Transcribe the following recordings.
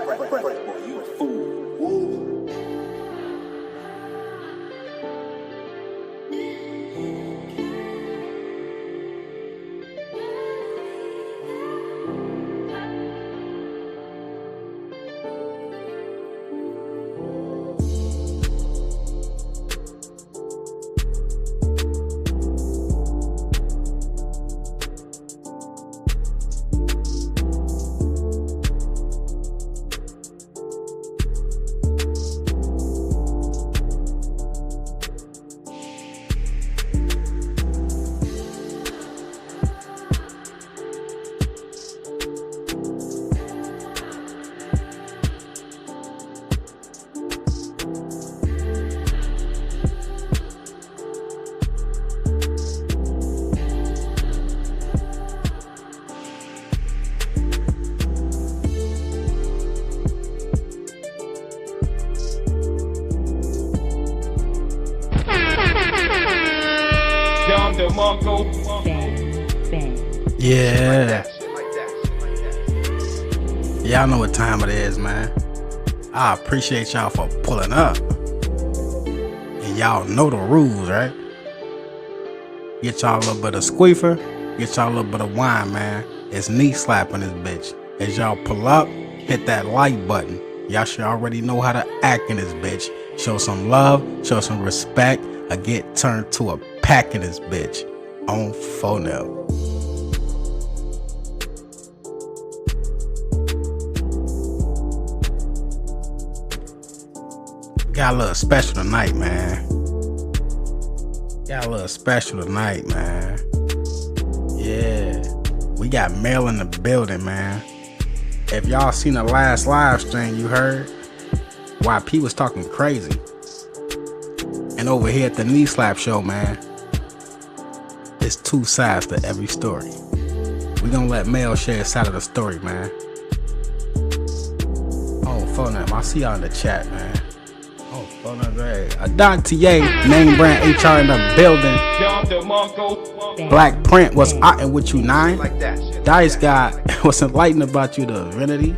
Boy, you a fool. Woo. Yeah. Y'all know what time it is, man. I appreciate y'all for pulling up. And y'all know the rules, right? Get y'all a little bit of squeefer. Get y'all a little bit of wine, man. It's knee slapping this bitch. As y'all pull up, hit that like button. Y'all should already know how to act in this bitch. Show some love, show some respect, or get turned to a pack in this bitch. On Pharaoh. Got a little special tonight, man. Yeah. We got mail in the building, man. If y'all seen the last live stream, you heard YP was talking crazy. And over here at the Knee Slap Show, man, there's two sides to every story. We gonna let Mel share his side of the story, man. Oh, phone up. I see y'all in the chat, man. Oh, phone up, great. Don TA, name brand HR in the building. Black Print was out and with you 9. Dice got what's enlightened about you, the Divinity.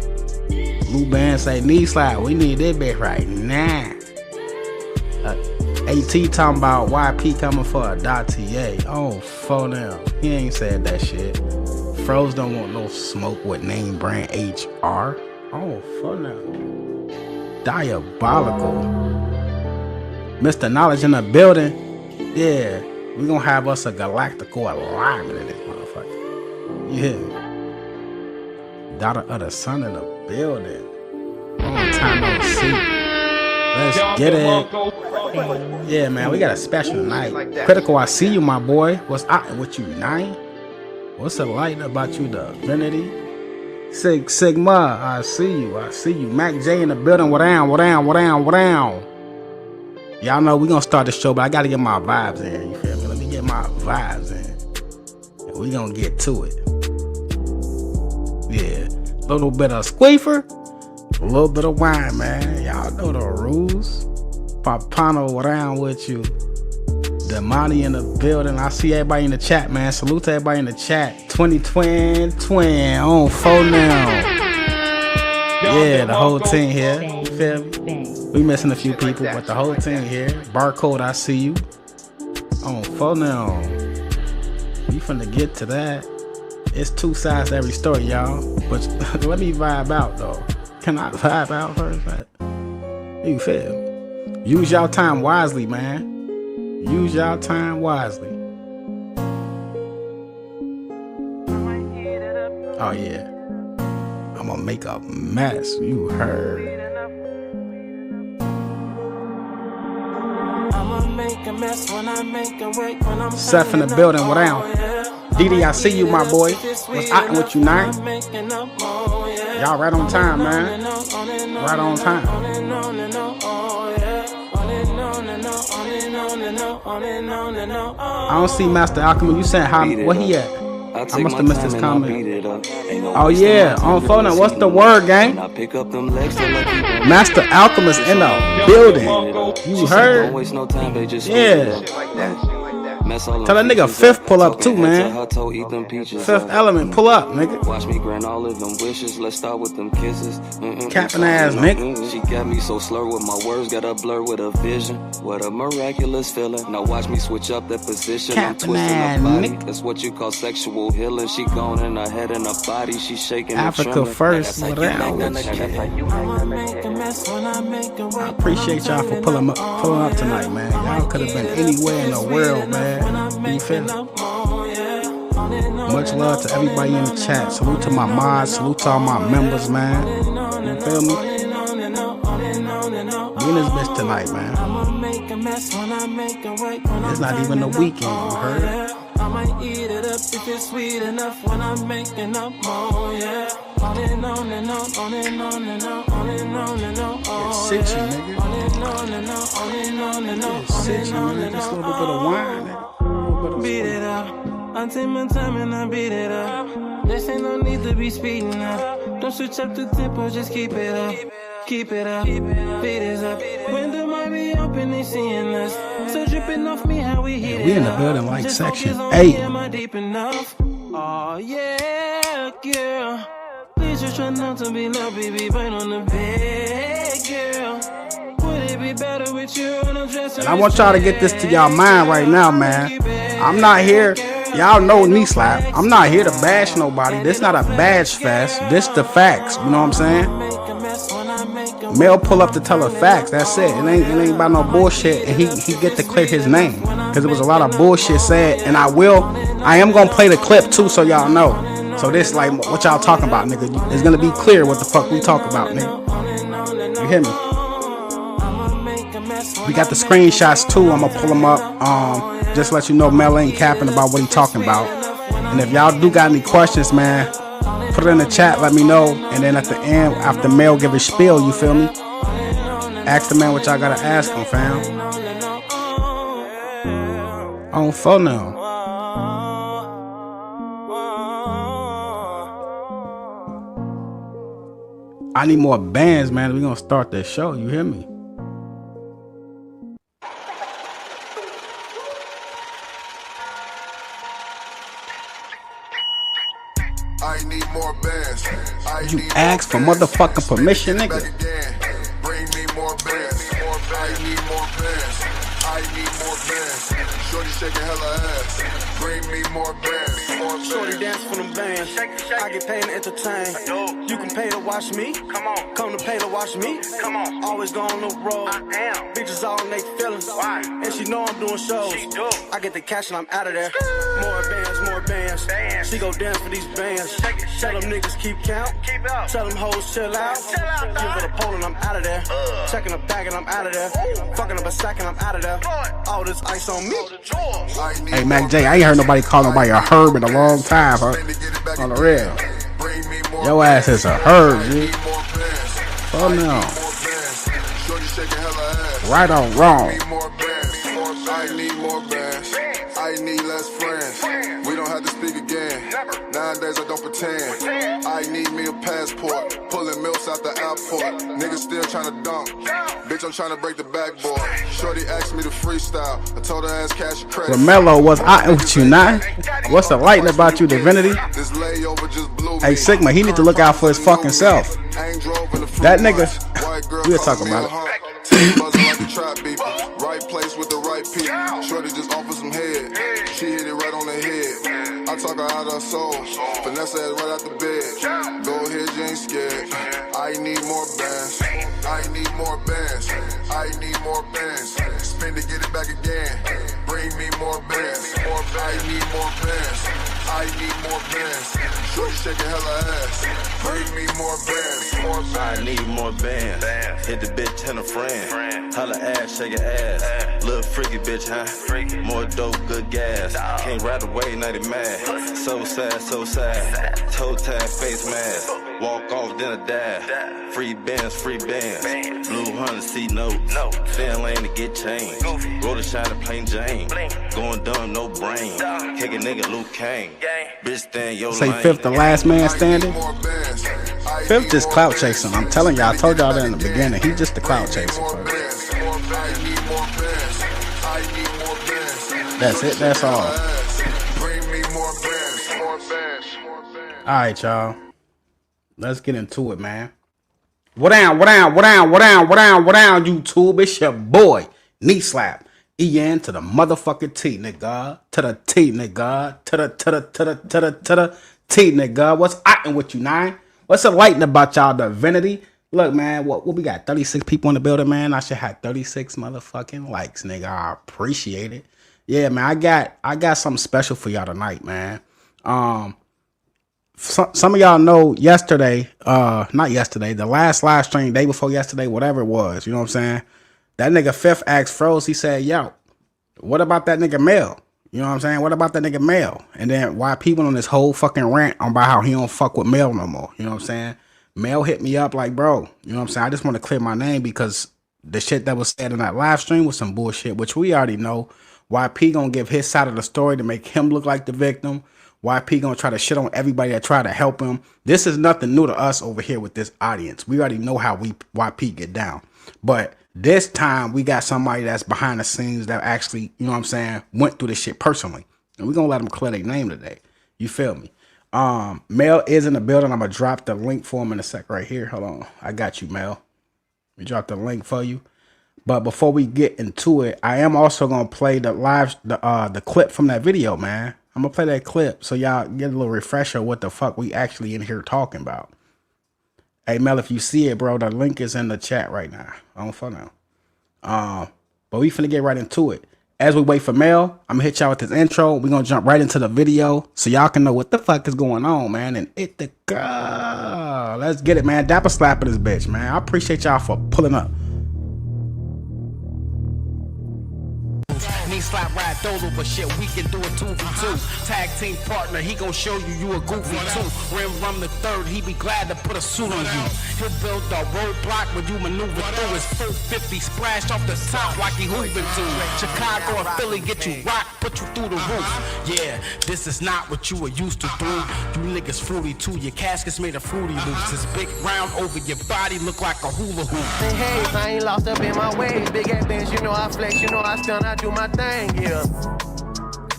Blue Band say knee slap. We need that bitch right now. AT talking about YP coming for a .TA. Oh, phone now. He ain't said that shit. Froze don't want no smoke with name brand HR. Oh, phone now. Diabolical. Mr. Knowledge in the building. Yeah, we gonna have us a galactical alignment in this motherfucker. You hear me? Daughter of the sun in the building. Long time no see. Let's get it. Yeah, man, we got a special tonight. Critical, I see you, my boy. What's out with you, 9? What's the light about you, the Divinity? Sigma, I see you. Mac J in the building. What down? Y'all know we gonna start the show, but I gotta get my vibes in. You feel me? Let me get my vibes in. And we gonna get to it. Yeah, a little bit of squeefer, a little bit of wine, man. Y'all know the rules. Papano around with you. The money in the building. I see everybody in the chat, man. Salute to everybody in the chat. 2020 twin on phone now. Yeah, the whole team here. You feel me? We missing a few people, but the whole team here. Barcode, I see you. On phone now. We finna get to that. It's two sides to every story, y'all. But let me vibe out though. Can I vibe out first? You feel me? Use y'all time wisely, man. Use y'all time wisely. Oh yeah. I'm gonna make a mess. You heard. I'ma make a mess when I make a wake when I'm Seth in the building, what down? Didi, I see you, my boy. What's out with you, 9? Y'all right on time, man. Right on time. I don't see Master Alchemist. You saying how? Where he at? I must have missed his comment. Oh yeah, on phone. What's the word, gang? Master Alchemist in the building. You heard? Yeah. Tell that nigga Fifth pull up too, man. Fifth Element, pull up, nigga. Watch me grant all of them wishes. Let's start with them kisses. Capping ass, nigga. She got me so slurred with my words, got a blur with a vision. What a miraculous feeling. Now watch me switch up that position. I'm twisting her body. That's what you call sexual healing. She gone in her head and her body. She shaking Africa first. I appreciate y'all for pulling up tonight, man. Y'all could have been anywhere in the world, man. You feel me? Much love to everybody in the chat. Salute to my mods. Salute to all my members, man. You feel me? We in this bitch tonight, man. It's not even the weekend, you heard? I might eat it up if it's sweet enough when I'm making up more, yeah. On and on and on, on and on and on, on and on and on. It's sitchy, nigga. On and on and on, on and on and on. It's sitchy, nigga. Just a little bit of wine, nigga. Beat it up. I take my time and I beat it up. This ain't no need to be speeding up. Don't switch up the tempo, just keep it up. Keep it up, beat it up. When the mic be open, they seeing us. So dripping off me how we hit it. We in the building like just section 8. Am I deep enough? Oh yeah, girl. Please just try not to be low, baby. Bite on the bed, girl. Would it be better with you when I'm dressing? And I want y'all to get this to y'all mind right now, man. I'm not here. Y'all know knee slap. I'm not here to bash nobody. This not a bash fest. This the facts. You know what I'm saying? Mel pull up to tell her facts. That's it. It ain't about no bullshit. And he get to clear his name because there was a lot of bullshit said. And I am gonna play the clip too, so y'all know. So this like what y'all talking about, nigga. It's gonna be clear what the fuck we talk about, nigga. You hear me? We got the screenshots too. I'm gonna pull them up. Just let you know Mel ain't capping about what he talking about. And if y'all do got any questions, man, put it in the chat, let me know. And then at the end, after Mel give his spiel, you feel me? Ask the man what y'all gotta ask him, fam. On phone now. I need more bands, man. We gonna start this show, you hear me? I need more bands. You ask for motherfucking permission, nigga. Bring me more bands. I need more bands. I need more bands. Shorty shaking hella ass. Bring me more bands. Shorty dance for them bands. I get paid to entertain. You can pay to watch me. Come to pay to watch me. Always go on the road. Bitches all in they feelings. And she know I'm doing shows. I get the cash and I'm out of there. More bands, more bands. She go dance for these bands. Tell them niggas keep count. Tell them hoes chill out. Give her the pole and I'm out of there. Checking the bag and I'm out of there. Fucking up a sack and I'm out of there. All this ice on me. Hey, Mac J, I ain't heard nobody call nobody a herb in a long time, huh? On the real. Your ass is a herb, dude. Oh no. Right or wrong. I need more bands. I need less friends. We don't have to speak again. Nowadays I don't pretend. I need me a passport. Pulling milks out the airport. Niggas still trying to dunk. Bitch, I'm trying to break the backboard. Shorty asked me to freestyle. I told her ass cash your credit. Romello, was I with you not? What's the lighting about you, Divinity? This layover just blew me. Hey, Sigma, he need to look out for his fucking self. That nigga, we'll talk about it. Right place with the right people. Shorty just offered some head. She hit it right on the head. I talk her out of her soul. Finesse ass right out the bed. Go ahead, you ain't scared. I need more bands. I need more bands. I need more bands. Spend to get it back again. Bring me more bands. I need more bands. I need more bands. Shorty shaking hella ass. Bring me more bands. I need more bands. Hit the bitch and a friend. Holla ass, shake your ass. Little freaky bitch, huh? More dope, good gas. Can't ride away, not it mad. So sad, so sad. Toe tag, face mask. Walk off, then I die. Free bands, free bands. Blue Hunter, C notes. Fan lane to get changed. Roll the shine to plain Jane. Going dumb, no brain. Kick a nigga, Luke Kane. Bitch, stand your Say lane. Fifth the last man standing? Fifth just clout chasing. I'm telling y'all, I told y'all that in the beginning. He just the clout chaser, folks. That's it. That's all. Bring me more bands. All right, y'all. Let's get into it, man. What down, YouTube? It's your boy, Knee Slap. EN to the motherfucking T, nigga. To the T, nigga. To the T, nigga. What's acting with you, nine? What's enlightening about y'all divinity? Look, man, what we got? 36 people in the building, man. I should have 36 motherfucking likes, nigga. I appreciate it. Yeah, man, I got something special for y'all tonight, man. Some of y'all know yesterday, not yesterday, the last live stream, day before yesterday, whatever it was, you know what I'm saying? That nigga Fifth asked Froze, he said, yo, what about that nigga Mel? You know what I'm saying? What about that nigga Mel? And then why people on this whole fucking rant on about how he don't fuck with Mel no more. You know what I'm saying? Mel hit me up like, bro, you know what I'm saying? I just want to clear my name because the shit that was said in that live stream was some bullshit, which we already know. YP gonna give his side of the story to make him look like the victim. YP gonna try to shit on everybody that try to help him. This is nothing new to us over here with this audience. We already know how YP get down. But this time we got somebody that's behind the scenes that actually, you know what I'm saying, went through this shit personally. And we're gonna let them clear their name today. You feel me? Mel is in the building. I'm gonna drop the link for him in a sec right here. Hold on. I got you, Mel. We dropped the link for you. But before we get into it, I am also gonna play the clip from that video, man. I'm gonna play that clip so y'all get a little refresher of what the fuck we actually in here talking about. Hey Mel, if you see it, bro, the link is in the chat right now. On phone now. But we finna get right into it. As we wait for Mel, I'm gonna hit y'all with this intro. We're gonna jump right into the video so y'all can know what the fuck is going on, man. And it the girl. Let's get it, man. Dapper slapping this bitch, man. I appreciate y'all for pulling up. Knee slap ride dolo, but shit, we can do a 2v2. Tag team partner, he gon' show you a goofy too. Rim the third, he be glad to put a suit on you. He'll build a roadblock when you maneuver through his 450 splash off the top like he hooving to. Chicago and Philly get you rocked, put you through the roof. Yeah, this is not what you were used to do. You niggas fruity too, your casket's made of fruity loops. This big round over your body look like a hula hoop. Hey, I ain't lost up in my way. Big ass bench, you know I flex, you know I stun, I do my thing, yeah.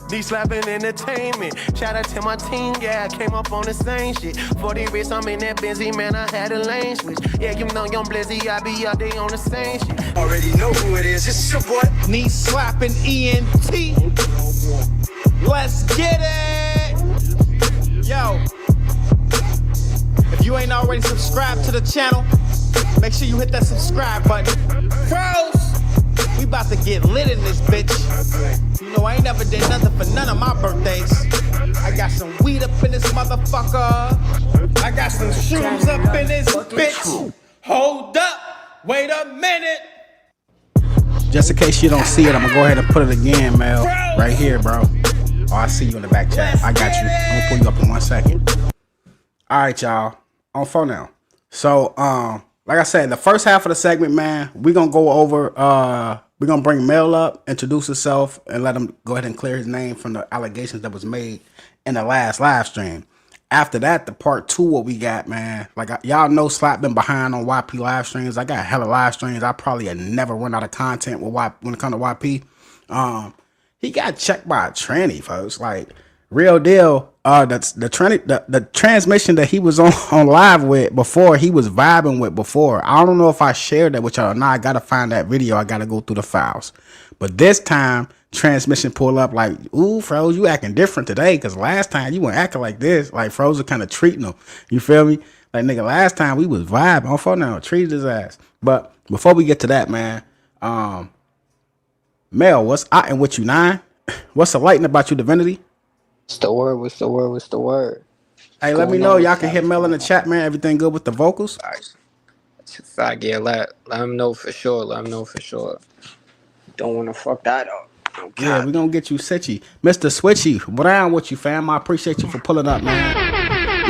These slapping entertainment. Shout out to my team, yeah, I came up on the same shit. 40 wrist, I'm in that busy, man, I had a lane switch. Yeah, you know young Blizzy, I be out there on the same shit. Already know who it is, it's your boy. Knee slapping ENT. Let's get it. Yo, if you ain't already subscribed to the channel, make sure you hit that subscribe button. Bros, we about to get lit in this bitch. You know I ain't never did nothing for none of my birthdays. I got some weed up in this motherfucker. I got some shrooms up in this bitch. Hold up, wait a minute. Just in case you don't see it, I'm gonna go ahead and put it again, Mel. Right here, bro. Oh, I see you in the back chat. I got you. I'm gonna pull you up in 1 second. All right, y'all. On phone now. So, like I said, the first half of the segment, man, we're gonna go over. We're gonna bring Mel up, introduce himself, and let him go ahead and clear his name from the allegations that was made in the last live stream. After that, the part two, what we got, man. Like y'all know, Slap been behind on YP live streams. I got hella live streams. I probably had never run out of content with when it comes to YP. He got checked by a tranny, folks. Like real deal. The transmission that he was on live with before, he was vibing with before. I don't know if I shared that with y'all or not. I gotta find that video. I gotta go through the files. But this time, transmission pull up like, ooh, Froze, you acting different today. Cause last time you weren't acting like this. Like Froze was kind of treating him. You feel me? Like nigga, last time we was vibing. On phone now, treated his ass. But before we get to that, man, Mel, what's out and with you, nine? What's enlightening about you, divinity? What's the word? What's the word? What's the word? Hey, let me know. Y'all can hit Mel in the chat, man. Everything good with the vocals? Fact, yeah, let him know for sure. Let him know for sure. Don't want to fuck that up. Okay. Yeah, we gonna get you Sitchy. Mr. Switchy, what down with you, fam? I appreciate you for pulling up, man.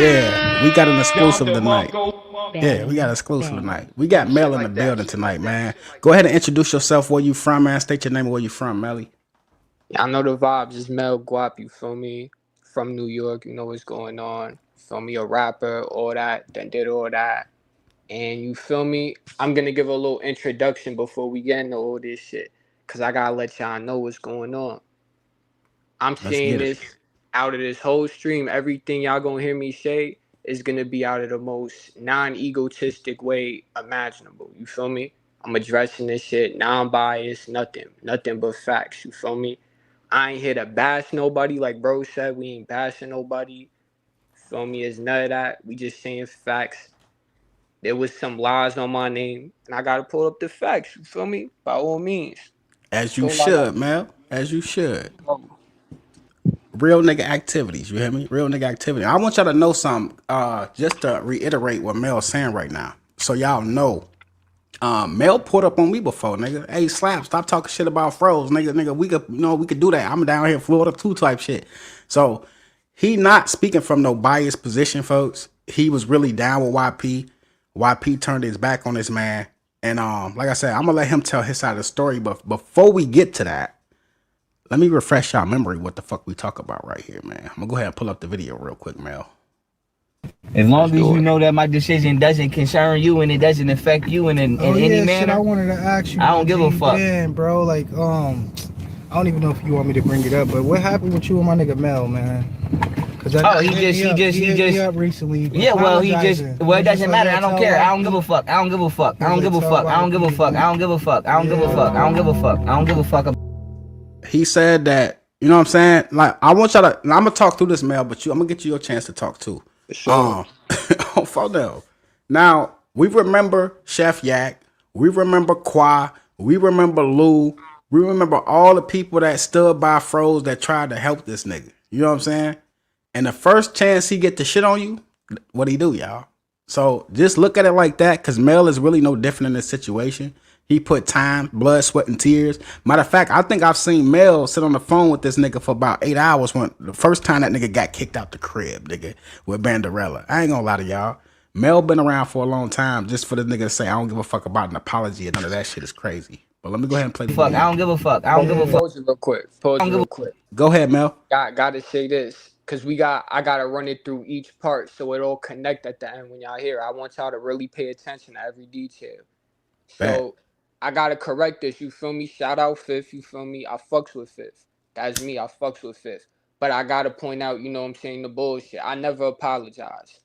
Yeah, we got an exclusive tonight. Yeah, we got an exclusive tonight. We got Mel in the building tonight, man. Go ahead and introduce yourself, where you from, man. State your name and where you from, Melly. Yeah, I know the vibes. It's Mel Guap, you feel me? From New York, you know what's going on. You feel me? A rapper, all that, then did all that. And you feel me? I'm going to give a little introduction before we get into all this shit. Because I got to let y'all know what's going on. I'm Let's saying get it. this out of this whole stream. Everything y'all gonna hear me say is gonna be out of the most non-egotistic way imaginable. You feel me? I'm addressing this shit non-biased, nothing but facts. You feel me? I ain't here to bash nobody, like bro said. We ain't bashing nobody. Feel me? It's none of that. We just saying facts. There was some lies on my name, and I gotta pull up the facts. You feel me? By all means. As That's you all I got. should, Mel. As you should. Real nigga activities. You hear me? Real nigga activity. I want y'all to know something. Just to reiterate what Mel's saying right now, so y'all know. Mel pulled up on me before, nigga. Hey, Slap, stop talking shit about froze, nigga. We could do that. I'm down here in Florida too, type shit. So he not speaking from no biased position, folks. He was really down with YP. YP turned his back on this man, and like I said, I'm gonna let him tell his side of the story. But before we get to that, let me refresh y'all memory what the fuck we talk about right here, man. I'm gonna go ahead and pull up the video real quick, Mel. As long as you know that my decision doesn't concern you and it doesn't affect you in any manner. Shit, I wanted to ask you. I don't give a fuck. Man, bro, like, I don't even know if you want me to bring it up, but what happened with you and my nigga Mel, man? Cause he just up recently. Yeah, well, it doesn't matter. I don't care. I don't give a fuck. I don't give a fuck. I don't give a fuck. I don't give a fuck. I don't give a fuck. I don't give a fuck. I don't give a fuck. I don't give a fuck. He said that, you know what I'm saying? Like, I want y'all to, I'm gonna talk through this, Mel, but I'm gonna get you your chance to talk too. Sure. Pharaoh. Now, we remember Chef Yak, we remember Qua, we remember Lou, we remember all the people that stood by Froze that tried to help this nigga. You know what I'm saying? And the first chance he get to shit on you, what he do, y'all? So just look at it like that, because Mel is really no different in this situation. He put time, blood, sweat, and tears. Matter of fact, I think I've seen Mel sit on the phone with this nigga for about 8 hours when the first time that nigga got kicked out the crib, nigga, with Banderella. I ain't gonna lie to y'all. Mel been around for a long time. Just for the nigga to say, I don't give a fuck about an apology and none of that shit is crazy. But let me go ahead and play the Fuck, I don't give a fuck. I don't give a fuck. Pause it real quick. Pause it real quick. Go ahead, Mel. Gotta say this, because I gotta run it through each part so it all connect at the end when y'all hear. I want y'all to really pay attention to every detail. So I gotta correct this, you feel me? Shout out Fifth, you feel me? I fucks with Fifth. That's me, I fucks with Fifth. But I gotta point out, you know what I'm saying, the bullshit. I never apologize.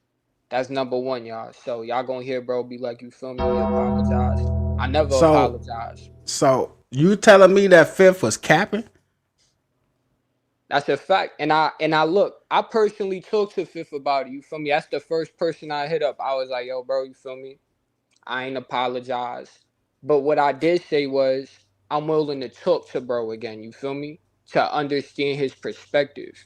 That's number one, y'all. So y'all gonna hear bro be like, you feel me? He apologized. I never apologize. So you telling me that Fifth was capping? That's a fact. And I look, I personally talked to Fifth about it, you feel me? That's the first person I hit up. I was like, yo, bro, you feel me? I ain't apologize. But what I did say was, I'm willing to talk to bro again, you feel me? To understand his perspective.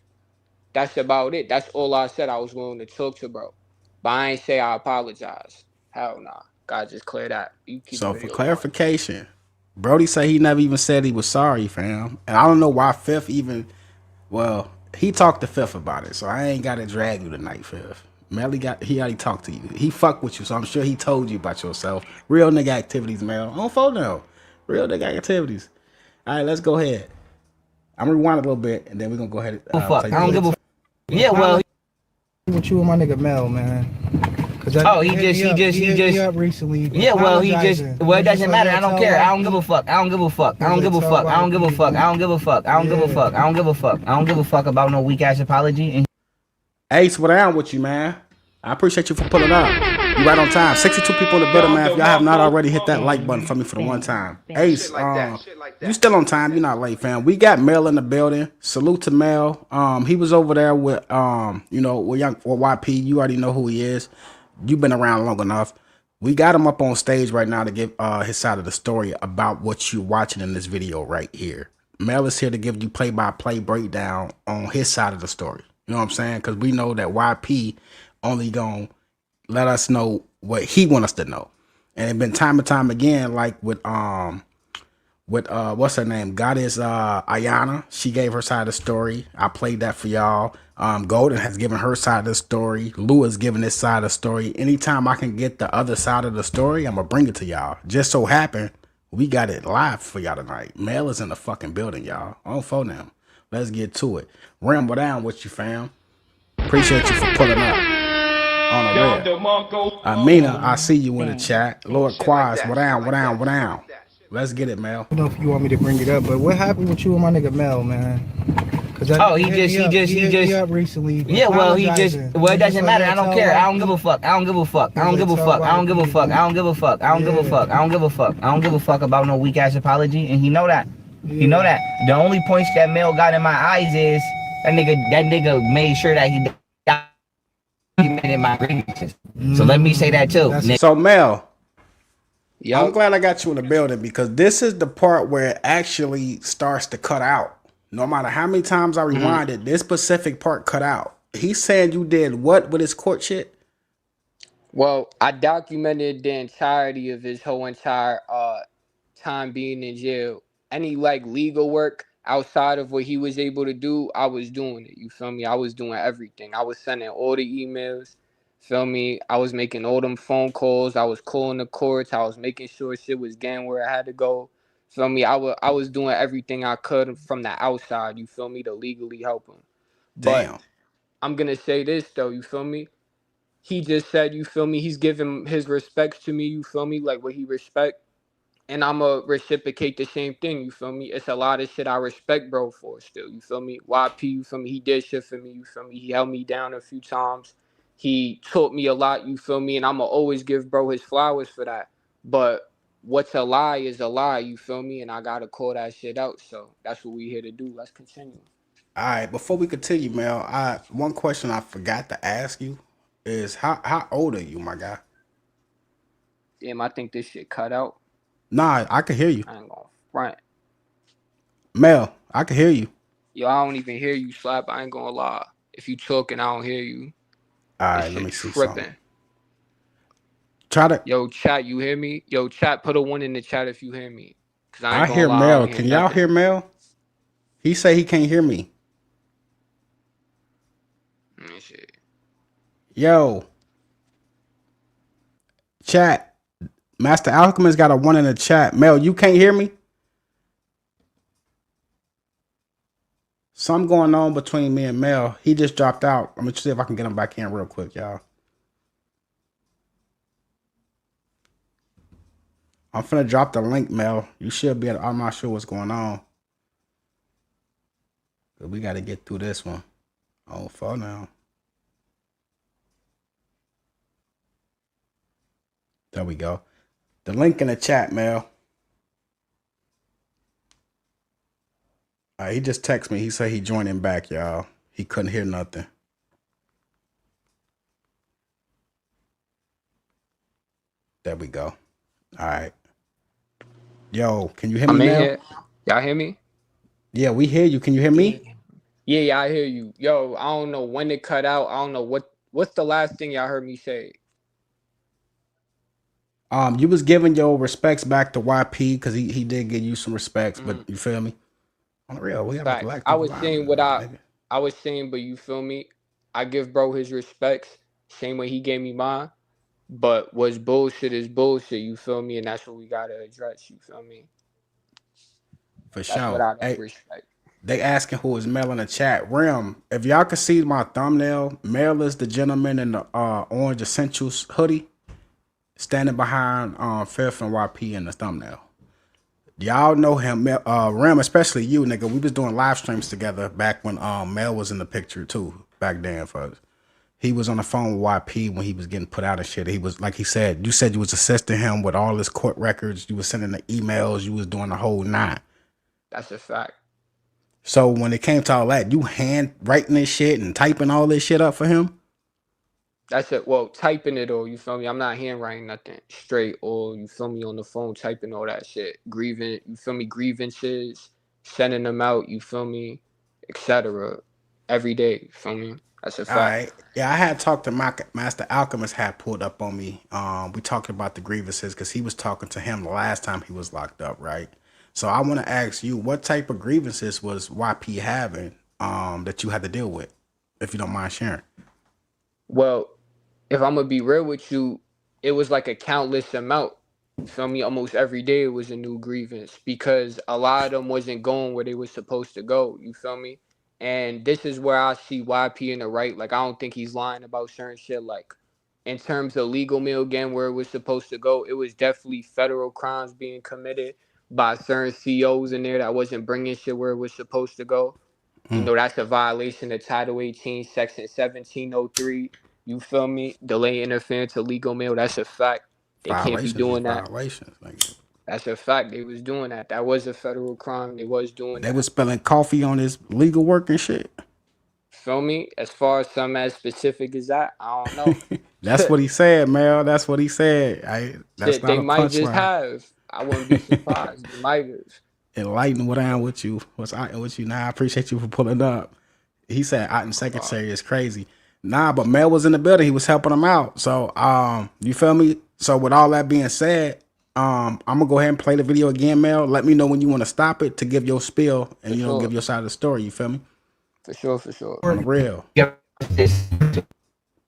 That's about it. That's all I said. I was willing to talk to bro. But I ain't say I apologize. Hell nah. God just clear that. You keep So for clarification, Brody say he never even said he was sorry, fam. And I don't know why Fifth even, well, he talked to Fifth about it. So I ain't got to drag you tonight, Fifth. Mel, he already talked to you. He fucked with you, so I'm sure he told you about yourself. Real nigga activities, Mel. On phone now. Real nigga activities. All right, let's go ahead. I'm gonna rewind a little bit, and then we're gonna go ahead. Fuck. I don't give a fuck. Yeah, well. With you and my nigga Mel, man. He up recently. Yeah, well, it doesn't matter. I don't care. I don't give a fuck. I don't give a fuck. I don't give a fuck. I don't give a fuck. I don't give a fuck. I don't give a fuck. I don't give a fuck. I don't give a fuck about no weak ass apology. Ace, what down with you, man? I appreciate you for pulling up. You right on time. 62 people in the building, man. If y'all have not already, hit that like button for me for the one time. Ace, you still on time. You're not late, fam. We got Mel in the building. Salute to Mel. He was over there with, with YP. You already know who he is. You've been around long enough. We got him up on stage right now to give his side of the story about what you're watching in this video right here. Mel is here to give you play-by-play breakdown on his side of the story. You know what I'm saying? Because we know that YP only gonna let us know what he want us to know. And it been time and time again, like with what's her name? Goddess Ayana. She gave her side of the story. I played that for y'all. Golden has given her side of the story. Lou has given his side of the story. Anytime I can get the other side of the story, I'm gonna bring it to y'all. Just so happen we got it live for y'all tonight. Mel is in the fucking building, y'all. On phone now. Let's get to it. Ramble down with you, fam. Appreciate you for pulling up on the real. Amina, I see you in the chat. Lord Quaz, what down? Let's get it, Mel. I don't know if you want me to bring it up, but what happened with you and my nigga Mel, man? Oh, he hit me up recently. Yeah, well, it doesn't matter. I don't care. I don't give a fuck. I don't give a fuck. I don't give a fuck. I don't give a fuck. I don't give a fuck. I don't give a fuck. I don't give a fuck. I don't give a fuck about no weak ass apology, and he know that. He know that. The only points that Mel got in my eyes is that nigga made sure that he documented my grievances. So let me say that too. So Mel, Yep. I'm glad I got you in the building because this is the part where it actually starts to cut out. No matter how many times I rewind it, this specific part cut out. He's saying you did what with his court shit? Well, I documented the entirety of his whole entire time being in jail. Any like legal work outside of what he was able to do, I was doing it. You feel me? I was doing everything. I was sending all the emails. Feel me? I was making all them phone calls. I was calling the courts. I was making sure shit was getting where it had to go. Feel me? I was doing everything I could from the outside. You feel me? To legally help him. But Damn. I'm gonna say this though. You feel me? He just said, you feel me, he's giving his respects to me, you feel me, like what he respect, and I'ma reciprocate the same thing, you feel me. It's a lot of shit I respect bro for still, you feel me. YP, you feel me, he did shit for me, you feel me, he held me down a few times, he taught me a lot, you feel me, and I'ma always give bro his flowers for that. But what's a lie is a lie, you feel me, and I gotta call that shit out. So that's what we here to do. Let's continue. All right, before we continue, Mel, one question I forgot to ask you is how old are you, my guy? Damn, I think this shit cut out. Nah, I can hear you. I ain't gonna front. Mel, I can hear you. Yo, I don't even hear you, Slap. I ain't gonna lie. If you talking, I don't hear you. All right, let me see tripping. something. Try to. Yo, chat, you hear me? Yo, chat, put a 1 in the chat if you hear me. Cause I ain't I gonna hear lie, Mel. I don't Can hear y'all nothing. hear Mel? He say he can't hear me. Let me see. Yo, chat. Master Alchemist got a 1 in the chat. Mel, you can't hear me? Something going on between me and Mel. He just dropped out. I'm gonna see if I can get him back in real quick, y'all. I'm finna drop the link, Mel. You should be. I'm not sure what's going on. But we got to get through this one. Oh, for now. There we go. The link in the chat, Mel. He just texted me. He said he joining back, y'all. He couldn't hear nothing. There we go. All right. Yo, can you hear me now? Here. Y'all hear me? Yeah, we hear you. Can you hear me? Yeah, I hear you. Yo, I don't know when it cut out. I don't know what's the last thing y'all heard me say. You was giving your respects back to YP because he did give you some respects, but you feel me? On the real, we have a collective. I was saying what I was saying, but you feel me? I give bro his respects, same way he gave me mine. But what's bullshit is bullshit, you feel me? And that's what we gotta address, you feel me? For that's sure. What I got respect. They asking who is Mel in the chat. Rim, if y'all can see my thumbnail, Mel is the gentleman in the orange essentials hoodie standing behind Fifth and YP in the thumbnail. Y'all know him, Rim, especially you, nigga. We was doing live streams together back when Mel was in the picture too, back then, folks. He was on the phone with YP when he was getting put out and shit. He was, like he said, you said you was assisting him with all his court records. You was sending the emails. You was doing the whole 9. That's a fact. So when it came to all that, you hand writing this shit and typing all this shit up for him? That's it. Well, typing it all, you feel me? I'm not handwriting nothing straight, or you feel me, on the phone typing all that shit. You feel me? Grievances, sending them out, you feel me? Etc. Every day, you feel me? That's a fact. All right. Yeah, I had talked to Master Alchemist had pulled up on me. We talked about the grievances because he was talking to him the last time he was locked up, right? So I want to ask you, what type of grievances was YP having that you had to deal with, if you don't mind sharing? Well, if I'm going to be real with you, it was like a countless amount. You feel me? Almost every day it was a new grievance because a lot of them wasn't going where they was supposed to go. You feel me? And this is where I see YP in the right. Like, I don't think he's lying about certain shit. Like, in terms of legal mail again, where it was supposed to go, it was definitely federal crimes being committed by certain CEOs in there that wasn't bringing shit where it was supposed to go. You know, that's a violation of Title 18, Section 1703. You feel me? Delay interference, illegal mail. That's a fact. They can't be Violations is doing that. violations. Nigga. That's a fact. They was doing that. That was a federal crime. They was doing They that. was spilling coffee on his legal work and shit. Feel me? As far as something as specific as that, I don't know. That's what he said, Mel. That's what he said. That's Shit, not they a might just punchline. have. I wouldn't be surprised. They might have. Enlighten what I'm with you. What's I with you now? I appreciate you for pulling up. He said out in secretary is crazy. Nah, but Mel was in the building. He was helping him out. So you feel me? So with all that being said, I'm gonna go ahead and play the video again, Mel. Let me know when you want to stop it to give your spiel and give your side of the story. You feel me? For sure. On the real. Yeah.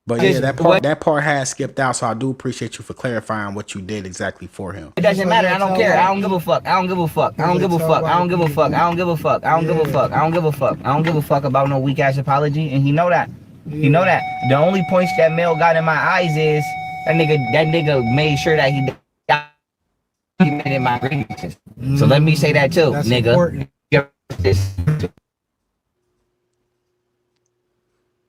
But yeah, that part has skipped out, so I do appreciate you for clarifying what you did exactly for him. It doesn't matter. I don't care. I don't give a fuck. I don't give a fuck. I don't give a fuck. I don't give a fuck. I don't give a fuck. I don't give a fuck. I don't give a fuck. I don't give a fuck about no weak ass apology, and he know that. He know that. The only points that Mel got in my eyes is that nigga made sure that he documented my grievances. So let me say that too, That's nigga. important.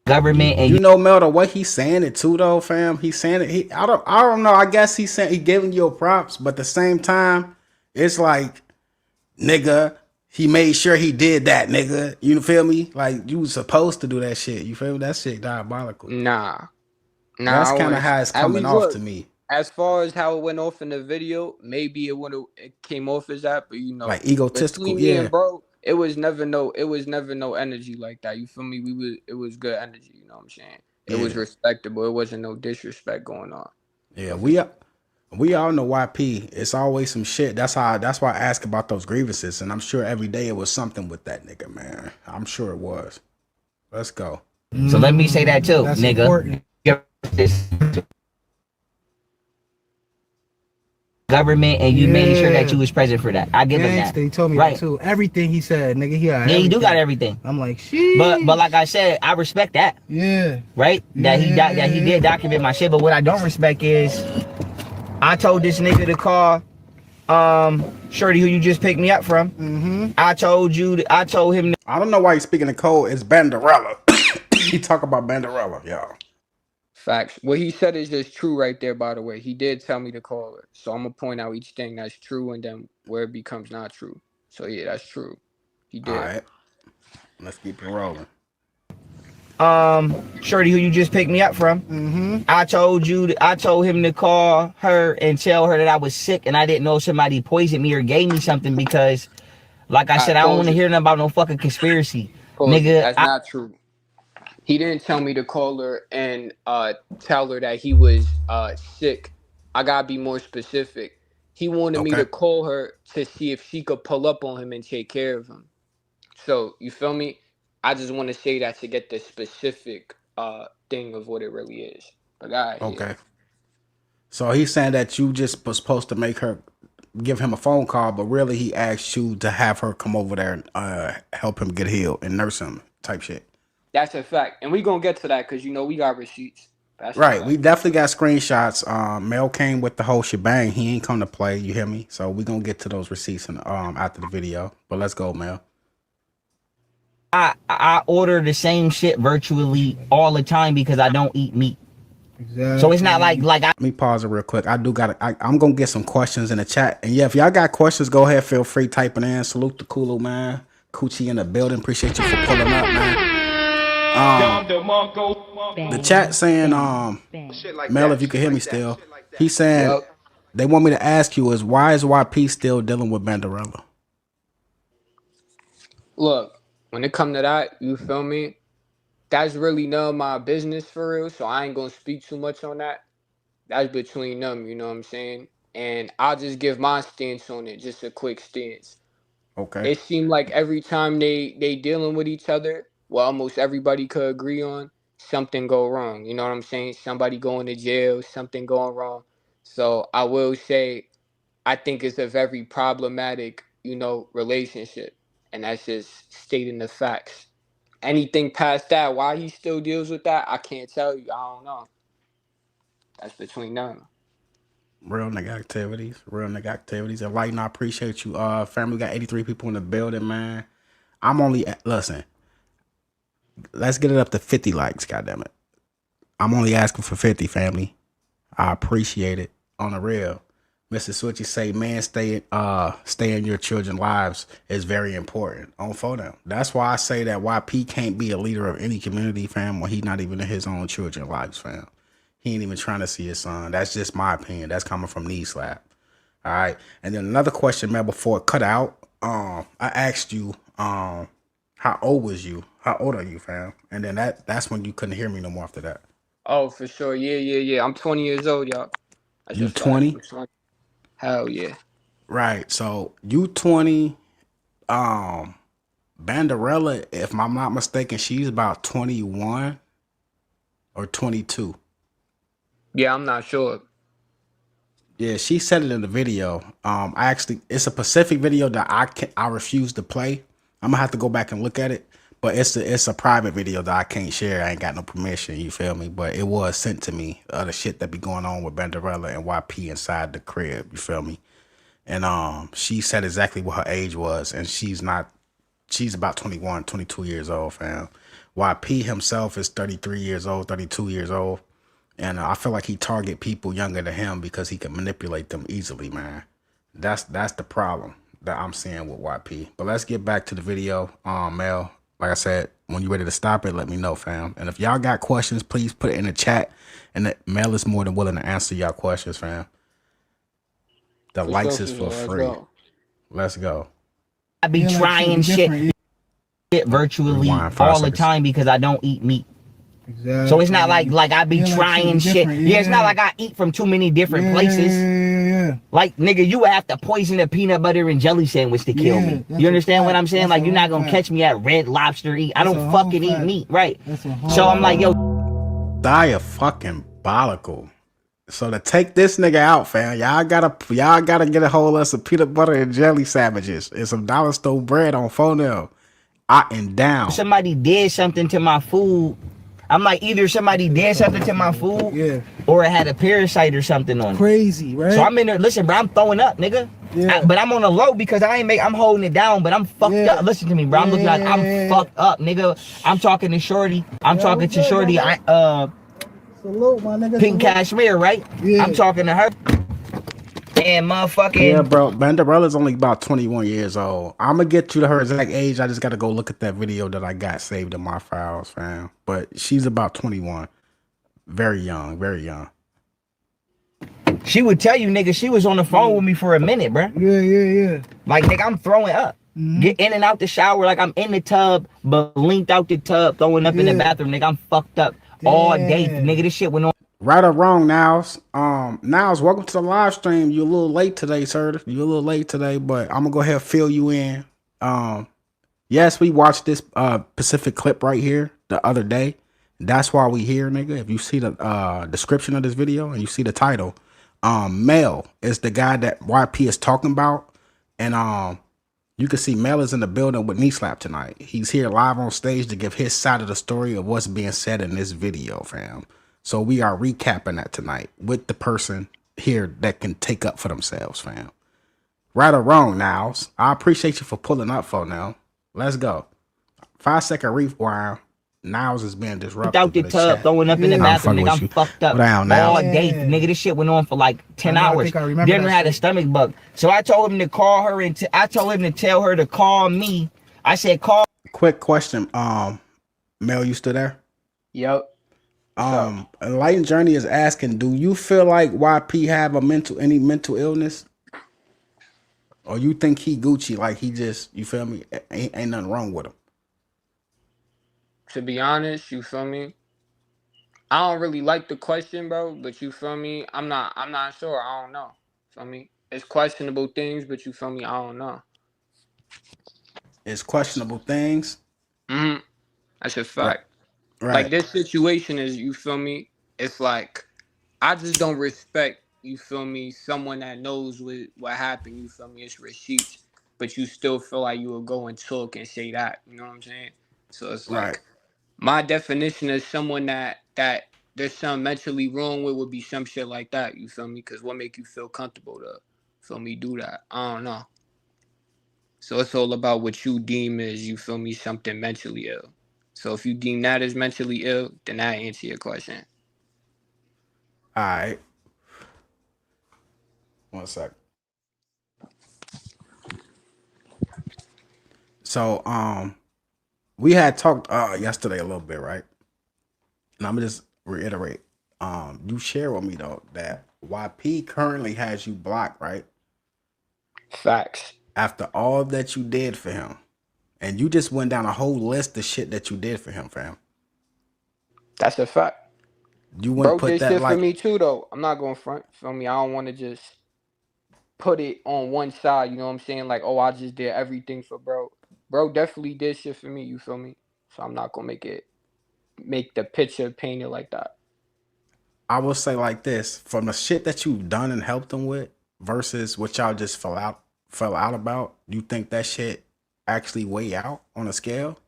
Government and you know, Mel, the way he's saying it too, though, fam. He's saying it. I don't know. I guess he's giving you props, but at the same time, it's like, nigga, he made sure he did that, nigga. You feel me? Like you was supposed to do that shit. You feel me? That shit diabolical. Nah. That's kind of how it's coming off to me. As far as how it went off in the video, maybe it came off as that, but like egotistical, between me and bro, it was never no energy like that. You feel me? It was good energy. You know what I'm saying? It was respectable. It wasn't no disrespect going on. Yeah, we all know YP. It's always some shit. That's why I ask about those grievances, and I'm sure every day it was something with that nigga, man. I'm sure it was. Let's go. So let me say that too, That's nigga. important. Government and you made sure that you was present for that. I give him that. He told me that too. Everything he said, nigga, he do got everything. I'm like, shit. But like I said, I respect that. Yeah. Right? That he did document my shit. But what I don't respect is I told this nigga to call Shorty who you just picked me up from. Mm-hmm. I told him I don't know why he's speaking in code. It's Banderella. He talk about Banderella, y'all. Facts. What he said is just true right there, by the way. He did tell me to call her. So I'm going to point out each thing that's true and then where it becomes not true. So yeah, that's true. He did. All right. Let's keep it rolling. Shorty who you just picked me up from. Mm-hmm. I told him to call her and tell her that I was sick and I didn't know somebody poisoned me or gave me something because, like I said, I don't want to hear nothing about no fucking conspiracy. Nigga, that's not true. He didn't tell me to call her and tell her that he was sick. I gotta be more specific. He wanted me to call her to see if she could pull up on him and take care of him. So, you feel me? I just want to say that to get the specific thing of what it really is. But okay. So he's saying that you just was supposed to give him a phone call, but really he asked you to have her come over there and help him get healed and nurse him type shit. That's a fact. And we going to get to that because, we got receipts. That's right. We definitely got screenshots. Mel came with the whole shebang. He ain't come to play. You hear me? So we going to get to those receipts after the video. But let's go, Mel. I order the same shit virtually all the time because I don't eat meat. Exactly. So it's not like Let me pause it real quick. I'm going to get some questions in the chat. And yeah, if y'all got questions, go ahead. Feel free typing in. Salute the Kulu, man. Coochie in the building. Appreciate you for pulling up, man. The chat saying, Mel, if you can hear me still, he's saying they want me to ask you why is YP still dealing with Banderella? Look, when it come to that, you feel me? That's really none of my business for real, so I ain't gonna speak too much on that. That's between them, you know what I'm saying? And I'll just give my stance on it, just a quick stance. Okay. It seemed like every time they dealing with each other, well, almost everybody could agree on something go wrong. You know what I'm saying? Somebody going to jail, something going wrong. So I will say, I think it's a very problematic, relationship. And that's just stating the facts. Anything past that, why he still deals with that, I can't tell you. I don't know. That's between them. Real nigga activities. Enlighten, I appreciate you. Family, got 83 people in the building, man. Listen, Let's get it up to 50 likes, goddammit. I'm only asking for 50, family. I appreciate it on the real. Mr. Switchy say, man, stay in your children's lives is very important. On photo. That's why I say that YP can't be a leader of any community, fam, when he's not even in his own children's lives, fam. He ain't even trying to see his son. That's just my opinion. That's coming from Knee Slap. All right. And then another question, man, before it cut out. I asked you, how old was you? How old are you, fam? And then that's when you couldn't hear me no more after that. Oh, for sure. Yeah. I'm 20 years old, y'all. That's You a fact. 20? I'm 20. Hell yeah. Right. So you 20. Banderella, if I'm not mistaken, she's about 21 or 22. Yeah, I'm not sure. Yeah, she said it in the video. It's a Pacific video that I refuse to play. I'm gonna have to go back and look at it. But it's a private video that I can't share. I ain't got no permission. You feel me? But it was sent to me. The shit that be going on with Banderella and YP inside the crib. You feel me? And she said exactly what her age was, and she's about 21, 22 years old, fam. YP himself is 33 years old, 32 years old. And I feel like he target people younger than him because he can manipulate them easily, man. That's the problem that I'm seeing with YP. But let's get back to the video. Mel, like I said, when you're ready to stop it, let me know, fam. And if y'all got questions, please put it in the chat. And Mel is more than willing to answer y'all questions, fam. The likes is for free. Let's go. I be trying shit virtually all the time because I don't eat meat. Exactly. So it's not like I be trying shit. Yeah, it's not like I eat from too many different places. Yeah. Like, nigga, you would have to poison a peanut butter and jelly sandwich to kill me. You understand what I'm saying? Like, you're not gonna catch me at Red Lobster eat. I don't fucking eat meat, right? So I'm like, yo. Diabolical. So to take this nigga out, fam, y'all gotta get a hold of some peanut butter and jelly sandwiches and some dollar store bread on phone now. I am down. Somebody did something to my food. I'm like, either somebody did something to my food, or it had a parasite or something on it. Crazy, right? So I'm in there. Listen, bro, I'm throwing up, nigga. Yeah. But I'm on the low because I'm holding it down, but I'm fucked up. Listen to me, bro. I'm looking like I'm fucked up, nigga. I'm talking to Shorty. I'm talking to Shorty. Salute, my nigga. Pink Cashmere, right? Yeah. I'm talking to her. And motherfucking. Yeah, bro. Banderella's only about 21 years old. I'm gonna get you to her exact age. I just gotta go look at that video that I got saved in my files, fam. But she's about 21. Very young, very young. She would tell you, nigga, she was on the phone with me for a minute, bro. Yeah. Like, nigga, I'm throwing up. Get in and out the shower like I'm in the tub, but linked out the tub, throwing up in the bathroom, nigga. I'm fucked up all day, nigga. This shit went on. Right or wrong, Niles. Niles, welcome to the live stream. You're a little late today, sir. You're a little late today, but I'm gonna go ahead and fill you in. Yes, we watched this Pacific clip right here the other day. That's why we here, nigga. If you see the description of this video and you see the title, Mel is the guy that YP is talking about, and you can see Mel is in the building with Knee Slap tonight. He's here live on stage to give his side of the story of what's being said in this video, fam. So we are recapping that tonight with the person here that can take up for themselves, fam. Right or wrong, Niles. I appreciate you for pulling up for now. Let's go. 5-second rewind. Niles is being disrupted. Out the tub, throwing up in the bathroom, nigga. I'm fucked up all day, nigga. This shit went on for like 10 hours. Then I had a stomach bug. So I told him to call her and I told him to tell her to call me. I said call. Quick question. Mel, you still there? Yep. Enlightened Journey is asking, do you feel like YP have any mental illness? Or you think he Gucci, like he just, you feel me? Ain't nothing wrong with him. To be honest, you feel me? I don't really like the question, bro, but you feel me? I'm not sure. I don't know. Feel me? It's questionable things, but you feel me? I don't know. It's questionable things? That's a fact. Right. Like this situation is, you feel me? It's like, I just don't respect, you feel me, someone that knows what happened, you feel me? It's receipts, but you still feel like you will go and talk and say that, you know what I'm saying? So it's like, my definition of someone that there's something mentally wrong with would be some shit like that, you feel me? Because what make you feel comfortable to, feel me, do that? I don't know. So it's all about what you deem as, you feel me, something mentally ill. So if you deem that as mentally ill, then that answer your question. All right. 1 sec. So we had talked yesterday a little bit, right? And I'm gonna just reiterate. You share with me though that YP currently has you blocked, right? Facts. After all that you did for him. And you just went down a whole list of shit that you did for him, fam. That's a fact. You wouldn't Bro put did that shit for like me too, though. I'm not going front. Feel me? I don't want to just put it on one side. You know what I'm saying? Like, oh, I just did everything for bro. Bro definitely did shit for me. You feel me? So I'm not gonna make the picture painted like that. I will say like this, from the shit that you've done and helped him with versus what y'all just fell out about, you think that shit actually weigh out on a scale?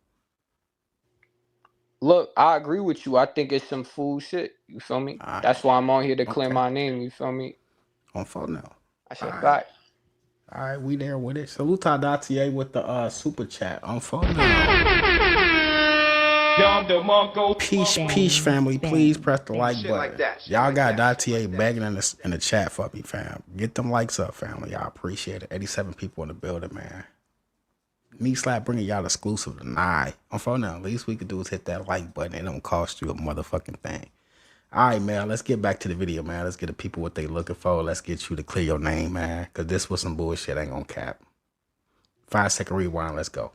Look, I agree with you. I think it's some fool shit. You feel me? All right. That's why I'm on here to clear Okay. my name. You feel me? On phone now. That's All a right. fact. All right, we there with it. Salute.ta with the super chat on phone now. Peace, family. Please press the like button. Like y'all got .ta begging in the chat for me, fam. Get them likes up, family. I appreciate it. 87 people in the building, man. Me slap bringing y'all exclusive tonight. On phone now. Least we could do is hit that like button. It don't cost you a motherfucking thing. All right, man. Let's get back to the video, man. Let's get the people what they looking for. Let's get you to clear your name, man. Cause this was some bullshit. Ain't gonna cap. 5-second rewind. Let's go.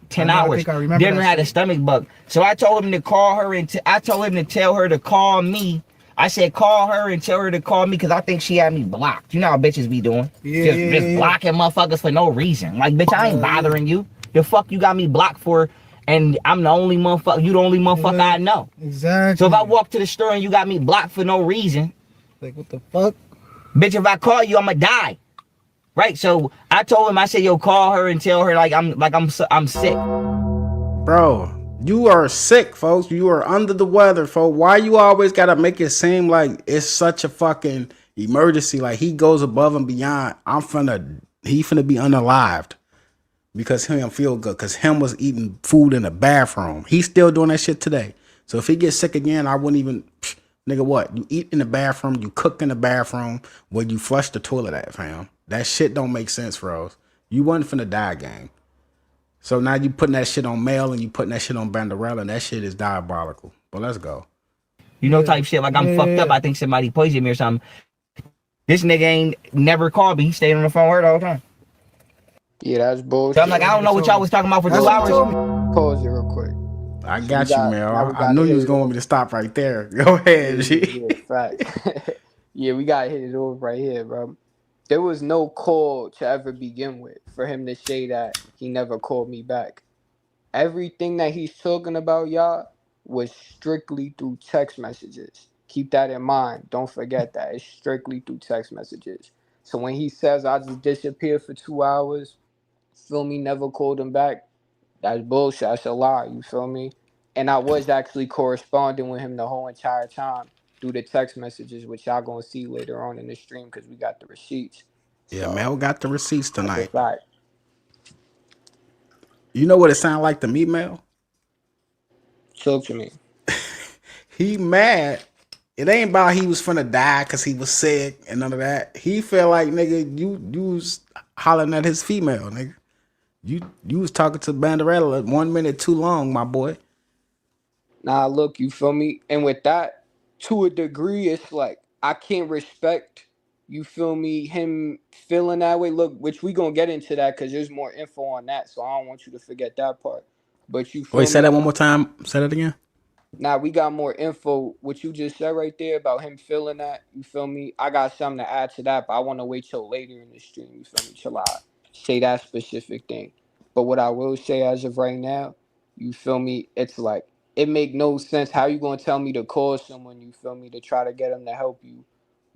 10 hours. Dinner had a stomach bug. So I told him to call her and I told him to tell her to call me. I said call her and tell her to call me because I think she had me blocked. You know how bitches be doing. Just blocking motherfuckers for no reason. Like, bitch, I ain't bothering you. The fuck you got me blocked for, and I'm the only motherfucker, you the only motherfucker I know. Exactly. So if I walk to the store and you got me blocked for no reason. Like, what the fuck? Bitch, if I call you, I'ma die. Right, so I told him, I said, yo, call her and tell her I'm sick. Bro, you are sick, folks. You are under the weather, folks. Why you always gotta make it seem like it's such a fucking emergency? Like he goes above and beyond. He finna be unalived because him feel good. Cause him was eating food in the bathroom. He's still doing that shit today. So if he gets sick again, I wouldn't even, nigga, what? You eat in the bathroom, you cook in the bathroom, where you flush the toilet at, fam. That shit don't make sense, Rose. You wasn't finna die, gang. So now you putting that shit on mail and you putting that shit on Banderella, and that shit is diabolical. But let's go. You know, type shit, like I'm fucked up. I think somebody poisoned me or something. This nigga ain't never called me. He stayed on the phone with her all the time. Yeah, that's bullshit. So I'm like, I don't know what y'all was talking about for 2 hours. Pause it real quick. I got you, Mel. I knew you was going to want me to stop right there. Go ahead, G. Yeah, fact. Yeah, we got to hit it over right here, bro. There was no call to ever begin with for him to say that he never called me back. Everything that he's talking about, y'all, was strictly through text messages. Keep that in mind. Don't forget that. It's strictly through text messages. So when he says I just disappeared for 2 hours, feel me, never called him back, that's bullshit. That's a lie. You feel me? And I was actually corresponding with him the whole entire time through the text messages, which y'all gonna see later on in the stream because we got the receipts. Yeah, so, Mel got the receipts tonight. Right. You know what it sounded like to me, Mel? Talk to me. He mad. It ain't about he was finna die because he was sick and none of that. He felt like, nigga, you was hollering at his female, nigga. You was talking to Banderella 1 minute too long, my boy. Nah, look, you feel me? And with that, to a degree, it's like I can't respect, you feel me, him feeling that way. Look, which we gonna get into that because there's more info on that, so I don't want you to forget that part. But you feel Wait, say that one more time. Say that again. Now we got more info. What you just said right there about him feeling that, you feel me? I got something to add to that, but I want to wait till later in the stream. You feel me? Till I say that specific thing. But what I will say as of right now, you feel me? It's like it make no sense. How you gonna tell me to call someone? You feel me? To try to get them to help you,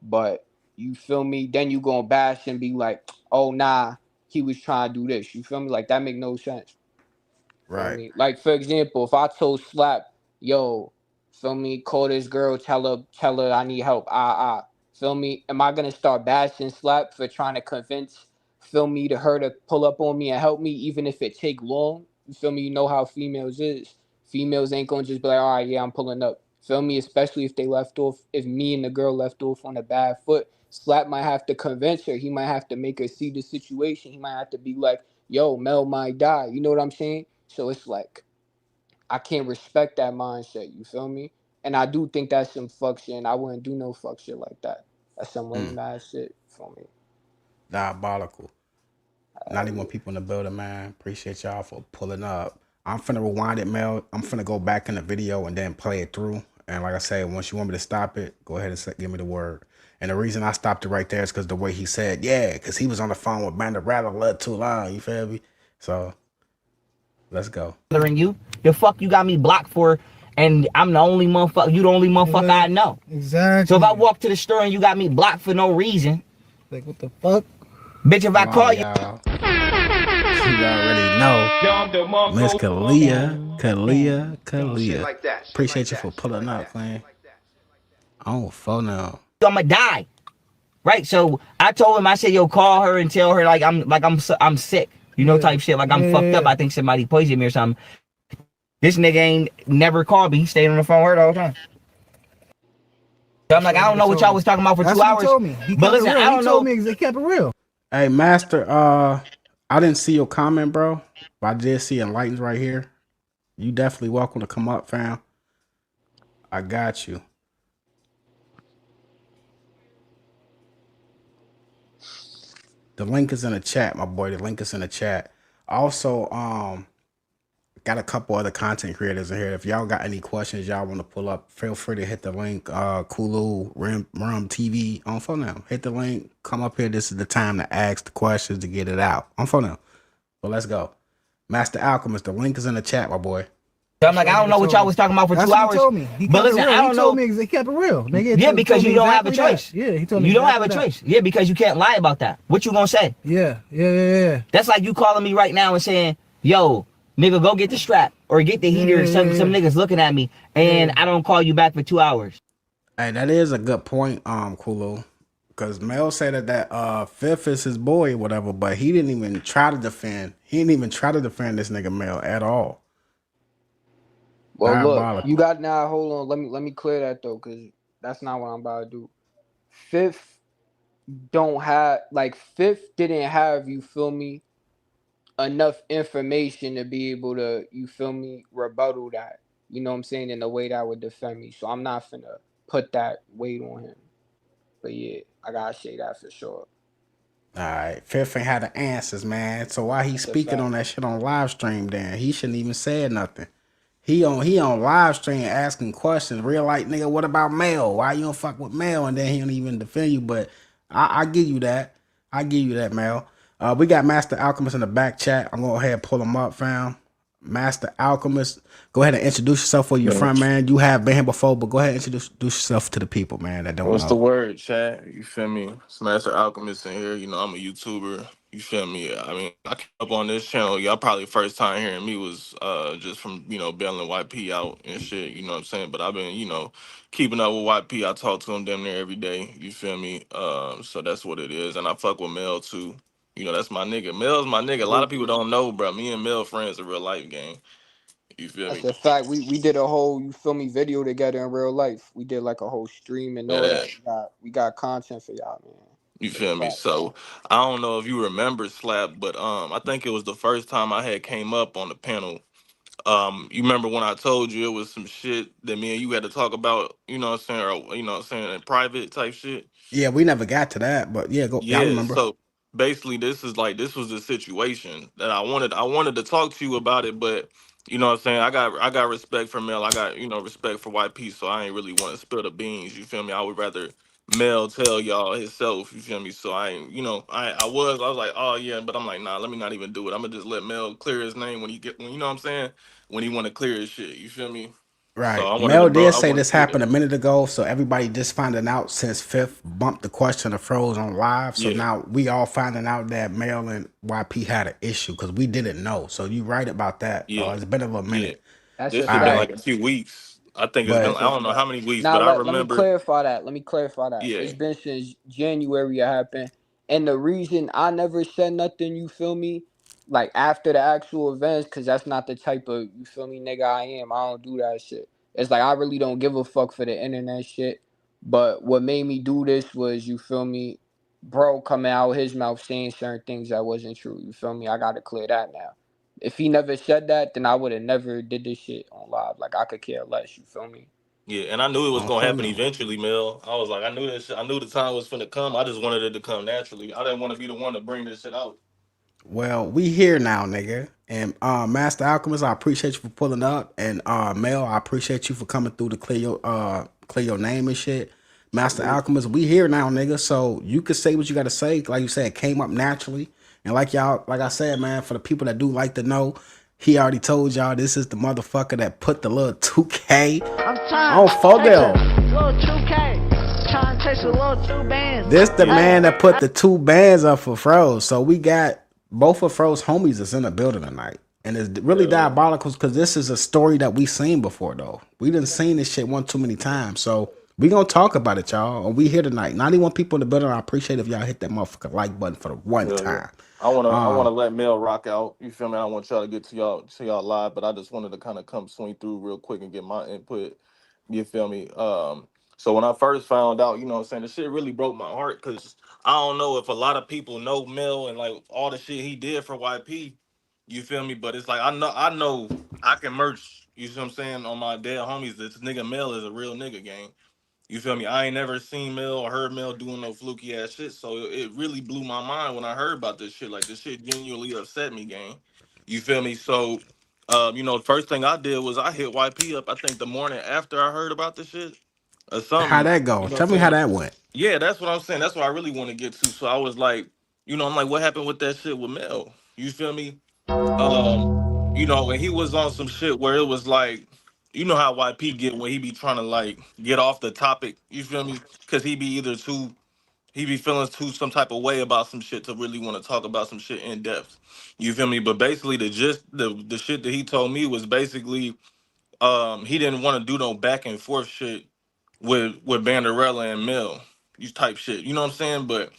but you feel me? Then you gonna bash and be like, oh nah, he was trying to do this. You feel me? Like that make no sense. Right. Me? Like for example, if I told Slap, yo, feel me, call this girl, tell her I need help. Feel me? Am I gonna start bashing Slap for trying to convince, feel me, to her to pull up on me and help me, even if it take long? You feel me? You know how females is. Females ain't gonna just be like, all right, yeah, I'm pulling up. Feel me? Especially if they left off, if me and the girl left off on a bad foot. Slap might have to convince her. He might have to make her see the situation. He might have to be like, yo, Mel might die. You know what I'm saying? So it's like, I can't respect that mindset. You feel me? And I do think that's some fuck shit. And I wouldn't do no fuck shit like that. That's some lame ass shit for me. Diabolical. 91 people in the building, man. Appreciate y'all for pulling up. I'm finna rewind it, Mel. I'm finna go back in the video and then play it through. And like I said, once you want me to stop it, go ahead and give me the word. And the reason I stopped it right there is because the way he said, yeah, because he was on the phone with Banda Rattle a little too long. You feel me? So let's go. You, the fuck you got me blocked for, and I'm the only motherfucker. You the only motherfucker I know. Exactly. So if I walk to the store and you got me blocked for no reason, like what the fuck, bitch? If I call you, you already know. Miss Kalia. Appreciate you for pulling up, man. Oh, phone now. I'ma die. Right, so I told him, I said, yo, call her and tell her I'm sick, you know, type shit, like I'm fucked up. I think somebody poisoned me or something. This nigga ain't never called me. He stayed on the phone with her the whole time. So I'm like, I don't know what y'all was talking about for 2 hours. He told me. But listen, I don't know. He kept it real. Hey, Master, I didn't see your comment, bro, but I did see Enlightened right here. You definitely welcome to come up, fam. I got you. The link is in the chat, my boy. The link is in the chat. Also, got a couple other content creators in here. If y'all got any questions y'all want to pull up, feel free to hit the link. Kulu, Rum TV on phone now. Hit the link. Come up here. This is the time to ask the questions to get it out. On phone now. But let's go. Master Alchemist, the link is in the chat, my boy. So I'm like, I don't know what y'all was talking about for 2 hours. He told me. But listen, I don't know. He kept it real. Nigga, yeah, because you don't have a choice. Yeah, he told me. You don't have a choice. Yeah, because you can't lie about that. What you gonna say? Yeah. That's like you calling me right now and saying, yo, nigga, go get the strap or get the heater. Some niggas looking at me and I don't call you back for 2 hours. Hey, that is a good point, Kulu. Because Mel said that Fifth is his boy or whatever, but he didn't even try to defend. He didn't even try to defend this nigga Mel at all. Well, look, you got now. Hold on, let me clear that though, because that's not what I'm about to do. Fifth didn't have, you feel me, enough information to be able to, you feel me, rebuttal that. You know what I'm saying, in the way that would defend me. So I'm not finna put that weight on him. But yeah, I gotta say that for sure. All right, Fifth ain't had the answers, man. So why he speaking on that shit on live stream? Then he shouldn't even said nothing. He on live stream asking questions. Real like, nigga, what about Mel? Why you don't fuck with Mel? And then he don't even defend you. But I give you that. I give you that, Mel. We got Master Alchemist in the back chat. I'm gonna go ahead and pull him up, fam. Master Alchemist, go ahead and introduce yourself where you're from, man. You have been here before, but go ahead and introduce yourself to the people, man, that don't know. What's the word, chat? You feel me? It's Master Alchemist in here. You know, I'm a YouTuber. You feel me? I mean, I came up on this channel. Y'all probably first time hearing me was just from, you know, bailing YP out and shit. You know what I'm saying? But I've been, you know, keeping up with YP. I talk to him damn near every day. You feel me? So that's what it is. And I fuck with Mel, too. You know, that's my nigga. Mel's my nigga. A lot of people don't know, bro. Me and Mel friends in real life, gang. You feel me? That's a fact. We did a whole, you feel me, video together in real life. We did like a whole stream and all that. We got content for y'all, man. You feel me? So I don't know if you remember Slap, but I think it was the first time I had came up on the panel. You remember when I told you it was some shit that me and you had to talk about, you know what I'm saying, or you know what I'm saying, in private type shit? Yeah, we never got to that, but yeah, I remember. So basically this was the situation that I wanted to talk to you about it, but you know what I'm saying, I got respect for Mel, I got, you know, respect for YP, so I ain't really want to spill the beans, you feel me? I would rather Mel tell y'all himself, you feel me? So I ain't, you know, I was like, oh yeah, but I'm like, nah, let me not even do it. I'm gonna just let Mel clear his name when you know what I'm saying, when he want to clear his shit, you feel me? Right. So Mel did say this happened a minute ago, so everybody just finding out since Fifth bumped the question of Froze on live. So now we all finding out that Mel and YP had an issue because we didn't know. So you right about that. It's been a minute. This has been like a few weeks. I think it's been, I don't know how many weeks, but I remember. Let me clarify that. Yeah. It's been since January it happened. And the reason I never said nothing, you feel me, like after the actual events, cause that's not the type of, you feel me, nigga I am. I don't do that shit. It's like I really don't give a fuck for the internet shit. But what made me do this was, you feel me, bro coming out his mouth saying certain things that wasn't true. You feel me? I gotta clear that now. If he never said that, then I would have never did this shit on live. Like I could care less. You feel me? Yeah, and I knew it was On gonna phone happen now. eventually, Mel. I was like, I knew this. I knew the time was finna come. I just wanted it to come naturally. I didn't want to be the one to bring this shit out. Well, we here now, nigga. And Master Alchemist, I appreciate you for pulling up. And Mel, I appreciate you for coming through to clear your name and shit. Master Salute. Alchemist, we here now, nigga. So you can say what you gotta say. Like you said, it came up naturally. And like I said, man, for the people that do like to know, he already told y'all this is the motherfucker that put the little 2K on Fodell. Little 2K. Trying to chase a little 2 bands. This the man that put the 2 bands up for Froze. So we got both of Froze homies that's in the building tonight. And it's really diabolical because this is a story that we seen before, though. We done seen this shit one too many times. So we gonna talk about it, y'all. And we here tonight. 91 people in the building. I appreciate if y'all hit that motherfucking like button for the one time. I wanna let Mel rock out. You feel me? I don't want y'all to get to y'all live, but I just wanted to kind of come swing through real quick and get my input. You feel me? So when I first found out, you know what I'm saying, the shit really broke my heart because I don't know if a lot of people know Mel and like all the shit he did for YP. You feel me? But it's like I know I can merch, you see what I'm saying, on my dead homies. This nigga Mel is a real nigga, gang. You feel me? I ain't never seen Mel or heard Mel doing no fluky ass shit. So it really blew my mind when I heard about this shit. Like this shit genuinely upset me, gang. You feel me? So the first thing I did was I hit YP up, I think the morning after I heard about this shit or How something. that go? You know what Tell I'm me how saying? that went. Yeah, that's what I'm saying. That's what I really want to get to. So I was like, I'm like, what happened with that shit with Mel? You feel me? Um, and he was on some shit where it was like, you know how YP get when he be trying to like get off the topic. You feel me? Because he be feeling too some type of way about some shit to really want to talk about some shit in depth. You feel me? But basically, the shit that he told me was basically, he didn't want to do no back and forth shit with Banderella and Mill, you type shit. You know what I'm saying? But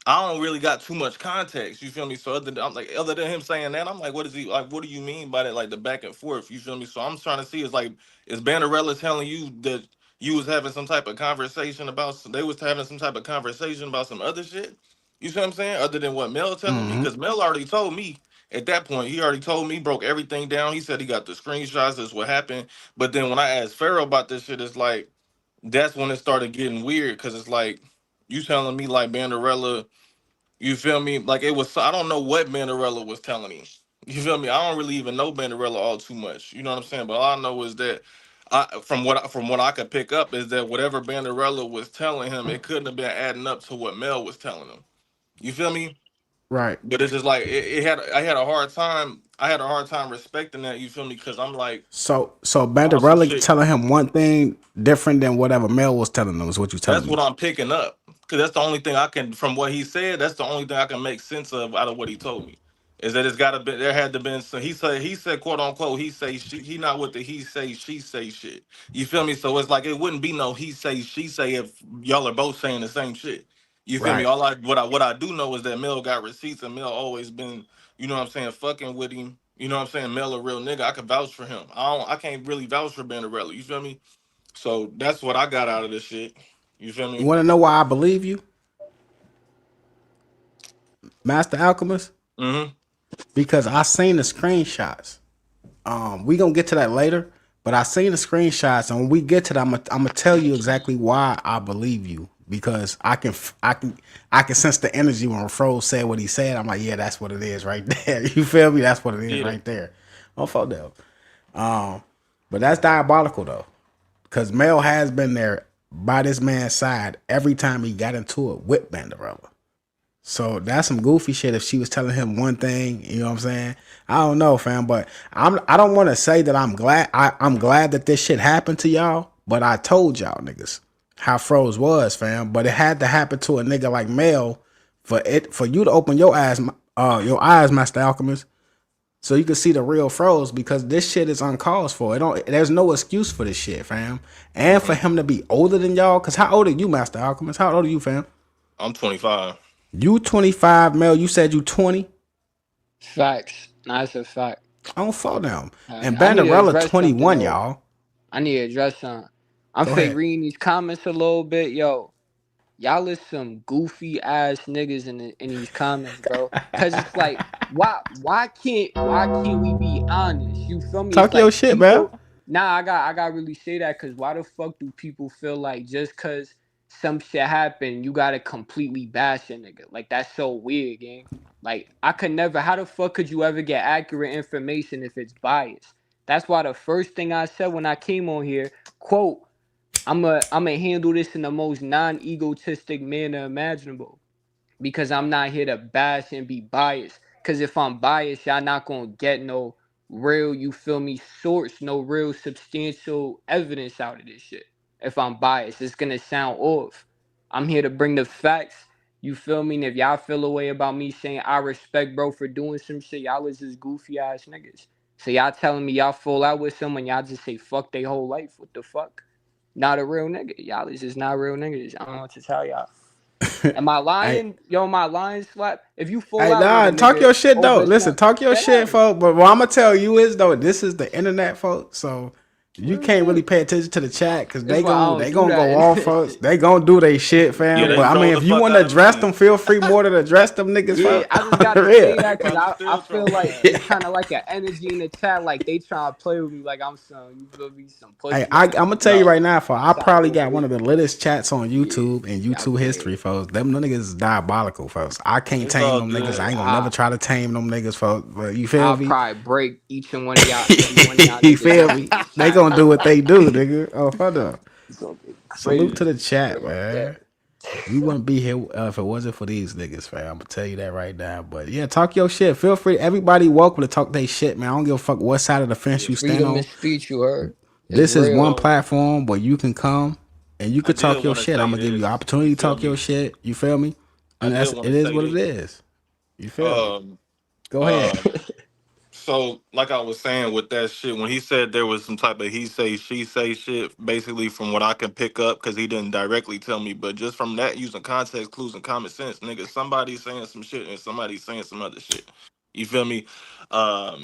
I don't really got too much context. You feel me? So other than him saying that, I'm like, what is he like? What do you mean by that? Like the back and forth? You feel me? So I'm trying to see is Banderella telling you that you was having some type of conversation about they was having some type of conversation about some other shit? You see what I'm saying? Other than what Mel telling me, Mm-hmm. because Mel already told me at that point. He already told me, broke everything down. He said he got the screenshots. That's what happened. But then when I asked Pharaoh about this shit, it's like that's when it started getting weird because it's like you telling me like Banderella. You feel me? Like it was. I don't know what Banderella was telling me. You feel me? I don't really even know Banderella all too much. You know what I'm saying? But all I know is that, from what I could pick up is that whatever Banderella was telling him, it couldn't have been adding up to what Mel was telling him. You feel me? Right. But it's just like I had a hard time. I had a hard time respecting that. You feel me? Because I'm like, So on some Banderella shit. telling him one thing different than whatever Mel was telling him is what you telling That's me. what I'm picking up. Because that's the only thing I can, from what he said, that's the only thing I can make sense of out of what he told me. Is that it's got to be, there had to been some, he said, quote unquote, he not with the he say, she say shit. You feel me? So it's like, it wouldn't be no he say, she say if y'all are both saying the same shit. You feel me? Right. What I do know is that Mel got receipts and Mel always been, you know what I'm saying, fucking with him. You know what I'm saying? Mel a real nigga. I can vouch for him. I can't really vouch for Banderella. You feel me? So that's what I got out of this shit. You feel You me? want to know why I believe you, Master Alchemist? Mm-hmm. Because I seen the screenshots. We gonna get to that later, but I seen the screenshots, and when we get to that, I'm gonna tell you exactly why I believe you. Because I can sense the energy when Fro said what he said. I'm like, yeah, that's what it is right there. You feel me? That's what it is Yeah. right there. Oh, fuck that. But that's diabolical though, because Mel has been there by this man's side every time he got into it with Banderella. So that's some goofy shit. If she was telling him one thing, you know what I'm saying? I don't know, fam. But I don't want to say that I'm glad. I'm glad that this shit happened to y'all. But I told y'all niggas how Froze was, fam. But it had to happen to a nigga like Mel for you to open your eyes, Master Alchemist, so you can see the real Froze. Because this shit is uncalled for. There's no excuse for this shit, fam. And for him to be older than y'all. Cause how old are you, Master Alchemist? How old are you, fam? I'm 25. You 25, Mel. You said you 20. Facts. Nah, that's a fact. On phone them. And I need to Banderella address something 21, though. y'all. I need to address something. I'm Go fake ahead. reading these comments a little bit, yo. Y'all is some goofy ass niggas in these comments, bro. Cause it's like, why can't we be honest? You feel me? It's Talk your like shit, man. people. Nah, I got really say that because why the fuck do people feel like just cause some shit happened, you gotta completely bash a nigga? Like that's so weird, gang. Like I could never. How the fuck could you ever get accurate information if it's biased? That's why the first thing I said when I came on here, quote. I'm a handle this in the most non-egotistic manner imaginable because I'm not here to bash and be biased. Because if I'm biased, y'all not gonna get no real, you feel me, source, no real substantial evidence out of this shit. If I'm biased, it's gonna sound off. I'm here to bring the facts. You feel me? And if y'all feel a way about me saying I respect bro for doing some shit, y'all is just goofy ass niggas. So y'all telling me y'all fall out with someone, y'all just say fuck their whole life. What the fuck? Not a real nigga. Y'all is just not real niggas. I don't know what to tell y'all. Am I Hey, lying? Yo, am I lying, Slap? If you fall hey, out with nah, a talk nigga your shit though. over Listen, some talk your dead shit, ass. folks. But what I'm gonna tell you is though, this is the internet, folks. So you can't really Mhm. pay attention to the chat because That's they why I gon' don't they do gonna go off, folks. that. They gonna do they shit, Yeah, fam. they But I Yeah. mean, troll the if you fuck want to out of address me. them, feel free more to address them niggas, Yeah, folks. I just On the gotta real. say that They because probably I still feel troll my like ass. it's kind of like an energy in the chat, like they trying to play with me, like I'm some, you feel me, some Hey, pussy I'm ass gonna tell nigga. you No. right now, for I That's how I probably go got one crazy. of the latest chats on Yeah, YouTube and y'all YouTube playing. history, folks. Them niggas is diabolical, folks. I can't It's tame all them niggas. good. I ain't gonna never try to tame them niggas, folks. But you feel I'll me? probably break each and one of y'all, every one of y'all You niggas feel ass me? with this They hat, gonna do bro. what they do, nigga. Oh, hold up. It's gonna be Salute to crazy. the Straight chat, up that. man. We wouldn't be here if it wasn't for these niggas, fam. I'm gonna tell you that right now. But yeah, talk your shit. Feel free. Everybody welcome to talk their shit, man. I don't give a fuck what side of the fence you stand Freedom of on. speech, you heard. It's This is one real. So platform where you can come and you I can did talk your want to shit. I'm say gonna give you this. You opportunity to feel talk your me? shit. You feel me? I And did that's want it to is say what it this. is. You feel me? Um, Go ahead. um, So, like I was saying with that shit, when he said there was some type of he say, she say shit, basically from what I can pick up, because he didn't directly tell me, but just from that, using context clues and common sense, nigga, somebody's saying some shit and somebody's saying some other shit. You feel me?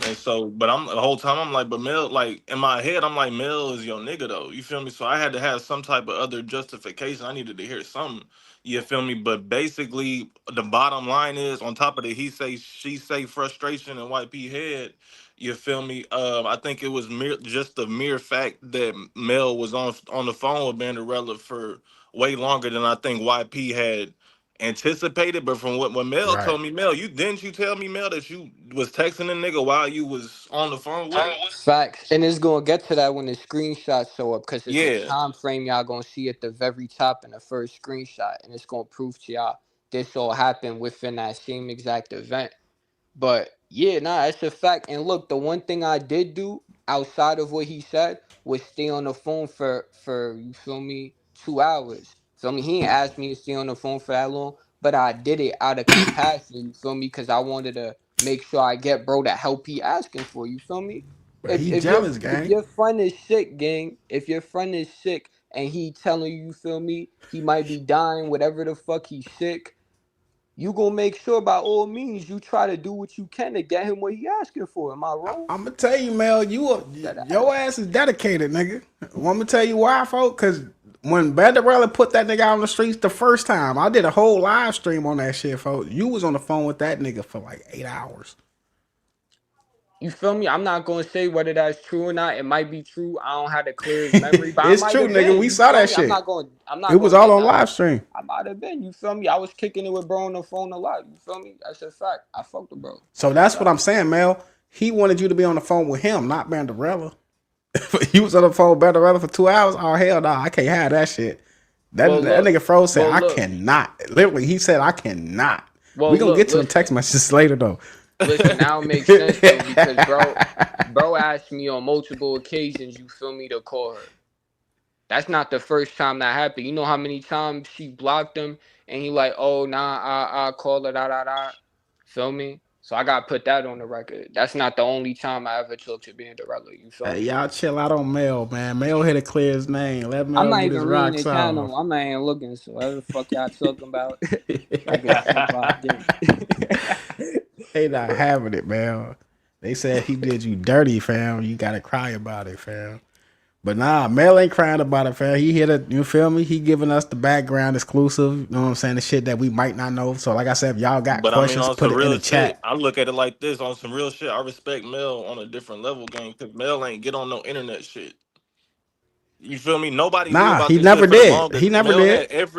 And so, but I'm the whole time I'm like, but Mel, like in my head, I'm like, Mel is your nigga though. You feel me? So I had to have some type of other justification. I needed to hear something. You feel me? But basically, the bottom line is on top of the he say, she say frustration and white P head. You feel me? I think it was just the mere fact that Mel was on the phone with Banderella for way longer than I think YP had anticipated. But from what Mel Right. told me, Mel, you tell me, Mel, that you was texting a nigga while you was on the phone with him? Facts. And it's gonna get to that when the screenshots show up because it's a Yeah. time frame y'all gonna see at the very top in the first screenshot, and it's gonna prove to y'all this all happened within that same exact event. But yeah, nah, it's a fact. And look, the one thing I did do outside of what he said was stay on the phone for you feel me 2 hours. Feel me? He ain't asked me to stay on the phone for that long, but I did it out of compassion. You feel me? Because I wanted to make sure I get bro the help he asking for. You feel me? But If he if your jealous, if gang. your friend is sick, gang, if your friend is sick and he telling you, you feel me, he might be dying, whatever the fuck he's sick you gonna make sure by all means you try to do what you can to get him what he asking for. Am I wrong? I'm gonna tell you, Mel, That your ass. ass is dedicated, nigga. I'm gonna tell you why, folks. Cause when Banderella put that nigga out on the streets the first time, I did a whole live stream on that shit, folks. You was on the phone with that nigga for like 8 hours. You feel me? I'm not gonna say whether that's true or not. It might be true. I don't have the clearest memory, but I It's might true, have nigga. been. We You saw feel that me? I'm shit. not going. I'm It not was gonna all on deny. live stream. I might have been. You feel me? I was kicking it with bro on the phone a lot. You feel me? That's a fact. I fucked with bro. So That's a that's what fact. I'm saying, Mel. He wanted you to be on the phone with him, not Banderella. You was on the phone with Banderella for 2 hours. Oh hell no, I can't have that shit. That Well, that look. nigga Fro said Well, I look. cannot. Literally, he said I cannot. We Well, gonna look. get to them text Listen. messages later though. Listen. Now it makes sense though because bro asked me on multiple occasions. You feel me to call her. That's not the first time that happened. You know how many times she blocked him and he like, oh nah, I call her da. Feel me? So I gotta put that on the record. That's not the only time I ever took to being Dorella. You feel Hey, me? y'all chill out on Mel, man. Mel here to clear his name. Let I'm Mel not get even his reading rocks the off. channel. I'm not even looking. So whatever the fuck y'all talking about, I can keep out game. They not having it, man. They said he did you dirty, fam. You gotta cry about it, fam. But nah, Mel ain't crying about it, fam. He hit it, you feel me? He giving us the background exclusive, you know what I'm saying? The shit that we might not know. So like I said, if y'all got But I mean, questions, on put some it in real the shit, chat. I look at it like this. On some real shit, I respect Mel on a different level, gang. Because Mel ain't get on no internet shit. You feel me? Nobody knew Nah, about he this shit never for the did. He longest. never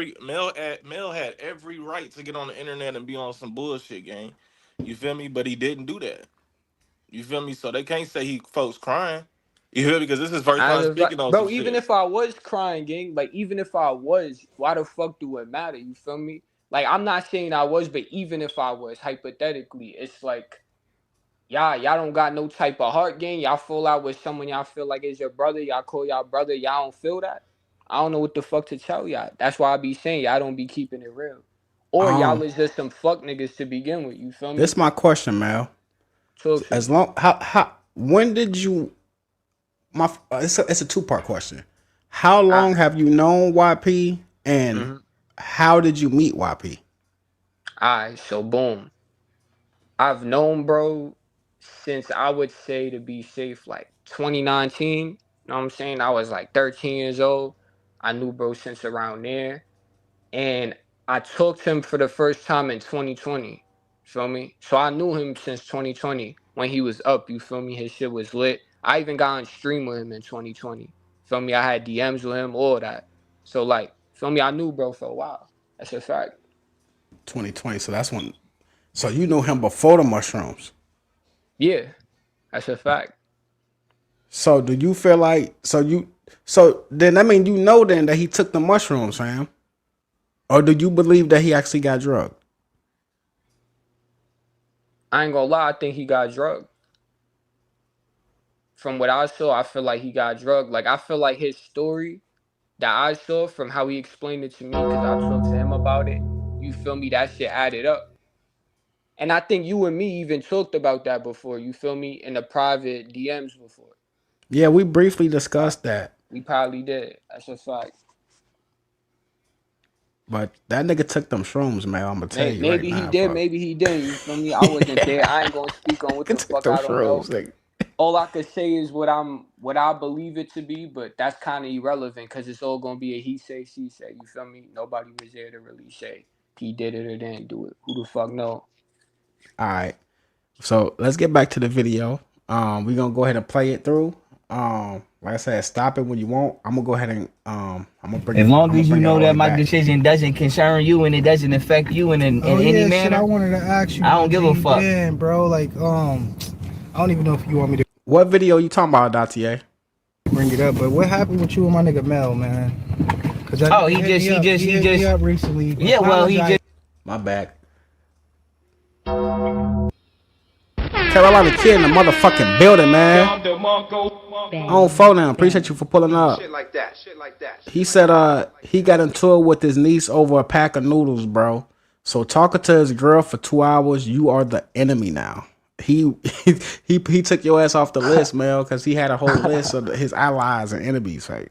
did. Mel had every right to get on the internet and be on some bullshit, gang. You feel me? But he didn't do that. You feel me? So they can't say he folks crying. You feel me? Because this is his first I time was like, speaking on some bro, even shit. if I was crying, gang, like even if I was, why the fuck do it matter? You feel me? Like I'm not saying I was, but even if I was, hypothetically, it's like y'all don't got no type of heart, gang. Y'all fall out with someone y'all feel like is your brother. Y'all call y'all brother. Y'all don't feel that. I don't know what the fuck to tell y'all. That's why I be saying y'all don't be keeping it real, or y'all is just some fuck niggas to begin with. You feel This me? my question, Mel. Talk to As me. long how when did you it's a two-part question. How I, long have you known YP and how did you meet YP? Alright, so boom. I've known bro since I would say to be safe like 2019. You know what I'm saying? I was like 13 years old. I knew bro since around there. And I talked to him for the first time in 2020. Feel me? So I knew him since 2020 when he was up. You feel me? His shit was lit. I even got on stream with him in 2020. Feel me? I had DMs with him, all that. So like, feel me? I knew bro for a while. That's a fact. 2020. So that's when. So you knew him before the mushrooms. Yeah, that's a fact. So do you feel like so then I mean you know then that he took the mushrooms, fam? Or do you believe that he actually got drugged? I ain't gonna lie, I think he got drugged. From what I saw, I feel like he got drugged. Like I feel like his story that I saw from how he explained it to me, because I talked to him about it. You feel me? That shit added up. And I think you and me even talked about that before. You feel me? In the private DMs before. Yeah, we briefly discussed that. We probably did. That's a fact. But that nigga took them shrooms, man. I'm gonna tell you right Maybe he now, did, fuck. maybe he didn't. You feel me? I wasn't there. I ain't gonna speak on what Nigga the took fuck them I don't know. shrooms, nigga. All I could say is what I believe it to be, but that's kind of irrelevant because it's all gonna be a he say, she say. You feel me? Nobody was there to really say he did it or didn't do it. Who the fuck know? All right. So let's get back to the video. We're gonna go ahead and play it through. Like I said, stop it when you want. I'm gonna go ahead and I'm gonna bring As it. long I'm gonna as you bring it know all the that way my back. decision doesn't concern you and it doesn't affect you in Oh any yeah, shit. I manner, wanted to ask you. I don't give a fuck. Damn, bro. Like, I don't even know if you want me to What video you talking about, Datier? bring it up, but what happened with you and my nigga Mel, man? Cause Oh, he hit me up recently. Yeah, well, he just. My bad. Carolina Kid in the motherfucking building, man. On phone now. Appreciate you for pulling up. Shit like that. Shit like that. He said he got into it with his niece over a pack of noodles, bro. So talking to his girl for 2 hours, you are the enemy now. He took your ass off the list, Mel, because he had a whole list of his allies and enemies. Right?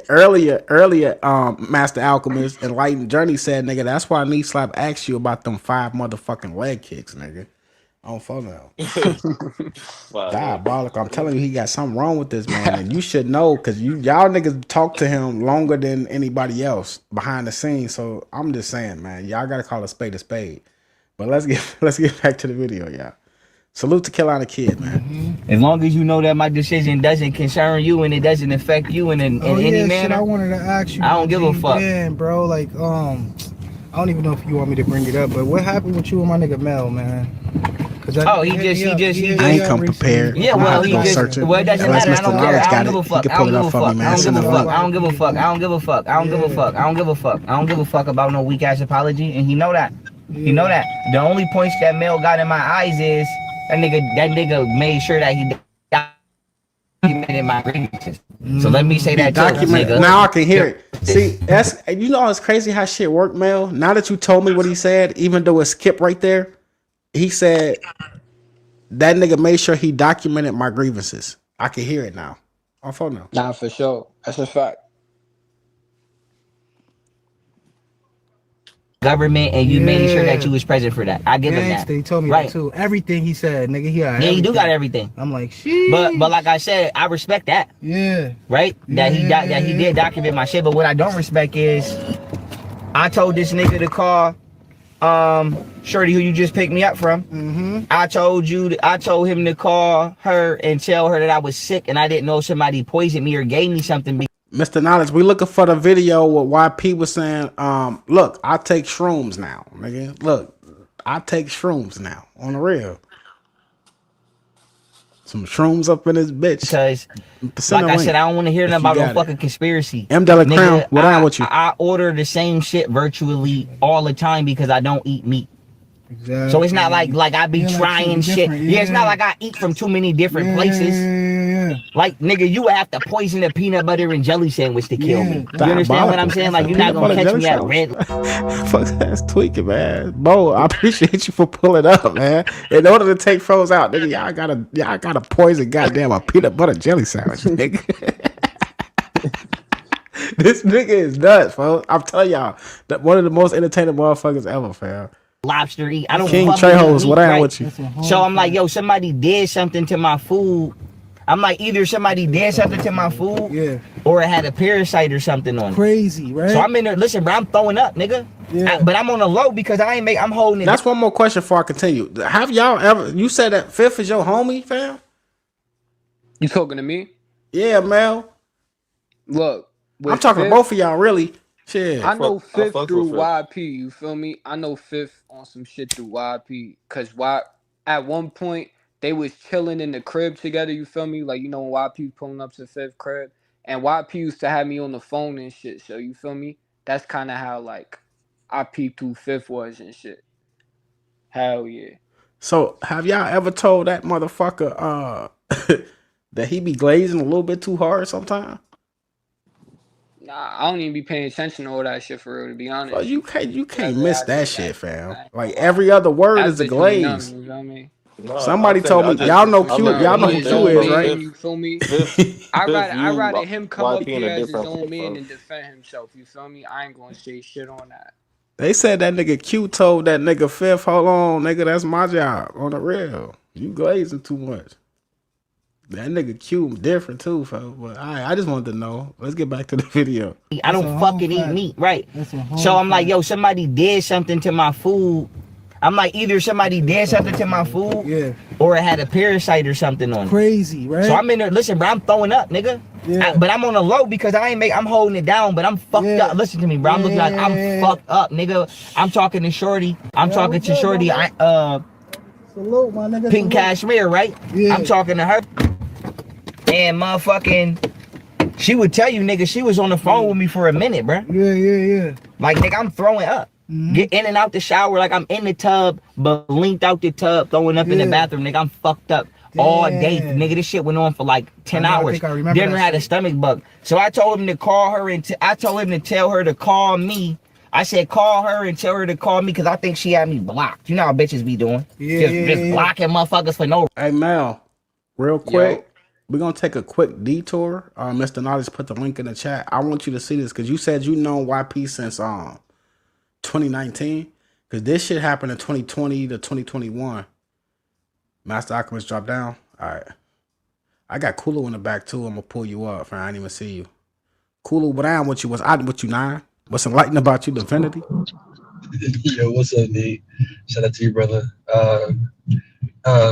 earlier, Master Alchemist Enlightened Journey said, nigga, that's why Knee Slap asked you about them 5 motherfucking leg kicks, nigga. On phone now. Diabolical. I'm telling you, he got something wrong with this man, and you should know because y'all niggas talk to him longer than anybody else behind the scenes. So I'm just saying, man, y'all gotta call a spade a spade. But let's get back to the video, y'all. Salute to Carolina Kid, man. As long as you know that my decision doesn't concern you and it doesn't affect you in any manner, shit. I wanted to ask you. I don't give a fuck. Damn, bro. Like, I don't even know if you want me to bring it up, but what happened with you and my nigga Mel, man? Oh, he just. I ain't come prepared. Yeah, well, he just. Well, it doesn't matter. I don't care. I don't give a fuck. I don't give a fuck. I don't give a fuck. I don't give a fuck. I don't give a fuck. I don't give a fuck. I don't give a fuck. I don't give a fuck about no weak ass apology, and he know that. He know that. The only points that Mel got in my eyes is that nigga made sure that he documented my grievances. So let me say that too, nigga. Now I can hear it. See, that's it's crazy how shit work, Mel. Now that you told me what he said, even though it's skipped right there, he said that nigga made sure he documented my grievances. I can hear it now. On phone now. Nah, for sure. That's a fact. government and you made sure that you was present for that. I give him that. He told me right. that too. Everything he said, nigga, he got he do got everything. I'm like, sheesh. But like I said, I respect that. Yeah. Right? That he did document my shit. But what I don't respect is I told this nigga to call Shorty, who you just picked me up from. I told him to call her and tell her that I was sick and I didn't know somebody poisoned me or gave me something. Mr. Knowledge, we looking for the video where YP was saying, look, I take shrooms now, nigga. Look, I take shrooms now, on the real. Some shrooms up in this bitch. Because, like I said, I don't want to hear nothing about no fucking conspiracy. M. Della Crown, what I with you? I order the same shit virtually all the time because I don't eat meat. Exactly. So it's not like I be trying shit. Yeah, it's not like I eat from too many different places. Like, nigga, you would have to poison a peanut butter and jelly sandwich to kill me. You understand what I'm saying? Like, you're not gonna catch me at red. Fuck, that's tweaking, man. Bo, I appreciate you for pulling up, man. In order to take froze out, nigga, y'all gotta poison goddamn a peanut butter jelly sandwich, nigga. This nigga is nuts, folks. I'm telling y'all, that one of the most entertaining motherfuckers ever, fam. Lobster eat. I don't King Trejos, what I am with you? So I'm like, yo, somebody did something to my food. I'm like, either somebody did something to my food, or it had a parasite or something on it. Crazy, right? So I'm in there. Listen, bro, I'm throwing up, nigga. Yeah. But I'm on the low because I'm holding it. That's one more question before I continue. Have y'all ever? You said that Fifth is your homie, fam? You talking to me? Yeah, Mel. Look, I'm talking to both of y'all, really. Shit. I know Fifth through YP, you feel me? I know Fifth on some shit through YP. Cause at one point they was chilling in the crib together, you feel me? Like, you know, when YP pulling up to Fifth crib. And YP used to have me on the phone and shit. So you feel me? That's kinda how like I peeped who Fifth was and shit. Hell yeah. So have y'all ever told that motherfucker that he be glazing a little bit too hard sometimes? Nah, I don't even be paying attention to all that shit for real, to be honest. Well, you can't miss that shit, fam. Like every other word is a glaze. You know what I mean? Somebody told me, y'all know Q, y'all know who Q is, right? You feel me? I rather him come up here as his own man and defend himself. You feel me? I ain't gonna say shit on that. They said that nigga Q told that nigga Fifth, hold on, nigga, that's my job. On the real. You glazing too much. That nigga Q different too, folks. But I just wanted to know. Let's get back to the video. I don't fucking eat meat, right? So I'm like, yo, somebody did something to my food. I'm like, either somebody did something to my food, or it had a parasite or something on it. Crazy, right? So I'm in there. Listen, bro, I'm throwing up, nigga. But I'm on the low because I'm holding it down, but I'm fucked up. Listen to me, bro. I'm looking like I'm fucked up, nigga. I'm talking to Shorty. Salute, my nigga. Pink Cashmere, right? Yeah. I'm talking to her. And motherfucking, she would tell you, nigga, she was on the phone with me for a minute, bro. Yeah. Like, nigga, I'm throwing up. Get in and out the shower like I'm in the tub, but linked out the tub, throwing up in the bathroom, nigga. I'm fucked up all day, nigga. This shit went on for like 10 hours. Then I had a stomach bug. So I told him to call her and I told him to tell her to call me. I said, call her and tell her to call me because I think she had me blocked. You know how bitches be doing. Just blocking motherfuckers for no. Hey, Mel, real quick. We're going to take a quick detour. Mr. Knowledge put the link in the chat. I want you to see this because you said you know YP since 2019. Because this shit happened in 2020 to 2021. Master Alchemist dropped down. All right. I got Kulu in the back too. I'm going to pull you up. Friend. I didn't even see you. Kulu, what I am with you was I with you 9. What's enlightened about you, Divinity? Yo, what's up, Nate? Shout out to you, brother.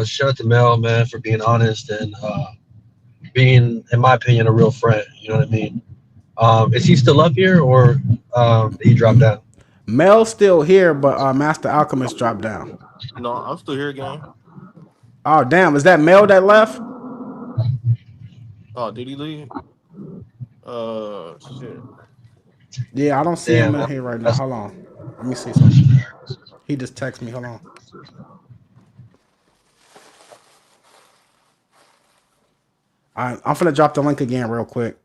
Shout out to Mel, man, for being honest and being, in my opinion, a real friend. You know what I mean? Is he still up here or did he drop down? Mel's still here, but Master Alchemist dropped down. No, I'm still here again. Oh, damn. Is that Mel that left? Oh, did he leave? Shit. Yeah, I don't see him in here right now. Hold on. Let me see something. He just texted me. Hold on. I'm finna drop the link again real quick.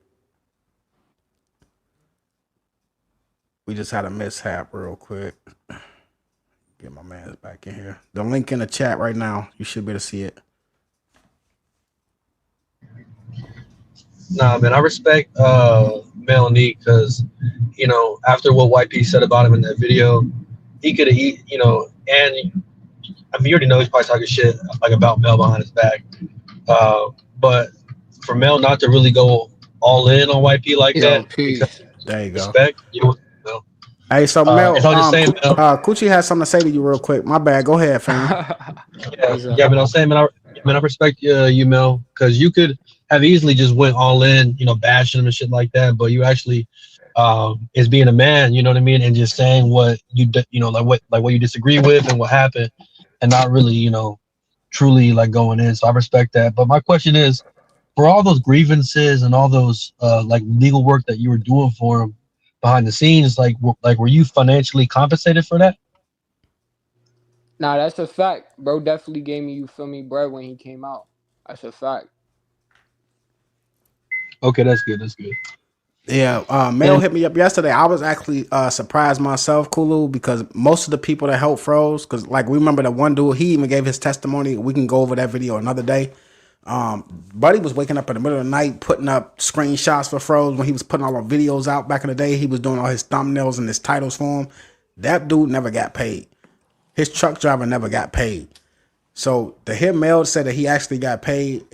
We just had a mishap real quick. Get my man back in here. The link in the chat right now. You should be able to see it. Nah, man, I respect Mel Neat because, you know, after what YP said about him in that video, he could have, you know, and I mean, you already know he's probably talking shit like about Mel behind his back. But for Mel not to really go all in on YP like Yo, that because peace. There you go. respect, you know, Mel. Hey, so And Mel, I was just saying, Mel. Coochie has something to say to you real quick. My bad. Go ahead, fam. Yeah, What's up? yeah, but I'm saying, man, I respect you, Mel, because you could have easily just went all in, you know, bashing him and shit like that. But you actually, is being a man, you know what I mean, and just saying what you know, like what you disagree with and what happened, and not really, you know, truly like going in. So I respect that. But my question is, for all those grievances and all those like legal work that you were doing for him behind the scenes, like were you financially compensated for that? Nah, that's a fact. Bro definitely gave me, you feel me, bread when he came out. That's a fact. Okay, that's good. That's good. Yeah, Mel And hit me up yesterday. I was actually surprised myself, Kulu, because most of the people that helped Froze, because like we remember that one dude, he even gave his testimony. We can go over that video another day. Buddy was waking up in the middle of the night, putting up screenshots for Froze when he was putting all the videos out back in the day. He was doing all his thumbnails and his titles for him. That dude never got paid. His truck driver never got paid. So to hear Mel say that he actually got paid,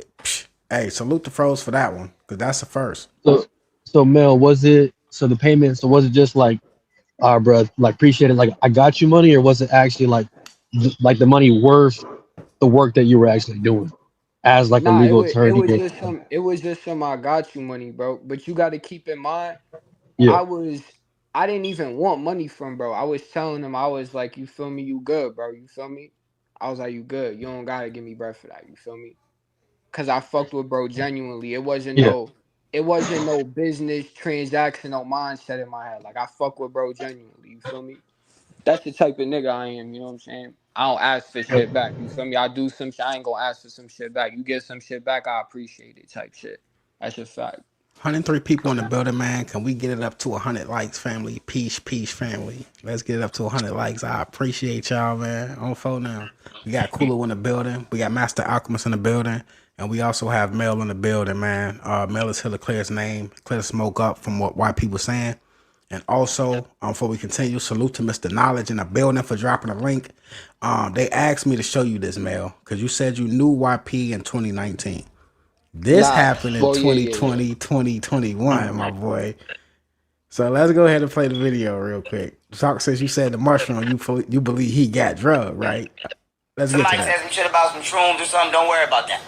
hey, salute to Froze for that one, because that's the first. so, so Mel, was it so the payment? So was it just like, bro, like appreciate it, like I got you money, or was it actually like, like the money worth the work that you were actually doing as like a Nah, legal it attorney? was just some I got you money, bro. But you gotta keep in mind, Yeah, I was I didn't even want money from bro. I was telling him, I was like, you feel me, you good, bro. You feel me? I was like, you good. You don't gotta give me bread for that, you feel me? Cause I fucked with bro genuinely. yeah. It wasn't no business transactional mindset in my head. Like I fuck with bro genuinely, you feel me? That's the type of nigga I am, you know what I'm saying? I don't ask for shit back, you feel me? I do some shit, I ain't gonna ask for some shit back. You get some shit back, I appreciate it type shit. That's a fact. 103 people in the building, man. Can we get it up to 100 likes, family? Peace, peace, family. Let's get it up to 100 likes. I appreciate y'all, man. On phone now. We got Kulu in the building. We got Master Alchemist in the building. And we also have Mel in the building, man. Mel is here to clear his name, clear the smoke up from what white people saying. And also, before we continue, salute to Mr. Knowledge in the building for dropping a link. They asked me to show you this, Mel, because you said you knew YP in 2019. This Nah, happened in well, yeah. 2020, 2021, my boy. So let's go ahead and play the video real quick. Talk, since you said the mushroom, you believe he got drugged, right? Let's get to Somebody that. says some shit about some shrooms or something, don't worry about that.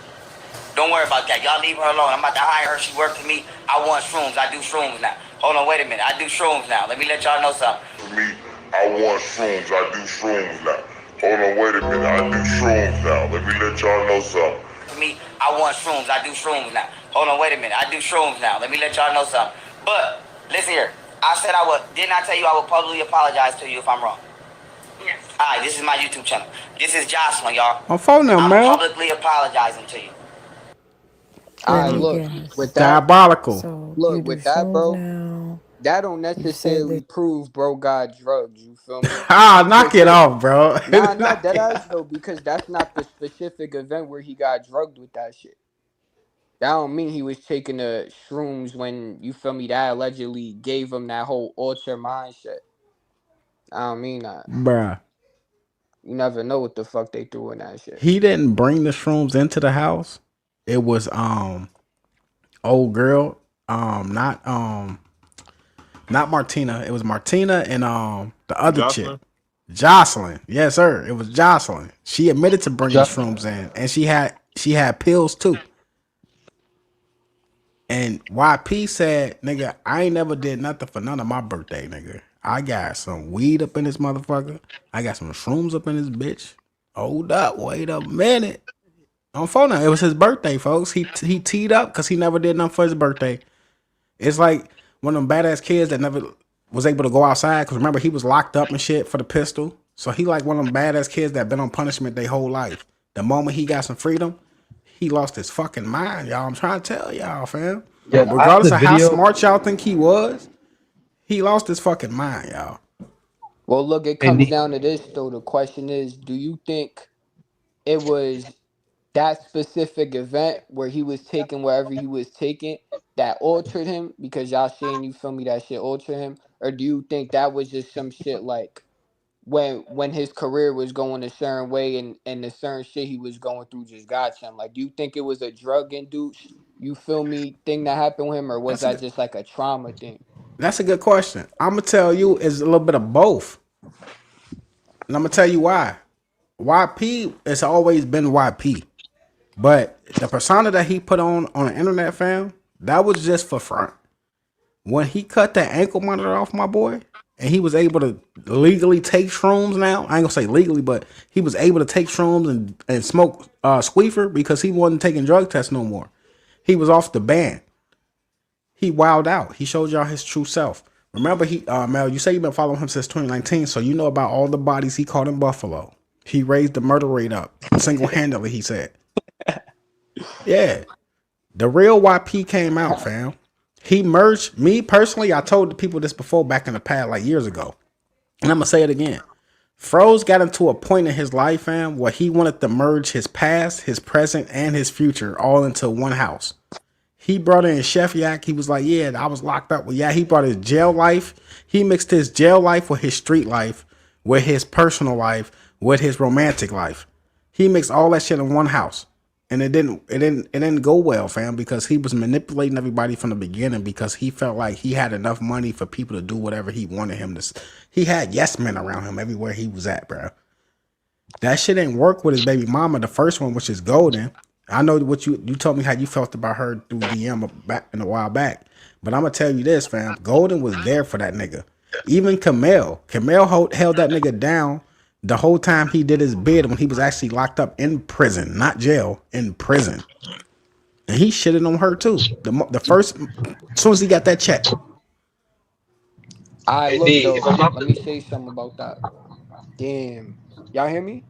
Don't worry about that. Y'all leave her alone. I'm about to hire her. She worked for me. I want shrooms. I do shrooms now. Hold on, wait a minute. I do shrooms now. Let me let y'all know something. For me, I want shrooms. I do shrooms now. Hold on, wait a minute. I do shrooms now. Let me let y'all know something. For me, I want shrooms. I do shrooms now. Hold on, wait a minute. I do shrooms now. Let me let y'all know something. But listen here. I said I would. Didn't I tell you I would publicly apologize to you if I'm wrong? Yes. All right, this is my YouTube channel. This is Jocelyn, y'all. On phone now, I'm Mel. publicly apologizing to you. Alright, Let me look, guess. with that, Diabolical. So you look, do with that, shrooms bro, now. that don't You said necessarily that. prove bro got drugged, you feel me? Knock Because it shit, off, bro. nah, Knock dead it ass off. though, because that's not the specific event where he got drugged with that shit. That don't mean he was taking the shrooms when, you feel me, that allegedly gave him that whole alter mindset. I don't mean that. Bruh. You never know what the fuck they threw in that shit. He didn't bring the shrooms into the house. It was old girl. Not Martina. It was Martina and the other chick. Jocelyn. Jocelyn. Yes, sir. It was Jocelyn. She admitted to bringing Jo- shrooms in, and she had pills too. And YP said, "Nigga, I ain't never did nothing for none of my birthday, nigga. I got some weed up in this motherfucker. I got some shrooms up in this bitch. Hold up, wait a minute. On phone now, it was his birthday, folks. He teed up because he never did nothing for his birthday. It's like one of them badass kids that never was able to go outside. Cause remember he was locked up and shit for the pistol. So he like one of them badass kids that been on punishment their whole life. The moment he got some freedom, he lost his fucking mind, y'all. I'm trying to tell y'all, fam. yeah, I have Regardless the of how video, smart y'all think he was, he lost his fucking mind, y'all. Well, look, it and comes down to this though. The question is, do you think it was that specific event where he was taken wherever he was taken that altered him? Because y'all saying, you feel me, that shit altered him? Or do you think that was just some shit like when his career was going a certain way and the certain shit he was going through just got to him? Like, do you think it was a drug induced, you feel me, thing that happened with him, or was That's a that good, just like a trauma thing? that's a good question. I'm gonna tell you it's a little bit of both, and I'm gonna tell you why. YP has always been YP, but the persona that he put on the internet, fam, that was just for front. When he cut that ankle monitor off my boy, and he was able to legally take shrooms now, I ain't gonna say legally, but he was able to take shrooms and smoke squeefer because he wasn't taking drug tests no more. He was off the ban. He wilded out. He showed y'all his true self. Remember, Mel, you say you've been following him since 2019, so you know about all the bodies he caught in Buffalo. He raised the murder rate up single handedly, he said. Yeah. The real YP came out, fam. He merged me personally. I told the people this before back in the past, like years ago. And I'm gonna say it again. Froze got into a point in his life, fam, where he wanted to merge his past, his present, and his future all into one house. He brought in Chef Yak. He was like, yeah, I was locked up. Well, yeah, he brought his jail life. He mixed his jail life with his street life, with his personal life, with his romantic life. He mixed all that shit in one house. And it didn't go well, fam, because he was manipulating everybody from the beginning because he felt like he had enough money for people to do whatever he wanted him to. He had yes men around him everywhere he was at, bro. That shit didn't work with his baby mama, the first one, which is Golden. I know what you told me how you felt about her through DM back in a while back, but I'm gonna tell you this, fam. Golden was there for that nigga. Even Kamel held that nigga down the whole time he did his bid when he was actually locked up in prison, not jail, in prison, and he shitted on her too. The first, as soon as he got that check. I Hey, look D, though. if I'm not, Let me say something about that. Damn, y'all hear me?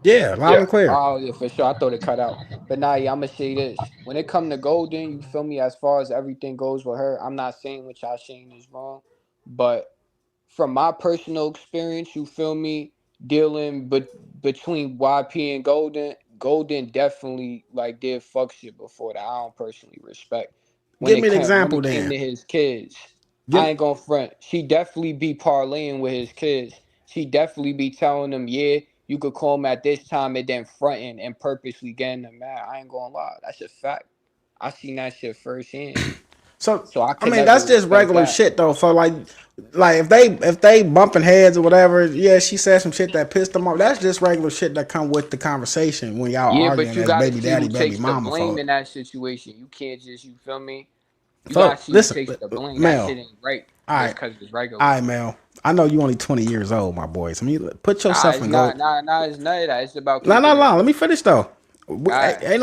Yeah, loud yeah, and clear. Oh yeah, for sure. I thought it cut out. But nah, yeah, I'm gonna say this. When it come to Golden, you feel me? As far as everything goes with her, I'm not saying what y'all saying is wrong, but from my personal experience, you feel me, dealing between YP and Golden, Golden definitely like did fuck shit before that. I don't personally respect. Give me an When example, it came then. to his kids, I Give ain't gonna front. She definitely be parlaying with his kids. She definitely be telling them, yeah, you could call him at this time and then fronting and purposely getting them mad. I ain't gonna lie. That's a fact. I seen that shit firsthand. So So I I could mean never that's just respect regular that. shit though. For like if they bumping heads or whatever, yeah, she said some shit that pissed them off. That's just regular shit that come with the conversation when y'all Yeah, but arguing you as gotta baby see daddy, who baby takes the mama blame for. in that situation. You can't just, you feel me? You gotta So see who listen, takes the blame. That Mel. shit ain't right All just right, cause it's all regular. right, Mel. I know you only 20 years old, my boy. So put Nah, yourself it's in not. gold. It's none of that. It's about No, no, keeping it no. Let real. me finish though. Alright. Ain't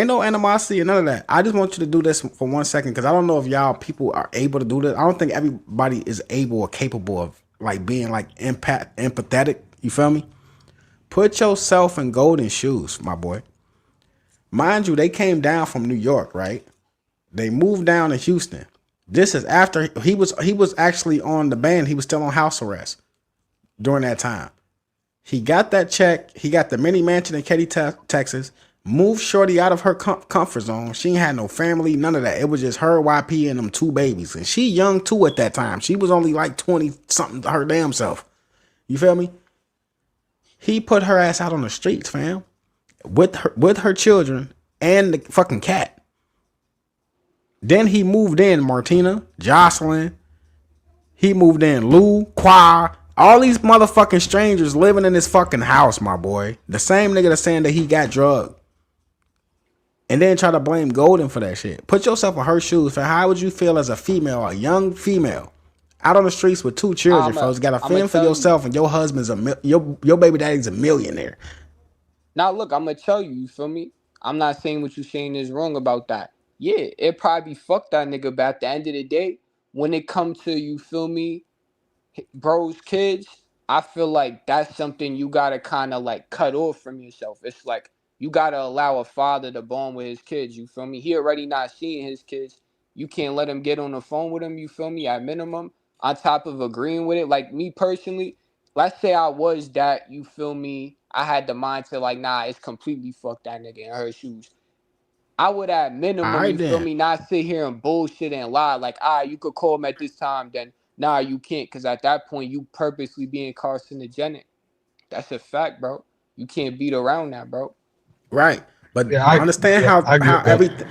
no animosity or none of that. I just want you to do this for 1 second because I don't know if y'all people are able to do this. I don't think everybody is able or capable of like being like empathetic. You feel me? Put yourself in golden shoes, my boy. Mind you, they came down from New York, right? They moved down to Houston. This is after he was actually on the band. He was still on house arrest during that time. He got that check. He got the mini mansion in Katy, Texas. Moved Shorty out of her comfort zone. She ain't had no family, none of that. It was just her, YP, and them two babies. And she young too at that time. She was only like 20 something her damn self. You feel me? He put her ass out on the streets, fam, with her children and the fucking cat. Then he moved in Martina, Jocelyn. He moved in Lou, Qua, all these motherfucking strangers living in this fucking house, my boy. The same nigga that's saying that he got drugged. And then try to blame Golden for that shit. Put yourself in her shoes. For how would you feel as a female, a young female, out on the streets with two children, folks? Got to I'ma fend for tell you. yourself, and your husband's your baby daddy's a millionaire. Now look, I'ma tell you, you feel me? I'm not saying what you saying is wrong about that. Yeah, it probably fuck that nigga, but at the end of the day, when it comes to, you feel me, bro's kids, I feel like that's something you gotta kind of like cut off from yourself. It's like you gotta allow a father to bond with his kids. You feel me? He already not seeing his kids. You can't let him get on the phone with him. You feel me? At minimum, on top of agreeing with it. Like me personally, let's say I was that. You feel me? I had the mindset like, nah, it's completely fuck that nigga in her shoes. I would at All minimum, right you feel then. me, not sit here and bullshit and lie like, you could call him at this time, then Nah, you can't, because at that point you purposely being carcinogenic. That's a fact, bro. You can't beat around that, bro. Right. But Yeah, understand I agree how with that. everything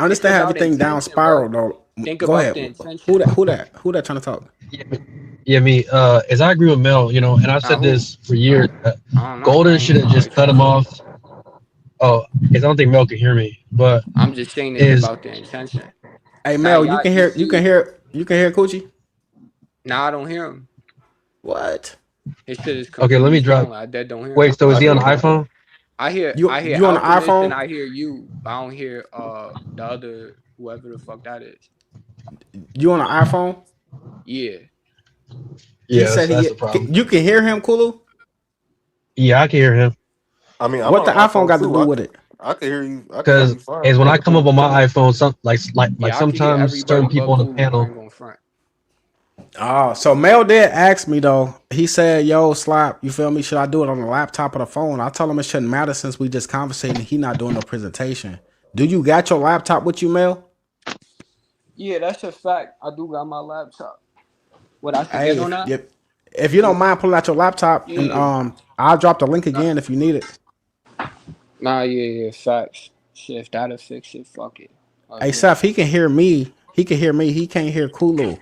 It's understand how about everything down intention, bro. spiral though. Think Go about ahead. the Who intention. that? Who that trying to talk? Yeah, me. As I agree with Mel, you know, and I've Now said who? this for years. I don't know. Golden I should ain't have just always cut heard him you. off. Oh, I don't think Mel can hear me, but I'm just saying it's is about the intention. Hey Now Mel, y'all, you see, you can hear Coochie? now I don't hear him. What? His shit is okay. Let completely me drop. silent. I dead don't hear him. Wait, so is I he on hear the him. iPhone? I hear You on the Alchemist and iPhone? I hear you. I don't hear the other whoever the fuck that is. You on an iPhone? Yeah. He Yeah, said that's he the problem. you can hear him, Kulu? Yeah, I can hear him I mean, I'm What the on an iPhone iPhone got to too. do with it? I can hear you. I can hear because you fine. is when I come up on my iPhone, some like Yeah, I can hear sometimes certain everybody people but on the Kulu. I panel. ain't gonna front. Oh, so Mel did ask me though. He said, "Yo, Slap, you feel me? Should I do it on the laptop or the phone?" I told him it shouldn't matter since we just conversating. He not doing no presentation. Do you got your laptop with you, Mel? Yeah, that's a fact. I do got my laptop. What I should get Hey, on that? if you don't mind pulling out your laptop and Yeah. I'll drop the link Nah, again if you need it. nah, yeah, facts. Shit, if that'll fix it, fuck it. Let's Hey, go. Seth, he can hear me. He can hear me. He can't hear Kulu.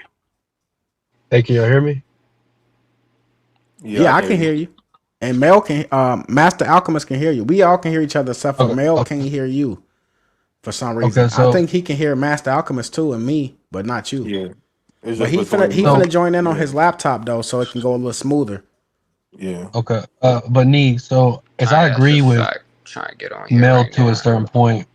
Hey, can you hear me? Yeah, I Yeah, I can hear can you. hear you. And Mel can. Master Alchemist can hear you. We all can hear each other except for Okay, Mel okay, can't hear you for some okay. reason. I So think he can hear Master Alchemist too and me, but not you. Yeah, it's But just between so he finna join in on yeah, his laptop though, so it can go a little smoother. yeah. okay. But Nee, so as I Alright, that's a agree with fact. Trying to get on here Mel right to a now. certain point,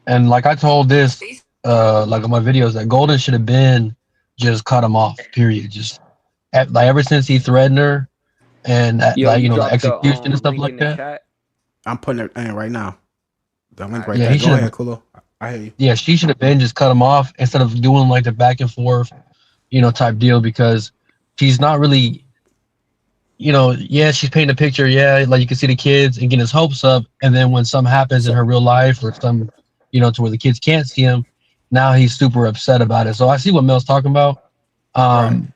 and like I told this, like on my videos, that Golden should have been just cut him off. Period. Just like ever since he threatened her and that, Yo, like you the dropped the execution and stuff link like in the that. chat. I'm putting it in right now. The link Alright, right Yeah, there. he bet. Go should have. ahead, Kulu. I hear you. Yeah, she should have been just cut him off instead of doing like the back and forth, type deal because she's not really, yeah, she's painting a picture, yeah, like you can see the kids and getting his hopes up, and then when something happens in So her real life or some, to where the kids can't see him, now he's super upset about it. So I see what Mel's talking about, right. um,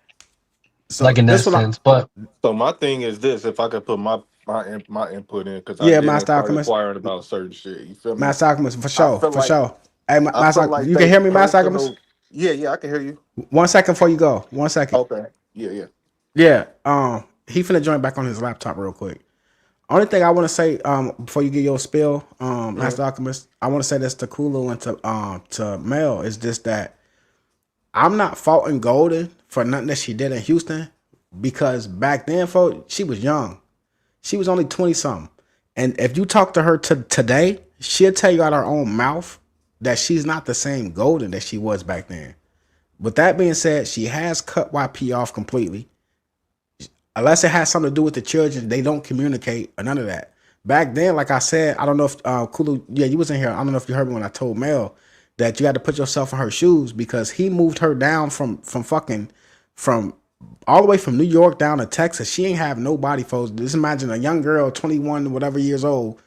So like in that this one, sense. But So my thing is this: if I could put my input in, because I yeah, didn't Master start Alchemist, inquiring about certain shit. You feel me? Master Alchemist for I sure, feel for like sure. Hey, I feel Master, like you can they hear me, Master Alchemist? personal. Yeah, yeah, I can hear you. 1 second before you go. 1 second. Okay. Yeah, yeah. Yeah. He finna join back on his laptop real quick. Only thing I want to say, before you get your spill, Mhm. Master Alchemist, I want to say this to Kulu and to Mel is just that I'm not faulting Golden for nothing that she did in Houston because back then, folks, she was young. She was only 20 something. And if you talk to her today, she'll tell you out her own mouth that she's not the same Golden that she was back then. With that being said, she has cut YP off completely. Unless it has something to do with the children, they don't communicate or none of that. Back then, like I said, I don't know if Kulu, yeah, you was in here. I don't know if you heard me when I told Mel that you had to put yourself in her shoes because he moved her down from all the way from New York down to Texas. She ain't have nobody, folks. Just imagine a young girl, 21, whatever years old,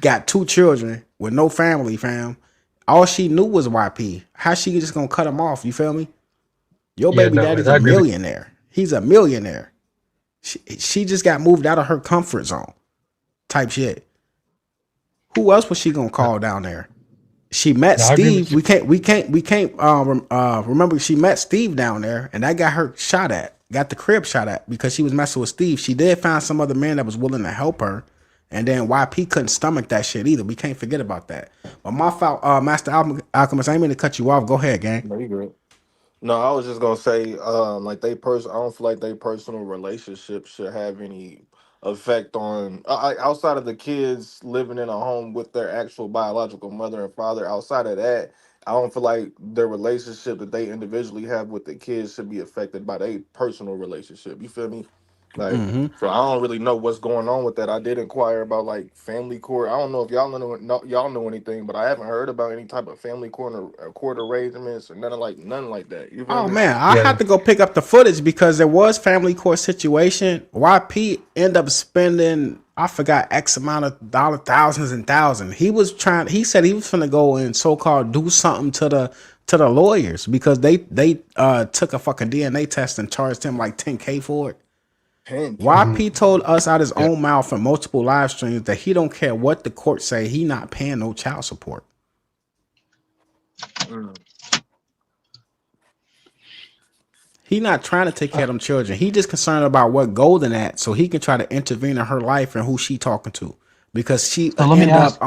got 2 children with no family, fam. All she knew was YP. How she just gonna cut him off? You feel me? Your yeah, baby no, daddy's and a I agree with you. millionaire. He's a millionaire. She just got moved out of her comfort zone type shit. Who else was she gonna call down there? She met No, I agree with Steve. you. We can't remember she met Steve down there and that got her shot at. Got the crib shot at because she was messing with Steve. She did find some other man that was willing to help her. And then YP couldn't stomach that shit either. We can't forget about that. But my fault, Master Alchemist, I ain't mean to cut you off. Go ahead, gang. No, you good. No, I was just gonna say, like I don't feel like they personal relationship should have any effect on outside of the kids living in a home with their actual biological mother and father. Outside of that, I don't feel like their relationship that they individually have with the kids should be affected by their personal relationship. You feel me? Like, Mm-hmm. so I don't really know what's going on with that. I did inquire about like family court. I don't know if y'all know anything, but I haven't heard about any type of family court or court arrangements or nothing like that. You feel Oh me? man, I Yeah, had to go pick up the footage because there was family court situation. YP ended up spending, I forgot X amount of thousands and thousands. He said he was gonna go and so called do something to to the lawyers because they took a fucking DNA test and charged him like $10K for it. 10K. YP told us out his own mouth in multiple live streams that he don't care what the court say. He not paying no child support. He not trying to take care of them children. He just concerned about what Golden at, so he can try to intervene in her life and who she talking to. Because she end up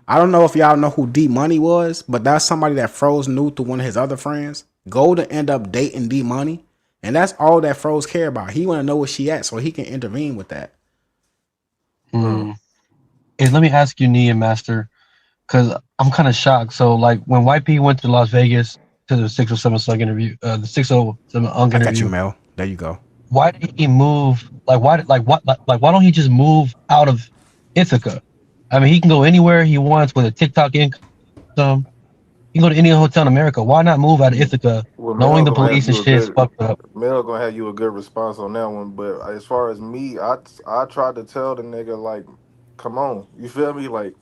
I don't know if y'all know who D Money was, but that's somebody that Froze knew through one of his other friends. Golden end up dating D Money, and that's all that Froze care about. He want to know where she at so he can intervene with that. Hey, let me ask you, Nia Master, because I'm kind of shocked. So, like, when YP went to Las Vegas to the 607 Slug interview, the 607 Unk interview. I got you, Mel. There you go. Why did he move? Why don't he just move out of Ithaca? I mean, he can go anywhere he wants with a TikTok income. He can go to any hotel in America. Why not move out of Ithaca, knowing the police and shit is fucked up? Mel gonna have you a good response on that one. But as far as me, I tried to tell the nigga, like, come on, you feel me? Like,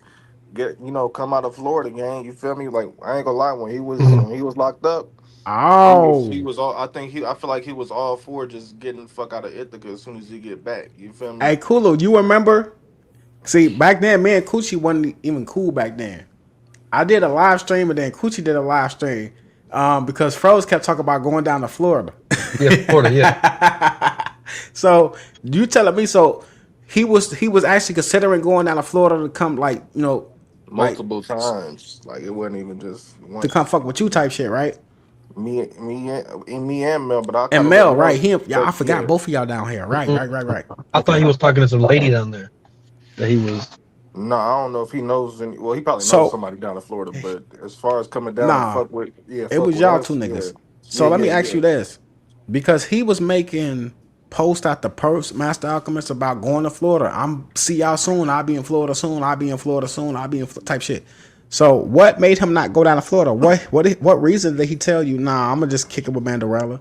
come out of Florida, gang. You feel me? Like, I ain't gonna lie, when he was locked up, he was all. I feel like he was all for just getting the fuck out of Ithaca as soon as he get back. You feel me? Hey, Kulo, you remember? See, back then, me and Coochie wasn't even cool back then. I did a live stream, and then Coochie did a live stream because Froze kept talking about going down to Florida. Yeah, Florida, yeah. So you telling me? So he was actually considering going down to Florida to come, like, multiple times. Like, it wasn't even just once. To come fuck with you type shit, right? Me and Mel, but Mel, right? I forgot both of y'all down here. Right. I thought he was talking to some lady down there. That he was. No, I don't know if he knows any. Well, he probably knows somebody down in Florida, but as far as coming down and fuck with, it was y'all two niggas. So let me ask you this, because he was making post after post, Master Alchemist, about going to Florida. See y'all soon. I'll be in Florida soon. I'll be in Florida soon. I'll be in type shit. So what made him not go down to Florida? What reason did he tell you? Nah, I'm gonna just kick it with Mandarella.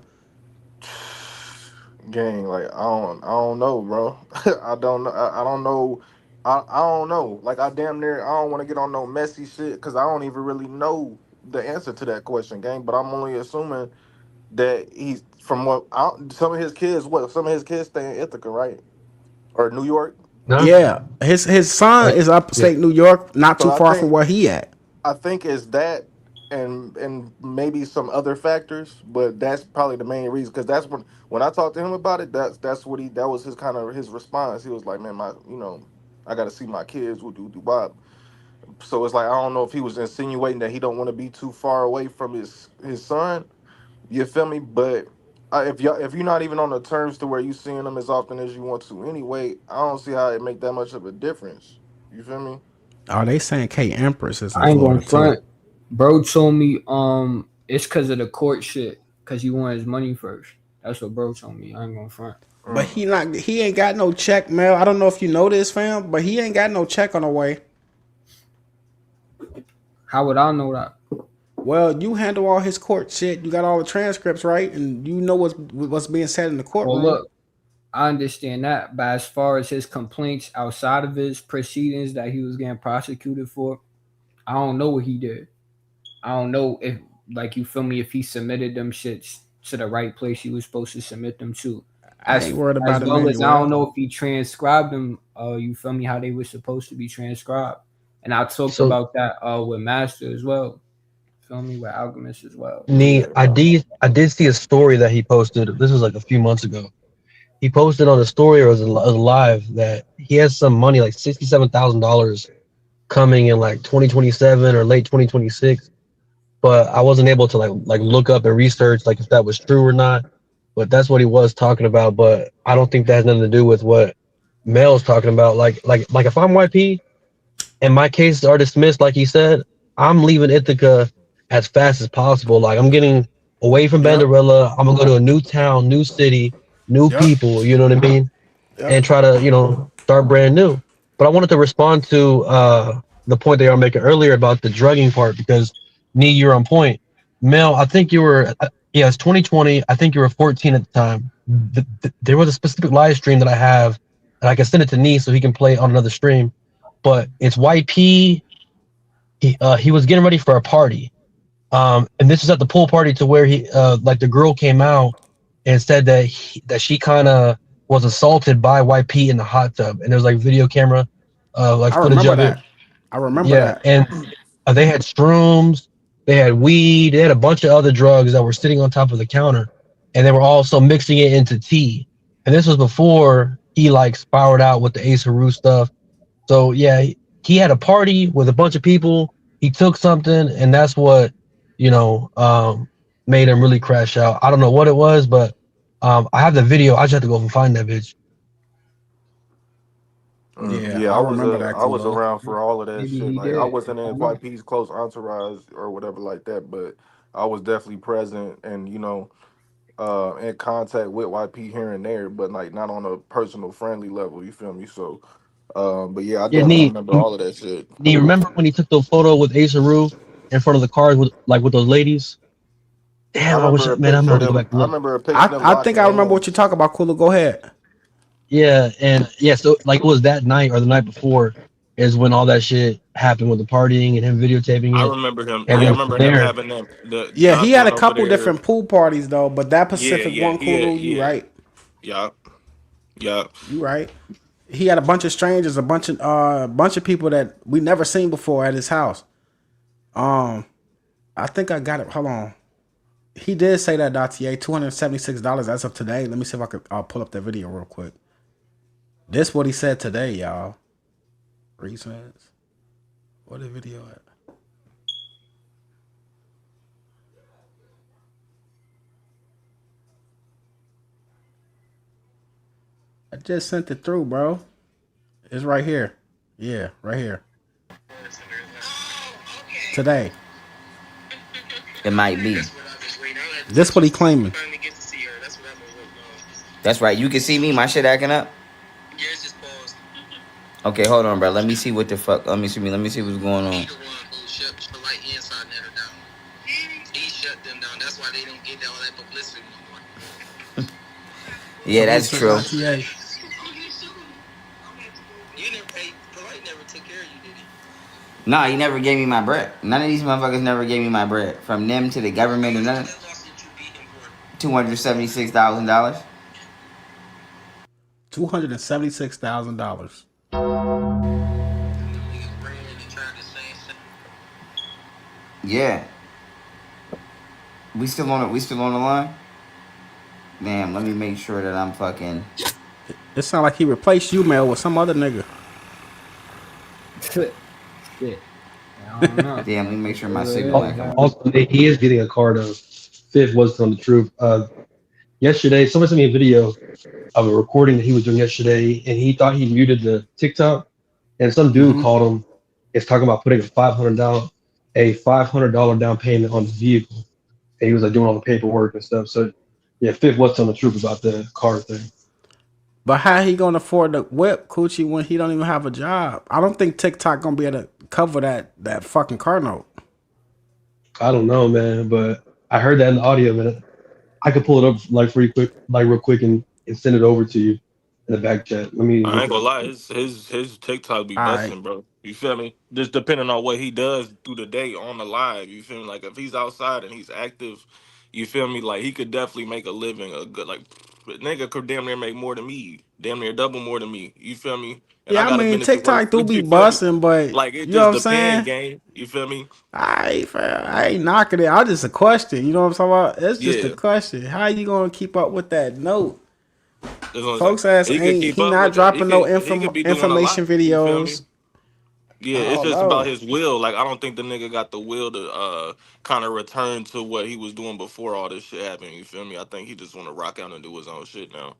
Gang, like, I don't know, bro. I don't know. I don't know. I don't know. Like, I damn near, I don't want to get on no messy shit because I don't even really know the answer to that question, gang. But I'm only assuming that he's from some of his kids stay in Ithaca, right? Or New York? No. Yeah, his son is upstate New York, not too far from where he at. I think it's that and maybe some other factors, but that's probably the main reason. Because that's when I talked to him about it, that was his kind of his response. He was like, man, I got to see my kids. Bob. So it's like, I don't know if he was insinuating that he don't want to be too far away from his son. You feel me? But if you're not even on the terms to where you seeing them as often as you want to anyway, I don't see how it make that much of a difference. You feel me? Oh, they saying K Empress is in I ain't Florida going front. Bro told me it's because of the court shit, because he wanted his money first. That's what bro told me. I ain't going front. But he ain't got no check, Mel. I don't know if you know this, fam, but he ain't got no check on the way. How would I know that? Well, you handle all his court shit. You got all the transcripts, right? And you know what's being said in the courtroom. Well, look, I understand that, but as far as his complaints outside of his proceedings that he was getting prosecuted for, I don't know what he did. I don't know if, like, you feel me, if he submitted them shits to the right place he was supposed to submit them to. I ain't worried about it. As well as I don't know if he transcribed them, you feel me, how they were supposed to be transcribed. And I talked about that with Master as well. Feel me, with Alchemist as well. I did see a story that he posted. This was like a few months ago. He posted on a story, or it was live, that he has some money, like $67,000 coming in like 2027 or late 2026. But I wasn't able to like look up and research like if that was true or not. But that's what he was talking about. But I don't think that has nothing to do with what Mel's talking about. Like if I'm YP and my cases are dismissed, like he said, I'm leaving Ithaca as fast as possible. Like, I'm getting away from Banderella. I'm gonna go to a new town, new city, new people. You know what I mean? And try to start brand new. But I wanted to respond to the point they were making earlier about the drugging part, because Nee, you're on point. Mel, I think you were it's 2020. I think you were 14 at the time. There was a specific live stream that I have, and I can send it to Nee so he can play on another stream. But it's YP. He was getting ready for a party, And this is at the pool party to where he, like the girl came out and said that that she kind of was assaulted by YP in the hot tub, and there's like video camera, like I footage remember of it. that. I remember Yeah, that. and they had shrooms, they had weed, they had a bunch of other drugs that were sitting on top of the counter, and they were also mixing it into tea. And this was before he like spiraled out with the Ace Haru stuff. So yeah, he had a party with a bunch of people. He took something, and that's what you know made him really crash out. I don't know what it was, but I have the video. I just have to go and find that bitch. Yeah, Yeah, I remember that, I was Kulo. around for all of that Maybe shit. he Like I did. wasn't I in don't know. YP's close entourage or whatever like that, but I was definitely present and in contact with YP here and there, but like not on a personal friendly level. You feel me? So, but yeah, I Yeah, definitely remember all of that shit. Do you remember when he took the photo with Ace Haru in front of the cars with those ladies? I Damn, I wish remember a man, I'm picture gonna of have to go them. back and I look. remember a picture of them I think locking I remember what hands. you talk about, Kulo. Go ahead. Yeah, and yeah, so like it was that night or the night before is when all that shit happened with the partying and him videotaping I it. remember him. And Yeah, I then from remember him there, having them the Yeah, he shots had a went over couple there. different pool parties though, but that Yeah, Pacific yeah, one, Kulo, you yeah, right. yeah, yeah. You right. He had a bunch of strangers, a bunch of people that we never seen before at his house. Um, I think I got it. Hold on. He did say that .ta $276 as of today. Let me see if I could. I'll pull up that video real quick. This what he said today, y'all. Reasons. What the video at? I just sent it through, bro. It's right here. Yeah, right here. Today. It might be. This what he claiming. That's right. You can see me. My shit acting up. Okay, hold on, bro. Let me see what the fuck. Let me see me. Let me see what's going on. Yeah, Salute that's to true. .ta. Nah, he never gave me my bread. None of these motherfuckers never gave me my bread. From them to the government and none. $276,000. $276,000. Yeah. We still on it. We still on the line. Damn. Let me make sure that I'm fucking. It sound like he replaced you, Mel, with some other nigga. Shit. I don't know. Damn. Let me make sure my signal acting. also he is getting a card of Fifth was telling the truth. Yesterday, someone sent me a video of a recording that he was doing yesterday, and he thought he muted the TikTok, and some dude called him. It's talking about putting a $500 down payment on the vehicle, and he was like doing all the paperwork and stuff. So, yeah, Fifth was telling the truth about the car thing. But how he gonna afford the whip, Coochie, when he don't even have a job? I don't think TikTok gonna be able to cover that fucking car note. I don't know, man, but I heard that in the audio, man. I could pull it up like real quick, and send it over to you in the back chat. Let me I look ain't it gonna up. lie, his TikTok be All right. busting, bro. You feel me? Just depending on what he does through the day on the live. You feel me? Like if he's outside and he's active, you feel me? Like he could definitely make a living, a good like nigga could damn near make more than me, damn near double more than me. You feel me? And I Yeah, I got a mean business to work. TikTok do be You feel me? busting, but Like it you know what just I'm depend, saying? gang. You feel me? I ain't knocking it. I just a question. You know what I'm talking about? It's just a Yeah, question. How you gonna keep up with that note? that's what I'm saying. Folks ass He could ain't keep he up not with it. He dropping no could he could be doing a information lot. You feel me? videos. Yeah, I it's don't just about know. his will. Like I don't think the nigga got the will to kind of return to what he was doing before all this shit happened. You feel me? I think he just want to rock out and do his own shit now.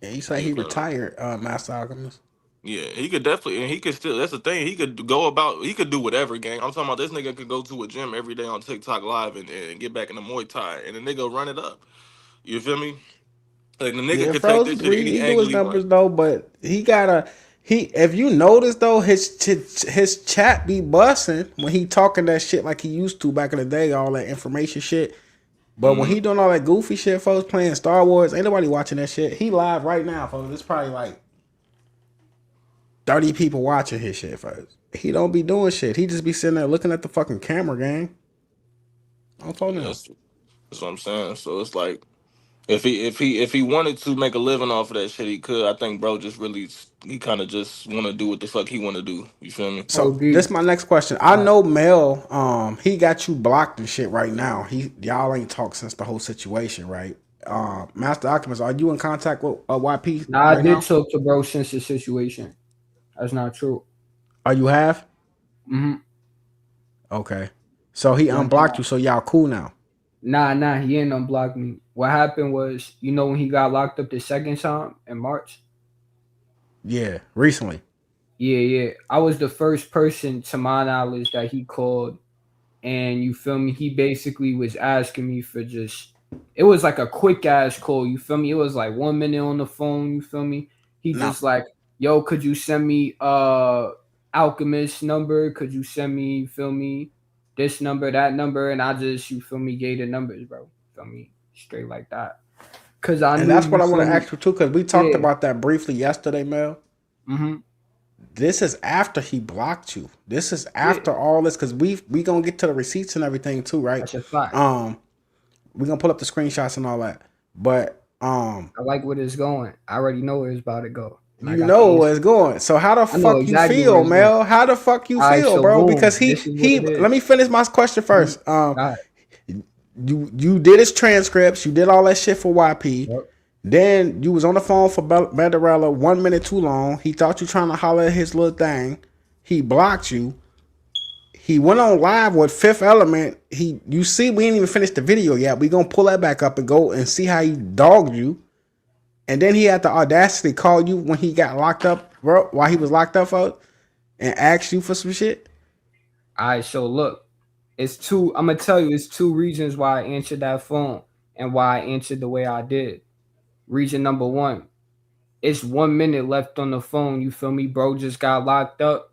Yeah, he say You he feel me? retired, Master Alchemist. Yeah, he could definitely, and he could still. That's the thing. He could go about. He could do whatever, gang. I'm talking about this nigga could go to a gym every day on TikTok live and get back in the Muay Thai, and the nigga run it up. You feel me? Like the nigga Yeah, could take Froze this shit any he do angle his he want. numbers though, but he gotta if you notice though, his chat be busting when he talking that shit like he used to back in the day, all that information shit. But when he doing all that goofy shit, folks playing Star Wars, ain't nobody watching that shit. He live right now, folks. It's probably like 30 people watching his shit, folks. He don't be doing shit. He just be sitting there looking at the fucking camera, gang. On phone Yeah, now. that's what I'm saying. So it's like if he wanted to make a living off of that shit, he could. I think bro just really he kind of just want to do what the fuck he want to do. You feel me? So this my next question. I know Mel, he got you blocked and shit right now. Y'all ain't talked since the whole situation, right? Master Alchemist, are you in contact with YP Nah, I right did now? talk to bro since the situation. That's not true. Are you have? Mm-hmm. Okay. So he One unblocked time. you, so y'all cool now. Nah, he ain't unblocked me. What happened was, when he got locked up the second time in March? Yeah, recently. Yeah. I was the first person to my knowledge that he called, and you feel me? He basically was asking me for it was like a quick ass call, you feel me? It was like 1 minute on the phone, you feel me? He No. just like, yo, could you send me Alchemist number? Could you send me, you feel me, this number, that number? And I just, you feel me, gave the numbers, bro. Feel me? Straight like that. Cause I And knew, that's you what I want feel to me? ask you too, because we talked Yeah. about that briefly yesterday, Mel. Mm-hmm. This is after he blocked you. This is Yeah. after all this, because we gonna get to the receipts and everything too, right? That's a fact. We're gonna pull up the screenshots and all that. But I like where it's going. I already know where it's about to go. And I you got the know where it's answer. going. So how the I know fuck you exactly where feel, it's going. Mel? How the fuck you All right, feel, so bro? Because boom, this is what he it is. let me finish my question first. All right. You did his transcripts, you did all that shit for YP. Yep. Then you was on the phone for Banderella 1 minute too long. He thought you trying to holler at his little thing. He blocked you. He went on live with Fifth Element. You see, we ain't even finished the video yet. We gonna pull that back up and go and see how he dogged you. And then he had the audacity to call you when he got locked up, bro, while he was locked up for, and ask you for some shit. All right, so look, I'm gonna tell you, it's two reasons why I answered that phone and why I answered the way I did. Reason number one, it's 1 minute left on the phone. You feel me? Bro just got locked up.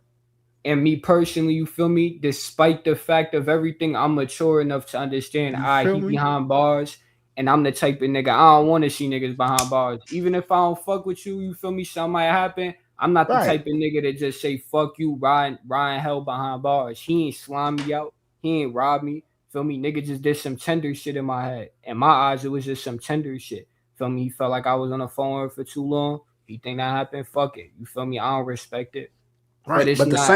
And me personally, you feel me? Despite the fact of everything, I'm mature enough to understand, You feel he me? behind bars, and I'm the type of nigga, I don't want to see niggas behind bars. Even if I don't fuck with you, you feel me? Something might happen. I'm not the Right. type of nigga that just say, fuck you, Ryan hell behind bars. He ain't slime me out. He ain't rob me. Feel me? Nigga just did some tender shit in my head. In my eyes, it was just some tender shit. Feel me? He felt like I was on the phone for too long. He think that happened? Fuck it. You feel me? I don't respect it. But Right, it's but the not.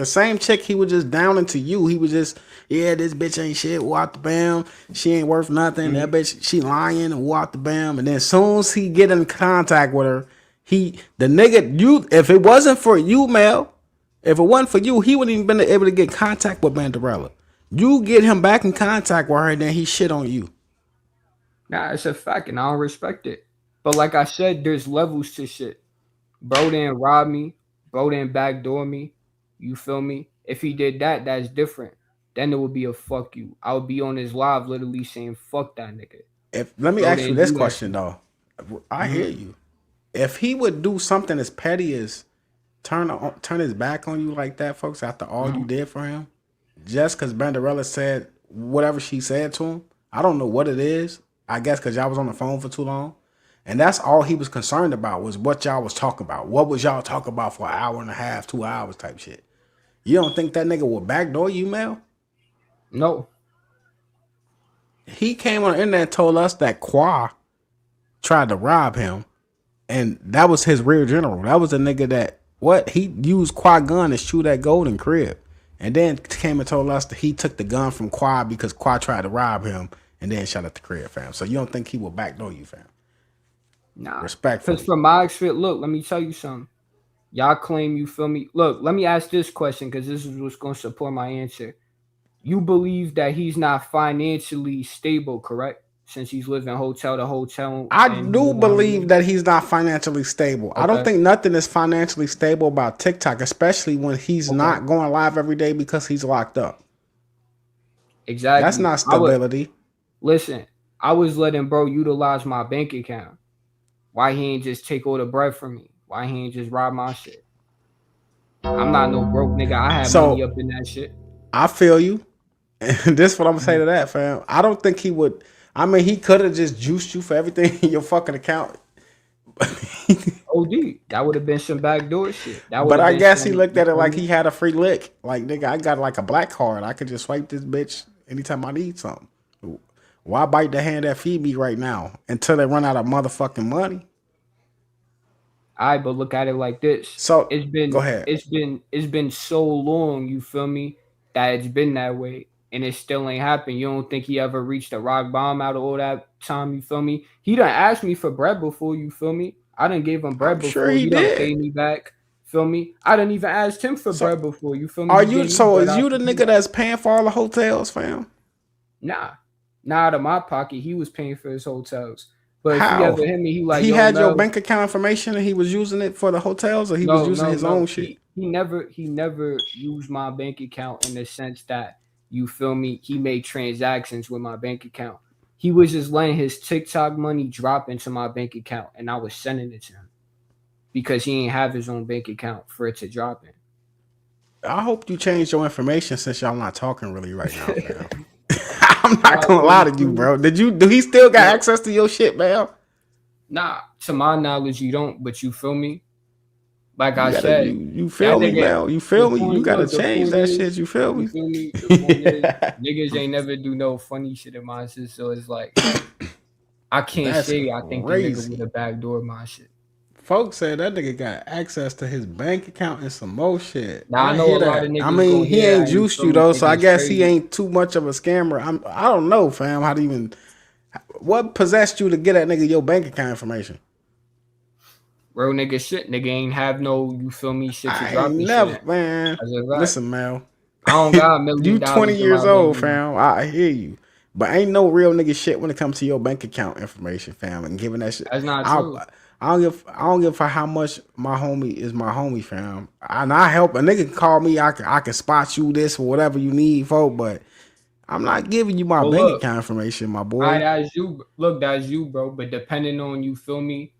same chick, he was just down into you. He was just, yeah, this bitch ain't shit. Walk the bam, she ain't worth nothing. That bitch, she lying and walk the bam. And then as soon as he get in contact with her, the nigga, if it wasn't for you, Mel, if it wasn't for you, he wouldn't even been able to get contact with Banderella. You get him back in contact with her, and then he shit on you. Nah, it's a fact, and I don't respect it. But like I said, there's levels to shit. Bro didn't rob me. Bro didn't backdoor me. You feel me? If he did that, that's different. Then it would be a fuck you. I would be on his live literally saying fuck that nigga. Let me Bro ask you didn't this do that question shit. though. I hear you. If he would do something as petty as turn his back on you like that, folks, after all you did for him, just because Banderella said whatever she said to him, I don't know what it is. I guess because y'all was on the phone for too long, and that's all he was concerned about was what y'all was talking about. What was y'all talking about for an hour and a half, 2 hours type shit? You don't think that nigga would backdoor you, Mel? No. He came on the internet and told us that Qua tried to rob him, and that was his rear general. That was a nigga that he used Qua gun to shoot at Golden Crib, and then came and told us that he took the gun from Qua because Qua tried to rob him, and then shot at the crib, fam. So you don't think he will backdoor you, fam? Nah. Respectfully. Because from my experience, look, let me tell you something. Y'all claim, you feel me? Look, let me ask this question because this is what's going to support my answer. You believe that he's not financially stable, correct? Since he's living hotel to hotel I and do believe that he's not financially stable. I don't Okay. think nothing is financially stable about TikTok, especially when he's Okay. not going live every day because he's locked up. Exactly. That's not stability. Listen, I was letting bro utilize my bank account. Why he ain't just take all the bread from me? Why he ain't just rob my shit? I'm not no broke nigga. I had money So up in that shit. I feel you. And this is what I'm gonna say to that, fam. I don't think he would. I mean, he could have just juiced you for everything in your fucking account. OD. That would have been some backdoor shit. That would But have I been guess he some. looked You at it feel like me? he had a free lick. Like, nigga, I got like a black card. I could just swipe this bitch anytime I need something. Why bite the hand that feed me right now until they run out of motherfucking money? Alright, but look at it like this. So It's go been ahead. it's been it's been so long, you feel me, that it's been that way. And it still ain't happened. You don't think he ever reached a rock bottom out of all that time, you feel me? He done asked me for bread before, you feel me? I done gave him bread I'm sure before. he He done did. paid me back. Feel me? I done even asked him for So bread before. You feel me? are He you? gave me So bread is out you the the gate. nigga that's paying for all the hotels, fam? Nah. Not out of my pocket. He was paying for his hotels. But if he ever How? hit me, he like, He yo, had your Mel. bank account information and he was using it for the hotels, or he was No, using no, his own no. shit? He never used my bank account in the sense that, you feel me, he made transactions with my bank account. He was just letting his TikTok money drop into my bank account and I was sending it to him because he didn't have his own bank account for it to drop in. I hope you changed your information since y'all not talking really right now, fam. I'm not Nah, gonna bro, lie you to you, feel me? bro. Do he still got Yo, access to your shit, man? nah, to my knowledge, you don't, but you feel me? Like You I gotta said, you that feel me, nigga, Mel? You the feel me? You point, gotta look, the change point that is, shit. You feel you me? feel me? The point is, niggas ain't never do no funny shit in my shit, so it's like, I can't That's say I think the nigga would crazy. have backdoored my shit. Folks said that nigga got access to his bank account and some more shit. Now I I know hear a lot of that. I niggas mean, gonna he hear ain't that and you juiced feel you me though, think so I it's guess he crazy. ain't too much of a scammer. I don't know, fam. How to even what possessed you to get that nigga your bank account information? Real nigga shit. Nigga ain't have no, you feel me, shit to I ain't drop his shit in. never, man. As a fact. Listen, Mel. I don't got You 20 $1 million in years my bank old, account. fam. I hear you. But ain't no real nigga shit when it comes to your bank account information, fam. And giving that shit. That's not I true. I don't give for how much my homie is my homie, fam. And I help a nigga can call me. I can spot you this or whatever you need, for. But I'm not giving you my Well, bank look, account information, my I boy. that's you. Look, that's you, bro. But depending on, you feel me,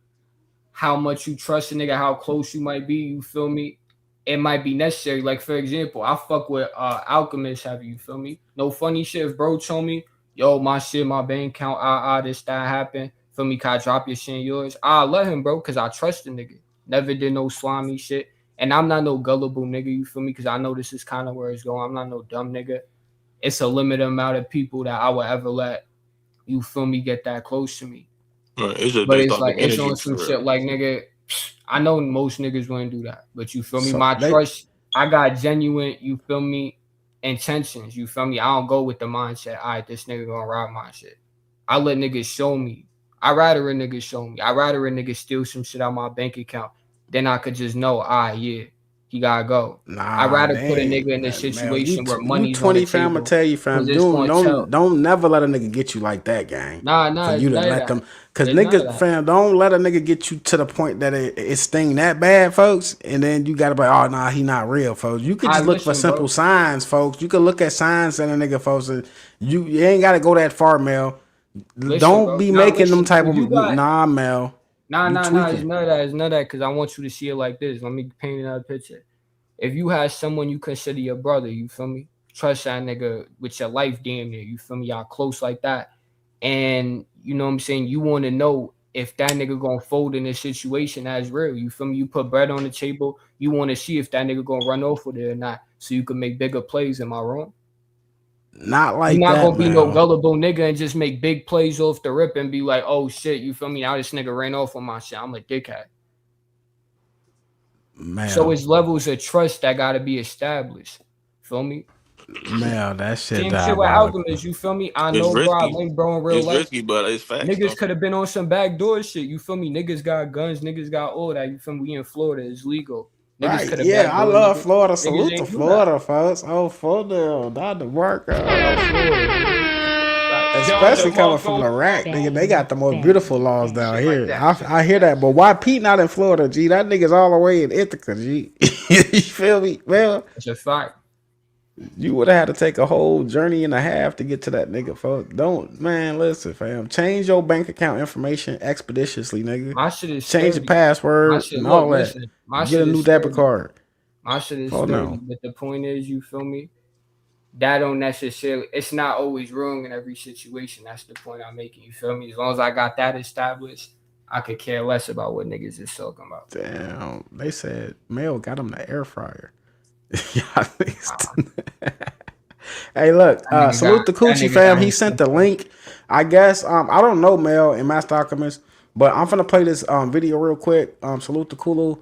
how much you trust a nigga, how close you might be, you feel me, it might be necessary. Like for example, I fuck with Alchemist, have you feel me? No funny shit. If bro told me, yo, my shit, my bank account, this that happened. Feel me? Can I drop your shit in yours? I'll let him, bro, cause I trust the nigga. Never did no slimy shit. And I'm not no gullible nigga, you feel me? Cause I know this is kind of where it's going. I'm not no dumb nigga. It's a limited amount of people that I will ever let, you feel me, get that close to me. Right, it's just But based it's off the like it's energy on some for shit real. like nigga. I know most niggas wouldn't do that, but you feel me? So My they trust, I got genuine, you feel me, intentions. You feel me? I don't go with the mindset, all right, this nigga gonna rob my shit. I let niggas show me. I rather a nigga show me. I rather a nigga steal some shit out my bank account than I could just know, yeah, he gotta go. I Nah, rather they put a nigga ain't in a that Mel. You situation where you money's on the 20, fam. I table tell you, because fam. it's Don't gonna tell. don't don't never let a nigga get you like that, gang. Nah, For nah, it's you to none of let that. them, cause It's none of niggas, that. fam, don't let a nigga get you to the point that it sting that bad, folks. And then you gotta be, oh nah, he not real, folks. You could I just look for listen, simple bro. signs, folks. You could look at signs in a nigga, folks. And you ain't gotta go that far, Mel. Listen, Don't bro. be Now making them listen, type cause of you got nah, Mel. nah, You nah, nah. It's tweaking. none of that. It's none of that. Cause I want you to see it like this. Let me paint another picture. If you have someone you consider your brother, you feel me? Trust that nigga with your life damn near, you feel me? Y'all close like that. And you know what I'm saying? You want to know if that nigga gonna fold in this situation that's real. You feel me? You put bread on the table, you want to see if that nigga gonna run off with it or not. So you can make bigger plays, am I wrong? Not You're like not that, gonna be no Mel. gullible nigga and just make big plays off the rip and be like, oh shit, you feel me? Now this nigga ran off on my shit. I'm a dickhead. So Mel. it's levels of trust that gotta be established. Feel me? Mel, that shit Same shit with diabolical. Alchemist, you feel me? I It's know, bro. I risky. linked bro in real It's life. risky, but it's facts though. Niggas could have been on some backdoor shit, you feel me? Niggas got guns, niggas got all that, you feel me? We in Florida, it's legal. Niggas Right, could have yeah, I backdoor love niggas. Florida. Niggas Salute to ain't do that. Florida, folks. Oh, Florida, Dr. Shout out Marco. Florida, nigga. Facts. Especially coming from the rack, nigga. They got the most beautiful laws down here. I hear that, but why Pete not in Florida, G? That nigga's all the way in Ithaca, G. You feel me? Well, It's a fact. you would have had to take a whole journey and a half to get to that nigga, folks. Don't, man, listen, fam. Change your bank account information expeditiously, nigga. My shit is Change the sturdy. My password shit, and look, all that. listen. My Get shit a is new debit sturdy. card. My shit is Oh sturdy. no. But the point is, you feel me? That don't necessarily, it's not always wrong in every situation. That's the point I'm making. You feel me? As long as I got that established, I could care less about what niggas is talking about. Damn, they said Mel got him the air fryer. Y'all niggas Hey, look, salute the That Coochie nigga fam. got He his sent the link. I guess I don't know, Mel and Master Alchemist, but I'm finna play this video real quick. Salute the Kulu.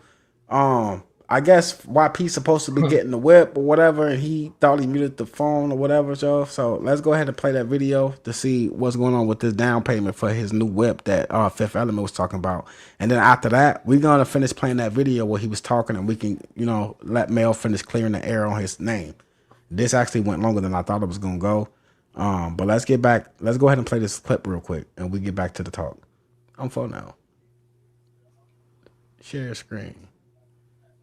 I guess YP supposed to be getting the whip or whatever, and he thought he muted the phone or whatever. So let's go ahead and play that video to see what's going on with this down payment for his new whip that Fifth Element was talking about. And then after that, we're gonna finish playing that video where he was talking, and we can let Mel finish clearing the air on his name. This actually went longer than I thought it was gonna go. But let's get back. Let's go ahead and play this clip real quick, and we get back to the talk. I'm full now. Share screen.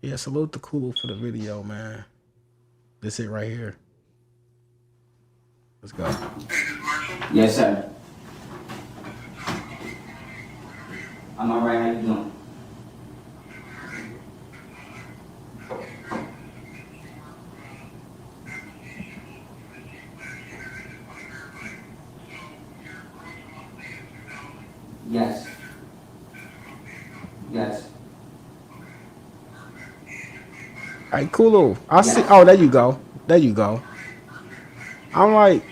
Yeah, salute the Kulu for the video, man. This it right here. Let's go. Yes, sir. I'm all right. How you doing? Yes. Yes. Hey, Kulu. I see. Oh, there you go. There you go. I'm like,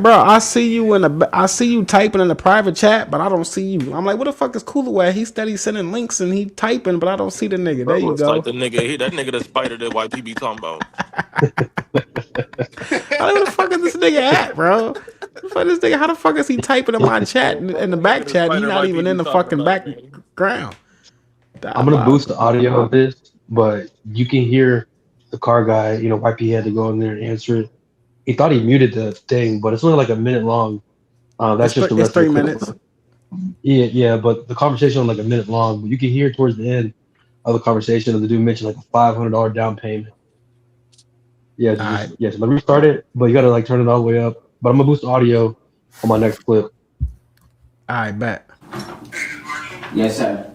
bro. I see you typing in the private chat, but I don't see you. I'm like, what the fuck is Kulu at? He steady sending links and he typing, but I don't see the nigga. There Bro, you looks like go. the nigga. That nigga the spider that YPB talking about. I'm like, what the fuck is this nigga at, bro? For this nigga, how the fuck is he typing in my chat in the back chat? And he not even in the fucking background. I'm gonna boost the audio of this, but you can hear the car guy. YP had to go in there and answer it. He thought he muted the thing, but it's only like a minute long. That's just the It's rest of 3 the clip. minutes. Yeah, but the conversation was like a minute long. But you can hear towards the end of the conversation of the dude mentioned like a $500 down payment. Yeah, so let me start it, but you gotta like turn it all the way up. But I'm gonna boost the audio on my next clip. I bet. Yes, sir.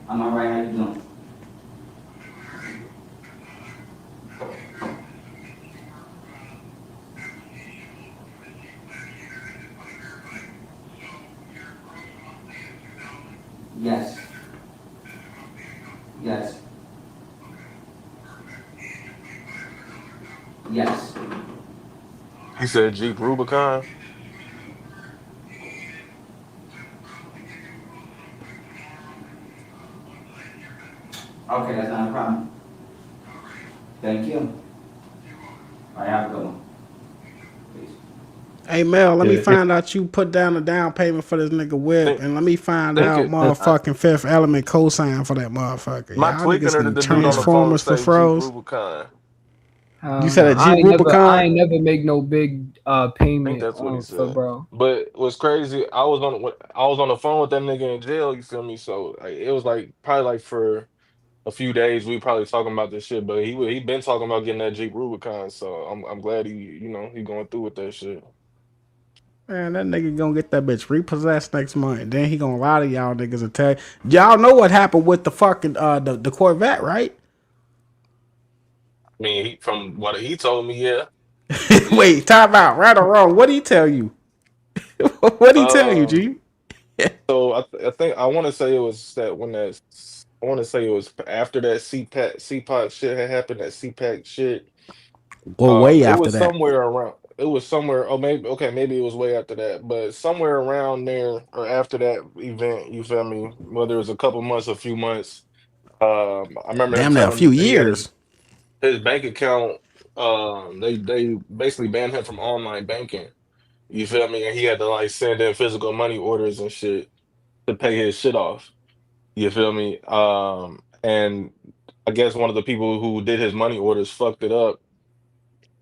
I'm all right. How you doing? Yes. Yes. Yes. He said Jeep Rubicon. Okay, that's not a problem. Thank you. All right, have a good one. Hey Mel, let me find out you put down the down payment for this nigga whip, and let me find out motherfucking Fifth Element cosign for that motherfucker. My Y'all tweaking niggas her need the dude on the phone Transformers for say Jeep froze. Rubicon. You said a Jeep I Rubicon? ain't never make no big I think payment that's what he for said. bro. But what's crazy, I was on the phone with that nigga in jail. You feel me? So like, it was like probably like for a few days we probably talking about this shit. But he been talking about getting that Jeep Rubicon. So I'm glad he going through with that shit. Man, that nigga gonna get that bitch repossessed next month. Then he gonna lie to y'all niggas and tell y'all know what happened with the fucking the Corvette, right? I mean, from what he told me, yeah. Wait, time out, right or wrong? What did he tell you? What did he tell you, G? So I think I want to say it was that when that I want to say it was after that CPAC shit had happened. That CPAC shit. Well, way It after was that. somewhere around. It was somewhere. Oh, maybe it was way after that, but somewhere around there or after that event. You feel me? Whether it was a couple months, a few months. I remember him Damn near a telling few me that he had years. his bank account. They basically banned him from online banking. You feel me? And he had to like send in physical money orders and shit to pay his shit off. You feel me? And I guess one of the people who did his money orders fucked up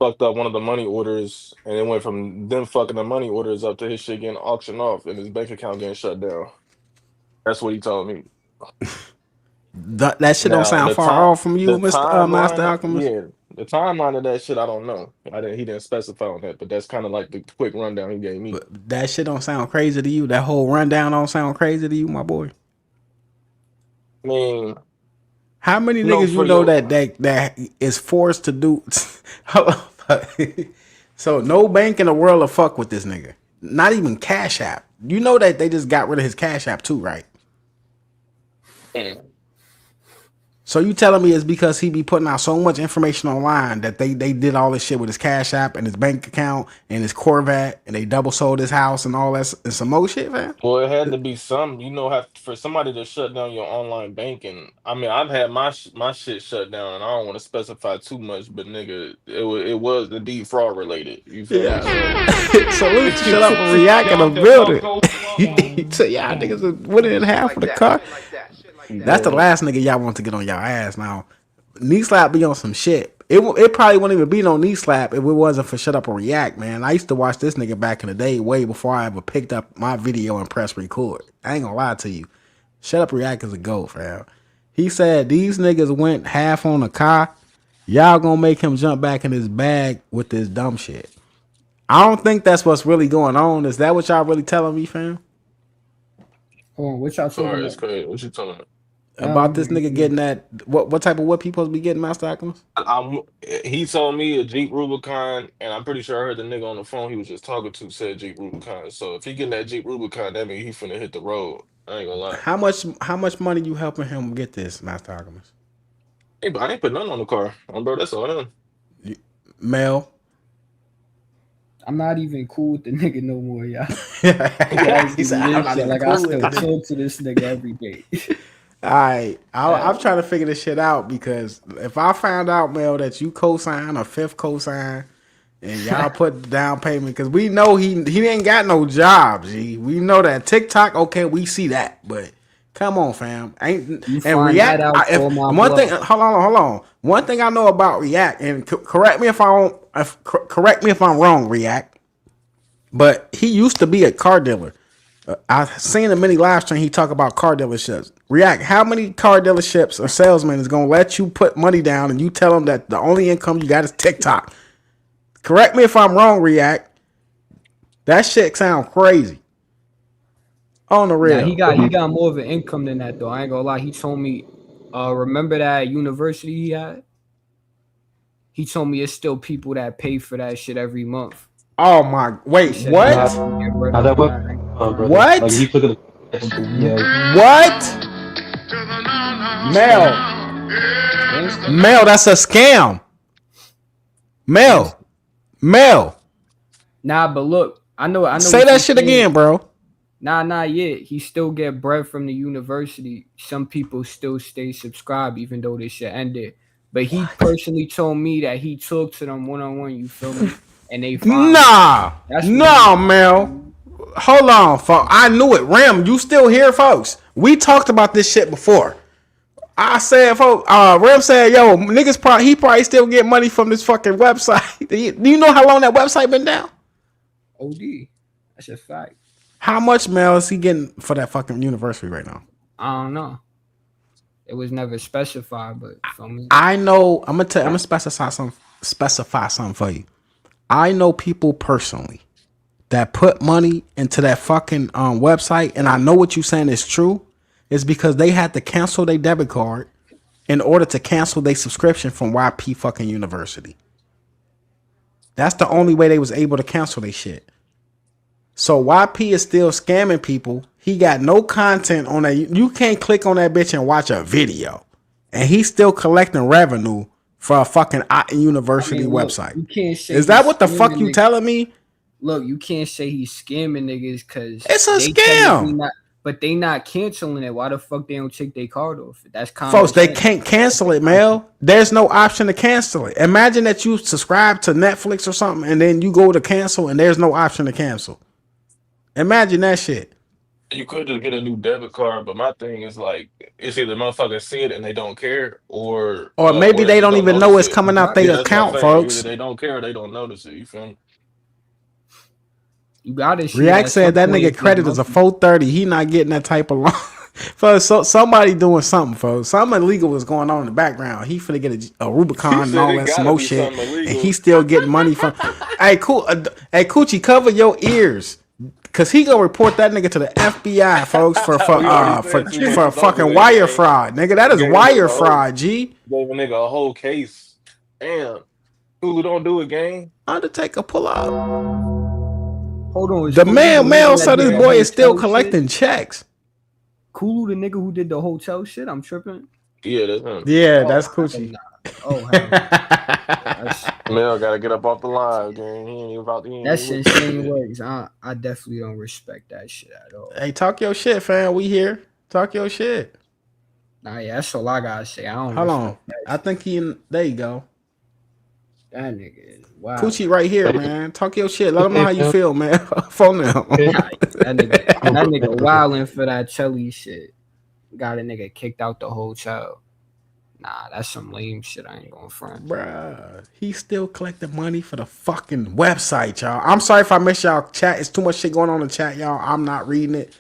one of the money orders, and it went from them fucking the money orders up to his shit getting auctioned off and his bank account getting shut down. That's what he told me. That shit don't Now sound far off from you, the Mr. Master timeline, Alchemist. yeah, the timeline of that shit, I don't know. He didn't specify on that, but that's kind of like the quick rundown he gave me. But that shit don't sound crazy to you. That whole rundown don't sound crazy to you, my boy. I mean, how many no, niggas you for know your that is forced to do? So no bank in the world will fuck with this nigga. Not even Cash App. You know that they just got rid of his Cash App too, right? So you telling me it's because he be putting out so much information online that they did all this shit with his Cash App and his bank account and his Corvette and they double sold his house and all that and some more shit, man? Well, it had to be some, for somebody to shut down your online banking. I mean, I've had my shit shut down, and I don't want to specify too much, but nigga, it was indeed fraud related. You feel me? Yeah. So Salute, shut up and react in the y'all building. go So y'all niggas went in half of the car. That's the yeah. last nigga y'all want to get on y'all ass. Now, knee slap be on some shit. It probably wouldn't even be no knee slap if it wasn't for shut up and react, man. I used to watch this nigga back in the day, way before I ever picked up my video and press record. I ain't gonna lie to you. Shut up and react is a goat, fam. He said these niggas went half on the car. Y'all gonna make him jump back in his bag with this dumb shit. I don't think that's what's really going on. Is that what y'all really telling me, fam? Hold on, what y'all talking Sorry, it's about? crazy. What you talking about? About this nigga getting that what type of whip he supposed to be getting, Master Alchemist? I'm, he told me a Jeep Rubicon, and I'm pretty sure I heard the nigga on the phone he was just talking to said Jeep Rubicon. So if he getting that Jeep Rubicon, that means he finna hit the road. I ain't gonna lie. How much money you helping him get this, Master Alchemist? Hey, but I ain't put nothing on the car, bro. That's all done. Mel. I'm not even cool with the nigga no more, y'all. He said, I'm not even like cool I with still the nigga. talk to this nigga every day. All right, I'm trying to figure this shit out because if I found out, Mel, that you co-sign a fifth co-sign and y'all put down payment, because we know he ain't got no job, G. We know that TikTok, okay, we see that, but come on, fam, You and find React. that out for my One thing, blood. hold on. One thing I know about React, and correct me if correct me if I'm wrong, React, but he used to be a car dealer. I've seen a many live stream. He talk about car dealerships. React. How many car dealerships or salesmen is gonna let you put money down and you tell them that the only income you got is TikTok? Correct me if I'm wrong, React. That shit sound crazy. On the Now real. he got more of an income than that though. I ain't gonna lie. He told me, remember that university he had? He told me it's still people that pay for that shit every month. Oh my! Wait, He said what? he has to get rid How of that work? that. Brother. What? Like he took it. Yeah. What? Mel, that's a scam. Mel. Nah, but look, I know. Say that shit again, bro. Nah, yeah. He still get bread from the university. Some people still stay subscribed even though this shit ended. But he personally told me that he talked to them one-on-one, you feel me? And they found Nah, Mel. Hold on, folks. I knew it. Ram, you still here, folks? We talked about this shit before. I said, folks, Ram said, yo, niggas he probably still get money from this fucking website. Do you know how long that website been down? OD. That's a fact. How much, Mel, is he getting for that fucking university right now? I don't know. It was never specified, but for me, I know. I'm gonna specify something for you. I know people personally that put money into that fucking website, and I know what you're saying is true. Is because they had to cancel their debit card in order to cancel their subscription from YP fucking University. That's the only way they was able to cancel their shit. So YP is still scamming people. He got no content on that. You can't click on that bitch and watch a video. And he's still collecting revenue for a fucking university website. You can't say is that what the fuck you telling me? Look, you can't say he's scamming niggas because it's a scam. But they not canceling it. Why the fuck they don't take their card off? That's common folks. sense. They can't cancel it, Mel. There's no option to cancel it. Imagine that you subscribe to Netflix or something, and then you go to cancel, and there's no option to cancel. Imagine that shit. You could just get a new debit card, but my thing is like, it's either motherfuckers see it and they don't care, or maybe they don't even know it's coming out their account, folks. Either they don't care or they don't notice it. You feel me? You got it. React said that nigga credit is a 430. He not getting that type of loan. Folks, somebody doing something, folks. Something illegal was going on in the background. He finna get a Rubicon and all that smoke shit, and he still getting money from. Hey, cool. Hey, Coochie, cover your ears, cause he gonna report that nigga to the FBI, folks, for fucking wire fraud, nigga. That is wire fraud, G. Gave a nigga a whole case. Damn, Hulu don't do it, gang. Undertaker, pull up. Hold on. The man said this boy is still collecting checks. Kulu, the nigga who did the hotel shit, I'm tripping. Yeah, that's him. Yeah, Oh, that's hell Coochie. nah. Oh, hell nah. That's, Mel gotta get up off the line, gang. He ain't about. He ain't that's with that insane shit. words. I definitely don't respect that shit at all. Hey, talk your shit, fam. We here. Talk your shit. Nah, yeah, that's all I gotta say. I don't Hold on. respect that I shit. think there you go. That nigga is wild. Coochie right here, man. Talk your shit. Let them know Okay, how you man. feel, man. Phone them. Okay. Nah, that nigga wilding for that Chelly shit. Got a nigga kicked out the hotel. Nah, that's some lame shit. I ain't going front. Bruh, he still collecting money for the fucking website, y'all. I'm sorry if I missed y'all chat. It's too much shit going on in the chat, y'all. I'm not reading it.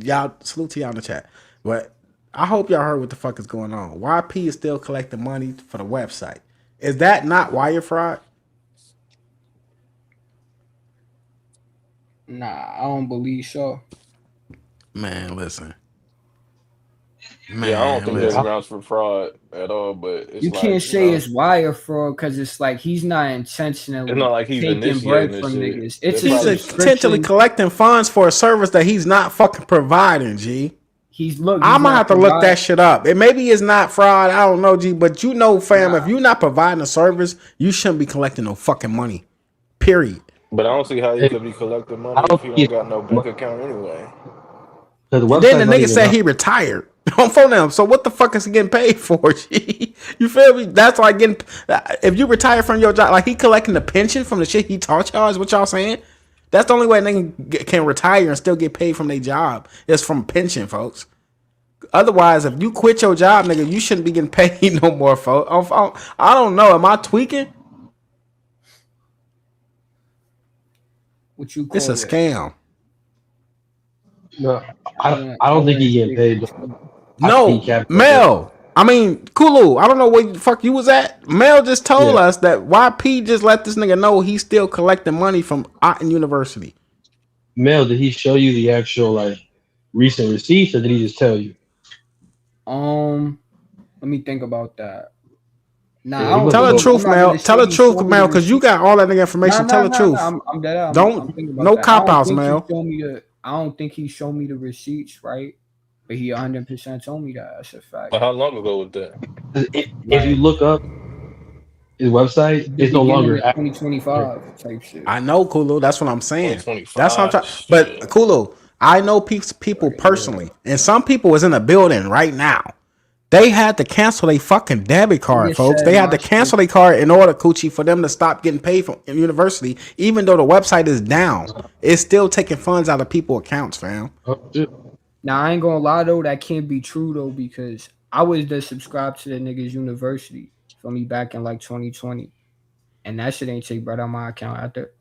Y'all, salute to y'all in the chat. But I hope y'all heard what the fuck is going on. YP is still collecting money for the website. Is that not wire fraud? Nah, I don't believe so. Man, listen. Yeah, I don't Man, think there's listen. grounds for fraud at all. But it's You like can't say it's wire fraud because it's like he's not it's not intentionally like he's taking initiating bread this from shit. niggas. It's It's a He's probably potentially subscription. collecting funds for a service that he's not fucking providing, G. He's I'm gonna not have to look that providing. shit up. It maybe it's not fraud. I don't know, G. But you know, fam, if Nah, you're not providing a service, you shouldn't be collecting no fucking money. Period. But I don't see how he Hey, could be collecting I money if don't he think don't he's got no bank account anyway. because the And then the website's not nigga even said up. he retired on phone them. So what the fuck is he getting paid for? G? You feel me? That's like getting if you retire from your job, like he collecting the pension from the shit he taught y'all. Is what y'all saying? That's the only way a nigga can retire and still get paid from their job. Is from pension, folks. Otherwise, if you quit your job, nigga, you shouldn't be getting paid no more, folks. I don't know. Am I tweaking? what you It's a call it? scam. No, I I don't think wouldn't he's getting say paid. it's- I think he No, capped right there. Mel. I mean, Kulu. I don't know where the fuck you was at. Mel just told Yeah, us that YP just let this nigga know he's still collecting money from Otten University. Mel, did he show you the actual like recent receipts, or did he just tell you? Let me think about that. Nah, Yeah, I he don't. must Tell have the Look, told I'm truth, you. not Mel. gonna Tell say the he truth, showed me the Mel, because you receipt. got all that nigga Nah, information. Tell nah, the nah, nah. truth. I'm dead. I'm Don't thinking about no that. I cop don't outs, think he Mel. showed me the. I don't think he showed me the receipts, right? But he 100% told me that. That's a fact. But how long ago was that? If you Like look up his website, the it's no beginning longer of active. 2025 type shit. I know Kulu. That's what I'm saying. That's how I'm 2025. trying. But Shit. Kulu, I know people Right. Yeah. personally, and some people is in the building right now. They had to cancel their fucking debit card, Nigga folks. said They had my to shit. cancel their card in order, Coochie, for them to stop getting paid from university, even though the website is down. It's still taking funds out of people's accounts, fam. Oh, shit. Now I ain't gonna lie though, that can't be true though because I was just subscribed to the niggas university for me back in like 2020, and that shit ain't take bread on my account after.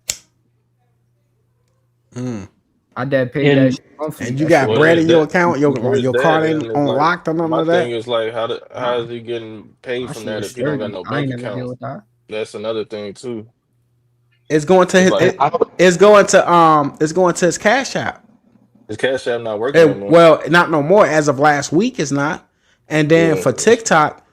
I did paid that And shit monthly. And you That shit got Well, ain't bread if in your that account, if it's your that, card then ain't it's like unlocked or none my of thing that. is like how nah. is he getting paid My from shit that is if he don't got sturdy. no I bank ain't never account? deal with that. That's another thing too. It's going to It's his like it's going to his cash app. his Cash App not working no more. Well, not no more. As of last week, it's not. And then Yeah, for TikTok,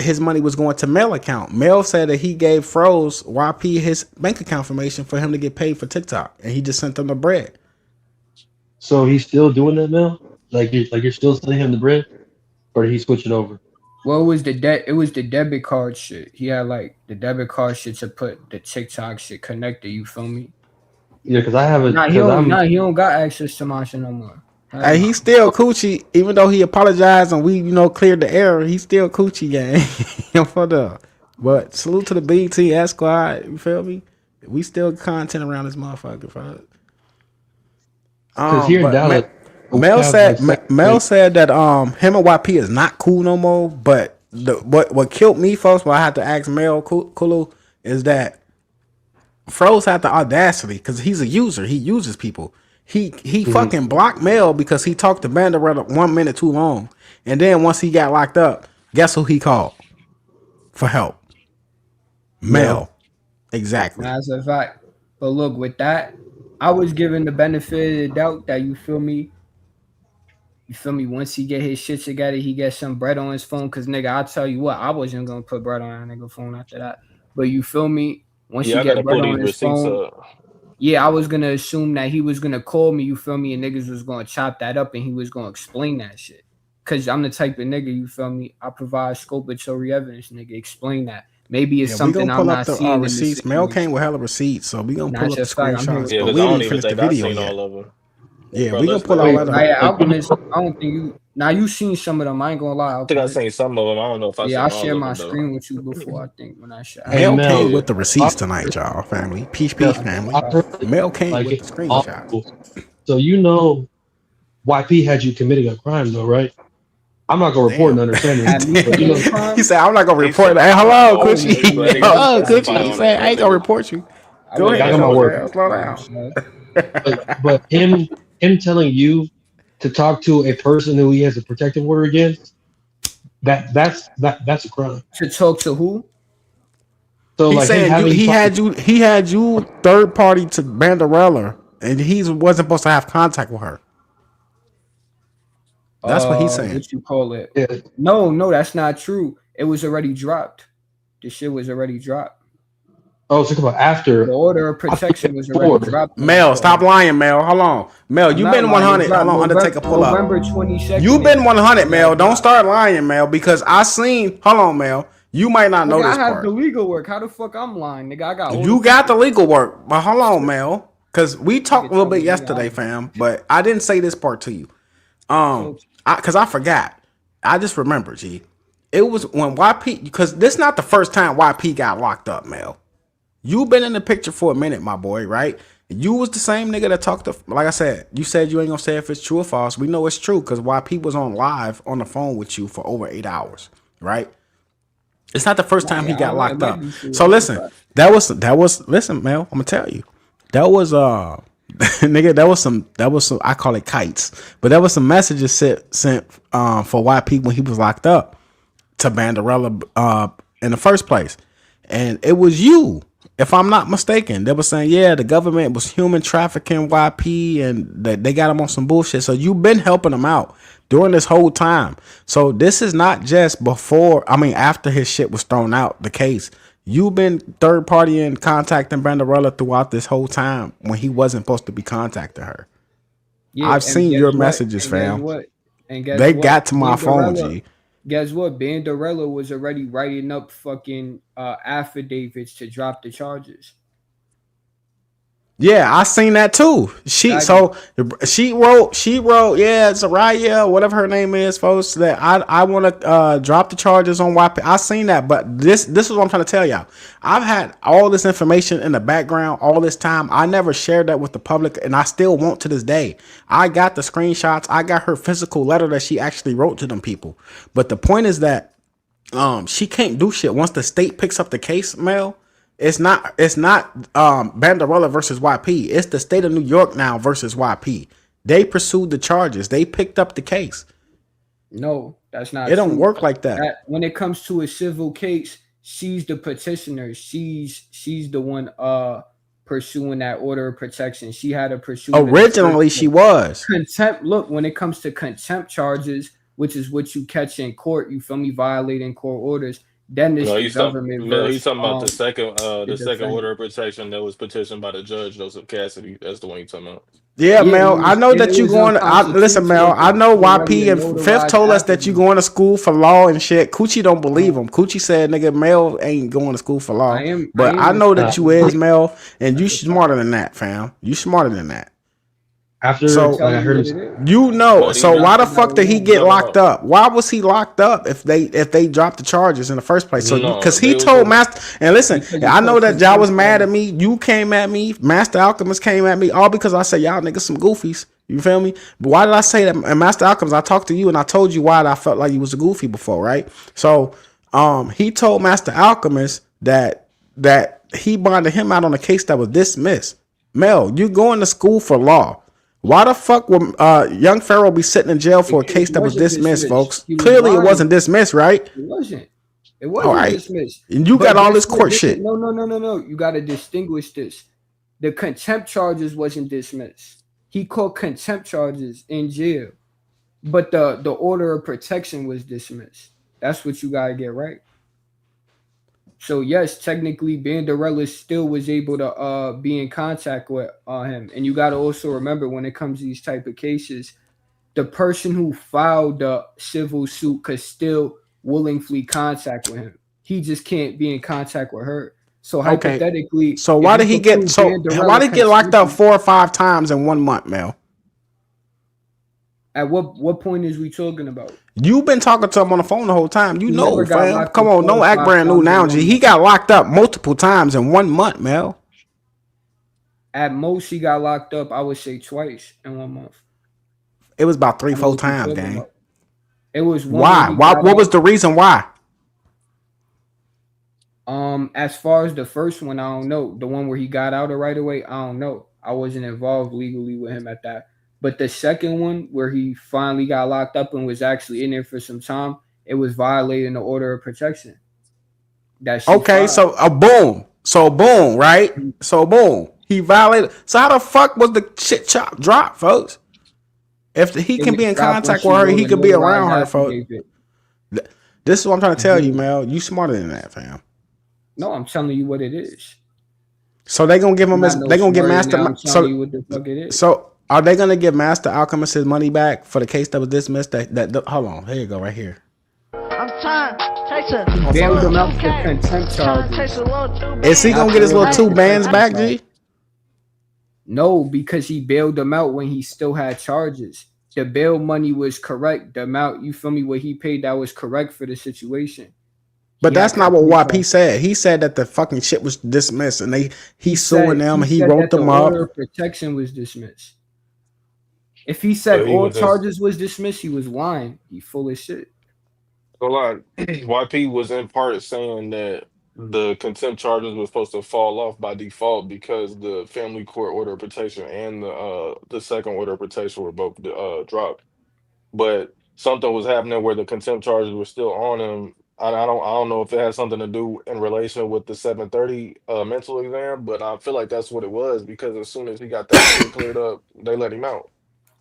his money was going to Mel account. Mel said that he gave Froze YP his bank account information for him to get paid for TikTok, and he just sent them the bread. so he's still doing that, Mel? You're still sending him the bread, or did he switch it over? Well, it was the it was the debit card shit. He had like the debit card shit to put the TikTok shit connected. You feel me? Yeah, because I haven't. Nah, he Because don't. I'm. Nah, he don't got access to my shit no more. Hell And no. he's still coochie, even though he apologized and we, cleared the error. He's still coochie gang. For the, but salute to the BTS squad. You feel me? We still content around this motherfucker. Fuck. Because here in But Dallas, we Mel have like said second Mel grade. said that him and YP is not cool no more. But what killed me, folks, what I had to ask Mel Kulu is that Froze had the audacity because he's a user. He uses people. He Mhm. fucking blocked Mel because he talked to Banderetta 1 minute too long. And then once he got locked up, guess who he called for help? Mel. Mel. Exactly. That's a fact. But look, with that, I was given the benefit of the doubt that you feel me. You feel me? Once he get his shit together, he get some bread on his phone. Cause nigga, I tell you what, I wasn't gonna put bread on that nigga phone after that. But you feel me? Once yeah, he I gotta get bread pull these on his receipts phone, up. yeah, I was gonna assume that he was gonna call me. You feel me? And niggas was gonna chop that up, and he was gonna explain that shit. Cause I'm the type of nigga, you feel me? I provide scopeatory evidence, nigga. Explain that. Maybe it's Yeah, we something gonna I'm pull up not the seeing in the receipts. Mel situation. came with hella receipts, so we gonna pull Not up the just fact. I'm here. screenshots. Yeah, But because we I ain't don't even even finished the think I've video seen yet. all of them. Yeah, Bro, we gonna let's pull play. all Wait, that now up. yeah, Alchemist. I don't think you. Now you seen some of them. I ain't gonna lie, I think I've Alchemist. seen some of them. I don't know if I've Yeah, I seen all shared of my them though. screen with you before. I think when I shot. Hey Mel came Mel, with the Yeah. receipts tonight, y'all. Family, peace, yeah, family. I heard Mel came like with the it's all screenshots. so YP had you committing a crime though, right? I'm not gonna report Damn. and understand this, Had me but Damn. committing He crimes. said, "I'm not gonna He report said, that." Hello, "Oh, Coochie. yeah, but nigga, Hello, specify Coochie. He on that, said, "I bro, ain't gonna nigga. report you." I Go wouldn't I ahead, got my expect slow word. down, committing slow down. crimes, man. But him telling you to talk to a person who he has a protective order against, that's a crime. To talk to who? So He's like him saying you. having you talk to He had you third party to Banderella, and he wasn't supposed to have contact with her. That's what he's saying. What you call it? yeah, No, that's not true. It was already dropped. The shit was already dropped. oh, talk about The after. order of I thought protection was already before. dropped when I Mel, caught stop him. lying, Mel. Hold on, Mel. I'm You not been lying. It 100. Hold dropped on, Undertaker, pull up. November 22nd. You been It 100, got Mel. Don't dropped. start lying, Mel, because I seen. Hold on, Mel. You might not know Nigga, I this have the part. legal work. How the fuck I'm lying, nigga? I got all the You got the papers. legal work, but hold on, Mel, because we talked Nigga a little bit telling me yesterday, I'm fam. But I didn't say this part to you. talk. Because I forgot. I just remember, G. It was when YP, because this not the first time YP got locked up, Mel. You been in the picture for a minute, my boy, right? You was the same nigga that talked to, like I said, you said you ain't gonna say if it's true or false. We know it's true because YP was on live on the phone with you for over 8 hours, right? It's not the first time he I got don't know. It locked might up. be true. So That's a listen, fact. that was listen, Mel, I'm gonna tell you. That was nigga, that was some I call it kites. But there was some messages sent for YP when he was locked up to Banderella in the first place. And it was you, if I'm not mistaken. They were saying, yeah, the government was human trafficking YP and that they got him on some bullshit. So you've been helping him out during this whole time. So this is not just after his shit was thrown out, the case. You've been third party in contacting Banderella throughout this whole time when he wasn't supposed to be contacting her. Yeah, I've and seen guess your what? messages, And guess fam. what? And guess They what? got to my phone, G. Guess what? Banderella was already writing up fucking affidavits to drop the charges. Yeah, I seen that too. She wrote, yeah, Zaraya, whatever her name is, folks, that I want to drop the charges on YP. I seen that, but this is what I'm trying to tell y'all. I've had all this information in the background all this time. I never shared that with the public, and I still won't to this day. I got the screenshots. I got her physical letter that she actually wrote to them people. But the point is that she can't do shit once the state picks up the case, Mel. It's not Banderella versus YP. It's the state of New York now versus YP. They pursued the charges. They picked up the case. No, that's not It true. don't work like that. When it comes to a civil case, she's the petitioner. She's the one pursuing that order of protection. She had to pursue it in the first Originally, she place. was. Contempt. Look, when it comes to contempt charges, which is what you catch in court, you feel me, violating court orders. Then it's No, the government he's versus talking about the the second defendant. order of protection that was petitioned by the judge Joseph Cassidy. That's the one he's talking about. Yeah, Yeah, Mel. I know and it that you was going. Listen, Mel. unconstitutional I know to run YP the and Fifth notarized told us that you affidavit. going to school for law and shit. Coochie don't believe him. Coochie said, "Nigga, Mel ain't going to school for law." I But I am in know that school you for is, law. Mel, and you That's a fact. smarter than that, fam. You smarter than that. After So like I Telling you heard what him. it is. you know, But he so not. why the Not fuck did he alone. get No, no, locked no. up? Why was he locked up if they dropped the charges in the first place? So No, because they he was told gonna. Master, and listen, Because you I know called that y'all was contempt mad at charges. me. You came at me. Master Alchemist came at me, all because I said y'all niggas some goofies. You feel me? But why did I say that? And Master Alchemist, I talked to you and I told you why I felt like you was a goofy before, right? So he told Master Alchemist that he bonded him out on a case that was dismissed. Mel, you going to school for law. Why the fuck would young Pharaoh be sitting in jail for a It case that was wasn't dismissed, dismissed. folks? He was Clearly, it lying. wasn't dismissed, right? It wasn't. It All wasn't right. dismissed. And you But got all guess this what? court shit. No. You got to distinguish this. The contempt charges wasn't dismissed. He called contempt charges in jail, but the order of protection was dismissed. That's what you gotta get right. So yes, technically, Banderella still was able to be in contact with him, and you gotta also remember when it comes to these type of cases, the person who filed the civil suit could still willingly contact with him. He just can't be in contact with her. So hypothetically, so why did he get why did he get locked up 4 or 5 times in 1 month, Mel? At what point is we talking about? You've been talking to him on the phone the whole time. You know, fam. Come on, don't act brand new now, G. He got locked up multiple times in 1 month, Mel. At most, he got locked up, I would say, twice in 1 month. It was about 3-4 times, gang. It was why? What was the reason why? As far as the first one, I don't know. The one where he got out right away, I don't know. I wasn't involved legally with him at that. But the second one, where he finally got locked up and was actually in there for some time, it was violating the order of protection. Okay, so boom. So boom, right? So boom. He violated. So how the fuck was the shit chop dropped, folks? If he can be in contact with her, he could be around her, folks. This is what I'm trying to tell you, Mel. You smarter than that, fam. No, I'm telling you what it is. So they gonna give him his. They gonna give Master. So what the fuck it is. So are they gonna give Master Alchemist his money back for the case that was dismissed? Hold on, here you go, right here. I'm trying to chase a bailed him out for contempt charges. Is he gonna get his little 2 bands back, G? No, because he bailed him out when he still had charges. The bail money was correct. The amount, you feel me, what he paid, that was correct for the situation. But that's not what YP said. He said that the fucking shit was dismissed, and he's suing them. He wrote them up. Order of protection was dismissed. If he said all charges was dismissed, he was lying. He full of shit. A lot. YP was in part saying that the contempt charges were supposed to fall off by default because the family court order of protection and the second order of protection were both dropped. But something was happening where the contempt charges were still on him. I don't know if it has something to do in relation with the 730 mental exam, but I feel like that's what it was, because as soon as he got that shit cleared up, they let him out.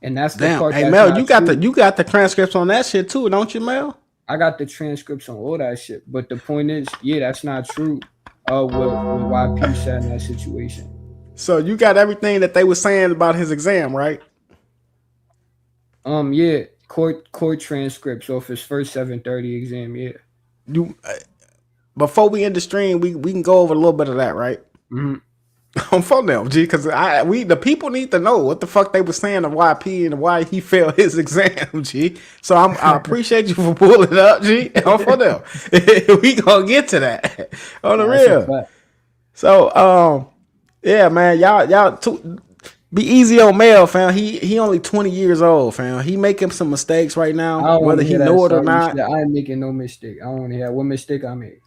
And that's the part. Hey Mel, you got the transcripts on that shit too, don't you, Mel? I got the transcripts on all that shit. But the point is, yeah, that's not true. What YP said in that situation. So you got everything that they were saying about his exam, right? Yeah, court transcripts off his first 730 exam. Yeah. Before we end the stream, we can go over a little bit of that, right? Mm-hmm. On phone now, G, because the people need to know what the fuck they were saying of YP and why he failed his exam, G. So I appreciate you for pulling it up, G. On phone now, we gonna get to that on the real. So yeah, man, y'all be easy on Mel, fam. He only 20 years old, fam. He making some mistakes right now, whether he know it or not. I ain't making no mistake. I don't want to hear what mistake I made.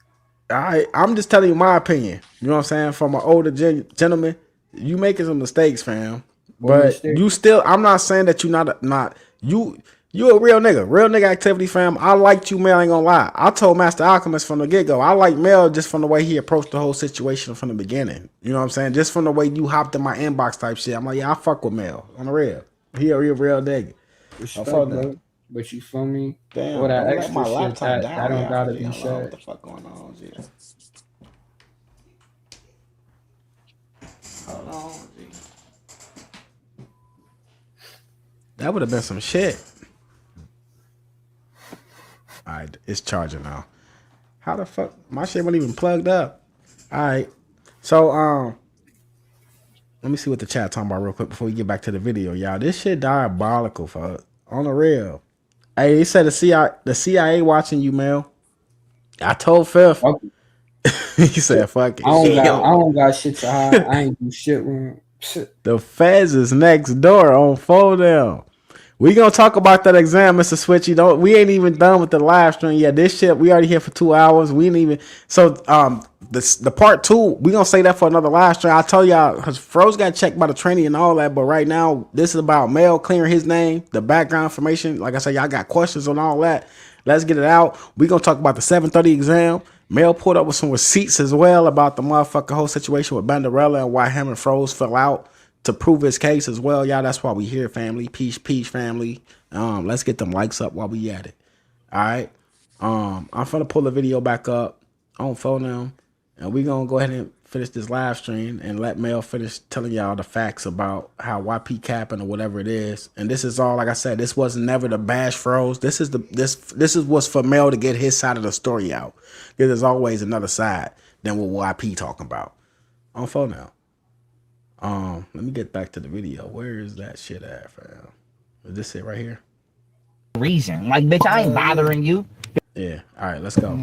I'm just telling you my opinion. You know what I'm saying? From an older gentleman, you making some mistakes, fam. But you still, I'm not saying that you not you a real nigga activity, fam. I liked you, Mel, ain't gonna lie. I told Master Alchemist from the get-go, I like Mel just from the way he approached the whole situation from the beginning. You know what I'm saying? Just from the way you hopped in my inbox type shit. I'm like, yeah, I fuck with Mel on the real. He a real nigga. Respect, bro. But you feel me? Damn, all that extra my shit that don't gotta be said. What the fuck going on, G? Hold on, G. That would have been some shit. All right, it's charging now. How the fuck? My shit wasn't even plugged up. All right. So, let me see what the chat talking about real quick before we get back to the video, y'all. This shit diabolical, fuck. On the real. Hey, he said the CIA watching you, Mel. I told Fifth. He said, fuck it. I don't got shit to hide. I ain't do shit wrong. The feds is next door on phone now. We gonna talk about that exam, Mr. Switchy. We ain't even done with the live stream yet. This shit, we already here for 2 hours. We ain't even the part 2, we gonna say that for another live stream. I tell y'all, because Pharaoh's got checked by the training and all that, but right now this is about Mel clearing his name, the background information. Like I said, y'all got questions on all that. Let's get it out. We gonna talk about the 730 exam. Mel pulled up with some receipts as well about the motherfucking whole situation with Banderella and why him and Froze fell out to prove his case as well. Y'all, that's why we here, family. Peace, family. Let's get them likes up while we at it. All right. I'm finna pull the video back up on phone now, and we gonna go ahead and finish this live stream and let Mel finish telling y'all the facts about how YP capping or whatever it is. And this is all, like I said, this wasn't never the bash froze. This is what's for Mel to get his side of the story out. Because there's always another side than what YP talking about. On phone now. Let me get back to the video. Where is that shit at, fam? Is this it right here? Reason. Like, bitch, I ain't bothering you. Yeah. All right, let's go.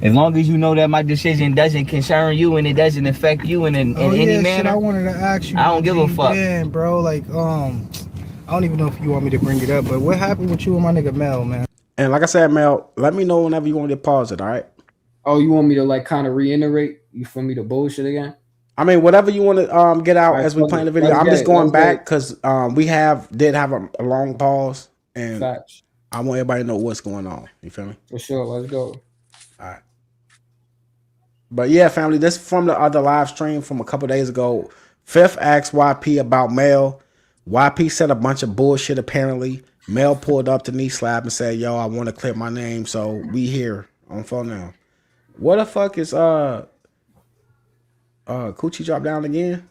As long as you know that my decision doesn't concern you and it doesn't affect you in any manner. Shit, I wanted to ask you. I don't give a fuck. Man, bro, like, I don't even know if you want me to bring it up, but what happened with you and my nigga Mel, man? And like I said, Mel, let me know whenever you want to pause it, all right? Oh, you want me to like kind of reiterate? You feel me to bullshit again? I mean, whatever you want to get out as we play the video. I'm just going back because we did have a long pause, and Facts. I want everybody to know what's going on. You feel me? For sure. Let's go. All right. But yeah, family, this from the other live stream from a couple days ago. Fifth asked YP about Mel. YP said a bunch of bullshit apparently. Mel pulled up to knee slap and said, "Yo, I want to clear my name, so we here on phone now." What the fuck is Coochie drop down again?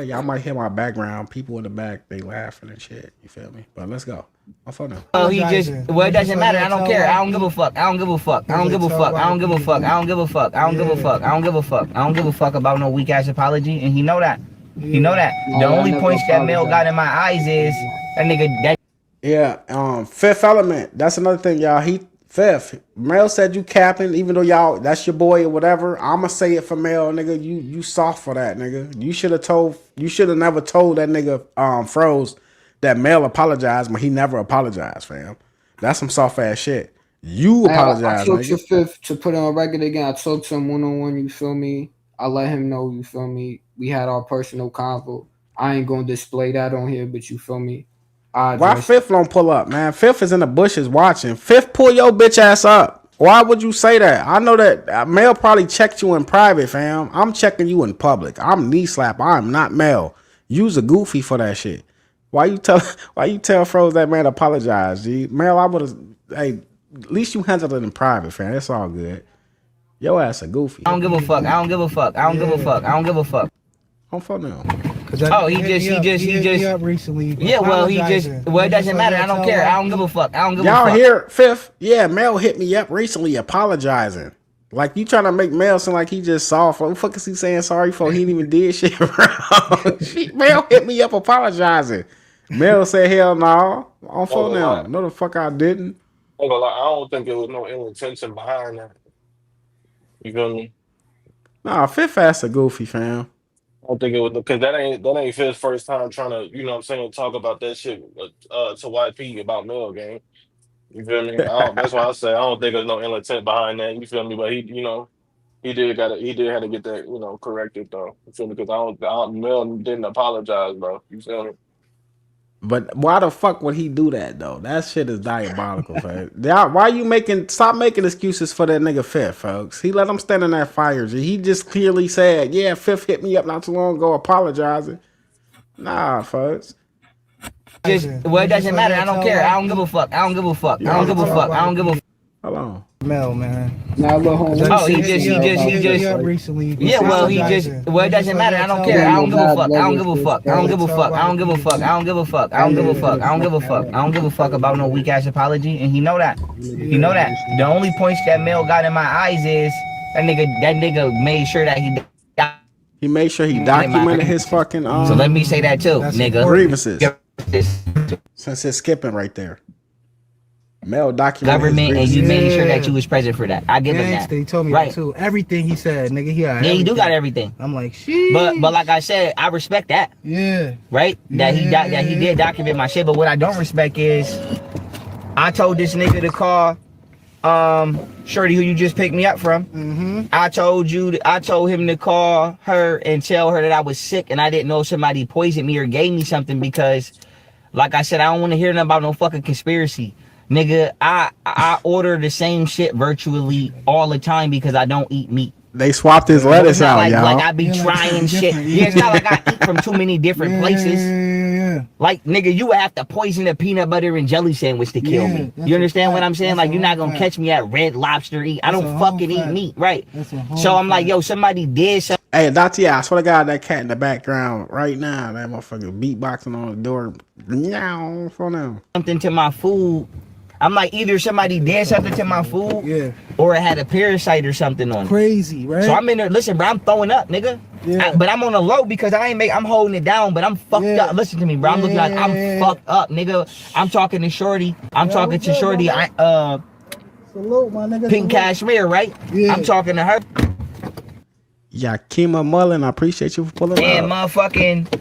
Y'all might hear my background. People in the back, they laughing and shit. You feel me? But let's go. On phone now. Oh, he just, well, it doesn't matter. I don't care. I don't give a fuck. I don't give a fuck. I don't give a fuck. I don't give a fuck. I don't give a fuck. I don't give a fuck. I don't give a fuck. I don't give a fuck about no weak ass apology, and he know that. He know that. The only points that Mel got in my eyes is that nigga that. Yeah, Fifth Element. That's another thing, y'all. Fifth, Mel said you capping, even though y'all, that's your boy or whatever. I'ma say it for Mel, nigga. You soft for that, nigga. You should have never told that nigga Froze that Mel apologized, but he never apologized, fam. That's some soft ass shit. You apologize, I talked nigga. to Fifth to put it on record again. I talked to him one-on-one, you feel me? I let him know, you feel me? We had our personal convo. I ain't gonna display that on here, but you feel me? Why Fifth don't pull up, man? Fifth is in the bushes watching. Fifth, pull your bitch ass up. Why would you say that? I know that Mel probably checked you in private, fam. I'm checking you in public. I'm knee slap. I'm not Mel. You's a goofy for that shit. Why you tell Froze that man apologize, G? Mel, I would have. Hey, at least you handled it in private, fam. It's all good. Your ass a goofy. I don't give a fuck. I don't give a fuck. I don't give a fuck. I don't give a fuck. I'm fuck now. Oh, he just recently. Yeah, well, it doesn't matter. I don't care. I don't give a fuck. I don't give a fuck. Y'all hear Fifth? Yeah, Mel hit me up recently apologizing. Like, you trying to make Mel sound like he just soft. What the fuck is he saying sorry for? He didn't even did shit wrong. Mel hit me up apologizing. Mel said, hell no. On phone now. No, the fuck I didn't. I don't think there was no ill intention behind that. You feel me? Nah, Fifth ass a goofy, fam. I don't think it was, because that ain't Fifth's first time trying to, you know what I'm saying, talk about that shit to YP about Mel game. You feel me? That's why I say I don't think there's no ill intent behind that. You feel me? But he did have to get that, corrected though. You feel me? Because Mel didn't apologize, bro. You feel me? But why the fuck would he do that though? That shit is diabolical, fam. Stop making excuses for that nigga Fifth, folks. He let him stand in that fire. He just clearly said, yeah, Fifth hit me up not too long ago apologizing. Nah, folks. Well, it doesn't matter. I don't care. I don't give a fuck. I don't give a fuck. I don't give a fuck. I don't give a fuck. Hold on. Mel, man. Now, oh, he just recently. Yeah, well, it doesn't matter. I don't care. I don't give a fuck. I don't give a fuck. I don't give a fuck. I don't give a fuck. I don't give a fuck. I don't give a fuck. I don't give a fuck. I don't give a fuck about no weak ass apology, and he know that. He know that. The only points that Mel got in my eyes is that nigga made sure that he made sure he documented his fucking So let me say that too, nigga. Grievances. Since it's skipping right there. Mel documented government, and you made sure that you was present for that. I give him that. He told me that too. Everything he said, nigga, he got everything. He do got everything. I'm like, shit. But like I said, I respect that. Yeah. Right? That he did document my shit. But what I don't respect is, I told this nigga to call Shorty, who you just picked me up from. I told him to call her and tell her that I was sick and I didn't know if somebody poisoned me or gave me something, because, like I said, I don't want to hear nothing about no fucking conspiracy. Nigga, I order the same shit virtually all the time because I don't eat meat. They swapped his So lettuce it's not out, like y'all. I be Yeah, like trying something shit. different. Yeah, it's not like I eat from too many different places. Yeah. Like, nigga, you would have to poison a peanut butter and jelly sandwich to kill Yeah, me. that's You a understand what fact. I'm saying? That's Like, a you're not whole gonna fact. catch me at Red Lobster eat. I That's a don't whole fucking eat fact. meat, right? That's a whole So I'm like, fact. yo, somebody did something Hey, Dr. I swear to God, that cat in the background right now, that motherfucker beatboxing on the door. Now, for now. to my food. I'm like, either somebody did something to my food, Yeah. or it had a parasite or something on it. Crazy, right? So I'm in there. Listen, bro, I'm throwing up, nigga. Yeah. But I'm on a low because I'm holding it down, but I'm fucked Yeah. up. Listen to me, bro. I'm looking like I'm fucked up, nigga. I'm talking to Shorty. I'm Yeah, talking what's to up, Shorty. mama? Salute, my nigga. Pink salute. Cashmere, right? Yeah. I'm talking to her. Yakima Mullen, I appreciate you for pulling And up. motherfucking,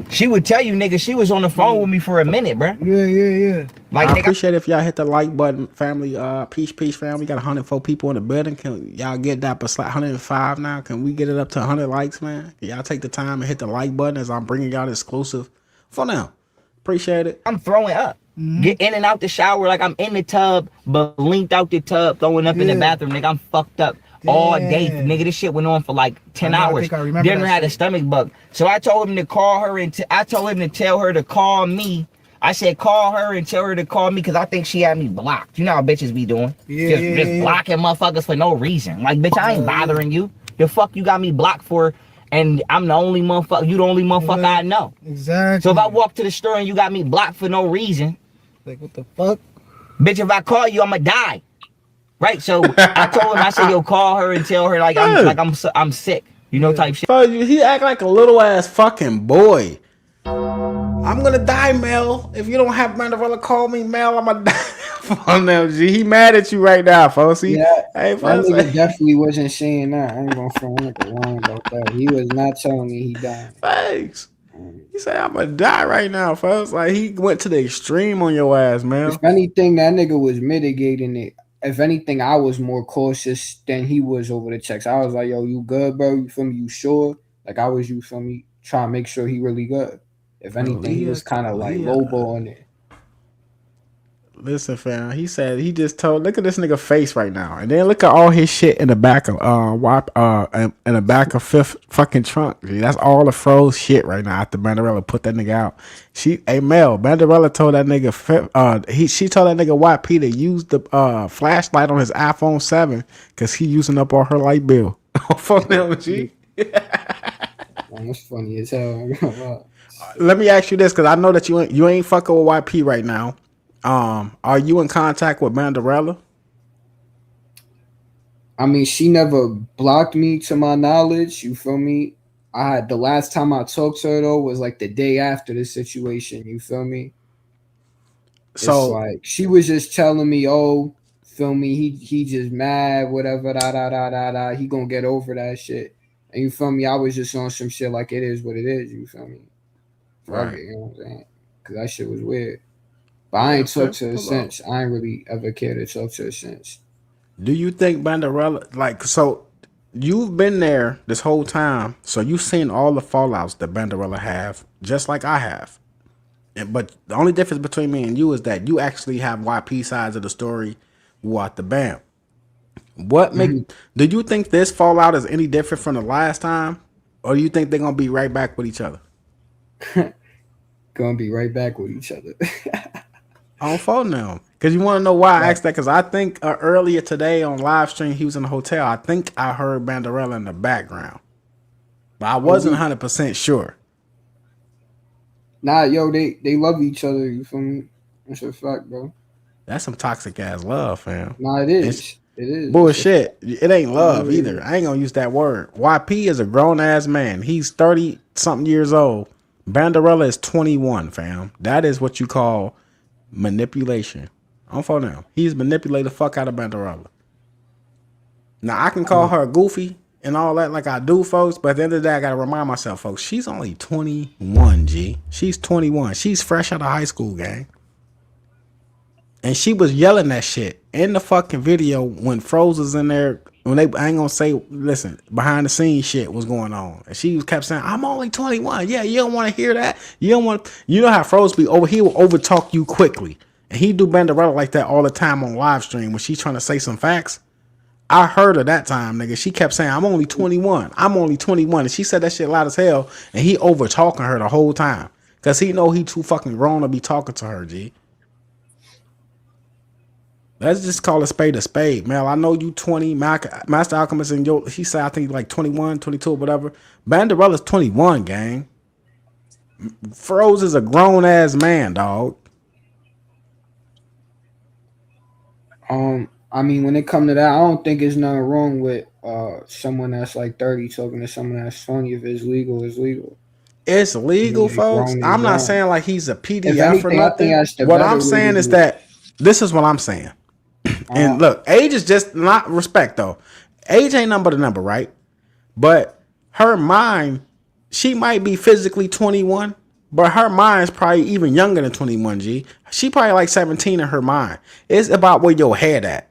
she would tell you, nigga, she was on the phone with me for a minute, bro. Yeah. Like, I nigga, appreciate if y'all hit the like button, family. Peace, family. We got 104 people in the building. Can y'all get that? But 105 now. Can we get it up to 100 likes, man? Can y'all take the time and hit the like button as I'm bringing y'all the exclusive for now. Appreciate it. I'm throwing up. Get in and out the shower like I'm in the tub, but linked out the tub, throwing up in the bathroom, nigga. I'm fucked up all day, nigga. This shit went on for like 10 hours. think I remember Then that I had a shit. stomach bug. So I told him to call her and I told him to tell her to call me. I said call her and tell her to call me because I think she had me blocked. You know how bitches be doing? Just blocking motherfuckers for no reason. Like, bitch, I ain't bothering you. The fuck you got me blocked for? And I'm the only motherfucker. You the only motherfucker I know. Exactly. So if I walk to the store and you got me blocked for no reason, like, what the fuck? bitch, if I call you, I'ma die. Right? So I told him, I said, yo, call her and tell her I'm sick. You know, type shit. He act like a little ass fucking boy. I'm gonna die, Mel. If you don't have Mandela call me, Mel, I'm gonna die. Oh, no, G. He mad at you right now, folks. Hey, that nigga definitely wasn't saying that. I ain't gonna front lying about that. He was not telling me he died. Thanks. He said, I'm gonna die right now, folks. Like, he went to the extreme on your ass, man. If anything, that nigga was mitigating it. If anything, I was more cautious than he was over the text. I was like, yo, you good, bro? You feel me? You sure? Like, I was, you feel me, trying to make sure he really good. If anything, he was kind of like lowball on it. Listen, fam. He said he just told. Look at this nigga face right now, and then look at all his shit in the back of in the back of fifth fucking trunk. Dude. That's all the froze shit right now. After Banderella put that nigga out, Mel Banderella told that nigga she told that nigga YP to use the flashlight on his iPhone 7 because he using up all her light bill. Fuck them, G. Man, that's funny as hell. Let me ask you this, because I know that you ain't fucking with YP right now. Are you in contact with Banderella? I mean, she never blocked me to my knowledge. You feel me? The last time I talked to her though was like the day after the situation. You feel me? So it's like she was just telling me, "Oh, feel me? He just mad, whatever. Da. He gonna get over that shit." And you feel me? I was just on some shit like it is what it is. You feel me? Right. You know what I'm saying? Because that shit was weird. But I ain't talked to her since. I ain't really ever cared to talk to her since. Do you think Banderella, so you've been there this whole time, so you've seen all the fallouts that Banderella have, just like I have. But the only difference between me and you is that you actually have YP sides of the story what the BAM. Do you think this fallout is any different from the last time? Or do you think they're gonna be right back with each other? Gonna be right back with each other. On phone now. Because you want to know why I asked that? Because I think earlier today on live stream, he was in the hotel. I think I heard Banderella in the background. But I wasn't 100% sure. Nah, yo, they love each other. You feel me? That's a fact, bro. That's some toxic ass love, fam. Nah, it is. It is. Bullshit. It ain't love either. I ain't going to use that word. YP is a grown ass man. He's 30 something years old. Banderella is 21, fam. That is what you call manipulation. On phone now. He's manipulated the fuck out of Banderella. Now I can call her goofy and all that like I do, folks, but at the end of the day, I gotta remind myself, folks, she's only 21, G. She's 21. She's fresh out of high school, gang. And she was yelling that shit in the fucking video when Froze was in there. When I ain't gonna say, listen, behind the scenes shit was going on, and she kept saying, "I'm only 21." Yeah, you don't want to hear that. You don't want. You know how Froze be over. He will overtalk you quickly, and he do Banderella like that all the time on live stream when she's trying to say some facts. I heard her that time, nigga. She kept saying, I'm only 21. I'm only 21. And she said that shit loud as hell. And he over talking her the whole time. Because he know he too fucking grown to be talking to her, G. Let's just call a spade, Mel. I know you 20. Master Alchemist and yo, he said I think like 21, 22, whatever. Banderella's 21, gang. Pharaoh is a grown ass man, dog. I mean, when it come to that, I don't think there's nothing wrong with someone that's like 30 talking to someone that's 20. If it's legal, it's legal. It's legal, folks. I'm not saying like he's a PDF or anything, I think nothing. that's the What better I'm way to saying is do it. that this is what I'm saying. And look, age is just not respect though. Age ain't nothing but a number, right? But her mind, she might be physically 21, but her mind's probably even younger than 21, G. She probably like 17 in her mind. It's about where your head at.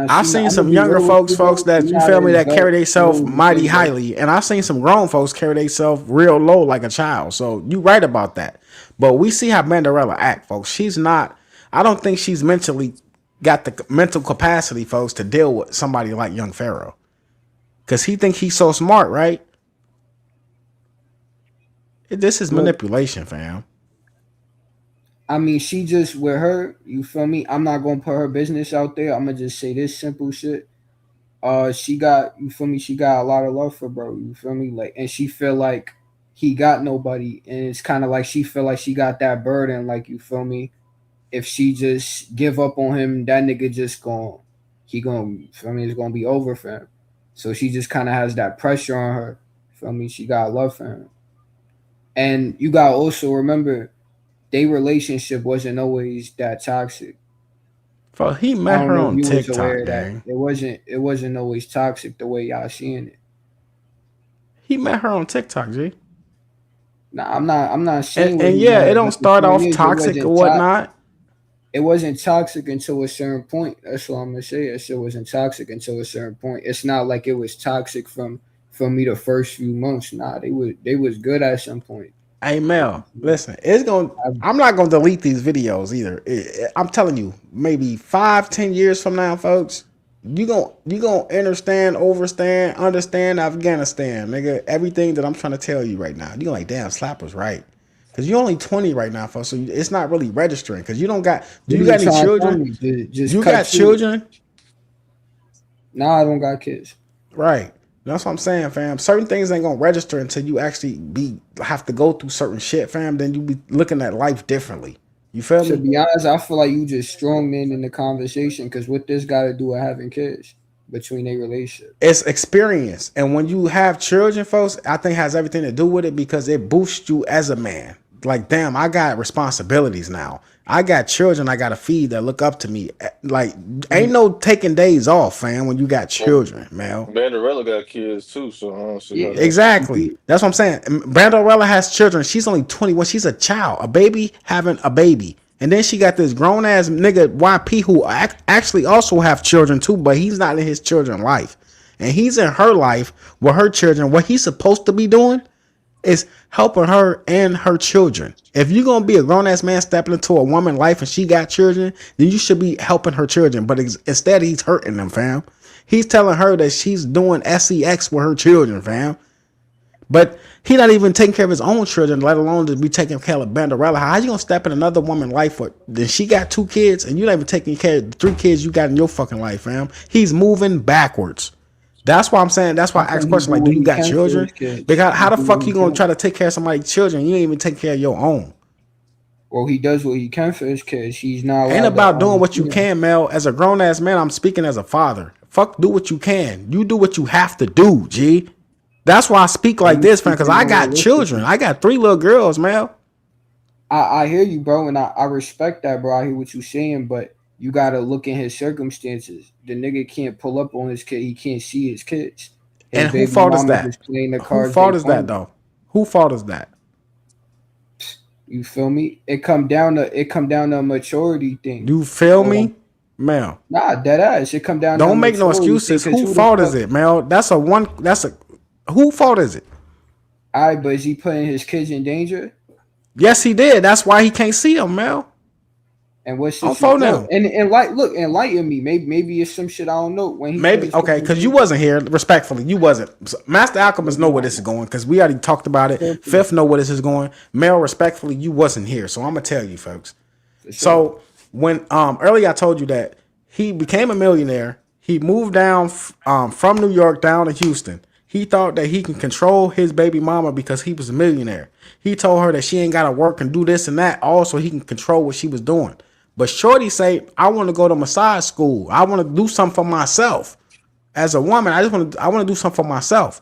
I've seen some younger folks that, you feel me, that carry themselves mighty highly. And I've seen some grown folks carry themselves real low like a child. So you right about that. But we see how Banderella act, folks. She's not, I don't think she's mentally got the mental capacity, folks, to deal with somebody like young Pharaoh. Because he think he's so smart, right? This is manipulation, fam. I mean, she just with her, you feel me? I'm not gonna put her business out there. I'm gonna just say this simple shit. She got, you feel me? She got a lot of love for bro. You feel me? Like, and she feel like he got nobody, and it's kind of like she feel like she got that burden. Like, you feel me? If she just give up on him, that nigga just he gonna, feel me? It's gonna be over for him. So she just kind of has that pressure on her. Feel me? She got love for him, and you gotta also remember, their relationship wasn't always that toxic. Bro, he met her on TikTok, gang. It wasn't always toxic the way y'all seeing it. He met her on TikTok, G. Nah, I'm not saying. And yeah, it don't start off toxic or whatnot. It wasn't toxic until a certain point. That's what I'm gonna say. That shit wasn't toxic until a certain point. It's not like it was toxic from me the first few months. Nah, they was good at some point. Hey Mel, listen, I'm not gonna delete these videos either. I'm telling you, maybe 5-10 years from now, folks, you gonna understand Afghanistan, nigga. Everything that I'm trying to tell you right now, you gonna like, damn, Slapper's right. Cause you're only 20 right now, folks, so it's not really registering. Cause you don't got. Do you got any children? You got children? Nah, I don't got kids. Right. That's what I'm saying, fam. Certain things ain't gonna register until you actually have to go through certain shit, fam. Then you be looking at life differently. You feel me? To be honest, I feel like you just strong men in the conversation, because what this got to do with having kids between a relationship. It's experience, and when you have children, folks, I think has everything to do with it, because it boosts you as a man. Like, damn, I got responsibilities now. I got children I gotta feed that look up to me. Like, ain't no taking days off, fam, when you got children, man. Banderella got kids too, so I don't see how that. Exactly. That's what I'm saying. Banderella has children. She's only 21. She's a child, a baby having a baby. And then she got this grown ass nigga YP who actually also have children too, but he's not in his children's life. And he's in her life with her children. What he's supposed to be doing is helping her and her children. If you're going to be a grown-ass man stepping into a woman's life and she got children, then you should be helping her children. But instead, he's hurting them, fam. He's telling her that she's doing sex with her children, fam. But he not even taking care of his own children, let alone to be taking care of Banderella. How you going to step in another woman's life? Then she got 2 kids and you're not even taking care of the 3 kids you got in your fucking life, fam. He's moving backwards. That's why I'm saying, that's why I asked a question like, do you got children? Because how the fuck you gonna try to take care of somebody's children? You ain't even take care of your own. Well, he does what he can for his kids. He's not. Ain't about doing what you can, Mel. As a grown ass man, I'm speaking as a father. Fuck, do what you can. You do what you have to do, G. That's why I speak like this, fam, because I got children. I got 3 little girls, Mel. I hear you, bro, and I respect that, bro. I hear what you're saying, but you gotta look in his circumstances. The nigga can't pull up on his kid. He can't see his kids. And who fault is that? Who fault is that, though? Who fault is that? You feel me? It come down to a maturity thing. You feel me, Mel? Nah, dead ass. It come down. Don't make no excuses. Who fault is it, Mel? Who fault is it? All right, but is he putting his kids in danger? Yes, he did. That's why he can't see them, Mel. And what On shit you phone know? now. And like, look, enlighten me. Maybe it's some shit I don't know. When he Maybe okay, because you wasn't here. Respectfully, you wasn't. Master Alchemist know where this is going because we already talked about it. Fifth know where this is going. Mel, respectfully, you wasn't here, so I'm gonna tell you, folks. Sure. So when earlier I told you that he became a millionaire, he moved down from New York down to Houston. He thought that he can control his baby mama because he was a millionaire. He told her that she ain't gotta work and do this and that, also he can control what she was doing. But Shorty say, I want to go to massage school. I want to do something for myself. As a woman, I want to do something for myself.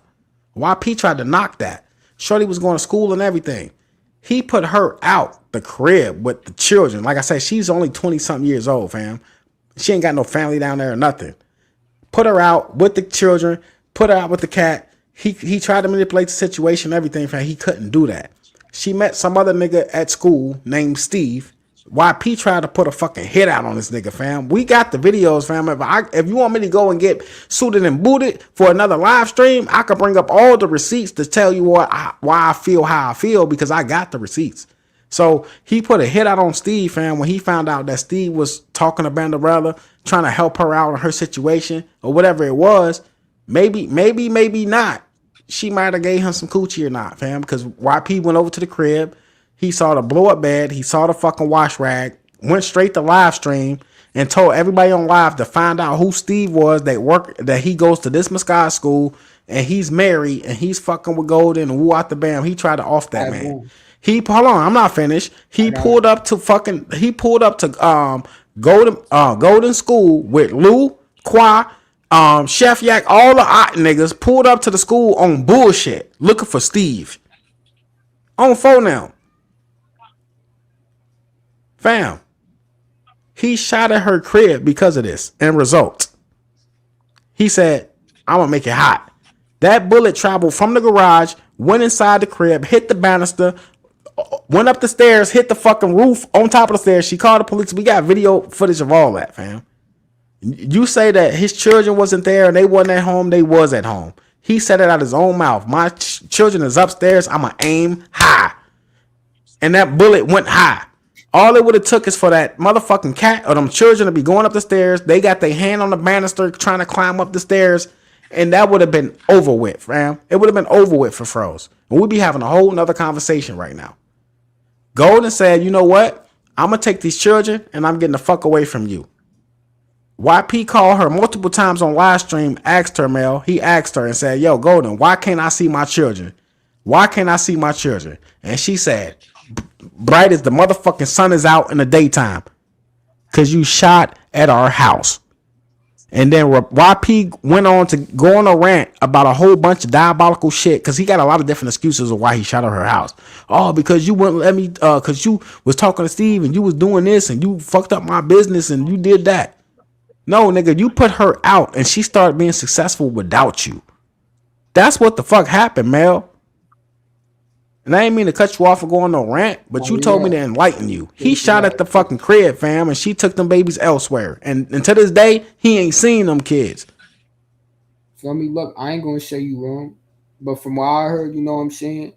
YP tried to knock that. Shorty was going to school and everything. He put her out the crib with the children. Like I said, she's only 20-something years old, fam. She ain't got no family down there or nothing. Put her out with the children. Put her out with the cat. He tried to manipulate the situation and everything, fam. He couldn't do that. She met some other nigga at school named Steve. YP tried to put a fucking hit out on this nigga, fam. We got the videos, fam. If you want me to go and get suited and booted for another live stream, I could bring up all the receipts to tell you why I feel how I feel because I got the receipts. So he put a hit out on Steve, fam, when he found out that Steve was talking to Banderella, trying to help her out in her situation or whatever it was. Maybe not. She might have gave him some coochie or not, fam, because YP went over to the crib. He saw the blow up bed. He saw the fucking wash rag. Went straight to live stream and told everybody on live to find out who Steve was. That he goes to this massage school and he's married and he's fucking with Golden and woo out the bam. He tried to off that man. Hold on, I'm not finished. He pulled up to Golden School with Lou, Qua, Chef Yak, all the hot niggas pulled up to the school on bullshit looking for Steve. On phone now. Fam, he shot at her crib because of this. And results, he said, I'm going to make it hot. That bullet traveled from the garage, went inside the crib, hit the banister, went up the stairs, hit the fucking roof on top of the stairs. She called the police. We got video footage of all that, fam. You say that his children wasn't there and they wasn't at home. They was at home. He said it out of his own mouth. My children is upstairs. I'm going to aim high. And that bullet went high. All it would have took is for that motherfucking cat or them children to be going up the stairs. They got their hand on the banister trying to climb up the stairs. And that would have been over with, fam. It would have been over with for Froze. And we'd be having a whole nother conversation right now. Golden said, you know what? I'm going to take these children and I'm getting the fuck away from you. YP called her multiple times on live stream, asked her, Mel. He asked her and said, yo, Golden, why can't I see my children? Why can't I see my children? And she said, bright as the motherfucking sun is out in the daytime. Because you shot at our house. And then YP went on to go on a rant about a whole bunch of diabolical shit. Because he got a lot of different excuses of why he shot at her house. Oh, because you wouldn't let me, because you was talking to Steve and you was doing this and you fucked up my business and you did that. No, nigga, you put her out and she started being successful without you. That's what the fuck happened, Mel. And I ain't mean to cut you off for going no rant, but you told me to enlighten you. He shot at the fucking crib, fam, and she took them babies elsewhere. And to this day, he ain't seen them kids. Feel me? Look, I ain't gonna say you wrong, but from what I heard, you know what I'm saying?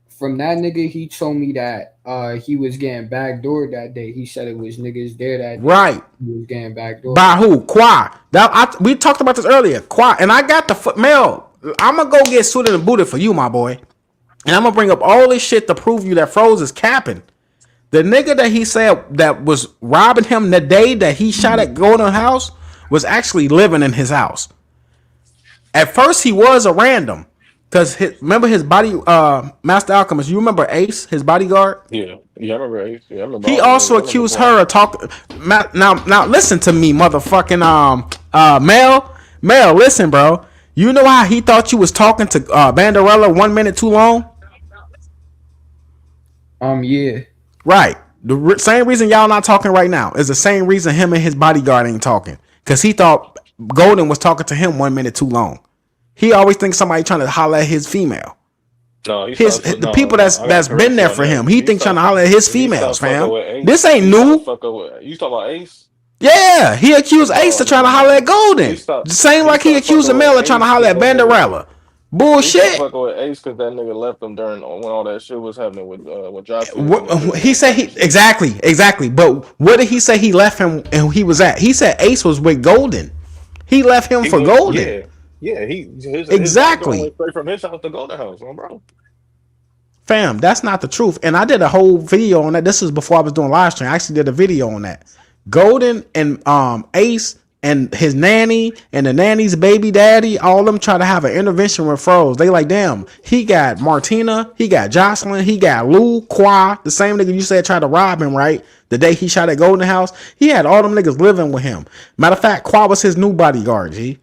From that nigga, he told me that he was getting backdoored that day. He said it was niggas there that day. Right. He was getting backdoored. By who? Qua. We talked about this earlier. Qua. And I got the Mel. I'm gonna go get suited and booted for you, my boy. And I'm going to bring up all this shit to prove you that Froze is capping. The nigga that he said that was robbing him the day that he shot at Golden House was actually living in his house. At first, he was a random. Because remember his body, Master Alchemist, you remember Ace, his bodyguard? Yeah, I remember Ace. Yeah, I remember he also accused her of talking. Now, listen to me, motherfucking Mel, listen, bro. You know how he thought you was talking to Banderella 1 minute too long? Yeah. Right. The same reason y'all not talking right now is the same reason him and his bodyguard ain't talking. Because he thought Golden was talking to him 1 minute too long. He always thinks somebody trying to holler at his female. No, the people that's been there for him. He thinks trying to holler at his females, fam. This ain't new. You talking about Ace? Yeah, he accused Ace of trying to holler at Golden. The same like he accused Mel of trying to holler at Banderella. He stopped Bullshit. fucking with Ace because that nigga left him during when all that shit was happening with Jocelyn and them He videos said type he of shit. exactly. But what did he say he left him and he was at? He said Ace was with Golden. He left him He for went, Golden. yeah, yeah. His bodyguard Exactly. went straight from his house to Golden House, bro. Fam, that's not the truth. And I did a whole video on that. This is before I was doing live stream. I actually did a video on that. Golden and Ace and his nanny and the nanny's baby daddy, all of them try to have an intervention with Froze. They like, damn, he got Martina, he got Jocelyn, he got Lou Qua, the same nigga you said tried to rob him, right? The day he shot at Golden House. He had all them niggas living with him. Matter of fact, Qua was his new bodyguard, G.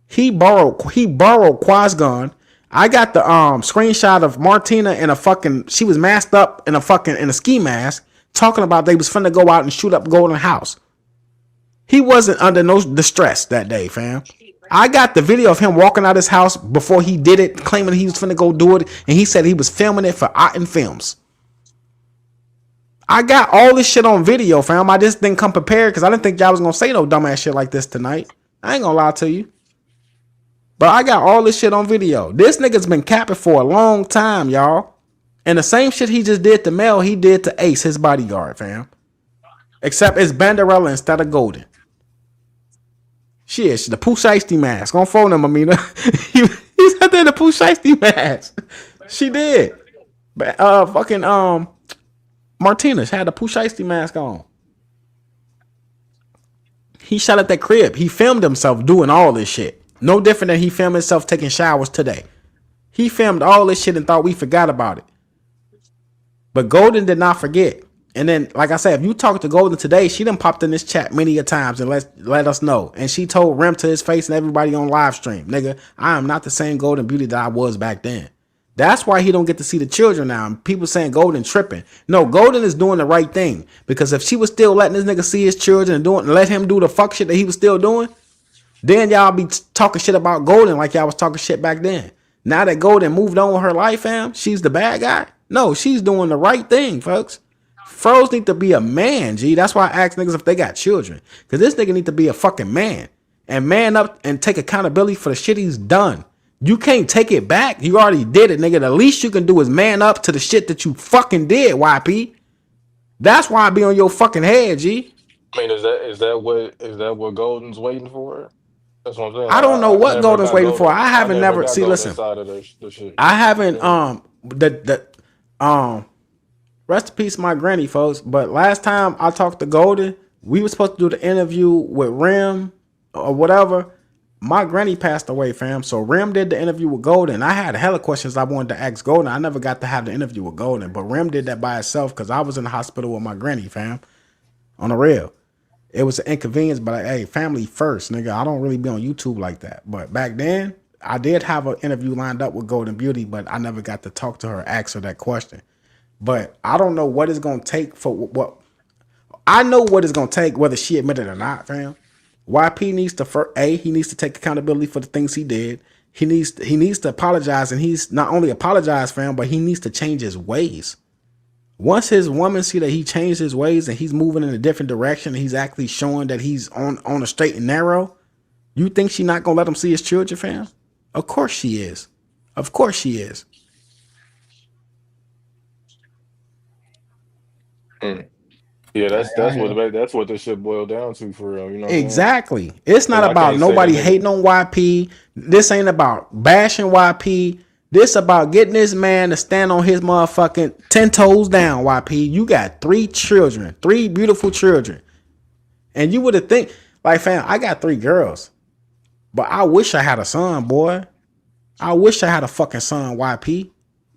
He borrowed Qua's gun. I got the screenshot of Martina in a fucking, she was masked up in a ski mask, talking about they was finna go out and shoot up Golden House. He wasn't under no distress that day, fam. I got the video of him walking out his house before he did it, claiming he was finna go do it, and he said he was filming it for Otten Films. I got all this shit on video, fam. I just didn't come prepared because I didn't think y'all was gonna say no dumbass shit like this tonight. I ain't gonna lie to you. But I got all this shit on video. This nigga's been capping for a long time, y'all. And the same shit he just did to Mel, he did to Ace, his bodyguard, fam. Except it's Banderella instead of Golden. Shit, the Pooh Shiesty mask. On phone him, Amina. He's out there in the Pooh Shiesty mask. She did. But Martinez had the Pooh Shiesty mask on. He shot at that crib. He filmed himself doing all this shit. No different than he filmed himself taking showers today. He filmed all this shit and thought we forgot about it. But Golden did not forget. And then, like I said, if you talk to Golden today, she done popped in this chat many a times and let us know. And she told Rem to his face and everybody on live stream, nigga, I am not the same Golden Beauty that I was back then. That's why he don't get to see the children now. And people saying Golden tripping. No, Golden is doing the right thing. Because if she was still letting this nigga see his children and let him do the fuck shit that he was still doing, then y'all be talking shit about Golden like y'all was talking shit back then. Now that Golden moved on with her life, fam, she's the bad guy. No, she's doing the right thing, folks. Froze need to be a man, G. That's why I ask niggas if they got children. Because this nigga need to be a fucking man. And man up and take accountability for the shit he's done. You can't take it back. You already did it, nigga. The least you can do is man up to the shit that you fucking did, YP. That's why I be on your fucking head, G. I mean, is that what Golden's waiting for? That's what I'm saying. I Like, don't know I what never Golden's got waiting for. Golden. I I haven't never never got see. Golden Listen, side of the shit. I haven't Yeah. rest in peace my granny, folks. But last time I talked to Golden, we were supposed to do the interview with Rim or whatever. My granny passed away, fam. So Rim did the interview with Golden. I had hella questions I wanted to ask Golden. I never got to have the interview with Golden, but Rim did that by itself because I was in the hospital with my granny, fam. On the real. It was an inconvenience, but like, hey, family first, nigga. I don't really be on YouTube like that. But back then, I did have an interview lined up with Golden Beauty, but I never got to talk to her, ask her that question. But I don't know what it's gonna take for what. I know what it's gonna take, whether she admit it or not, fam. YP needs to he needs to take accountability for the things he did. He needs to apologize, and he's not only apologize, fam, but he needs to change his ways. Once his woman see that he changed his ways and he's moving in a different direction, and he's actually showing that he's on a straight and narrow, you think she not gonna let him see his children, fam? Of course she is. Of course she is. Yeah, that's what this shit boiled down to for real. You know what Exactly. I'm saying? It's not And I about can't say nobody that nigga. hating on YP. This ain't about bashing YP. This about getting this man to stand on his motherfucking 10 toes down, YP. You got 3 children, 3 beautiful children. And you would have think, like, fam, I got 3 girls. But I wish I had a son, boy. I wish I had a fucking son, YP.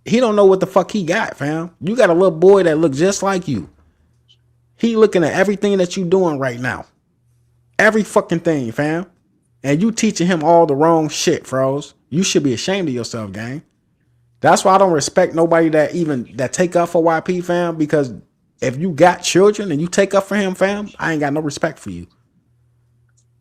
He don't know what the fuck he got, fam. You got a little boy that look just like you. He looking at everything that you doing right now. Every fucking thing, fam. And you teaching him all the wrong shit, Froze. You should be ashamed of yourself, gang. That's why I don't respect nobody that take up for YP, fam. Because if you got children and you take up for him, fam, I ain't got no respect for you.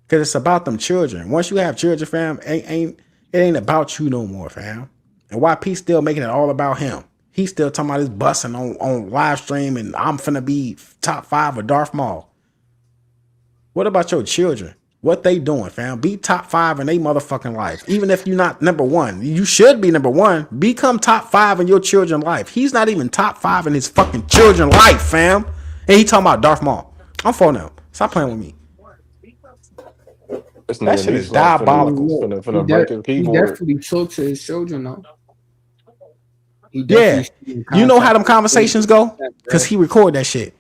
Because it's about them children. Once you have children, fam, it ain't about you no more, fam. And YP still making it all about him. He's still talking about his busing on live stream and I'm finna be top 5 of Darth Maul. What about your children? What they doing, fam? Be top 5 in their motherfucking life. Even if you're not number 1. You should be number 1. Become top 5 in your children's life. He's not even top 5 in his fucking children's life, fam. And he talking about Darth Maul. I'm for them. Stop playing with me. This That nigga shit is needs like diabolical. finna break his He keyboard. definitely talks to his children though. He Yeah. definitely You know how them conversations go? Because he record that shit.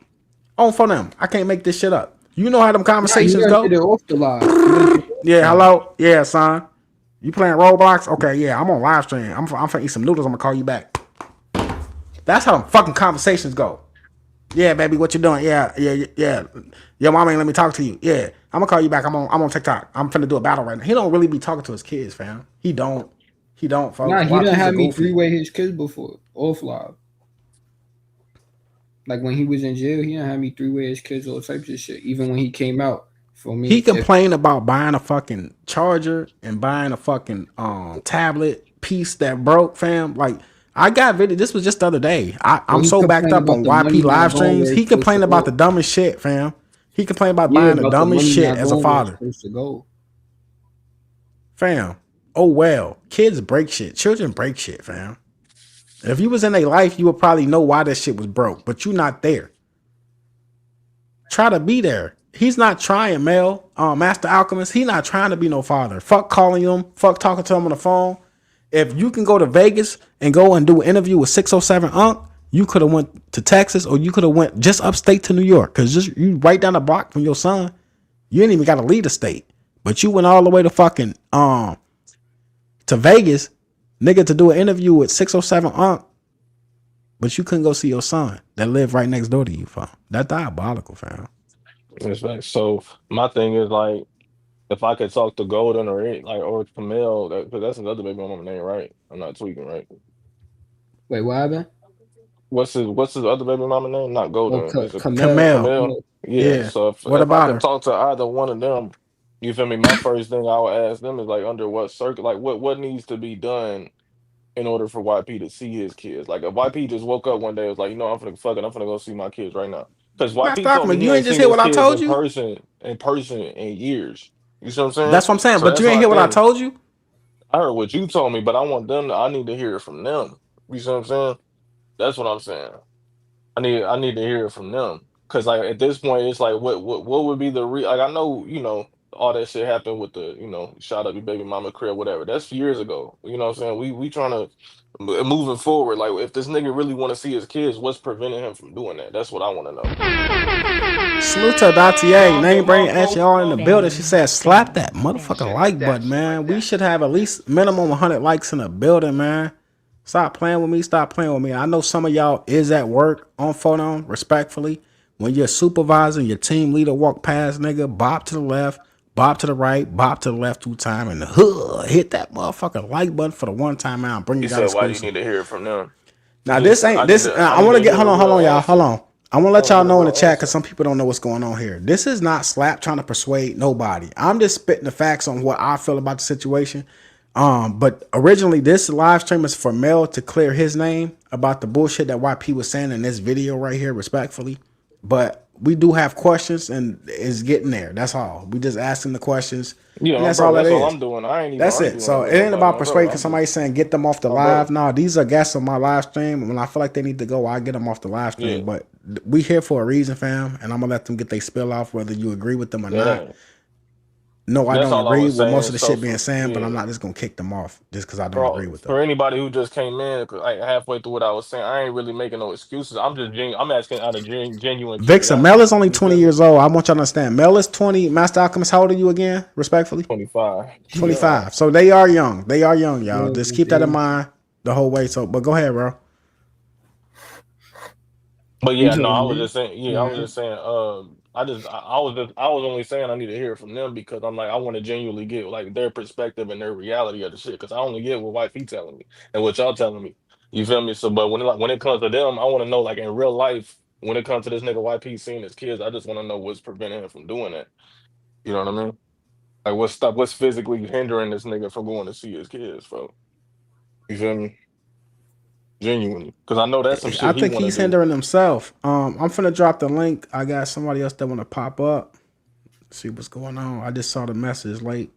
On for them. I can't make this shit up. You know how them conversations go? Did it off the live. Yeah, hello? Yeah, son. You playing Roblox? Okay, yeah, I'm on live stream. I'm finna eat some noodles. I'm gonna call you back. That's how them fucking conversations go. Yeah, baby, what you doing? Yeah. Your mama ain't let me talk to you. Yeah, I'm gonna call you back. I'm on TikTok. I'm finna do a battle right now. He don't really be talking to his kids, fam. He don't, folks. Nah, he done had me 3-way his kids before, off live. Like when he was in jail, he done had me 3-way his kids, all types of shit. Even when he came out, for me, he complained about buying a fucking charger and buying a fucking tablet piece that broke, fam. Like I got video. This was just the other day. I'm so backed up on YP live streams. He complained about the dumbest shit, fam. He complained about buying the dumbest shit as a father. Fam. Oh well, kids break shit. Children break shit, fam. If you was in their life, you would probably know why that shit was broke, but you not there. Try to be there. He's not trying, Mel. Master Alchemist, he not trying to be no father. Fuck calling him. Fuck talking to him on the phone. If you can go to Vegas and go and do an interview with 607 Unc, you could have went to Texas or you could have went just upstate to New York. Cause just you right down the block from your son. You ain't even got to leave the state. But you went all the way to fucking to Vegas, nigga, to do an interview with 607 Unc. But you couldn't go see your son that lived right next door to you, fam. That's diabolical, fam. So my thing is like, if I could talk to Golden or Camille, because that's another baby mama name, right? I'm not tweaking, right? Wait, what happened? What's his other baby mama name? Not Golden. Oh, Is it Camille. Yeah. So if What I about could her? talk to either one of them, you feel me? My first thing I would ask them is like, under what circle, like what needs to be done in order for YP to see his kids. Like if YP just woke up one day, it was like, you know, I'm finna go see my kids right now. Because Master YP told me Alchemist, he you ain't ain't just seen hear his what I kids told in you? person in years. You see what I'm saying? That's what I'm saying. So But that's you ain't why I hear what I think told you? I heard what you told me, but I need to hear it from them. You see what I'm saying? That's what I'm saying. I need to hear it from them. Cause like at this point, it's like what would be the like I know, you know, all that shit happened with the, you know, shot up your baby mama crib, whatever. That's years ago. You know what I'm saying? We trying to moving forward. Like if this nigga really want to see his kids, what's preventing him from doing that? That's what I want to know. Salute to Datia. Name brain at y'all in the building. She said, slap that motherfucking like button, man. We should have at least minimum 100 likes in the building, man. Stop playing with me. Stop playing with me. I know some of y'all is at work on phone, respectfully. When your supervisor and your team leader walk past, nigga, bop to the left, bop to the right, bop to the left 2 times, and hit that motherfucking like button for the one time out. Bring He you guys said, why do you exclusive. need to hear it from them? Now this ain't this. I want to get hold on, y'all. Hold on. I want to let y'all know in the chat because some people don't know what's going on here. This is not Slap trying to persuade nobody. I'm just spitting the facts on what I feel about the situation. But originally this live stream is for Mel to clear his name about the bullshit that YP was saying in this video right here, respectfully. But we do have questions and it's getting there. That's all. We just asking the questions. Yeah, and that's bro, all that's it all is. I'm doing. I ain't even That's arguing it. So with it ain't nobody, about bro. persuading because somebody's saying get them off the live. No, these are guests on my live stream. When I feel like they need to go, I get them off the live stream. Yeah. But we here for a reason, fam. And I'm gonna let them get their spill off, whether you agree with them or not. No, I That's don't all I agree was with most saying. of the So shit being said, but I'm not just gonna kick them off just because I don't agree with them. For anybody who just came in, like halfway through what I was saying, I ain't really making no excuses. I'm just I'm asking out of genuine Vixen, Mel curiosity. is only You 20 feel me? years old. I want y'all to understand. Mel is 20. Master Alchemist, how old are you again? Respectfully? 25. 25. So they are young. They are young, y'all. Yeah, just keep that in mind the whole way. So, but go ahead, bro. But You yeah, no, told I was me. just saying. Yeah, I was just saying. I was only saying I need to hear it from them because I'm like I want to genuinely get like their perspective and their reality of the shit because I only get what wife he telling me and what y'all telling me. You feel me? So, but when it comes to them, I want to know like in real life when it comes to this nigga YP seeing his kids, I just want to know what's preventing him from doing that. You know what I mean? Like what's physically hindering this nigga from going to see his kids, bro? You feel me? Genuinely, because I know that's some I shit he think want to he's do. hindering himself. I'm finna drop the link. I got somebody else that want to pop up. See what's going on. I just saw the message late.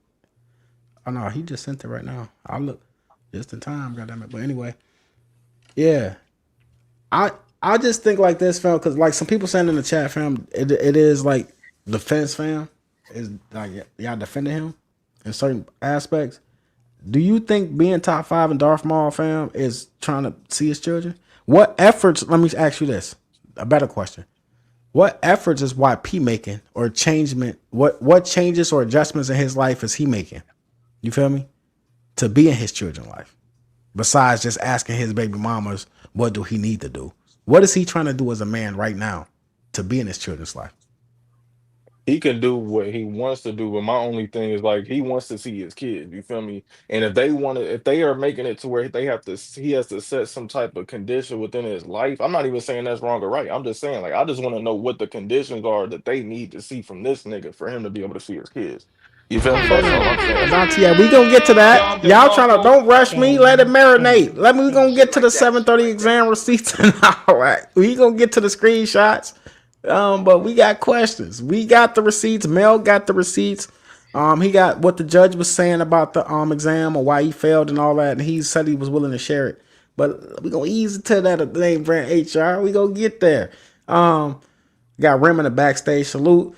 Oh no, he just sent it right now. I'll look just in time, goddamn it. But anyway, yeah. I I just think like this, fam, because like some people saying in the chat, fam, it is like defense, fam, is like y'all defending him in certain aspects. Do you think being top five in Darth Maul, fam, is trying to see his children? What efforts? Let me ask you this: a better question. What efforts is YP making or changement? What changes or adjustments in his life is he making? You feel me? To be in his children's life. Besides just asking his baby mamas, what do he need to do? What is he trying to do as a man right now to be in his children's life? He can do what he wants to do, but my only thing is like he wants to see his kids. You feel me? And if they want to, if they are making it to where they have to, he has to set some type of condition within his life. I'm not even saying that's wrong or right. I'm just saying like I just want to know what the conditions are that they need to see from this nigga for him to be able to see his kids. You feel me? That's all I'm saying. Adante, yeah, we gonna get to that. Y'all trying to don't rush me. Let it marinate. We gonna get to the 7:30 exam receipts and all right. We gonna get to the screenshots. But we got questions. We got the receipts. Mel got the receipts. He got what the judge was saying about the exam or why he failed and all that, and he said he was willing to share it. But we gonna ease into that name brand HR. We gonna get there. Got Rim in the backstage. Salute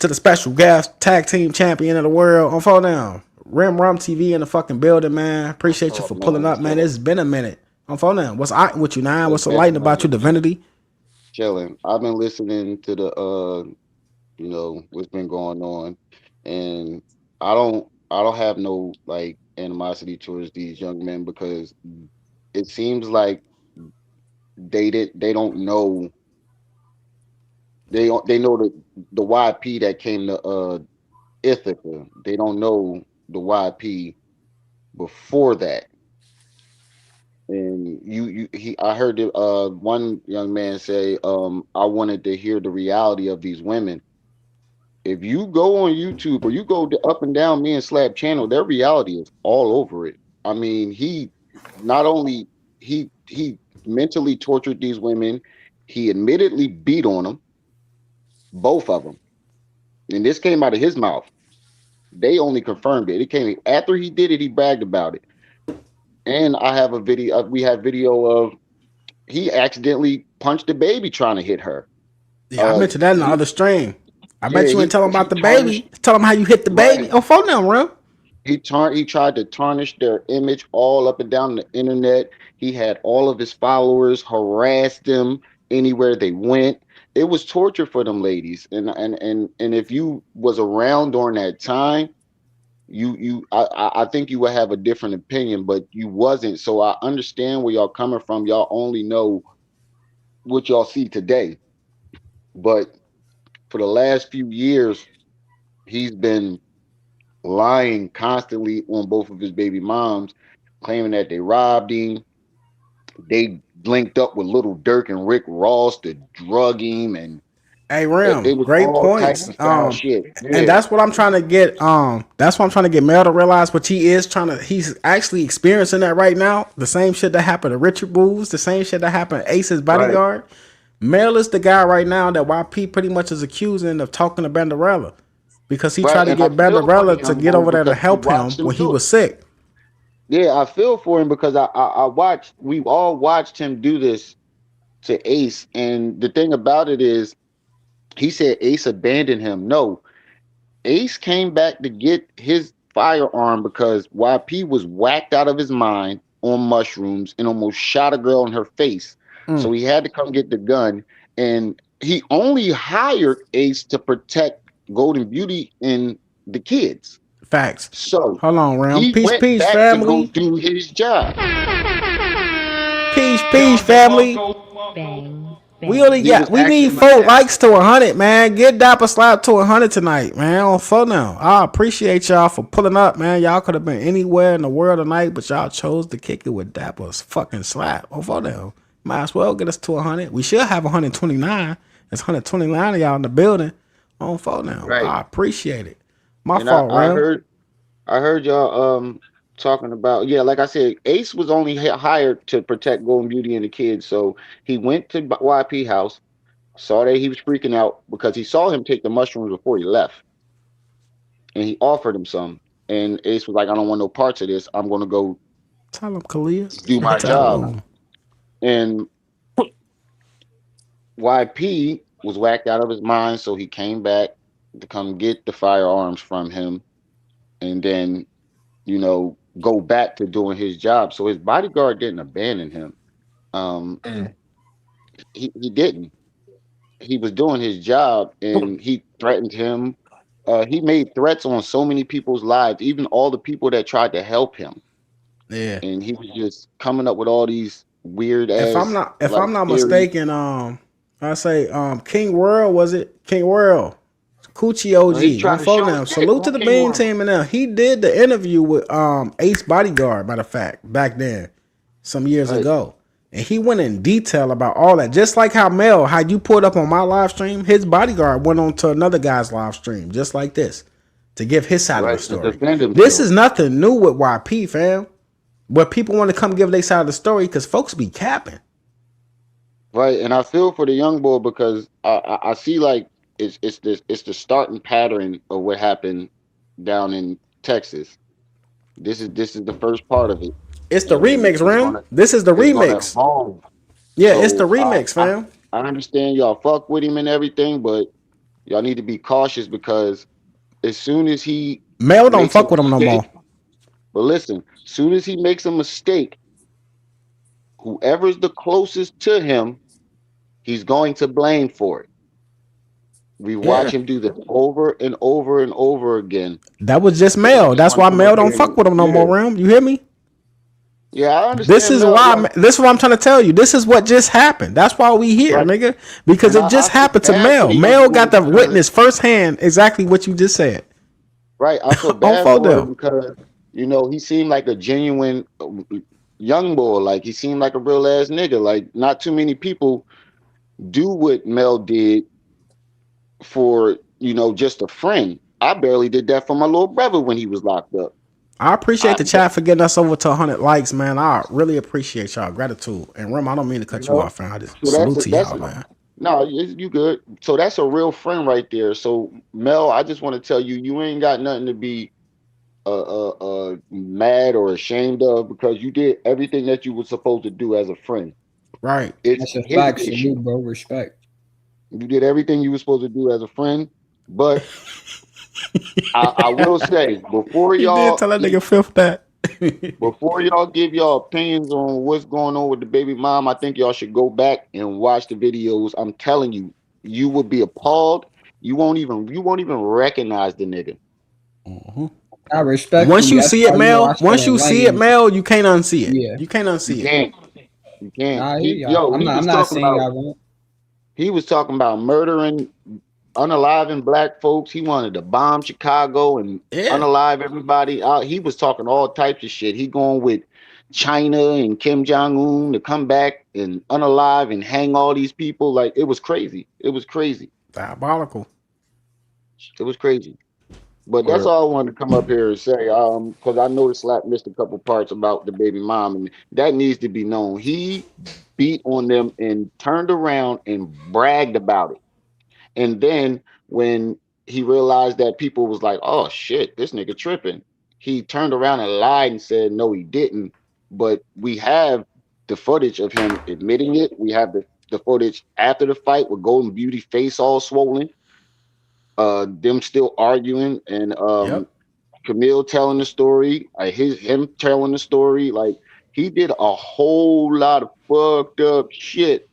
to the special guest, tag team champion of the world. On phone down. Rim Rum TV in the fucking building, man. Appreciate you for pulling up, man. It's been a minute. On phone down. What's I with you now? What's the lighting about you, Divinity? Chilling. I've been listening to the what's been going on, and I don't have no like animosity towards these young men because it seems like they don't know they know the YP that came to Ithaca. They don't know the YP before that. And I heard one young man say, I wanted to hear the reality of these women. If you go on YouTube or you go up and down me and Slab channel, their reality is all over it. I mean, he not only he mentally tortured these women, he admittedly beat on them, both of them. And this came out of his mouth. They only confirmed it. It came after he did it. He bragged about it. And I have a video. We have video of he accidentally punched the baby trying to hit her. Yeah, I mentioned that in the other stream. I bet you he ain't tell him about the baby. Tell him how you hit the baby. Oh, phone now, Rim. He tried to tarnish their image all up and down the internet. He had all of his followers harass them anywhere they went. It was torture for them ladies. And if you was around during that time, I think you would have a different opinion, but you wasn't. So I understand where y'all coming from. Y'all only know what y'all see today. But for the last few years, he's been lying constantly on both of his baby moms, claiming that they robbed him. They linked up with Little Dirk and Rick Ross to drug him, and hey, Rim, it was great all type points. of foul shit. Yeah. And that's what I'm trying to get. That's what I'm trying to get Mel to realize. But he's actually experiencing that right now. The same shit that happened to Richard Booz, the same shit that happened to Ace's bodyguard. Right. Mel is the guy right now that YP pretty much is accusing of talking to Banderella because he tried to get Banderella to get over there to help him when he was sick. Yeah, I feel for him because we've all watched him do this to Ace. And the thing about it is, he said Ace abandoned him. No, Ace came back to get his firearm because YP was whacked out of his mind on mushrooms and almost shot a girl in her face. So he had to come get the gun. And he only hired Ace to protect Golden Beauty and the kids. Facts. So hold on, Ram. Peace, To family. go do his job. Peace, family. Bang. We need 4 likes to 100, man. Get Dapper Slap to 100 tonight, man. On phone now. I appreciate y'all for pulling up, man. Y'all could have been anywhere in the world tonight, but y'all chose to kick it with Dapper's fucking slap. On phone now. Might as well get us to 100. We should have 129. There's 129 of y'all in the building. On phone now. Right. I appreciate it. My fault, Ram. I heard y'all talking about, like I said, Ace was only hired to protect Golden Beauty and the kids. So he went to YP house, saw that he was freaking out because he saw him take the mushrooms before he left. and he offered him some. And Ace was like, I don't want no parts of this. I'm gonna go Tell him, Kalia. do my job. Tell him. And YP was whacked out of his mind, so he came back to come get the firearms from him, and then go back to doing his job. So his bodyguard didn't abandon him. Um, he didn't. He was doing his job, and he threatened him. He made threats on so many people's lives, even all the people that tried to help him. Yeah. And he was just coming up with all these weird If I'm ass not if like I'm not theories. mistaken, I say King World, was it? King World. Coochie He OG. tried I'm to following show them. shit Salute on to the King Bean World. team and them. He did the interview with Ace Bodyguard, matter of fact, back then, some years Right. ago. And he went in detail about all that. Just like how Mel, how you pulled up on my live stream, his bodyguard went on to another guy's live stream, just like this, to give his side of the Right, to story. defend This himself. is nothing new with YP, fam. But people want to come give their side of the story because folks be capping. Right, and I feel for the young boy because I see like it's the starting pattern of what happened down in Texas. This is the first part of it, It's the and remix, Ram. This is the it's gonna remix. evolve. Yeah, it's the So remix, fam. I understand y'all fuck with him and everything, but y'all need to be cautious because as soon as he Mel don't makes a fuck with him no more. mistake, but listen, as soon as he makes a mistake, whoever's the closest to him, he's going to blame for it. We watch Yeah. him do this over and over and over again. That was just So I Mel. just That's want to why come Mel up here don't fuck and with him no more, Ram. You hear me? yeah, I This understand is Mel. why. Like, This is what I'm trying to tell you. This is what just happened. That's why we here, right. nigga. Because And it just I feel happened to bad for Mel. the young Mel boy got to because witness firsthand exactly what you just said. right, I feel On bad for him photo. because he seemed like a genuine young boy. Like he seemed like a real ass nigga. Like not too many people do what Mel did for just a friend. I barely did that for my little brother when he was locked up. I appreciate I, the chat for getting us over to 100 likes, man. I really appreciate y'all. Gratitude. And Rim, I don't mean to you cut you know, off, man. I just so salute to that's y'all, man. no, you good. So that's a real friend right there. So Mel, I just want to tell you, you ain't got nothing to be mad or ashamed of because you did everything that you were supposed to do as a friend. Right. It's That's a his fact. issue. Salute, bro. Respect. You did everything you were supposed to do as a friend, but I will say before He did y'all tell that nigga Fifth that. before y'all give y'all opinions on what's going on with the baby mom, I think y'all should go back and watch the videos. I'm telling you, you will be appalled. You won't even recognize the nigga. Mm-hmm. I Once respectfully. you That's see it, why I Mel. start Once you see it, enlightening. Mel, you can't unsee it. Yeah. You can't You unsee it. can't. You can't. Nah, I hear He y'all. yo, I'm he not. I'm was not talking saying about y'all wrong. he was talking about murdering unaliving black folks. He wanted to bomb Chicago and Yeah. unalive everybody. He was talking all types of shit. He going with China and Kim Jong Un to come back and unalive and hang all these people. Like it was crazy. It was crazy. Diabolical. It was crazy. But that's Word. all I wanted to come up here and say. Because I know the slap missed a couple parts about the baby mom, and that needs to be known. He beat on them and turned around and bragged about it. And then when he realized that people was like, "Oh shit, this nigga tripping," he turned around and lied and said, "No, he didn't." But we have the footage of him admitting it. We have the footage after the fight with Golden Beauty face all swollen, them still arguing, and Yep. Camille telling the story, him telling the story. Like he did a whole lot of fucked up shit.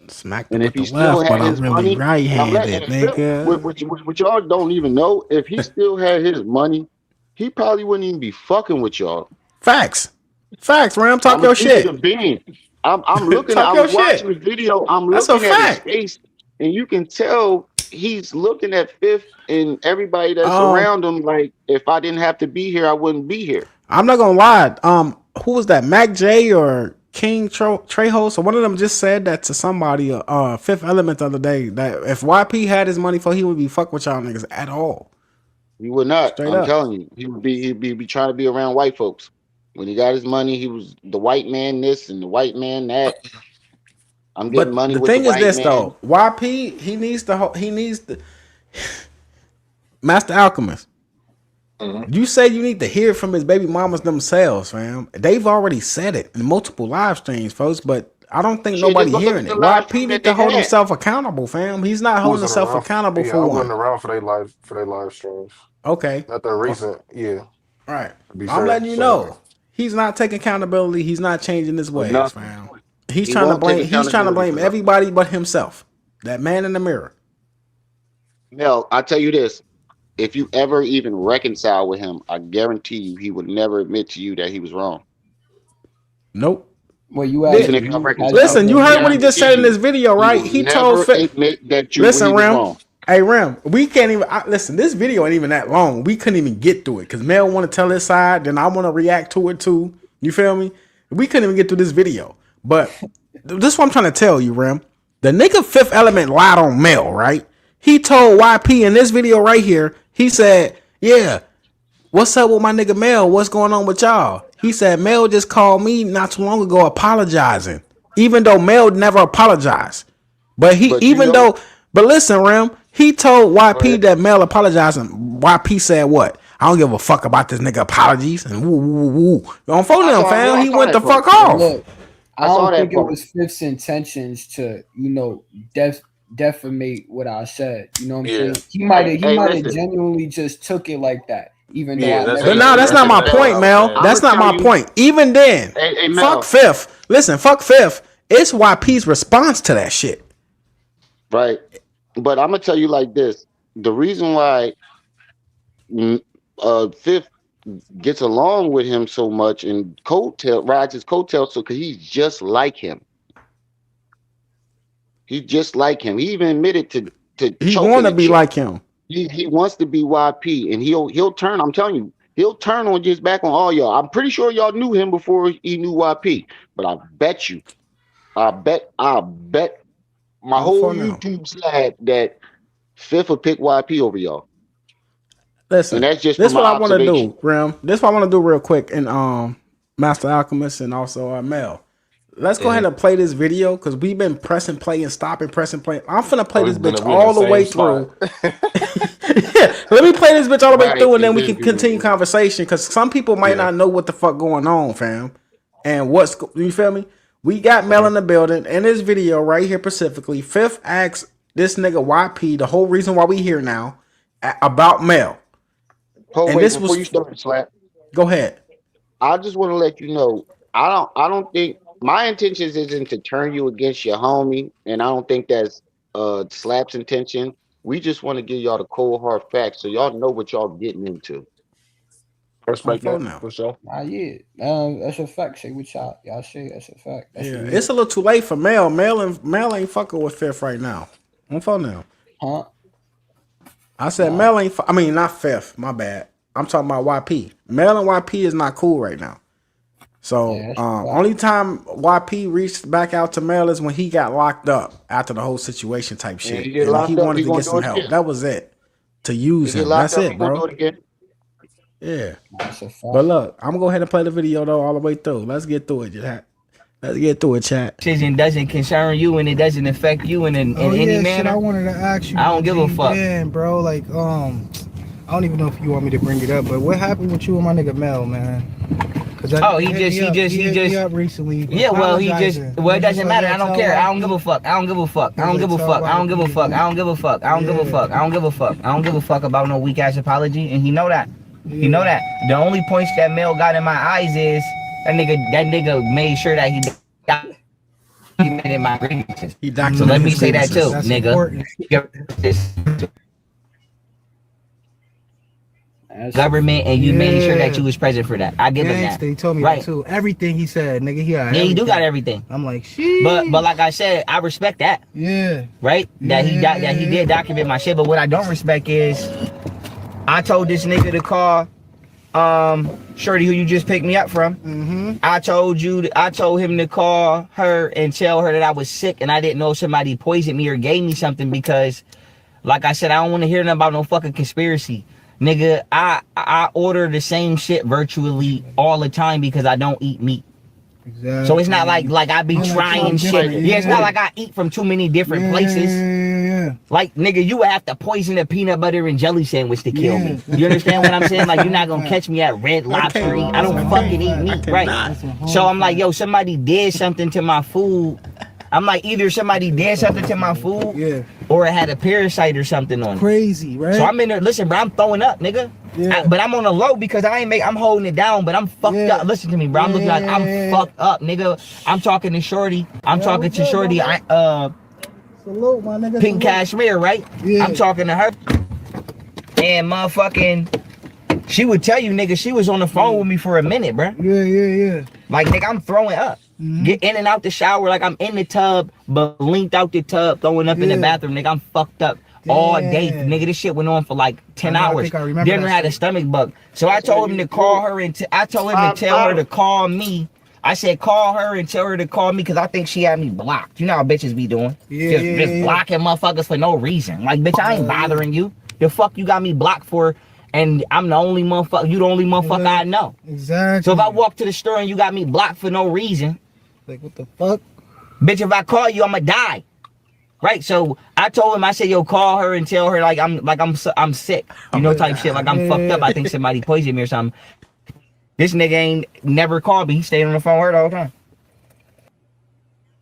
Smacked it And if with the he still left, but had I'm his really money, and I'm letting right-handed, and Phil, nigga. which y'all don't even know, if he still had his money, he probably wouldn't even be fucking with y'all. Facts. Facts, Ram. I'm Talk gonna your keep it a shit. bean. I'm looking. Talk I your was watching shit. the video. I'm That's a looking at his fact. face, and you can tell he's looking at Fifth and everybody that's Um, around him. Like if I didn't have to be here, I wouldn't be here. I'm not gonna lie. Who was that? Mac J or King Trejos or one of them just said that to somebody. Fifth Element the other day that if YP had his money for, he would be fuck with y'all niggas at all. He would not. Straight I'm up. telling you, he'd be trying to be around white folks. When he got his money, he was the white man this and the white man that. I'm getting But money the with the thing is white this man. though, YP he needs the Master Alchemist. You say you need to hear from his baby mamas themselves, fam. They've already said it in multiple live streams, folks, but I don't think Shit, just nobody go look hearing at the it. live stream YP that need to they hold had. himself accountable, fam. He's not I holding wasn't himself around. accountable Yeah, for I one. wasn't around for their live streams. Okay. Nothing recent. Yeah, Right. to be I'm fair. letting you So know. He's not taking accountability. He's not changing his For ways, nothing. fam. He's He trying to won't take blame accountability for nothing. everybody but himself. That man in the mirror. Mel, I tell you this. If you ever even reconcile with him, I guarantee you he would never admit to you that he was wrong. Nope. Well, you Did, Even asking if y'all me? Has he reconcile. listen, ever you heard what he admitted? just said Guarantee in this you, video, he right? will He told never admit that he listen, was Rim. wrong. Hey, Rim, we can't even listen. This video ain't even that long. We couldn't even get through it because Mel want to tell his side, then I want to react to it too. You feel me? We couldn't even get through this video. But this is what I'm trying to tell you, Rim. The nigga Fifth Element lied on Mel, right? He told YP in this video right here. He said, "Yeah, what's up with my nigga Mel? What's going on with y'all?" He said Mel just called me not too long ago apologizing, even though Mel never apologized. But But you know, but listen, Rim, he told go YP ahead. that Mel apologized, and YP said what? I don't give a fuck about this nigga apologies and woo woo woo. On phone them, fam, I he saw went that the fuck part. But off. look, I I saw don't that think it part. was Fifth's intentions to, defamate what I said. You know what I'm yeah, saying? He Hey, might have listen. genuinely just took it like that, even though yeah. I That's never But exactly no, that's said not that's my that. exactly what point, I was Mel. saying. I'm That's gonna not tell my you. point. Even then, Hey, fuck Mel. Fifth. Listen, fuck Fifth. It's YP's response to that shit. Right. But I'm gonna tell you like this: the reason why mm, Fifth gets along with him so much and rides his coattails, so because he's just like him. He's just like him. He even admitted to He choking wanna a be chick. like him. He wants to be YP, and he'll turn. I'm telling you, he'll turn on his back on all y'all. I'm pretty sure y'all knew him before he knew YP. But I bet my On whole phone now. YouTube slab that Fifth will pick YP over y'all, and Listen, that's just from this my what I want to observation. do, Rim. This what I want to do real quick, and Master Alchemist and also Mel. Let's go ahead and play this video because we've been pressing play and stopping pressing play. I'm finna play Oh, this bitch we in the all the same way spot. through. Yeah, let me play this bitch all the way Right? through, and then And we then can continue conversation because some people might Yeah. not know what the fuck going on, fam. And you feel me? We got Mel in the building. In this video right here specifically, Fifth asks this nigga YP the whole reason why we here now about Mel. Oh And wait, this before was you start, Slap, go ahead. I just want to let you know I don't think my intentions isn't to turn you against your homie, and I don't think that's Slap's intention. We just want to give y'all the cold hard facts so y'all know what y'all getting into. On Respect phone that now. for sure. Yeah, that's a fact. Say what y'all say. That's a fact. That's Yeah, what it it's is. a little too late for Mel. Mel ain't fucking with Fifth right now. On phone now. Huh? I said Nah. Mel ain't. I mean, not Fifth. My bad. I'm talking about YP. Mel and YP is not cool right now. So Yeah, that's a fact. only time YP reached back out to Mel is when he got locked up after the whole situation type And shit, he get and he locked up, wanted he to gonna get do some it help. again. That was it. To He use get him. locked That's up, he it, gonna do bro. it again. Yeah. That's a fact. But look, I'm gonna go ahead and play the video though all the way through. Let's get through it, chat. Let's get through it, chat. Decision doesn't concern you and it doesn't affect you in Oh any yeah, shit. I manner. wanted to ask you. I don't give a fuck. Damn, bro. Like, I don't even know if you want me to bring it up, but what happened with you and my nigga Mel, man? He hit me up recently. Yeah, well, it apologizing. doesn't matter. I don't tell care. I don't YP. give a fuck. I don't give a fuck. I He don't was give a like, fuck. tell I don't give a YP, fuck. I don't give a fuck. I don't give a fuck. I don't give a fuck. I don't give a fuck about no weak ass apology, and he know that. He know that. The only points that Mel got in my eyes is that nigga made sure that he documented my grievances. He So documented let me his say that too, grievances. That's nigga. important. Government, and you made sure that you was present for that. I give him that. Gangsta, he told me Right. that too. Everything he said, nigga, he got Yeah, everything. he do got everything. I'm like, shit. But like I said, I respect that. Yeah. Right? That he did document my shit. But what I don't respect is I told this nigga to call Shorty who you just picked me up from. Mm-hmm. I told him to call her and tell her that I was sick and I didn't know if somebody poisoned me or gave me something because, like I said, I don't want to hear nothing about no fucking conspiracy. Nigga, I order the same shit virtually all the time because I don't eat meat. Exactly. So it's not like I be trying shit. Yeah, it's not like I eat from too many different places. Yeah. Like, nigga, you would have to poison a peanut butter and jelly sandwich to kill me. You understand what I'm saying? Like, you're not gonna catch me at Red Lobster. I don't fucking eat meat, right? So I'm like, yo, somebody did something to my food. I'm like, either somebody did something to my food, or it had a parasite or something on it. Crazy, right? So I'm in there. Listen, bro, I'm throwing up, nigga. Yeah. But I'm on the low because I'm holding it down, but I'm fucked up. Listen to me, bro. I'm looking like I'm fucked up, nigga. I'm talking to Shorty. I'm talking to Shorty. Salute, my nigga. Pink Cashmere, right? I'm talking to her. And motherfucking, she would tell you, nigga, she was on the phone with me for a minute, bro. Yeah. Like, nigga, I'm throwing up. Get in and out the shower like I'm in the tub, but linked out the tub, throwing up in the bathroom, nigga. I'm fucked up. All day, nigga. This shit went on for like 10 hours. Then I had a stomach bug. So I told him to call her and I told him to tell her to call me. I said call her and tell her to call me because I think she had me blocked. You know how bitches be doing. Just blocking motherfuckers for no reason. Like, bitch, I ain't bothering you. The fuck you got me blocked for? And I'm the only motherfucker. You the only motherfucker I know. Exactly. So if I walk to the store and you got me blocked for no reason, like, what the fuck? Bitch, if I call you, I'ma die. Right? So I told him, I said, yo, call her and tell her like I'm sick. You know, type shit. Like I'm fucked up. I think somebody poisoned me or something. This nigga ain't never called me. He stayed on the phone with her the whole time.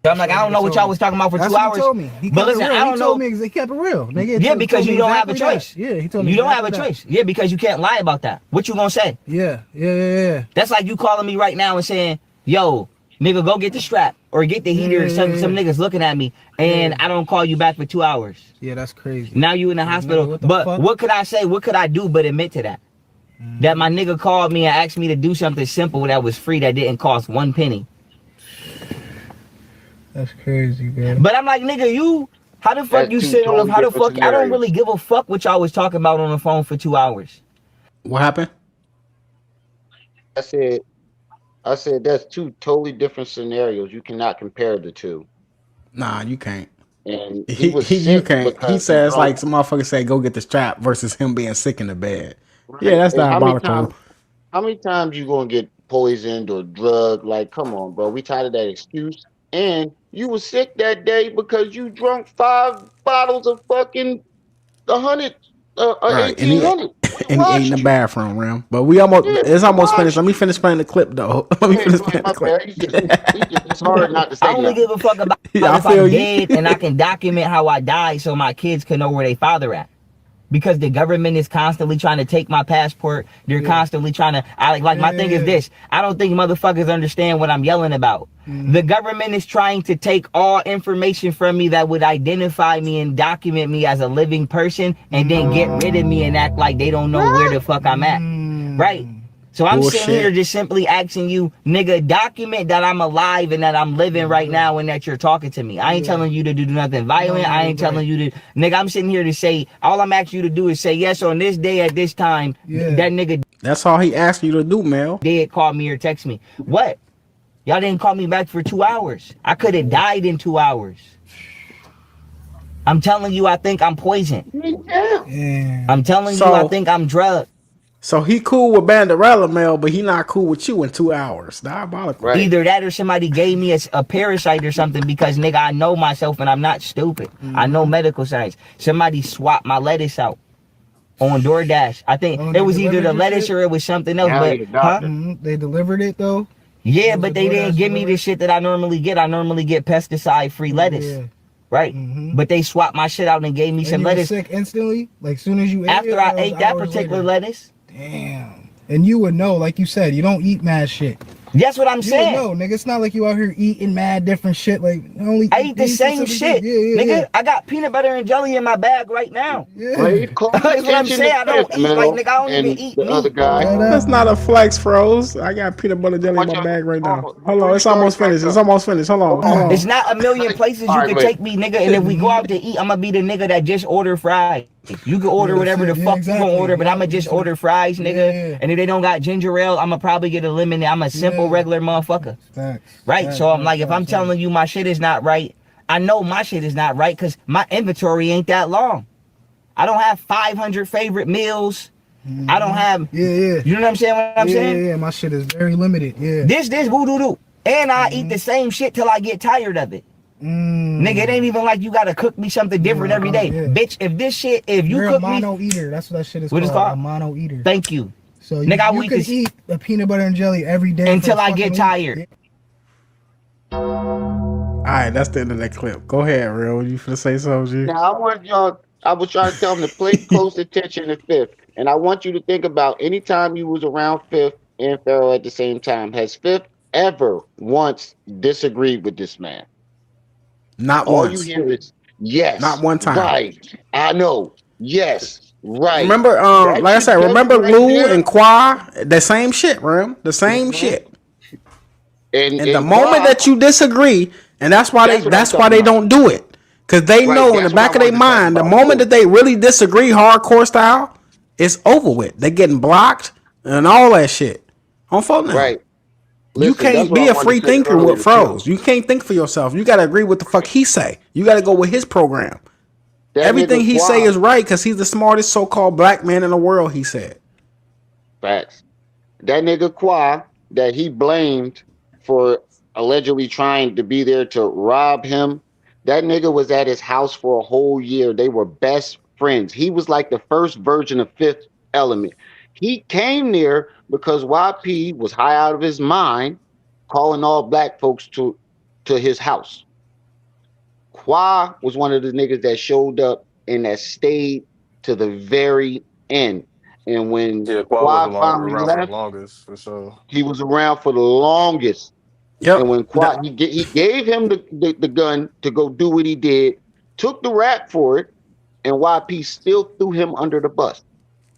So I'm like, I don't know what y'all was talking about for 2 hours. He told me. But listen, I don't know. He kept it real. Nigga, yeah, because you don't have a choice. Yeah, he told me. You don't have a choice. Yeah, because you can't lie about that. What you gonna say? Yeah. That's like you calling me right now and saying, yo, nigga, go get the strap or get the heater. Some niggas looking at me and I don't call you back for 2 hours. Yeah, that's crazy. Now you in the hospital. But what could I say? What could I do but admit to that? That my nigga called me and asked me to do something simple that was free that didn't cost 1 penny. That's crazy, bro. But I'm like, nigga, how the fuck you sit on how the fuck I don't really give a fuck what y'all was talking about on the phone for 2 hours. What happened? I said that's two totally different scenarios. You cannot compare the two. Nah, you can't. And you can't. He says like some motherfucker say go get the strap versus him being sick in the bed. Right. Yeah, that's diabolical. How many times you gonna get poisoned or drugged? Like, come on, bro. We tired of that excuse. And you were sick that day because you drunk 5 bottles of fucking 100, 1800. And he ate in the bathroom, Ram. But it's almost finished. Let me finish playing the clip, though. Let me finish playing the clip. It's hard not to say I only give a fuck about if I'm dead and I can document how I died so my kids can know where they father at. Because the government is constantly trying to take my passport. They're constantly trying to, my thing is this. I don't think motherfuckers understand what I'm yelling about. The government is trying to take all information from me that would identify me and document me as a living person and then get rid of me and act like they don't know where the fuck I'm at. Right? So I'm sitting here just simply asking you, nigga, document that I'm alive and that I'm living right now and that you're talking to me. I ain't telling you to do nothing violent. I ain't telling you to, nigga, I'm sitting here to say, all I'm asking you to do is say, yes, on this day at this time, that nigga. That's all he asked you to do, Mel. Did call me or text me. What? Y'all didn't call me back for 2 hours. I could have died in 2 hours. I'm telling you, I think I'm poisoned. I'm telling you, I think I'm drugged. So he cool with Banderella, Mel, but he not cool with you in 2 hours. Diabolical. Right. Either that or somebody gave me a parasite or something because, nigga, I know myself and I'm not stupid. I know medical science. Somebody swapped my lettuce out on DoorDash. I think it was either the lettuce or it was something else. They delivered it, though? Yeah, but they didn't give me the shit that I normally get. I normally get pesticide-free lettuce. Yeah. Right? But they swapped my shit out and gave me some lettuce. You were sick instantly? Like, soon as you ate After I ate that particular lettuce? Damn. And you would know, like you said, you don't eat mad shit. That's what I'm saying. No, nigga, it's not like you out here eating mad different shit. Like, I eat the same shit. Nigga, I got peanut butter and jelly in my bag right now. Yeah. That's what I'm saying. I don't eat, like, nigga, I don't even eat meat. That's not a flex, Froze. I got peanut butter jelly in my bag right now. Hold on, it's almost finished. It's almost finished. Hold on. There's not a million places you can take me, nigga, and if we go out to eat, I'm gonna be the nigga that just order fries. You can order whatever the fuck you gonna order, but I'ma just order fries, nigga. And if they don't got ginger ale, I'ma probably get a lemonade. I'm a simple, regular motherfucker. Right? So I'm like, if I'm telling you my shit is not right, I know my shit is not right because my inventory ain't that long. I don't have 500 favorite meals. I don't have. You know what I'm saying? What I'm saying? Yeah. My shit is very limited. Yeah. This boo doo doo. And I eat the same shit till I get tired of it. Nigga, it ain't even like you gotta cook me something different every day. Bitch, if this shit, if you You're cook a mono eater. That's what that shit is what called. Is called? A mono eater. Thank you. So you, nigga, you can eat a peanut butter and jelly every day until I get tired. Alright, that's the end of that clip. Go ahead, Real. You finna say something, G? Now I want y'all. I was trying to tell them to pay close attention to Fifth, and I want you to think about any time you was around Fifth and Pharaoh at the same time. Has Fifth ever once disagreed with this man? Not All once. you hear is yes, Not one time. right. I know. Yes, right. Remember, That like I should said, tell remember you right Lou there. and Qua? The same shit, Rim. The same shit. And the Qua, moment that you disagree, and that's why what I'm they talking about. don't do it. Because they Right, know in the that's what I back of their wanted to talk mind, the about, moment too. that they really disagree hardcore style, it's over with. They getting blocked and all that shit. On phone now. Right. You Listen, that's can't what be I a wanted free to say thinker with earlier, Froze. too. You can't think for yourself. You gotta agree with the fuck he say. You gotta go with his program. That Everything nigga he Qua, say is right because he's the smartest so-called black man in the world, he said. facts. That nigga Qua that he blamed for allegedly trying to be there to rob him, that nigga was at his house for a whole year. They were best friends. He was like the first version of Fifth Element. He came there because YP was high out of his mind, calling all black folks to his house. Qua was one of the niggas that showed up and that stayed to the very end. And when Yeah, Qua was Qua finally around for the left, longest, for sure. he was around for the longest. And Yep. when Qua, he gave him the gun to go do what he did, took the rap for it, and YP still threw him under the bus.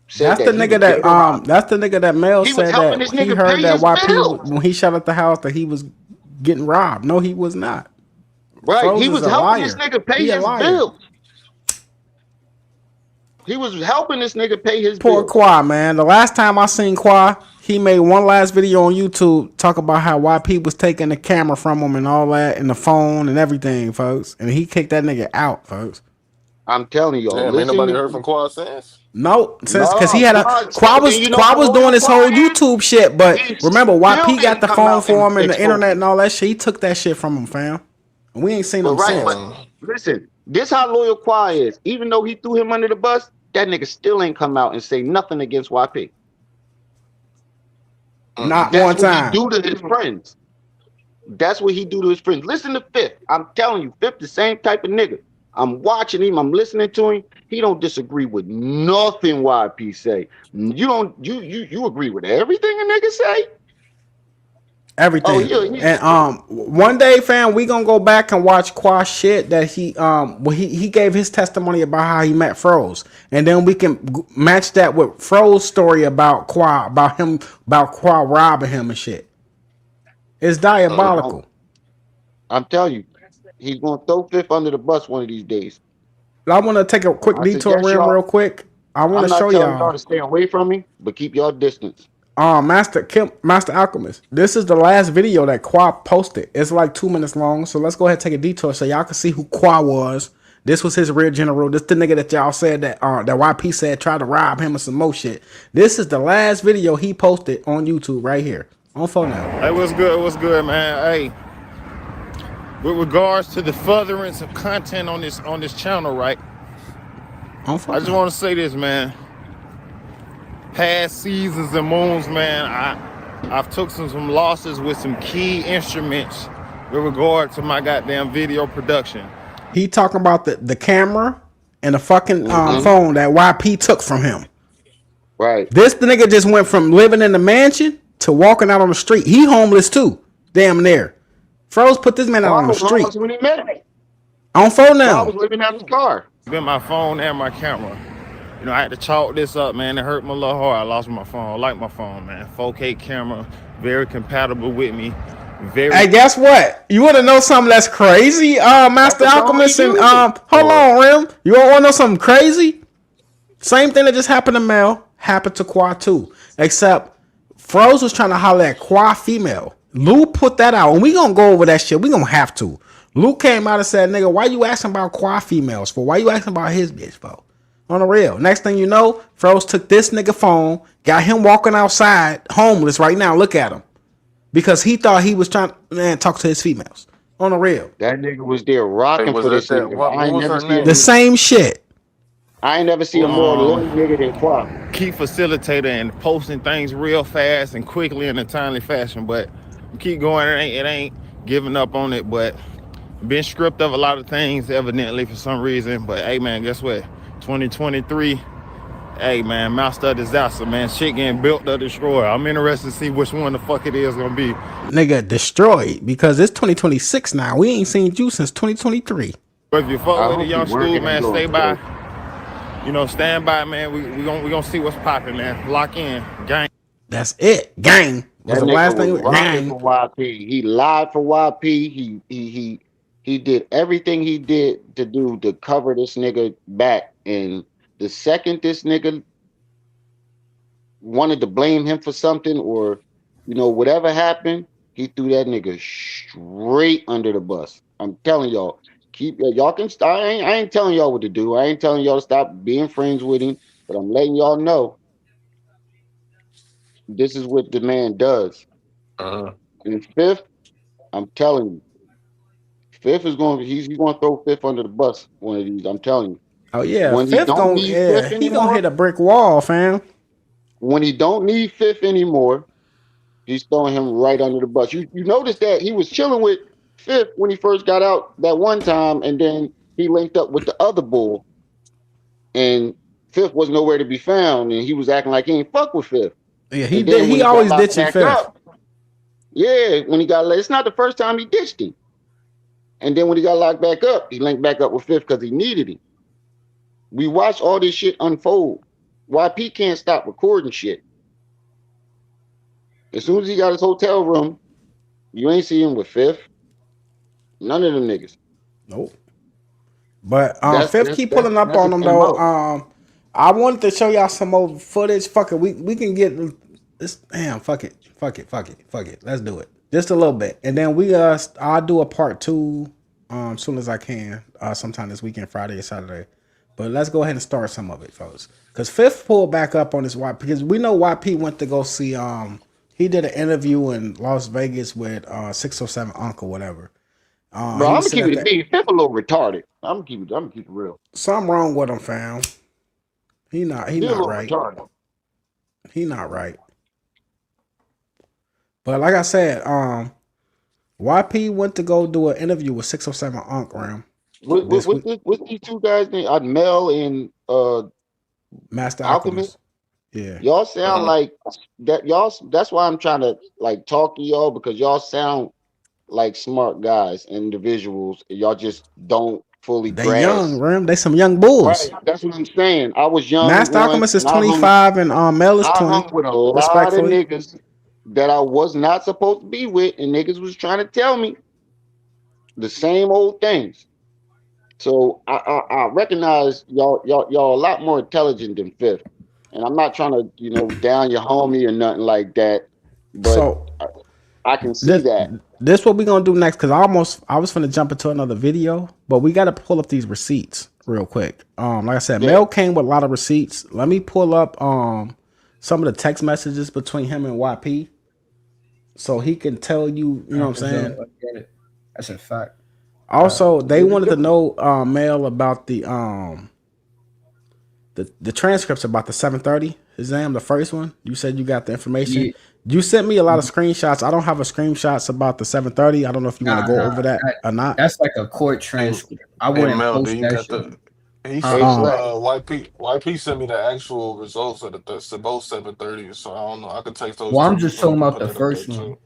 Said That's the that he nigga was there to rob him. that's the nigga that Mel He was said helping that this he nigga heard pay that his YP bills. when he shot at the house that he was getting robbed. No, he was not. Right. Froze He is was a helping this liar. nigga pay He a his liar. bills. He was helping this nigga pay his Poor bills. Qua, man. The last time I seen Qua, he made one last video on YouTube talk about how YP was taking the camera from him and all that and the phone and everything, folks. And he kicked that nigga out, folks. I'm telling y'all, Damn, ain't listen nobody to heard from Qua since? No, since because he no, had a Quad Qua still, and you know how was loyal doing his Quad whole is? YouTube shit, but He remember still YP got didn't the come phone out and for him and the expose internet him. and all that shit. He took that shit from him, fam. And we ain't seen him But since. listen, this how loyal Quad is. Even though he threw him under the bus, that nigga still ain't come out and say nothing against YP. Not That's one what he time. do to his friends. That's what he do to his friends. Listen to Fifth. I'm telling you, Fifth the same type of nigga. I'm watching him. I'm listening to him. He don't disagree with nothing YP say. You don't. You agree with everything a nigga say. Oh, Everything. And one day, fam, we gonna go back and watch Qua shit that he gave his testimony about how he met Froze. And then we can match that with Froze's story about Qua, about Qua robbing him and shit. It's diabolical. I'm telling you, he's gonna throw Fifth under the bus one of these days. I want to take a quick I detour suggest rim real y'all. quick. I want I'm to show not telling y'all y'all. to stay away from me, but keep y'all distance. Master Alchemist. This is the last video that Qua posted. It's like 2 minutes long, so let's go ahead and take a detour so y'all can see who Qua was. This was his real general. This the nigga that y'all said that YP said tried to rob him or some more shit. This is the last video he posted on YouTube right here. On phone now. Hey, what's good? What's good, man? Hey, with regards to the furtherance of content on this channel, right? I just want to say this, man. Past seasons and moons, man, I've took some losses with some key instruments with regard to my goddamn video production. He talking about the camera and the fucking phone that YP took from him. Right. This the nigga just went from living in the mansion to walking out on the street. He homeless too. Damn near. Froze put this man out on the street. When he met me. On phone now. I was living out the car. Been my phone and my camera. You know, I had to chalk this up, man. It hurt my little heart. I lost my phone. I like my phone, man. 4K camera, very compatible with me. Hey, guess what? You want to know something that's crazy, Master Alchemist? And hold on, Rim. You want to know something crazy? Same thing that just happened to Mel happened to Qua too. Except Froze was trying to holler at Qua female. Lou put that out, and we gonna go over that shit. We gonna have to. Lou came out and said, "Nigga, why you asking about Qua females for? Why you asking about his bitch for?" On the real. Next thing you know, Froze took this nigga phone, got him walking outside homeless right now. Look at him. because he thought he was trying to talk to his females on the real. That nigga was there Hey, rocking was for that this that? nigga. What was her The name? same shit. I ain't never see a What was more her loyal name? nigga than Quap. Key facilitator and posting things real fast and quickly in a timely fashion. But keep going. It ain't giving up on it. But been stripped of a lot of things evidently for some reason. But hey man, guess what? 2023. Hey man, master of disaster, man. Shit getting built or destroyed. I'm interested to see which one the fuck it is gonna be. Nigga, destroyed because it's 2026 now. We ain't seen you since 2023. But if you fuck I with the hope he young school, working and man, going stay by. straight. Stand by, man. We gonna see what's popping, man. Lock in, gang. That's it. Gang was That the nigga last was thing. rocking Gang. for YP. He lied for YP. He did everything he did to do to cover this nigga back. And the second this nigga wanted to blame him for something or whatever happened, he threw that nigga straight under the bus. I'm telling y'all, y'all can stop. I ain't telling y'all what to do. I ain't telling y'all to stop being friends with him, but I'm letting y'all know this is what the man does. And fifth, I'm telling you, fifth is going. He's going to throw fifth under the bus one of these. I'm telling you. Oh yeah, When he fifth don't gonna need fifth he gonna anymore, hit a brick wall, fam. when he don't need fifth anymore, he's throwing him right under the bus. You notice that he was chilling with fifth when he first got out that one time, and then he linked up with the other bull, and fifth was nowhere to be found, and he was acting like he ain't fuck with fifth. Yeah, he And did. then when He he got always locked ditching back fifth. up, yeah, when he got, it's not the first time he ditched him. And then when he got locked back up, he linked back up with fifth because he needed him. We watched all this shit unfold. YP can't stop recording shit. As soon as he got his hotel room, you ain't see him with fifth. None of them niggas. Nope. But That's fifth that's keep that's pulling up that's on his them though. MO. I wanted to show y'all some more footage. Fuck it, we can get this. Damn, fuck it. Let's do it just a little bit, and then I'll do a part two soon as I can, sometime this weekend, Friday or Saturday. But let's go ahead and start some of it, folks. Because fifth pulled back up on his YP because we know YP went to go see he did an interview in Las Vegas with 607 Uncle whatever. Bro, He I'm was gonna sitting keep at it a that. beat. Fifth a little retarded. I'm gonna keep it real. Something wrong with him, fam. He He not a little right. retarded. He not right. But like I said, YP went to go do an interview with 607 Unc Ram this week. What's these two guys name? Mel and Master Alchemist. Alchemist. Yeah. Y'all sound like that. Y'all. That's why I'm trying to like talk to y'all because y'all sound like smart guys, individuals. Y'all just don't fully They young, grasp. Ram. They some young Right. bulls. That's what I'm saying. I was young Master once, Alchemist is and 25 and Mel is I 20. hung with a lot of Respectfully. niggas that I was not supposed to be with, and niggas was trying to tell me the same old things. So I recognize y'all a lot more intelligent than Fifth, and I'm not trying to down your homie or nothing like that, but So I can see this that. this what we gonna do next because I was finna jump into another video, but we gotta pull up these receipts real quick. Like I said, Yeah. Mel came with a lot of receipts. Let me pull up some of the text messages between him and YP so he can tell you, you know what I'm saying? That's a fact. Also, they wanted to know Mel about the transcripts about the 7:30 exam, the first one. You said you got the information. Yeah. You sent me a lot of screenshots. I don't have a screenshots about the 7:30. I don't know if you want to go Nah, over that or not. that's like a court transcript. I Hey wouldn't Mel, do post you that got shit. the? He Hey, sent Slack. YP sent me the actual results of the both 7:30. So I don't know. I could text those Well, to I'm you just so you talking can about put the that up there first one. too.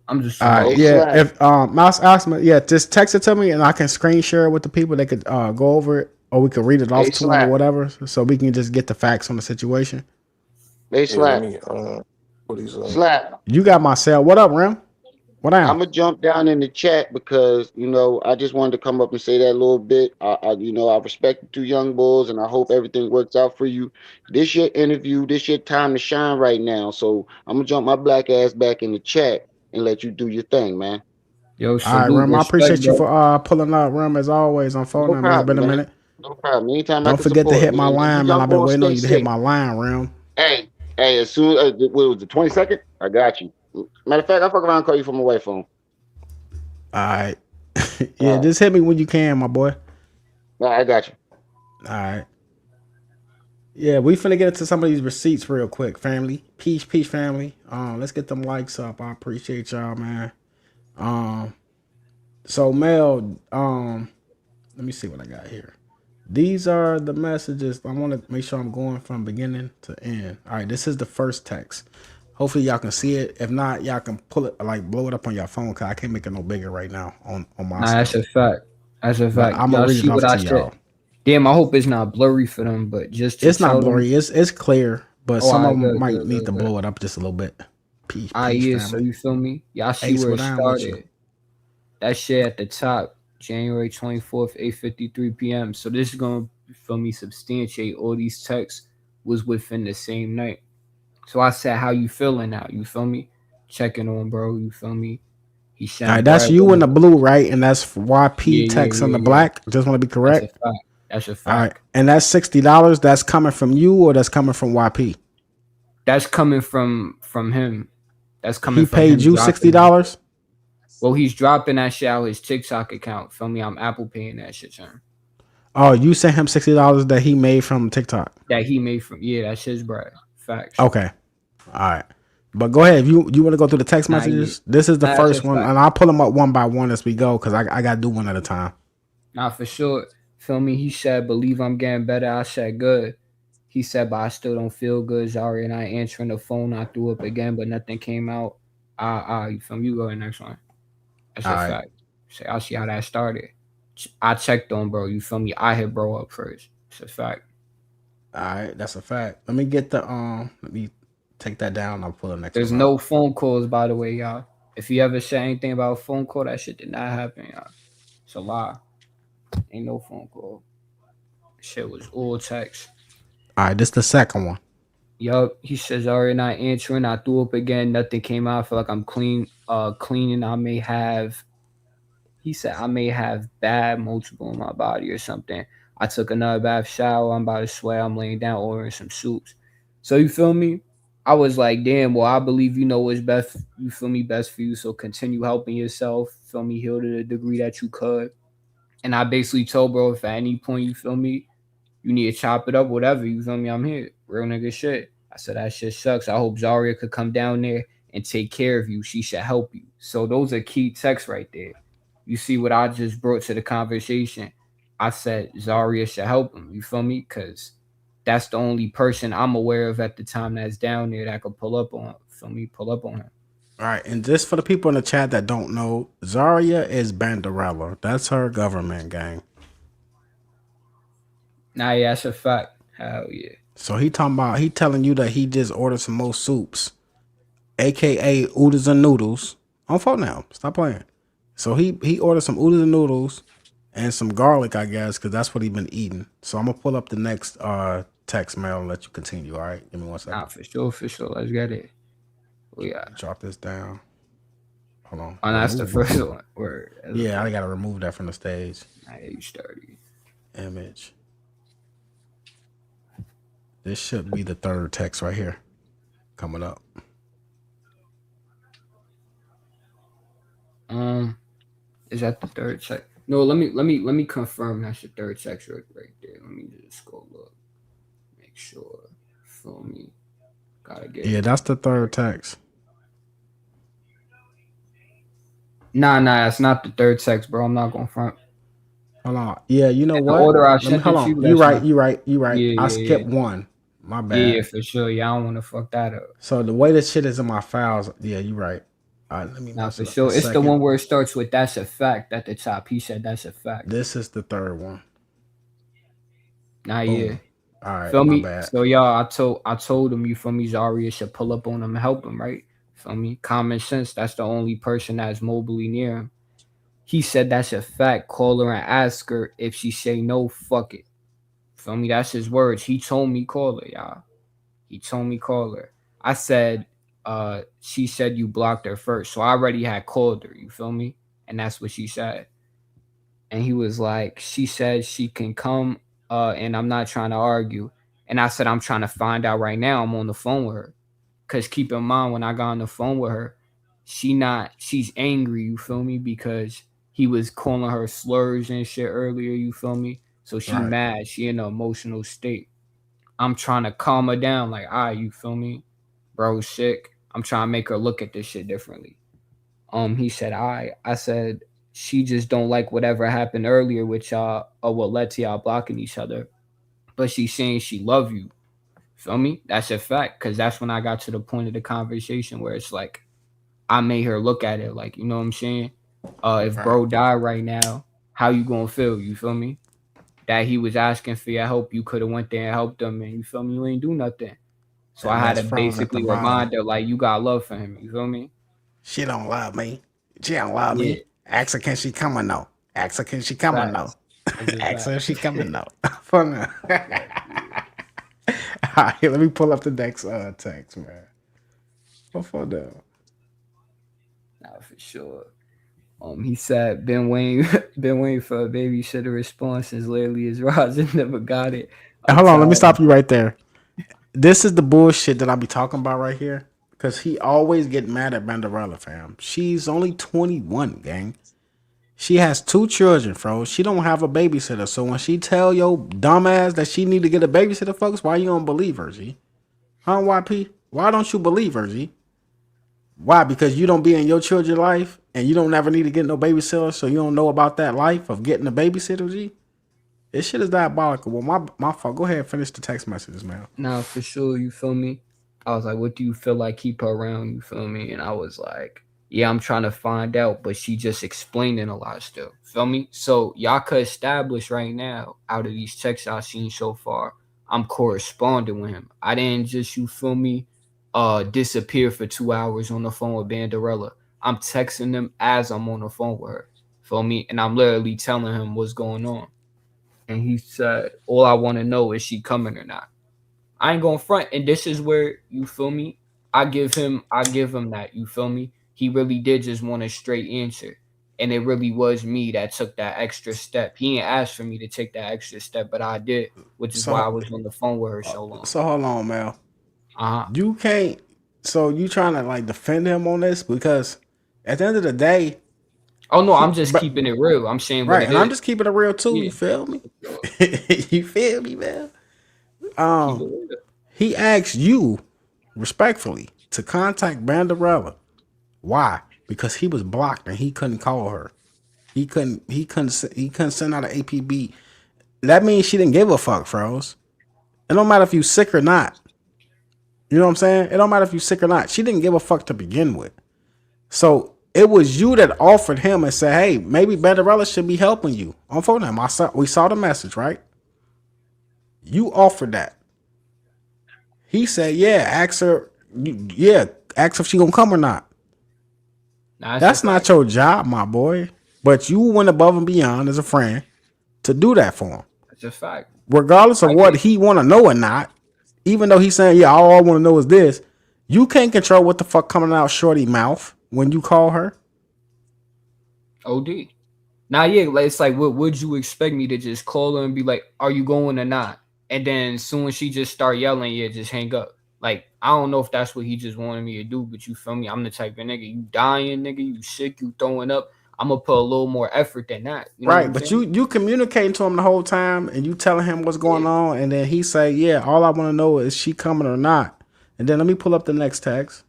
I'm just talking about. Hey, Yeah, Slack. if Mouse asked me, yeah, just text it to me and I can screen share it with the people. They could go over it, or we could read it Hey, off to them or Slack. whatever, so we can just get the facts on the situation. Hey, Yeah, let Slack. me what he's Slack. You got my cell. What up, Rim? What I'm down? gonna jump down in the chat because I just wanted to come up and say that a little bit. I respect the two young bulls, and I hope everything works out for you. This your interview. This your time to shine right now. So I'm gonna jump my black ass back in the chat and let you do your thing, man. Yo, All right, salute, Rim. I respect, appreciate you bro. for pulling up, Rim, as always on phone No number. It's been problem, a man. minute. No problem. Anytime I Don't can forget to support, hit my man. And you line, man. young I've been bulls waiting on stay you to hit safe. my line, Rim. Hey, as soon as what was the 22nd? I got you. Matter of fact, I fuck around and call you from my wife phone. All right. Yeah, All just hit me when you can, my boy. right, I got you. All right. Yeah, we finna get into some of these receipts real quick, family. Peace, family. Let's get them likes up. I appreciate y'all, man. Um, so Mel, let me see what I got here. These are the messages. I want to make sure I'm going from beginning to end. All right, this is the first text. Hopefully y'all can see it. If not, y'all can pull it, like blow it up on your phone, cause I can't make it no bigger right now on my Nah, that's stuff. a fact. That's a But fact. I'm gonna Y'all read it see what off I to said? y'all. Damn, I hope it's not blurry for them, but just to It's not tell them. blurry. It's clear, but Oh, some of I them good, might good, need good, to good. blow it up just a little bit. Peace, Yeah, so family. you feel me? Y'all see Ace, where what it I'm with you. started. That shit at the top, January 24th, 8:53 p.m. So this is gonna, you feel me, substantiate all these texts was within the same night. So I said, how you feeling now? You feel me? Checking on bro, you feel me? He All right, sent that's bread you with in the it. blue, right? And that's YP Yeah, yeah, text on yeah, the yeah. black. Just want to be That's a correct. fact. That's a All right, fact. and that's $60. That's coming from you or that's coming from YP? That's coming from him. That's coming He from paid him you dropping that shit. $60. Well, he's dropping that shit out his TikTok account. Feel me? I'm Apple paying that shit to him. Oh, you sent him $60 that he made from TikTok. That he made from, yeah, that's his bread. Facts. Okay, all right. But go ahead. If you want to go through the text Nah, yeah. messages, this is the Nah, that's a first one, fact. and I'll pull them up one by one as we go because I got to do one at a time. Nah, for sure. Feel me? He said, believe I'm getting better. I said, good. He said, but I still don't feel good. Zari and I answering the phone. I threw up again, but nothing came out. You feel me? You go to the next one. That's All a right, fact. Say, I see how that started. I checked on bro. You feel me? I hit bro up first. It's a fact. all right. That's a fact. Let me get the Let me take that down. I'll pull the next There's one up. no phone calls, by the way, y'all. If you ever say anything about a phone call, that shit did not happen, y'all. It's a lie. Ain't no phone call. Shit was all text. All right, this is the second one. Yup. He says, already not answering. I threw up again. Nothing came out. I feel like I'm cleaning. He said I may have bad multiple in my body or something. I took another bath shower. I'm about to sweat. I'm laying down ordering some soups. So you feel me? I was like, damn, well, I believe you know what's best. You feel me? Best for you. So continue helping yourself. Feel me? Heal to the degree that you could. And I basically told bro, if at any point you feel me, you need to chop it up, whatever. You feel me? I'm here. Real nigga shit. I said that shit sucks. I hope Zaria could come down there and take care of you. She should help you. So those are key texts right there. You see what I just brought to the conversation. I said Zaria should help him. You feel me? Because that's the only person I'm aware of at the time that's down there that could pull up on. Feel me? Pull up on him. All right, and just for the people in the chat that don't know, Zarya is Banderella. That's her government gang. Nah, yeah, that's a fact. Hell yeah. So he telling you that he just ordered some more soups, aka oodles and noodles. On phone now. Stop playing. So he ordered some oodles and noodles and some garlic, I guess, because that's what he been eating. So I'm gonna pull up the next text mail and let you continue. All right, give me 1 second. Nah, for sure, for sure. Let's get it. Drop this down. Hold on. Oh, that's the first one. Word. Yeah, I gotta remove that from the stage. Nah, yeah, you started. Image. This should be the third text right here. Coming up. Is that the third check? No, let me confirm that's the third text right there. Let me just go look. Make sure. Feel me. Gotta get Yeah, it. that's the third text. Nah, that's not the third text, bro. I'm not going front. Hold on. Yeah, you know what? The order I Let me sent hold it on. to, You that's right. not. You right. Yeah, I yeah, skipped yeah. one. My bad. Yeah, for sure. Yeah, I don't want to fuck that up. So the way this shit is in my files, yeah, you right. All right, let me Nah, mess for it up sure. a It's second. the one where it starts with "that's a fact" at the top. He said that's a fact. This is the third one. Nah, Boom. yeah. All right, Feel my me? bad. So y'all, I told him, you feel me, Zaria should pull up on him and help him, right? Feel me? Common sense. That's the only person that's mobily near him. He said that's a fact. Call her and ask her. If she say no, fuck it. Feel me? That's his words. He told me call her, y'all. He told me call her. I said, she said you blocked her first. So I already had called her, you feel me? And that's what she said. And he was like, she said she can come, and I'm not trying to argue. And I said, I'm trying to find out right now. I'm on the phone with her. Because keep in mind, when I got on the phone with her, she's angry, you feel me? Because he was calling her slurs and shit earlier, you feel me? So she Right. mad, she in an emotional state. I'm trying to calm her down, like, all right, you feel me? Bro, sick. I'm trying to make her look at this shit differently. He said, I said, she just don't like whatever happened earlier with y'all or what led to y'all blocking each other. But she's saying she love you. Feel me? That's a fact. Cause that's when I got to the point of the conversation where it's like I made her look at it like, you know what I'm saying? If Right. bro died right now, how you gonna feel? You feel me? That he was asking for your help, you could have went there and helped him, and you feel me? You ain't do nothing. So I And had that's to froze at the basically bottom. remind her like you got love for him. You feel me? She don't love me. She don't love Yeah, me. Ask her, can she come or no? Ask her, can she come or no? facts. That's a Ask her if fact. she come or no. For now. All right, let me pull up the next text, man. Before that. Nah, for sure. He said, been waiting, been waiting for a babysitter response since lately is rising. Never got it. I'm Hold on, let me tired. stop you right there. This is the bullshit that I be talking about right here. Cause he always get mad at Banderella, fam. She's only 21, gang. She has 2 children, bro. She don't have a babysitter. So when she tell your dumbass that she need to get a babysitter, folks, why you don't believe her, G? Huh, YP? Why don't you believe her, G? Why? Because you don't be in your children's life and you don't never need to get no babysitter, so you don't know about that life of getting a babysitter, G? This shit is diabolical. Well, my fault. Go ahead and finish the text messages, man. Nah, for sure. You feel me? I was like, what do you feel like? Keep her around. You feel me? And I was like, yeah, I'm trying to find out, but she just explaining a lot still. Feel me? So y'all could establish right now out of these texts I've seen so far, I'm corresponding with him. I didn't just, you feel me, disappear for 2 hours on the phone with Banderella. I'm texting him as I'm on the phone with her. Feel me? And I'm literally telling him what's going on. And he said, all I want to know is she coming or not. I ain't going front. And this is where, you feel me? I give him that, you feel me? He really did just want a straight answer. And it really was me that took that extra step. He ain't asked for me to take that extra step, but I did, which is why I So was on the phone with her so long. so hold on, Mel. Uh-huh. You can't. So you trying to like defend him on this because at the end of the day, Oh no, I'm just keeping it real. I'm saying what right, it and I'm is. just keeping it real too. Yeah. You feel me? For sure. You feel me, man? Keep it real. He asked you respectfully to contact Banderella. Why? Because he was blocked and he couldn't call her. He couldn't send out an APB. That means she didn't give a fuck, froze. It don't matter if you sick or not. You know what I'm saying? It don't matter if you sick or not. She didn't give a fuck to begin with. So it was you that offered him and said, "Hey, maybe Banderella should be helping you." On phone him. We saw the message, right? You offered that. He said, "Yeah, ask her. Yeah, ask if she gonna come or not." Nah, that's a That's not fact. your job, my boy. But you went above and beyond as a friend to do that for him, That's a fact. regardless of I what get he want to know or not. Even though he's saying, "Yeah, all I want to know is this," you can't control what the fuck coming out shorty mouth when you call her. OD. Now, yeah, it's like, what would you expect me to just call her and be like, "Are you going or not?" And then soon as she just start yelling, yeah, just hang up. Like, I don't know if that's what he just wanted me to do, but you feel me? I'm the type of nigga, you dying, nigga, you sick, you throwing up. I'm gonna put a little more effort than that. You know what Right, I'm but saying? you communicating to him the whole time and you telling him what's Yeah. going on, and then he say, "Yeah, all I want to know is she coming or not." And then let me pull up the next text.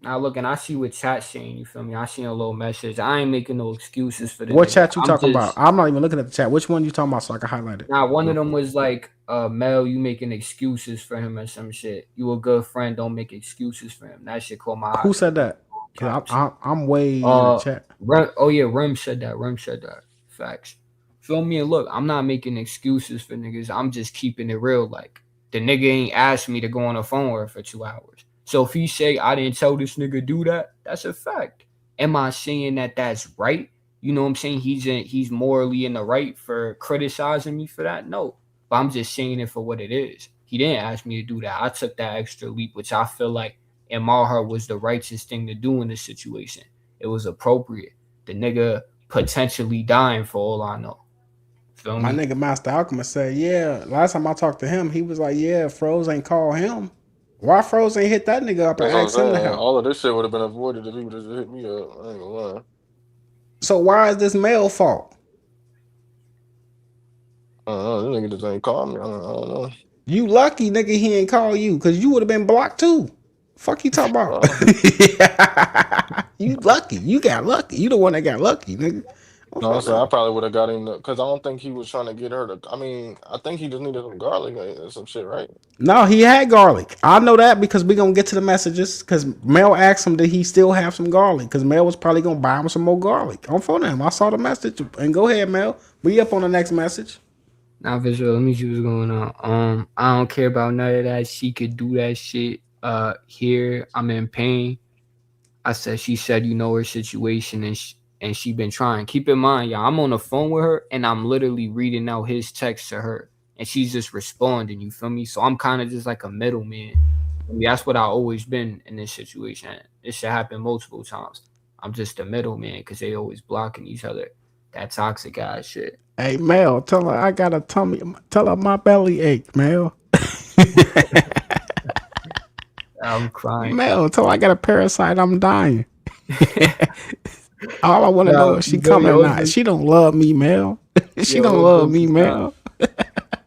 Now look, and I see what chat saying. You feel me? I seen a little message. I ain't making no excuses for the What nigga. chat you I'm talking about? just I'm not even looking at the chat. Which one you talking about so I can highlight it now. One of real them quick? was like, Mel, you making excuses for him or some shit. You a good friend, don't make excuses for him. That shit caught my eye. Who said that? Cause Caps. I'm way in the chat. Oh yeah, Rem said that. Rem said that. Facts. Feel me? And look, I'm not making excuses for niggas. I'm just keeping it real. Like the nigga ain't asked me to go on the phone with her for 2 hours. So if he say I didn't tell this nigga do that, that's a fact. Am I saying that that's right? You know what I'm saying? He's morally in the right for criticizing me for that. No, but I'm just saying it for what it is. He didn't ask me to do that. I took that extra leap, which I feel like in my heart was the righteous thing to do in this situation. It was appropriate. The nigga potentially dying for all I know. Feel My me? nigga Master Alchemist said, "Yeah." Last time I talked to him, he was like, "Yeah, Froze ain't call him. Why Froze ain't hit that nigga up and That's what I'm asked him to saying. help? All of this shit would have been avoided if he would have hit me up. I ain't gonna lie. So why is this male fault? I don't know. This nigga just ain't call me. I don't know. You lucky, nigga, he ain't call you, cause you would have been blocked too. Fuck you talking about? You lucky. You got lucky. You the one that got lucky, nigga. No, I'm saying I probably would have got him because I don't think he was trying to get her to. I mean, I think he just needed some garlic or some shit, right? No, he had garlic. I know that because we gonna get to the messages. Cause Mel asked him, did he still have some garlic? Cause Mel was probably gonna buy him some more garlic. On phone him. I saw the message. And go ahead, Mel. We up on the next message. Now, visual. Let me see what's going on. I don't care about none of that. She could do that shit. Here I'm in pain. I said, she said, you know her situation, and she been trying. Keep in mind, y'all, I'm on the phone with her, and I'm literally reading out his text to her, and she's just responding. You feel me? So I'm kind of just like a middleman. I mean, that's what I always been in this situation. This should happen multiple times. I'm just a middleman because they always blocking each other. That toxic ass shit. Hey, Mel, tell her I got a tummy. Tell her my belly ache, Mel. I'm crying. Mel, tell her I got a parasite. I'm dying. All I want to know is she coming or not. She don't love me, Mel. She don't love me, Mel.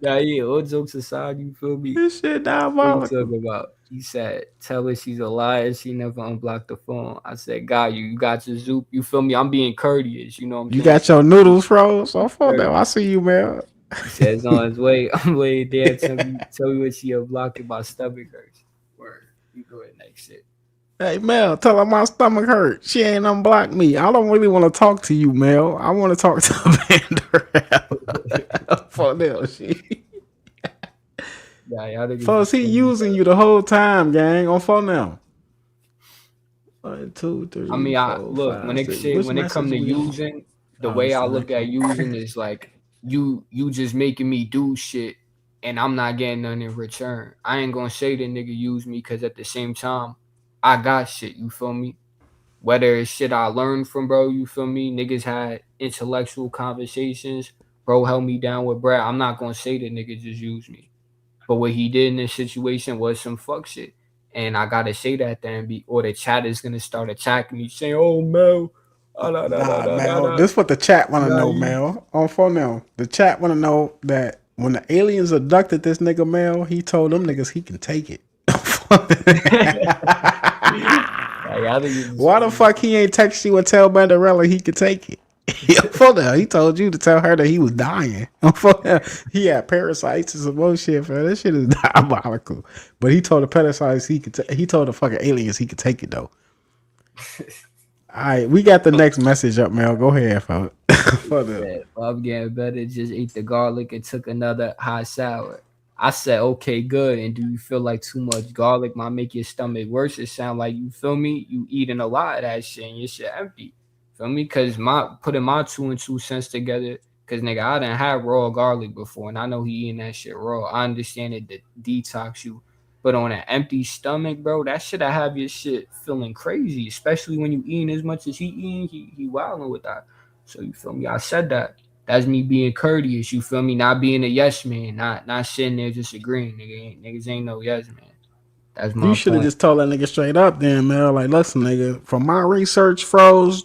Yeah, all jokes aside, you feel me? This shit diabolical. What you talking about? He said, tell her she's a liar. She never unblocked the phone. I said, got you. You got your Zoop. You feel me? I'm being courteous. You know what I'm saying? You got your noodles froze? So fuck that. I see you, Mel. He says on his way. I'm waiting there. Tell me what she unblocked. My stomach hurts. Word. You go ahead next shit. Hey, Mel, tell her my stomach hurt. She ain't unblocked me. I don't really want to talk to you, Mel. I want to talk to Vander. Fuck that shit. Folks, he using you the whole time, gang. On phone now. 1, 2, 3. I mean, 4, look 5, when it 6. when it come to using, the way I look at using is like you just making me do shit, and I'm not getting none in return. I ain't gonna say the nigga use me because at the same time, I got shit. You feel me? Whether it's shit I learned from bro, you feel me? Niggas had intellectual conversations. Bro held me down with Brad. I'm not gonna say the nigga just used me. But what he did in this situation was some fuck shit. And I gotta say that then, or the chat is gonna start attacking me, saying, "Oh Mel, nah, Mel. This what the chat want to know, Mel. On phone now, the chat want to know that when the aliens abducted this nigga Mel, he told them niggas he can take it. Why the fuck he ain't text you and tell Banderella he could take it? He told you to tell her that he was dying. He had parasites and some bullshit, man. This shit is diabolical. But he told the parasites he told the fucking aliens he could take it though. All right, we got the next message up, Mel. Go ahead, folks. I'm getting better. Just ate the garlic and took another hot sour. I said, okay, good. And do you feel like too much garlic might make your stomach worse? It sound like, you feel me? You eating a lot of that shit and your shit empty. Feel me? Because putting my 2 and 2 cents together, because nigga, I done had raw garlic before, and I know he eating that shit raw. I understand it to detox you. But on an empty stomach, bro, that shit I have your shit feeling crazy, especially when you eating as much as he eating. He wilding with that. So you feel me? I said that. That's me being courteous. You feel me? Not being a yes man. Not sitting there just agreeing. Niggas ain't no yes man. That's my You should have just told that nigga straight up then, Mel. Like, listen, nigga, from my research, Froze,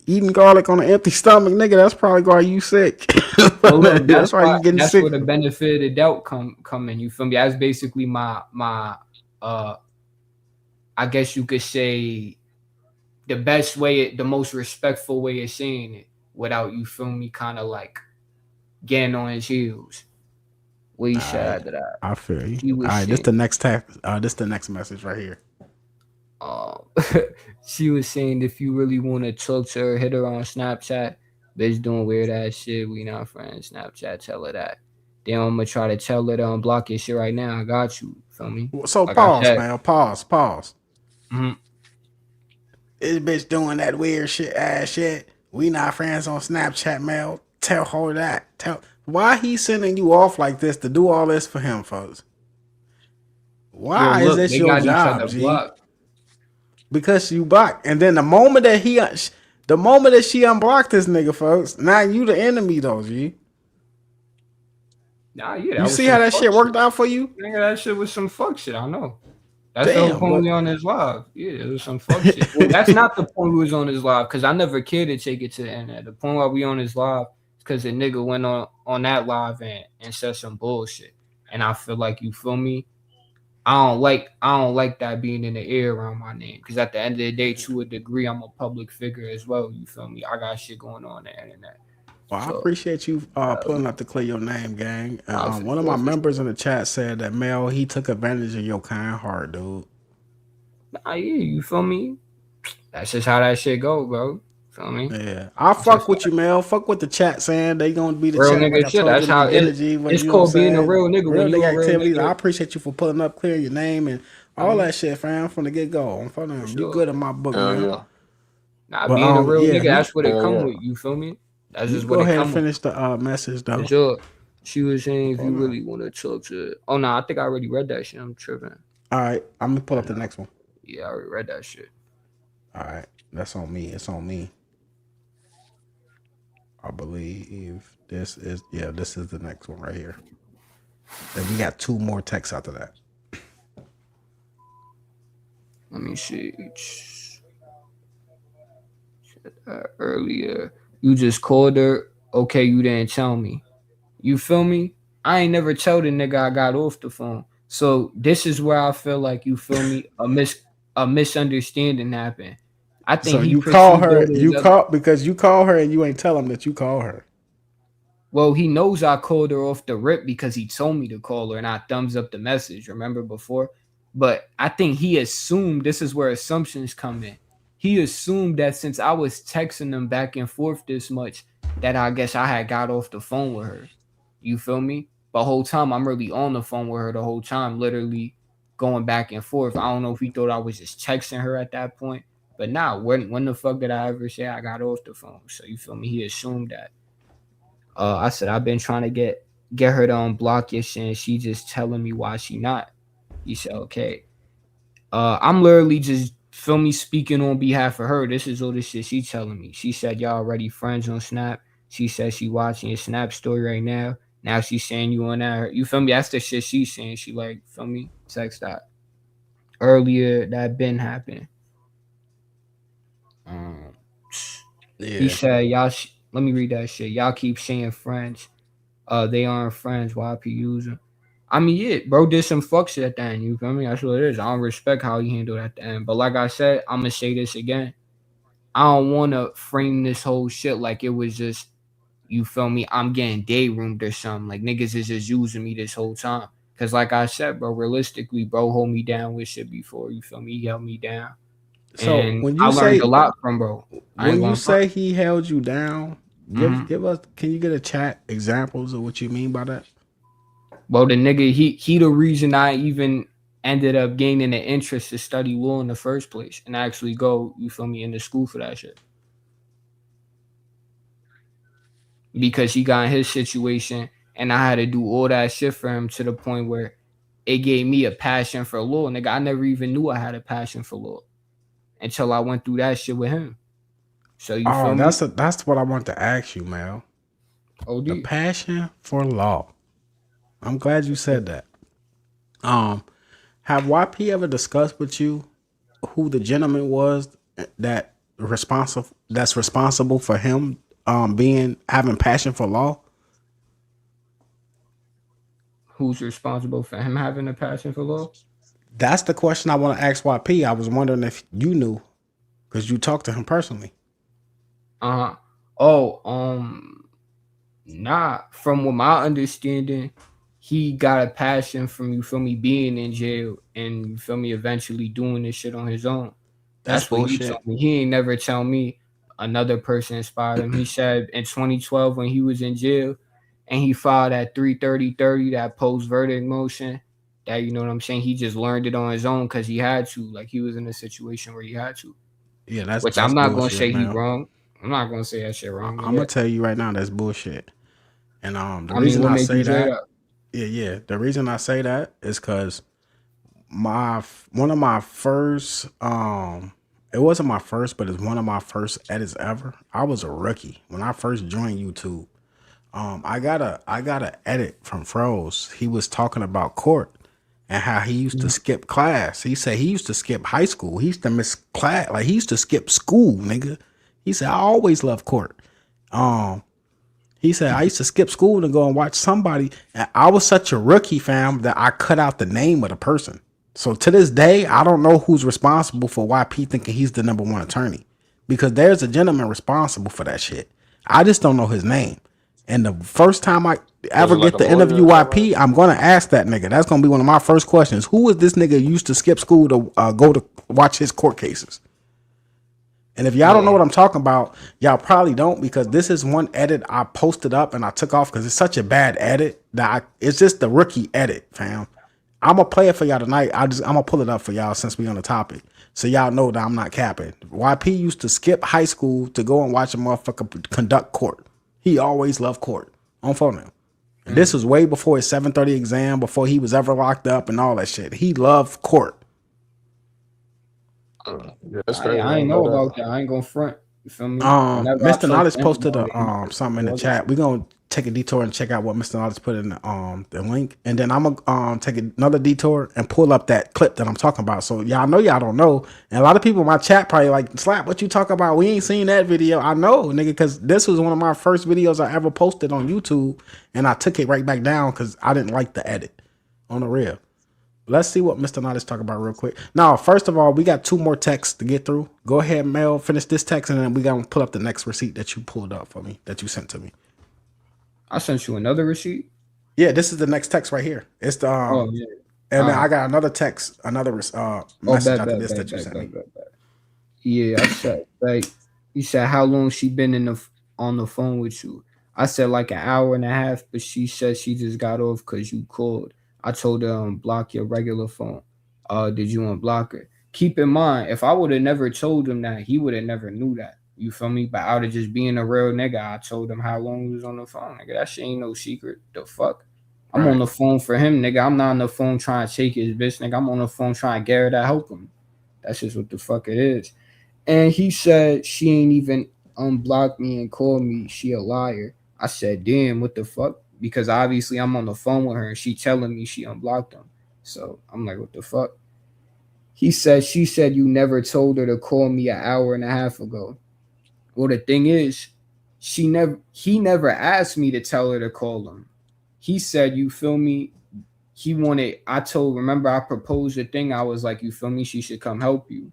eating garlic on an empty stomach, nigga, that's probably why you sick. Well, look, that's why you getting that's sick. where the benefit of the doubt come in. You feel me? That's basically my I guess you could say the best way, the most respectful way of saying it without, you feel me, kind of like getting on his heels. What he said after that. I feel you. All right, this the next this the next message right here. She was saying if you really want to talk to her, hit her on Snapchat. Bitch doing weird ass shit. We not friends. Snapchat, tell her that. Then I'm gonna try to tell her to unblock your shit right now. I got you. Feel me? So like pause, man. Pause. Mm-hmm. This bitch doing that weird ass shit. We not friends on Snapchat, Mel. Tell her that. Why he sending you off like this to do all this for him, folks? Why is this your job, G? Because you blocked. And then the moment that she unblocked this nigga, folks, now you the enemy though, G. Nah, yeah. You see how that shit worked out for you? Nigga, that shit was some fuck shit, I know. That's the whole Damn, point but we on his live. Yeah, it was some fuck shit. Well, that's not the point we was on his live because I never cared to take it to the internet. The point why we on his live is because the nigga went on that live and said some bullshit. And I feel like, you feel me? I don't like that being in the air around my name because at the end of the day, to a degree, I'm a public figure as well. You feel me? I got shit going on the internet. well, I So appreciate you pulling up to clear your name, gang. for One of sure, my for members sure. in the chat said that Mel, he took advantage of your kind heart, dude. Nah, yeah, you feel me? That's just how that shit go, bro. Feel me? Yeah, I That's just fuck with you, Mel. Fuck with the chat saying they gonna be the real chat like nigga I shit. told you That's in the how beginning, G. But it's you know what I'm called being a saying? real nigga Real when you nigga a real activities. I nigga. appreciate you for pulling up, clearing your name and I all mean, that shit, fam, from the get go. I'm for fucking you sure. good in my book, Hell man. yeah. Nah, But being a real yeah, nigga, that's what it Hell come yeah. with. You feel me? That's you just can what go it ahead and come with. finish the message For though. sure. She was saying if Hold you on. really want to talk to. Oh no, I think I already read that shit. I'm tripping. All right, I'm gonna pull I up the know. next one. Yeah, I already read that shit. All right, that's on me. It's on me. I believe this is the next one right here. Then we got two more texts after that. Let me see. Earlier, you just called her. Okay, you didn't tell me. You feel me? I ain't never tell the nigga I got off the phone. So this is where I feel like, you feel me, a misunderstanding happened. I think So he you call perceived her, all those you other. call because you call her and you ain't tell him that you call her. Well, he knows I called her off the rip because he told me to call her and I thumbs up the message. Remember before? But I think he assumed, this is where assumptions come in. He assumed that since I was texting him back and forth this much, that I guess I had got off the phone with her. You feel me? The whole time I'm really on the phone with her the whole time, literally going back and forth. I don't know if he thought I was just texting her at that point. But nah, when the fuck did I ever say I got off the phone? So you feel me? He assumed that. I said I've been trying to get her to unblock your shit and she just telling me why she not. He said, okay. I'm literally just, feel me, speaking on behalf of her. This is all the shit she telling me. She said y'all already friends on Snap. She said she watching your Snap story right now. Now she's saying you on that. You feel me? That's the shit she's saying. She like, feel me? Text that. Earlier that been happened. He Yeah. said y'all. Let me read that shit. Y'all keep saying friends. They aren't friends. YP using. I mean, yeah, bro did some fuck shit at the end. You feel me? That's what it is. I don't respect how he handled at the end. But like I said, I'm gonna say this again. I don't want to frame this whole shit like it was just, you feel me, I'm getting day roomed or something. Like niggas is just using me this whole time. Cause like I said, bro, realistically, bro, hold me down with shit before. You feel me? He held me down, So and I learned a lot from bro. I ain't when you gonna front. say he held you down, Mhm. give us, can you get a chat examples of what you mean by that? Well, the nigga, he the reason I even ended up gaining an interest to study law in the first place and actually go, you feel me, into school for that shit. Because he got in his situation and I had to do all that shit for him to the point where it gave me a passion for law. Nigga, I never even knew I had a passion for law until I went through that shit with him. So you Oh, feel me? that's what I want to ask you, Mel. OD. The passion for law. I'm glad you said that. Have YP ever discussed with you who the gentleman was that's responsible for him being having passion for law? Who's responsible for him having a passion for law? That's the question I want to ask YP. I was wondering if you knew because you talked to him personally. Oh, nah. From what my understanding, he got a passion from, you feel me, being in jail and, you feel me, eventually doing this shit on his own. That's That's what he bullshit. told me. He ain't never tell me another person inspired him. He said in 2012 when he was in jail and he filed that 33030, that post verdict motion, that, you know what I'm saying, he just learned it on his own because he had to. Like he was in a situation where he had to. Yeah, Which that's I'm not gonna bullshit, say he Mel. wrong. I'm not gonna say that shit wrong. I'm gonna tell you right now that's bullshit. And the I mean, reason what I make you say say that, that? the reason I say that is because one of my first it wasn't my first, but it's one of my first edits ever. I was a rookie when I first joined YouTube. I got a edit from Pharaoh. He was talking about court, and how he used to skip class. He said he used to skip high school. He used to miss class. Like he used to skip school, nigga. He said I always loved court. He said I used to skip school to go and watch somebody. And I was such a rookie, fam, that I cut out the name of the person. So to this day, I don't know who's responsible for YP thinking he's the number one attorney, because there's a gentleman responsible for that shit. I just don't know his name. And the first time I ever get to interview YP, I'm gonna ask that nigga. That's gonna be one of my first questions. Who is this nigga used to skip school to go to watch his court cases? And if y'all don't know what I'm talking about, y'all probably don't, because this is one edit I posted up and I took off because it's such a bad edit that it's just the rookie edit, fam. I'm gonna play it for y'all tonight. I'm gonna pull it up for y'all since we on the topic, so y'all know that I'm not capping. YP used to skip high school to go and watch a motherfucker conduct court. He always loved court on phone now. And this was way before his 730 exam, before he was ever locked up and all that shit. He loved court. Yeah, that's crazy. I ain't know about that. I ain't gonna front. You feel me? Mr. Knowledge posted something in the chat. We're gonna take a detour and check out what Mr. Knowledge put in the link, and then I'm gonna take another detour and pull up that clip that I'm talking about. So y'all know y'all don't know, and a lot of people in my chat probably like, Slap, what you talking about? We ain't seen that video. I know, nigga, because this was one of my first videos I ever posted on YouTube, and I took it right back down because I didn't like the edit on the real. Let's see what Mr. Knowledge talk about real quick. Now, first of all, we got 2 more texts to get through. Go ahead, Mel, finish this text, and then we got to pull up the next receipt that you pulled up for me, that you sent to me. I sent you another receipt? Yeah, this is the next text right here. It's the and then I got another text, another message after this that you sent me. Yeah, I said, like, you said, how long she been on the phone with you? I said like an hour and a half, but she said she just got off because you called. I told her block your regular phone. Did you unblock her? Keep in mind, if I would have never told him that, he would have never knew that. You feel me? But out of just being a real nigga, I told him how long he was on the phone. Nigga, that shit ain't no secret. The fuck? I'm on the phone for him, nigga. I'm not on the phone trying to shake his bitch, nigga. I'm on the phone trying to get her to help him. That's just what the fuck it is. And he said she ain't even unblocked me and called me. She a liar. I said, damn, what the fuck? Because obviously I'm on the phone with her and she telling me she unblocked him. So I'm like, what the fuck? She said you never told her to call me an hour and a half ago. Well, the thing is, he never asked me to tell her to call him. He said, you feel me? Remember I proposed a thing. I was like, you feel me? She should come help you.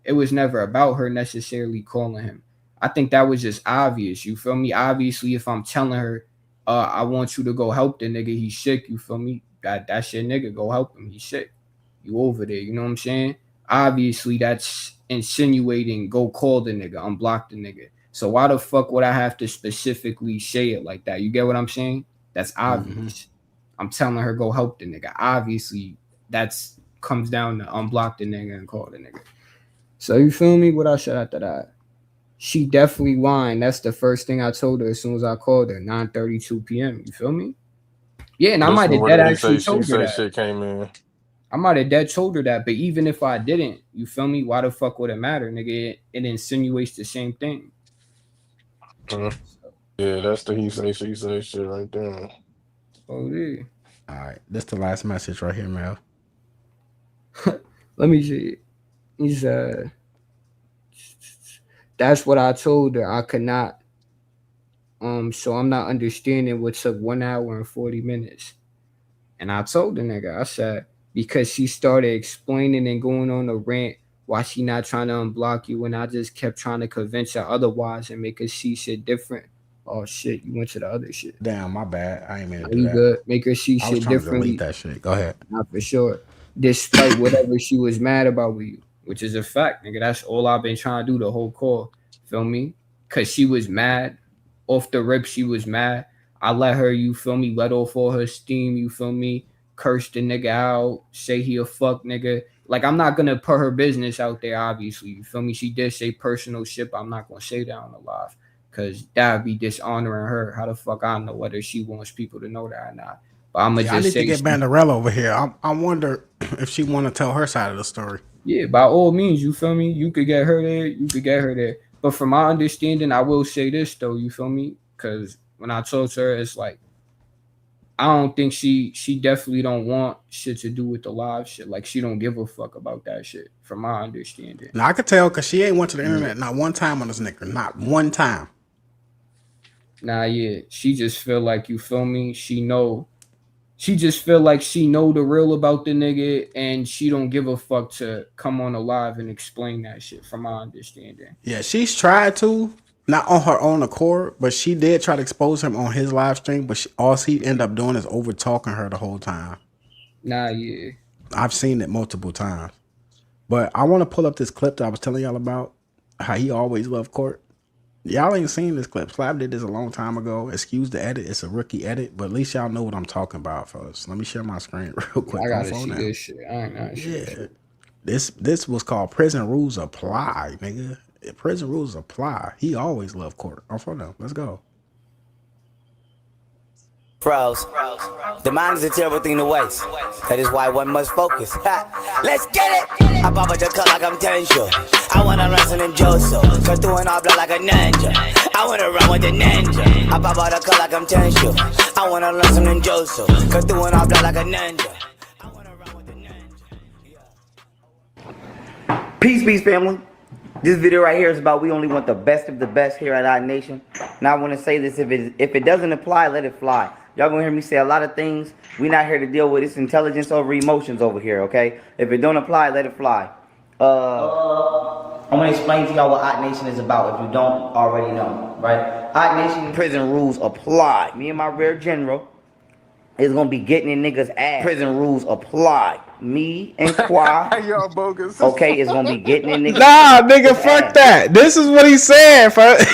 It was never about her necessarily calling him. I think that was just obvious. You feel me? Obviously, if I'm telling her, I want you to go help the nigga, he's sick. You feel me? That's your nigga. Go help him. He's sick. You over there. You know what I'm saying? Obviously, that's insinuating go call the nigga, unblock the nigga. So why the fuck would I have to specifically say it like that? You get what I'm saying? That's obvious. Mm-hmm. I'm telling her go help the nigga. Obviously, that's comes down to unblock the nigga and call the nigga. So you feel me? What I said after that? She definitely lying. That's the first thing I told her as soon as I called her, 9:32 p.m. You feel me? Yeah, and I might have dead actually told her that. Shit came in. I might have dead told her that, but even if I didn't, you feel me? Why the fuck would it matter, nigga? It insinuates the same thing. Yeah, that's the he say, she say shit right there. Oh, yeah. All right, this the last message right here, Mel. Let me see. He said, that's what I told her. I could not. So I'm not understanding what took 1 hour and 40 minutes. And I told the nigga, I said, because she started explaining and going on a rant why she not trying to unblock you, and I just kept trying to convince her otherwise and make her see shit different. Oh shit, you went to the other shit. Damn, my bad. I ain't mean to do that. Good. Make her see shit differently. That shit. Go ahead. Not for sure. Despite whatever she was mad about with you, which is a fact, nigga. That's all I've been trying to do the whole call. Feel me? Cause she was mad. Off the rip, she was mad. I let her, you feel me, let off all her steam, you feel me, curse the nigga out, say he a fuck nigga. Like, I'm not gonna put her business out there, obviously. You feel me? She did say personal shit, but I'm not gonna say that on the live. Cause that would be dishonoring her. How the fuck I know whether she wants people to know that or not? But I'm gonna just say I need to get Banderella over here. I wonder if she want to tell her side of the story. Yeah, by all means, you feel me? You could get her there. You could get her there. But from my understanding, I will say this though. You feel me? Because when I told her, it's like I don't think she definitely don't want shit to do with the live shit. Like she don't give a fuck about that shit, from my understanding. Now I could tell because she ain't went to the internet not one time on this nigga, not one time. Nah, yeah, she just feel like, you feel me. She just feel like she know the real about the nigga, and she don't give a fuck to come on a live and explain that shit, from my understanding. Yeah, she's tried to, not on her own accord, but she did try to expose him on his live stream. But all he ended up doing is over talking her the whole time. Nah, yeah, I've seen it multiple times. But I want to pull up this clip that I was telling y'all about, how he always loved Court. Y'all ain't seen this clip. Slab did this a long time ago. Excuse the edit. It's a rookie edit, but at least y'all know what I'm talking about, folks. Let me share my screen real quick. I gotta see this shit. I ain't gonna see this shit. This was called Prison Rules Apply, nigga. Prison Rules Apply. He always loved Court. I'm for them. Let's go. Pros, the mind is a terrible thing to waste. That is why one must focus. Let's get it! I pop at the cut like I'm Tensho. I wanna learn some ninjutsu. Cut through an all blood like a ninja. I wanna run with the ninja. I pop at the cut like I'm Tensho. I wanna learn some ninjutsu. Cut through an all blood like a ninja. Peace, family. This video right here is about we only want the best of the best here at our nation. Now I want to say this: if it doesn't apply, let it fly. Y'all gonna hear me say a lot of things. We not here to deal with this intelligence over emotions over here, okay? If it don't apply, let it fly. I'm gonna explain to y'all what Odd Nation is about if you don't already know, right? Odd Nation prison rules apply. Me and my rear general is gonna be getting in niggas' ass. Prison rules apply. Me and Qua, y'all bogus. Okay, is gonna be getting in niggas' Nah, nigga, fuck ass. that. This is what he said, folks.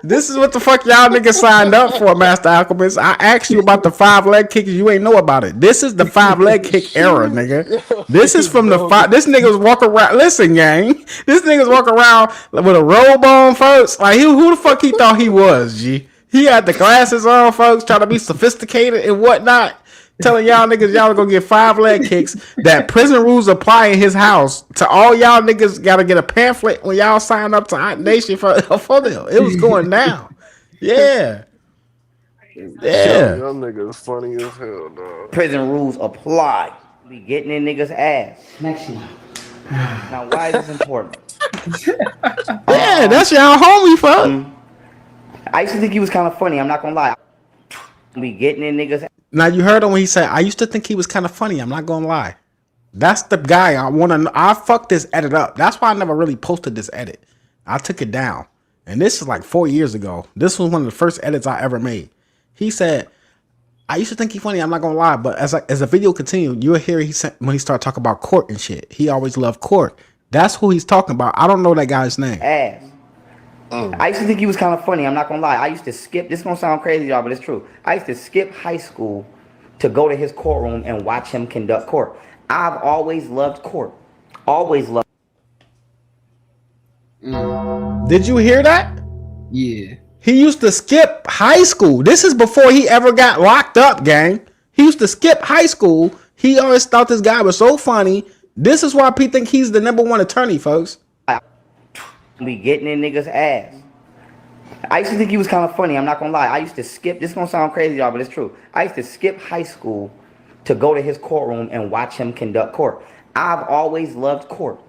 This is what the fuck y'all niggas signed up for, Master Alchemist. I asked you about the 5-leg kick. You ain't know about it. This is the 5-leg kick era, nigga. This is from the This nigga was walking around. Listen, gang. This nigga's walking around with a robe on, folks. Like, who the fuck he thought he was, G? He had the glasses on, folks, trying to be sophisticated and whatnot. Telling y'all niggas y'all are gonna get 5-leg kicks. That prison rules apply in his house. To all y'all niggas gotta get a pamphlet when y'all sign up to Hot Nation for them. It was going down. Yeah. Yeah. Y'all niggas funny as hell, dog. Prison rules apply. Be getting in niggas' ass. Next one. Now, why is this important? Yeah, that's y'all homie, fuck. I used to think he was kind of funny. I'm not gonna lie. Be getting in niggas' ass. Now you heard him when he said, I used to think he was kind of funny. I'm not gonna lie. That's the guy I want to know. I fucked this edit up. That's why I never really posted this edit. I took it down. And this is like 4 years ago. This was one of the first edits I ever made. He said, I used to think he funny. I'm not gonna lie. But as the video continued, you'll hear when he started talking about Court and shit. He always loved Court. That's who he's talking about. I don't know that guy's name. Ass. I used to think he was kind of funny. I'm not gonna lie. I used to skip. This gonna sound crazy, y'all, but it's true. I used to skip high school to go to his courtroom and watch him conduct court. I've always loved Court. Always loved. Did you hear that? Yeah. He used to skip high school. This is before he ever got locked up, gang. He used to skip high school. He always thought this guy was so funny. This is why people think he's the #1 attorney, folks. Be getting in niggas' ass. I used to think he was kind of funny. I'm not gonna lie. I used to skip. This gonna sound crazy, y'all, but it's true. I used to skip high school to go to his courtroom and watch him conduct court. I've always loved Court.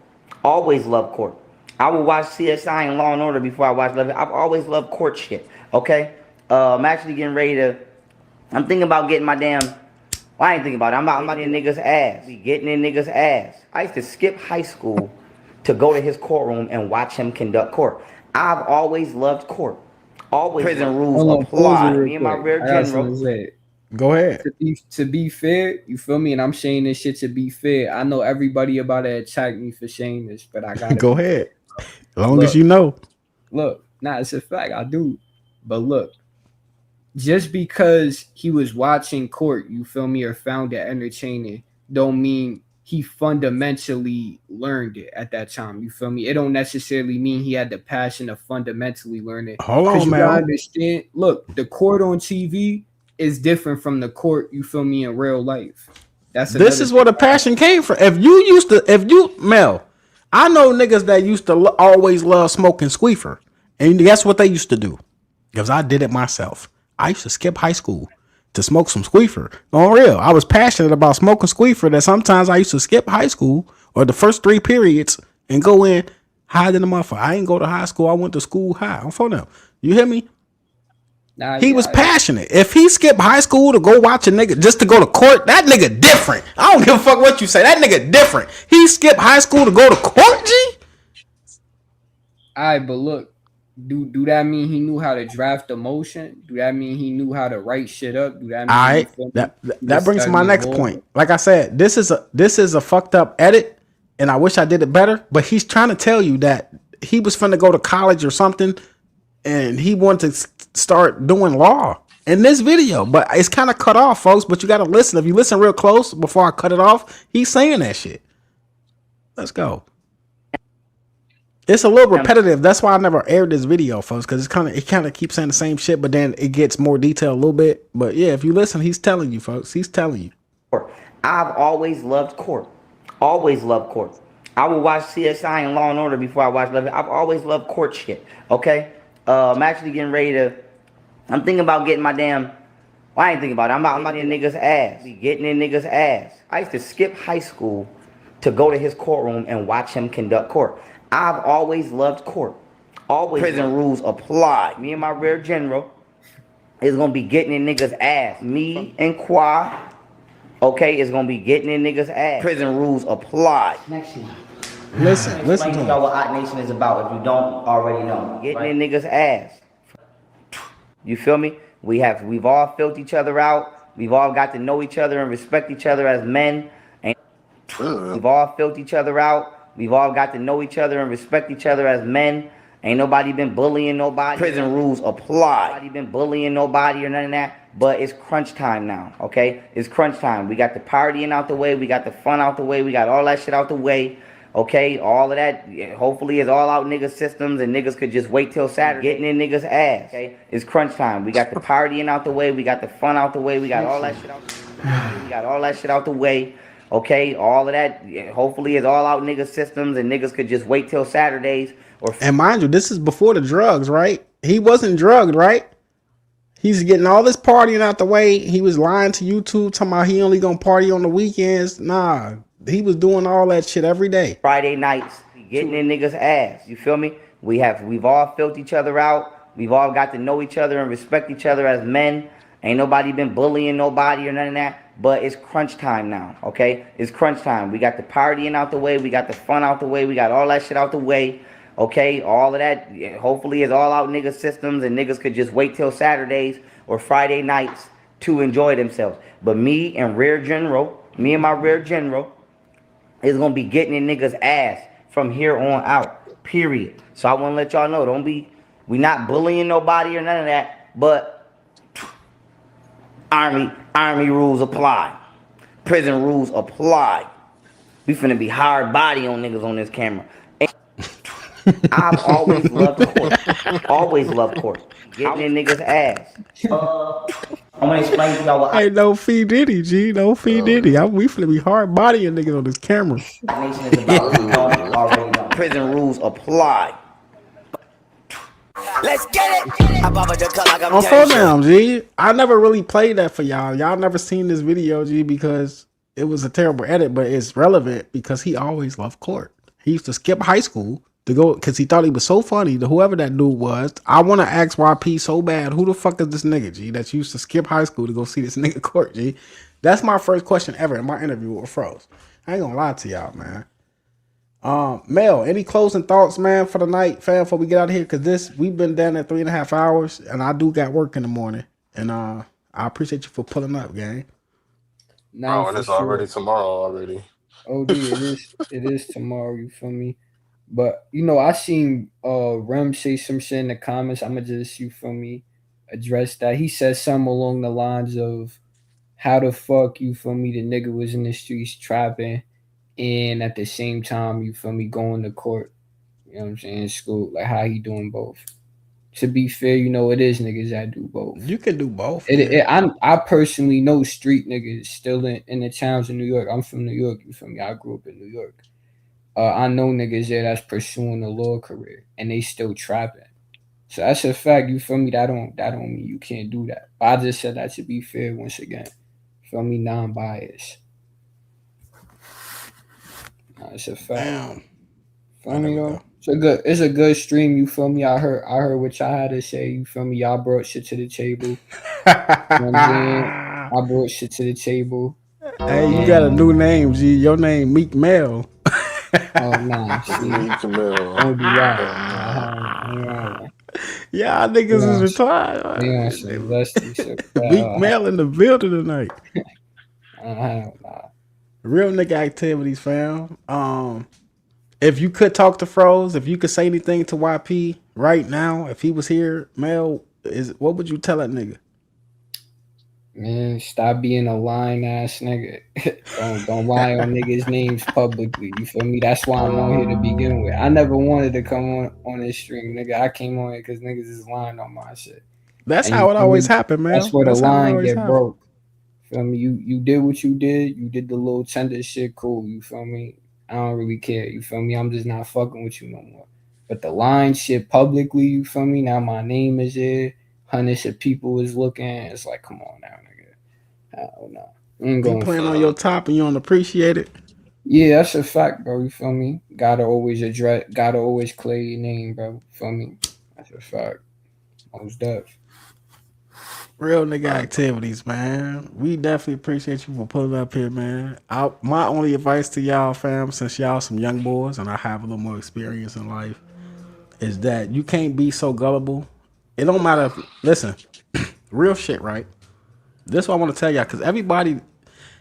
Always loved Court. I will watch CSI and Law and Order before I watch Love It. I've always loved Court shit. Okay. I'm actually getting ready to. I'm thinking about getting my damn. Well, I ain't thinking about it. I'm about in niggas' ass. Be getting in niggas' ass. I used to skip high school to go to his courtroom and watch him conduct court. I've always loved Court. Always. Prison rules apply. Me and my rear general. Go ahead. To be fair, you feel me? And I'm saying this shit to be fair. I know everybody about to attack me for saying this, but I gotta go ahead. As long as you know. Look, it's a fact. I do. But look, just because he was watching Court, you feel me, or found it entertaining, don't mean he fundamentally learned it at that time. You feel me? It don't necessarily mean he had the passion to fundamentally learn it. Hold on, man. Understand? Look, the Court on TV is different from the Court, you feel me, in real life. This is where the passion came from. Mel, I know niggas that used to always love smoking squeefer. And guess what they used to do? Because I did it myself. I used to skip high school to smoke some squeefer. On real, I was passionate about smoking squeefer that sometimes I used to skip high school or the first 3 periods and go in higher than the motherfucker. I ain't go to high school. I went to school high. I'm for them. You hear me? He was passionate. If he skipped high school to go watch a nigga just to go to court, that nigga different. I don't give a fuck what you say. That nigga different. He skipped high school to go to court, G? Alright, but look, do that mean he knew how to draft a motion? Do that mean he knew how to write shit up? Do that mean All right. That brings to my next point. Like I said, this is a fucked up edit, and I wish I did it better. But he's trying to tell you that he was finna go to college or something, and he wanted to start doing law in this video. But it's kind of cut off, folks. But you got to listen. If you listen real close before I cut it off, he's saying that shit. Let's go. It's a little repetitive. That's why I never aired this video, folks, because it kind of keeps saying the same shit, but then it gets more detail a little bit. But yeah, if you listen, he's telling you, folks. He's telling you. I've always loved court. Always loved court. I will watch CSI and Law and Order before I watch Love. I've always loved court shit. Okay? I'm actually getting ready to. I'm thinking about getting my damn. Well, I ain't thinking about it. I'm about getting niggas' ass. Getting in niggas' ass. I used to skip high school to go to his courtroom and watch him conduct court. I've always loved court. Always. Prison rules apply. Me and my rear general is gonna be getting in niggas' ass. Me and Qua, okay, is gonna be getting in niggas' ass. Prison rules apply. Next one. Listen to y'all what Hot Nation is about if you don't already know. Getting in niggas' ass. You feel me? We've all felt each other out. We've all got to know each other and respect each other as men. We've all felt each other out. We've all got to know each other and respect each other as men. Ain't nobody been bullying nobody. Prison rules apply. Nobody been bullying nobody or none of that. But it's crunch time now, okay? It's crunch time. We got the partying out the way. We got the fun out the way. We got all that shit out the way, okay? All of that, hopefully, is all out niggas' systems and niggas could just wait till Saturday. Getting in niggas' ass, okay? It's crunch time. We got the partying out the way. We got the fun out the way. We got all that shit out the way. We got all that shit out the way. Okay, all of that hopefully is all out niggas' systems and niggas could just wait till Saturdays. And mind you, this is before the drugs, right? He wasn't drugged, right? He's getting all this partying out the way. He was lying to YouTube talking about he only gonna party on the weekends. Nah, he was doing all that shit every day. Friday nights, getting in niggas' ass. You feel me? We've all felt each other out. We've all got to know each other and respect each other as men. Ain't nobody been bullying nobody or none of that. But it's crunch time now, okay? It's crunch time. We got the partying out the way. We got the fun out the way. We got all that shit out the way, okay? All of that hopefully is all out niggas' systems and niggas could just wait till Saturdays or Friday nights to enjoy themselves. But me and my rear general is gonna be getting in niggas' ass from here on out, period. So I wanna let y'all know, we not bullying nobody or none of that, but Army rules apply. Prison rules apply. We finna be hard body on niggas on this camera. I've always loved court. Always loved court. Getting in niggas' ass. I'm gonna explain to y'all what Hey, no fee Diddy, G. No fee Diddy. We finna be hard bodying niggas on this camera. Nation is about. You don't already know. Prison rules apply. Let's get it. On phone down, G. I never really played that for y'all. Y'all never seen this video, G, because it was a terrible edit, but it's relevant because he always loved court. He used to skip high school to go because he thought he was so funny. To whoever that dude was, I want to ask YP so bad. Who the fuck is this nigga, G, that used to skip high school to go see this nigga court, G? That's my first question ever in my interview with Froze. I ain't gonna lie to y'all, man. Mel, any closing thoughts, man, for the night, fam, before we get out of here? Because we've been down there 3.5 hours, and I do got work in the morning. And I appreciate you for pulling up, gang. No, and it's already tomorrow already. OD, it is tomorrow, you feel me? But I seen Rem say some shit in the comments. I'ma just, you feel me, address that. He said something along the lines of how the fuck, you feel me, the nigga was in the streets trapping. And at the same time, you feel me, going to court, you know what I'm saying, school, like how he doing both. To be fair, it is niggas that do both. You can do both. I personally know street niggas still in the towns in New York. I'm from New York, you feel me? I grew up in New York. I know niggas there that's pursuing a law career and they still trapping. So that's a fact. You feel me? That don't mean you can't do that. But I just said that to be fair once again. Feel me? Non-biased. That's a fact. Damn. Feel me though? It's a good stream, you feel me? I heard what y'all had to say, you feel me? Y'all brought shit to the table. You know what I'm saying? I brought shit to the table. Hey, you got a new name, G. Your name Meek Mel. Oh nah, see. Meek Mill. Don't do that. Yeah, niggas is retired. They on some lusty shit. Meek Mel in the building tonight. Nah. Real nigga activities, fam. If you could talk to Froze, if you could say anything to YP right now, if he was here, Mel, what would you tell that nigga? Man, stop being a lying ass nigga. don't lie on niggas' names publicly. You feel me? That's why I'm on here to begin with. I never wanted to come on this stream, nigga. I came on here because niggas is lying on my shit. That's how it always happened, man. That's where the line get broke. Feel me? You did what you did. You did the little tender shit. Cool. You feel me? I don't really care. You feel me? I'm just not fucking with you no more. But the line shit publicly, you feel me? Now my name is there. Hundreds of people is looking. It's like, come on now, nigga. Hell no. You playing on your top and you don't appreciate it? Yeah, that's a fact, bro. You feel me? Gotta always clear your name, bro. Feel me? That's a fact. Most def. Real nigga activities, man. We definitely appreciate you for pulling up here, man. My only advice to y'all, fam, since y'all some young boys and I have a little more experience in life, is that you can't be so gullible. It don't matter. Listen, real shit, right? This is what I want to tell y'all, because everybody,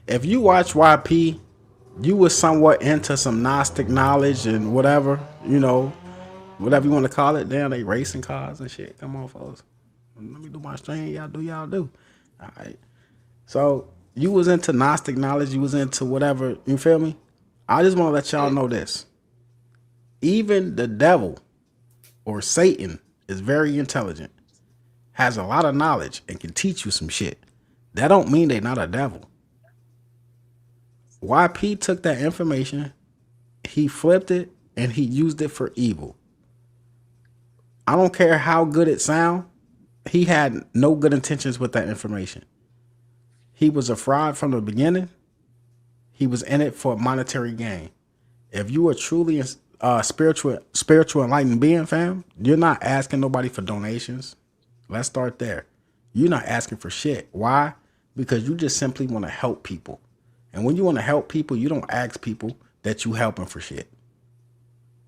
if you watch YP, you was somewhat into some Gnostic knowledge and whatever, whatever you want to call it. Damn, they racing cars and shit. Come on, folks. Let me do my stream. Y'all do y'all do. All right. So you was into Gnostic knowledge. You was into whatever. You feel me? I just want to let y'all know this. Even the devil or Satan is very intelligent, has a lot of knowledge, and can teach you some shit. That don't mean they not a devil. YP took that information, he flipped it, and he used it for evil. I don't care how good it sound. He had no good intentions with that information. He was a fraud from the beginning. He was in it for monetary gain. If you are truly a spiritual enlightened being, fam, you're not asking nobody for donations. Let's start there. You're not asking for shit. Why? Because you just simply want to help people. And when you want to help people, you don't ask people that you helping for shit.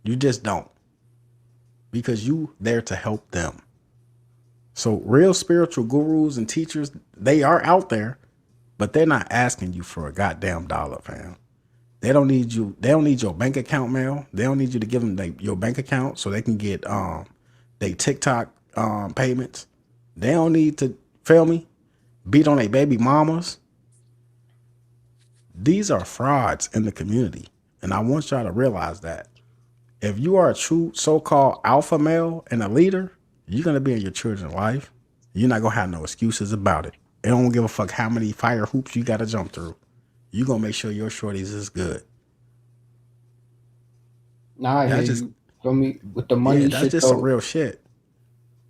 You just don't. Because you there to help them. So real spiritual gurus and teachers, they are out there, but they're not asking you for a goddamn dollar, fam. They don't need you. They don't need your bank account, Mel. They don't need you to give them your bank account so they can get they TikTok payments. They don't need to, feel me, beat on their baby mamas. These are frauds in the community. And I want y'all to realize that. If you are a true so-called alpha male and a leader, you're going to be in your children's life. You're not going to have no excuses about it. They don't give a fuck how many fire hoops you got to jump through. You're going to make sure your shorties is good. Nah, I hear you. Feel me? With the money shit, that's just some real shit.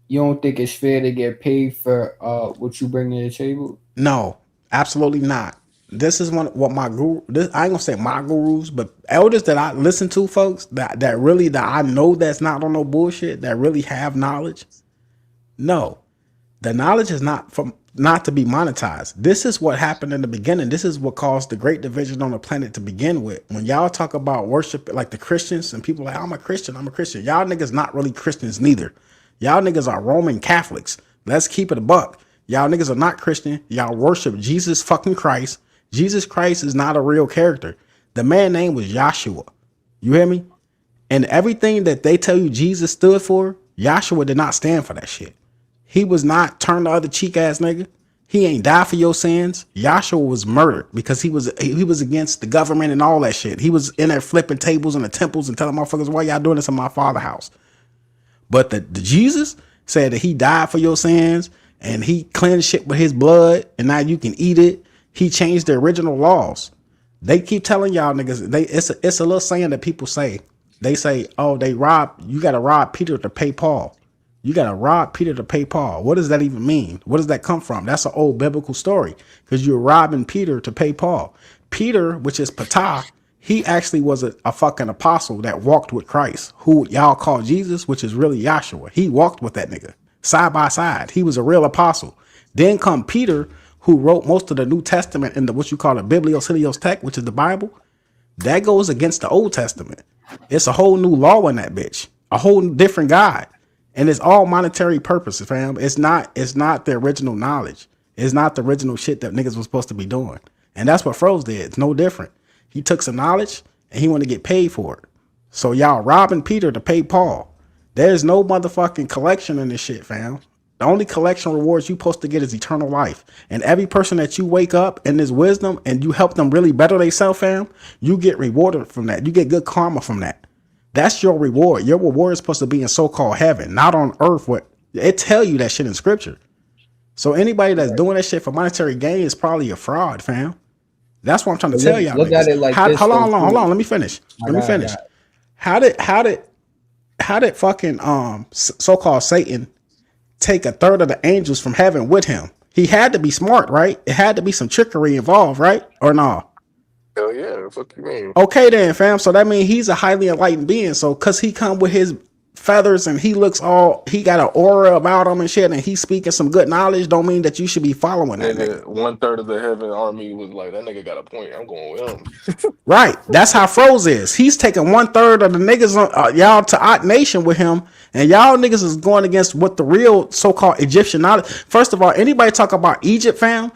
You don't think it's fair to get paid for what you bring to the table? No, absolutely not. This is what my guru. I ain't gonna say my gurus, but elders that I listen to, folks that I know that's not on no bullshit, that really have knowledge. No, the knowledge is not to be monetized. This is what happened in the beginning. This is what caused the great division on the planet to begin with. When y'all talk about worship, like the Christians and people like, I'm a Christian. Y'all niggas not really Christians neither. Y'all niggas are Roman Catholics. Let's keep it a buck. Y'all niggas are not Christian. Y'all worship Jesus fucking Christ. Jesus Christ is not a real character. The man name was Yahshua. You hear me? And everything that they tell you Jesus stood for, Yahshua did not stand for that shit. He was not turn the other cheek ass nigga. He ain't died for your sins. Yahshua was murdered because he was against the government and all that shit. He was in there flipping tables in the temples and telling motherfuckers, why y'all doing this in my father's house? But the Jesus said that he died for your sins and he cleansed shit with his blood and now you can eat it. He changed the original laws. They keep telling y'all niggas, it's a little saying that people say. They say, oh, you got to rob Peter to pay Paul. You got to rob Peter to pay Paul. What does that even mean? What does that come from? That's an old biblical story because you're robbing Peter to pay Paul. Peter, which is Patah, he actually was a fucking apostle that walked with Christ, who y'all call Jesus, which is really Yahshua. He walked with that nigga side by side. He was a real apostle. Then come Peter, who wrote most of the New Testament in the what you call the Biblios Tech, which is the Bible. That goes against the Old Testament. It's a whole new law in that bitch, a whole different God. And it's all monetary purposes, fam. It's not the original knowledge. It's not the original shit that niggas was supposed to be doing. And that's what Froze did. It's no different. He took some knowledge and he wanted to get paid for it. So y'all robbing Peter to pay Paul. There's no motherfucking collection in this shit, fam. The only collection rewards you supposed to get is eternal life. And every person that you wake up in this wisdom and you help them really better themselves, fam, you get rewarded from that. You get good karma from that. That's your reward. Your reward is supposed to be in so-called heaven, not on earth. What it tell you that shit in scripture. So anybody that's doing that shit for monetary gain is probably a fraud, fam. That's what I'm trying to tell y'all. Look at it like this. Hold on. Let me finish. How did fucking so-called Satan take a third of the angels from heaven with him? He had to be smart, right? It had to be some trickery involved, right? Or no? Hell yeah, fuck you mean? Okay then, fam. So that means he's a highly enlightened being. So cause he come with his feathers and he looks he got an aura about him and shit, and he's speaking some good knowledge, don't mean that you should be following that nigga. 1/3 of the heaven army was like, that nigga got a point. I'm going with him. Right. That's how Froze is. He's taking 1/3 of the niggas y'all to Odd Nation with him, and y'all niggas is going against what the real so-called Egyptian knowledge. First of all, anybody talk about Egypt, fam,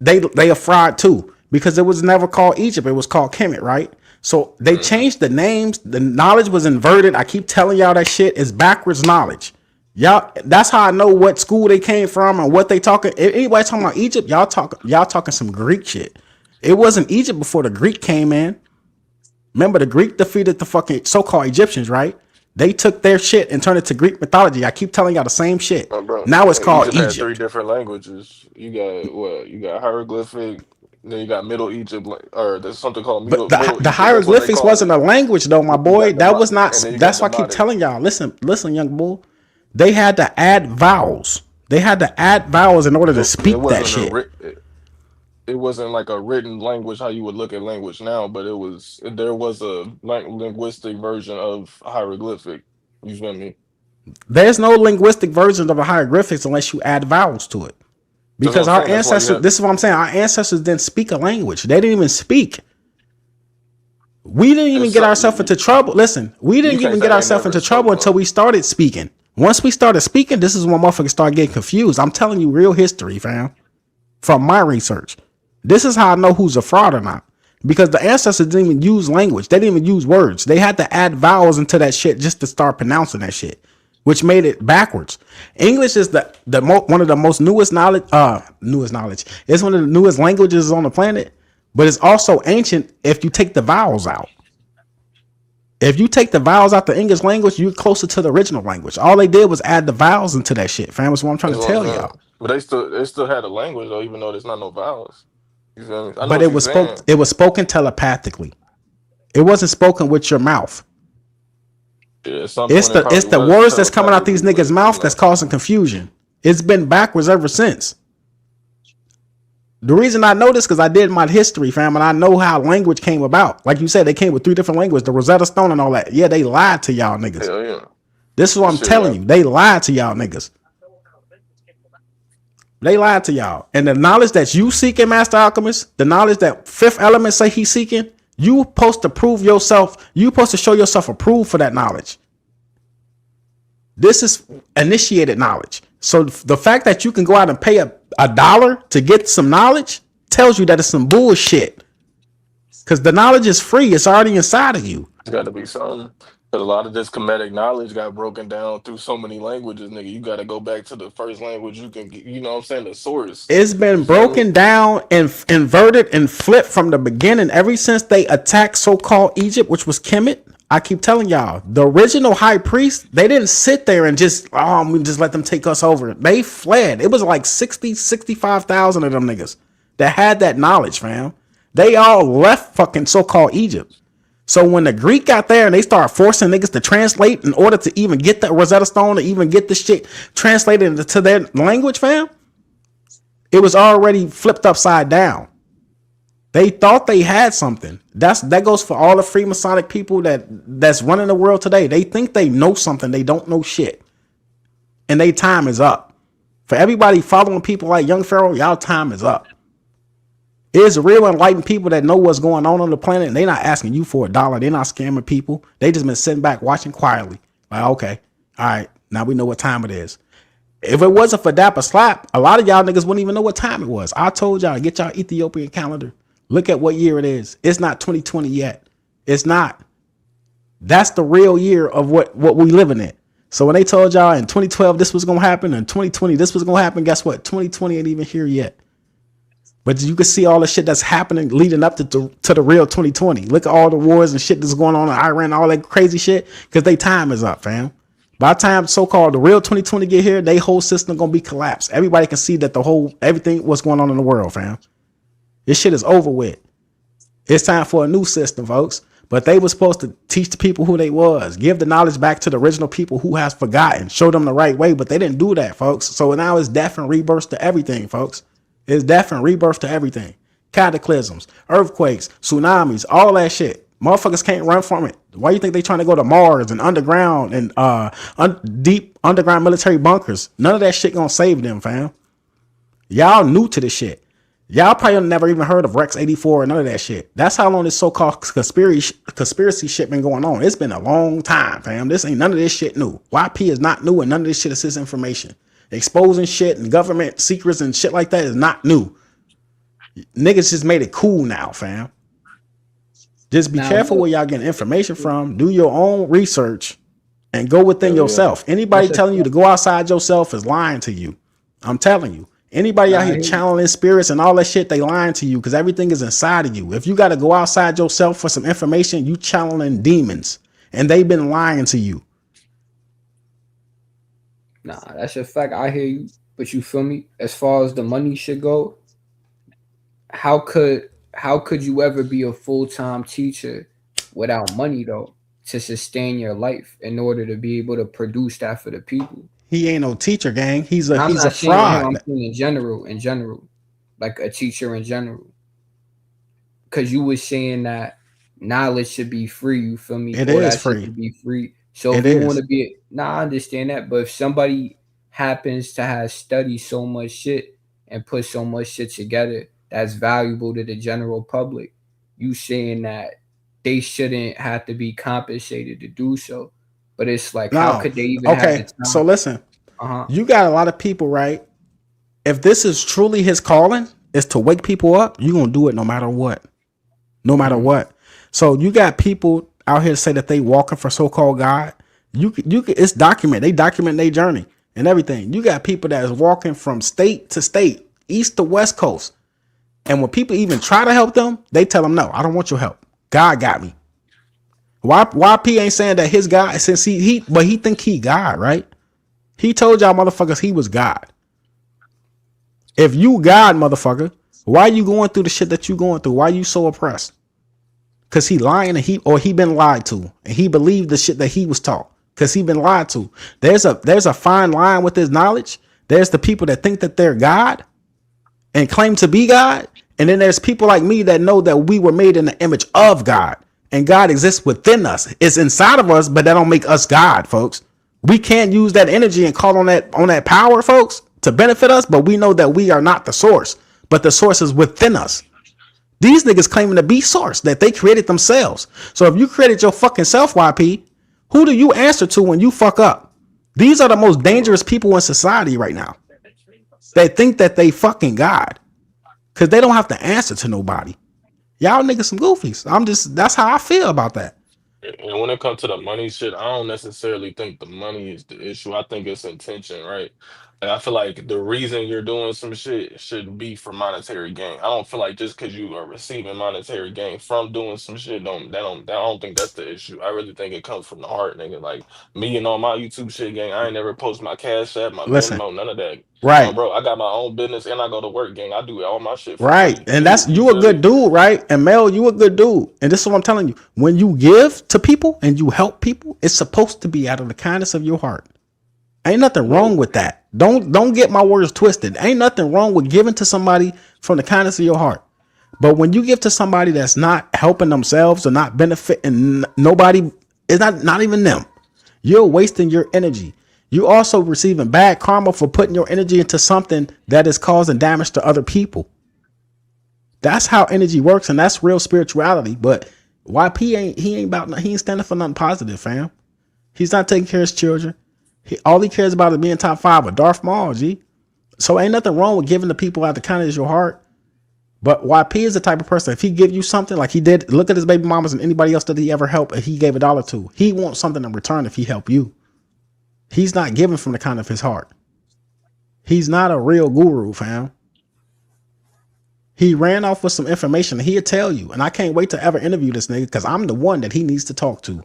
they a fraud too. Because it was never called Egypt. It was called Kemet, right? So they changed the names. The knowledge was inverted. I keep telling y'all that shit is backwards knowledge. Y'all, that's how I know what school they came from and what they talking. If anybody talking about Egypt, y'all talking some Greek shit. It wasn't Egypt before the Greek came in. Remember, the Greek defeated the fucking so-called Egyptians, right? They took their shit and turned it to Greek mythology. I keep telling y'all the same shit. Bro, now it's called Egypt. Had 3 different languages. You got what? You got hieroglyphic. Then you got Middle Egypt, or there's something called Middle. But the hieroglyphics wasn't a language, though, my boy. That was not. That's why I keep telling y'all. Listen, young bull. They had to add vowels. They had to add vowels in order to speak that shit. It wasn't like a written language how you would look at language now, but there was a linguistic version of hieroglyphic. You feel me? There's no linguistic version of a hieroglyphics unless you add vowels to it. Because our ancestors, this is what I'm saying, our ancestors didn't speak a language. They didn't even speak. We didn't even get ourselves into trouble. Listen, we didn't even get ourselves into trouble until we started speaking. Once we started speaking, this is when motherfuckers start getting confused. I'm telling you real history, fam, from my research. This is how I know who's a fraud or not. Because the ancestors didn't even use language. They didn't even use words. They had to add vowels into that shit just to start pronouncing that shit, which made it backwards. English is one of the most newest knowledge. It's one of the newest languages on the planet, but it's also ancient if you take the vowels out. If you take the vowels out the English language, you're closer to the original language. All they did was add the vowels into that shit, fam. That's what I'm trying to tell y'all. But they still had a language though, even though there's not no vowels. You feel me? But it was spoken telepathically. It wasn't spoken with your mouth. Yeah, it's the words that's coming out these niggas' mouth that's causing confusion. It's been backwards ever since. The reason I know this because I did my history, fam, and I know how language came about. Like you said, they came with 3 different languages, the Rosetta Stone and all that. Yeah, they lied to y'all niggas. Hell yeah. This is what I'm telling you. They lied to y'all niggas. They lied to y'all. And the knowledge that you seeking, Master Alchemist, the knowledge that Fifth Element say he's seeking, you supposed to prove yourself. You supposed to show yourself approved for that knowledge. This is initiated knowledge. So the fact that you can go out and pay $1 to get some knowledge tells you that it's some bullshit. Because the knowledge is free. It's already inside of you. It's got to be something. Because a lot of this comedic knowledge got broken down through so many languages, nigga. You got to go back to the first language you can get, you know what I'm saying, the source. It's been broken down and inverted and flipped from the beginning ever since they attacked so-called Egypt, which was Kemet. I keep telling y'all, the original high priest, they didn't sit there and just let them take us over. They fled. It was like 65,000 of them niggas that had that knowledge, fam. They all left fucking so-called Egypt. So when the Greek got there and they start forcing niggas to translate in order to even get the Rosetta Stone, to even get the shit translated into their language, fam, it was already flipped upside down. They thought they had something. That goes for all the Freemasonic people that's running the world today. They think they know something. They don't know shit. And their time is up. For everybody following people like Young Pharaoh, y'all time is up. It's real enlightened people that know what's going on the planet, and they not asking you for $1. They're not scamming people. They just been sitting back watching quietly. Like, okay, all right, now we know what time it is. If it wasn't for Dapper Slap, a lot of y'all niggas wouldn't even know what time it was. I told y'all, get y'all Ethiopian calendar. Look at what year it is. It's not 2020 yet. It's not. That's the real year of what we living in. So when they told y'all in 2012 this was gonna happen, and 2020 this was gonna happen, guess what? 2020 ain't even here yet. But you can see all the shit that's happening leading up to the real 2020. Look at all the wars and shit that's going on in Iran, all that crazy shit, because they time is up, fam. By the time so-called the real 2020 get here, they whole system gonna be collapsed. Everybody can see that everything what's going on in the world, fam. This shit is over with. It's time for a new system, folks. But they were supposed to teach the people who they was, give the knowledge back to the original people who has forgotten, show them the right way, but they didn't do that, folks. So now it's death and rebirth to everything, folks. It's death and rebirth to everything. Cataclysms, earthquakes, tsunamis, all that shit. Motherfuckers can't run from it. Why you think they trying to go to Mars and underground and deep underground military bunkers? None of that shit gonna save them, fam. Y'all new to this shit. Y'all probably never even heard of Rex 84 or none of that shit. That's how long this so-called conspiracy shit been going on. It's been a long time, fam. This ain't none of this shit new. YP is not new, and none of this shit is his information. Exposing shit and government secrets and shit like that is not new. Niggas just made it cool now, fam. Just be careful where y'all getting information from. Do your own research and go within yourself. Anybody telling you to go outside yourself is lying to you. I'm telling you. Anybody out here channeling spirits and all that shit, they lying to you because everything is inside of you. If you got to go outside yourself for some information, you channeling demons, and they've been lying to you. Nah, that's a fact. I hear you, but you feel me? As far as the money should go, how could you ever be a full-time teacher without money though to sustain your life in order to be able to produce that for the people? He ain't no teacher, gang. He's a fraud. I'm saying in general, like a teacher in general. Because you was saying that knowledge should be free. You feel me? It is free. Should be free. So if you want to be, I understand that. But if somebody happens to have studied so much shit and put so much shit together that's valuable to the general public, you saying that they shouldn't have to be compensated to do so. But it's like, how could they even have the time? So listen, you got a lot of people, right? If this is truly his calling, is to wake people up, you're going to do it no matter what. No matter what. So you got people out here say that they walking for so-called God. It's documented. They document their journey and everything. You got people that is walking from state to state, east to west coast. And when people even try to help them, they tell them, no, I don't want your help. God got me. YP ain't saying that his God, since but he think he God, right? He told y'all motherfuckers he was God. If you God, motherfucker, why you going through the shit that you going through? Why you so oppressed? Because he lying and he been lied to. And he believed the shit that he was taught. Because he been lied to. There's a fine line with his knowledge. There's the people that think that they're God and claim to be God. And then there's people like me that know that we were made in the image of God. And God exists within us. It's inside of us, but that don't make us God, folks. We can't use that energy and call on that power, folks, to benefit us, but we know that we are not the source, but the source is within us. These niggas claiming to be source that they created themselves. So if you created your fucking self, YP, who do you answer to when you fuck up? These are the most dangerous people in society right now. They think that they fucking God because they don't have to answer to nobody. Y'all niggas some goofies. That's how I feel about that. And when it comes to the money shit, I don't necessarily think the money is the issue. I think it's intention, right? And I feel like the reason you're doing some shit should be for monetary gain. I don't feel like just because you are receiving monetary gain from doing some shit, I don't think that's the issue. I really think it comes from the heart, nigga. Like me and all my YouTube shit gang, I ain't never post my Cash App, my Listen, Venmo, none of that. Right. Bro, I got my own business and I go to work, gang. I do all my shit for Right. free. And that's You you a feel good me? dude, right? And Mel, you a good dude. And this is what I'm telling you. When you give to people and you help people, it's supposed to be out of the kindness of your heart. Ain't nothing wrong with that. Don't get my words twisted. Ain't nothing wrong with giving to somebody from the kindness of your heart. But when you give to somebody that's not helping themselves or not benefiting nobody, it's not even them. You're wasting your energy. You also receiving bad karma for putting your energy into something that is causing damage to other people. That's how energy works, and that's real spirituality. But YP he ain't standing for nothing positive, fam. He's not taking care of his children. All he cares about is being top 5 with Darth Maul, G. So ain't nothing wrong with giving to people out the kindness of your heart. But YP is the type of person, if he give you something like he did, look at his baby mamas and anybody else that he ever helped and he gave $1 to, he wants something in return if he help you. He's not giving from the kind of his heart. He's not a real guru, fam. He ran off with some information and he'll tell you. And I can't wait to ever interview this nigga because I'm the one that he needs to talk to.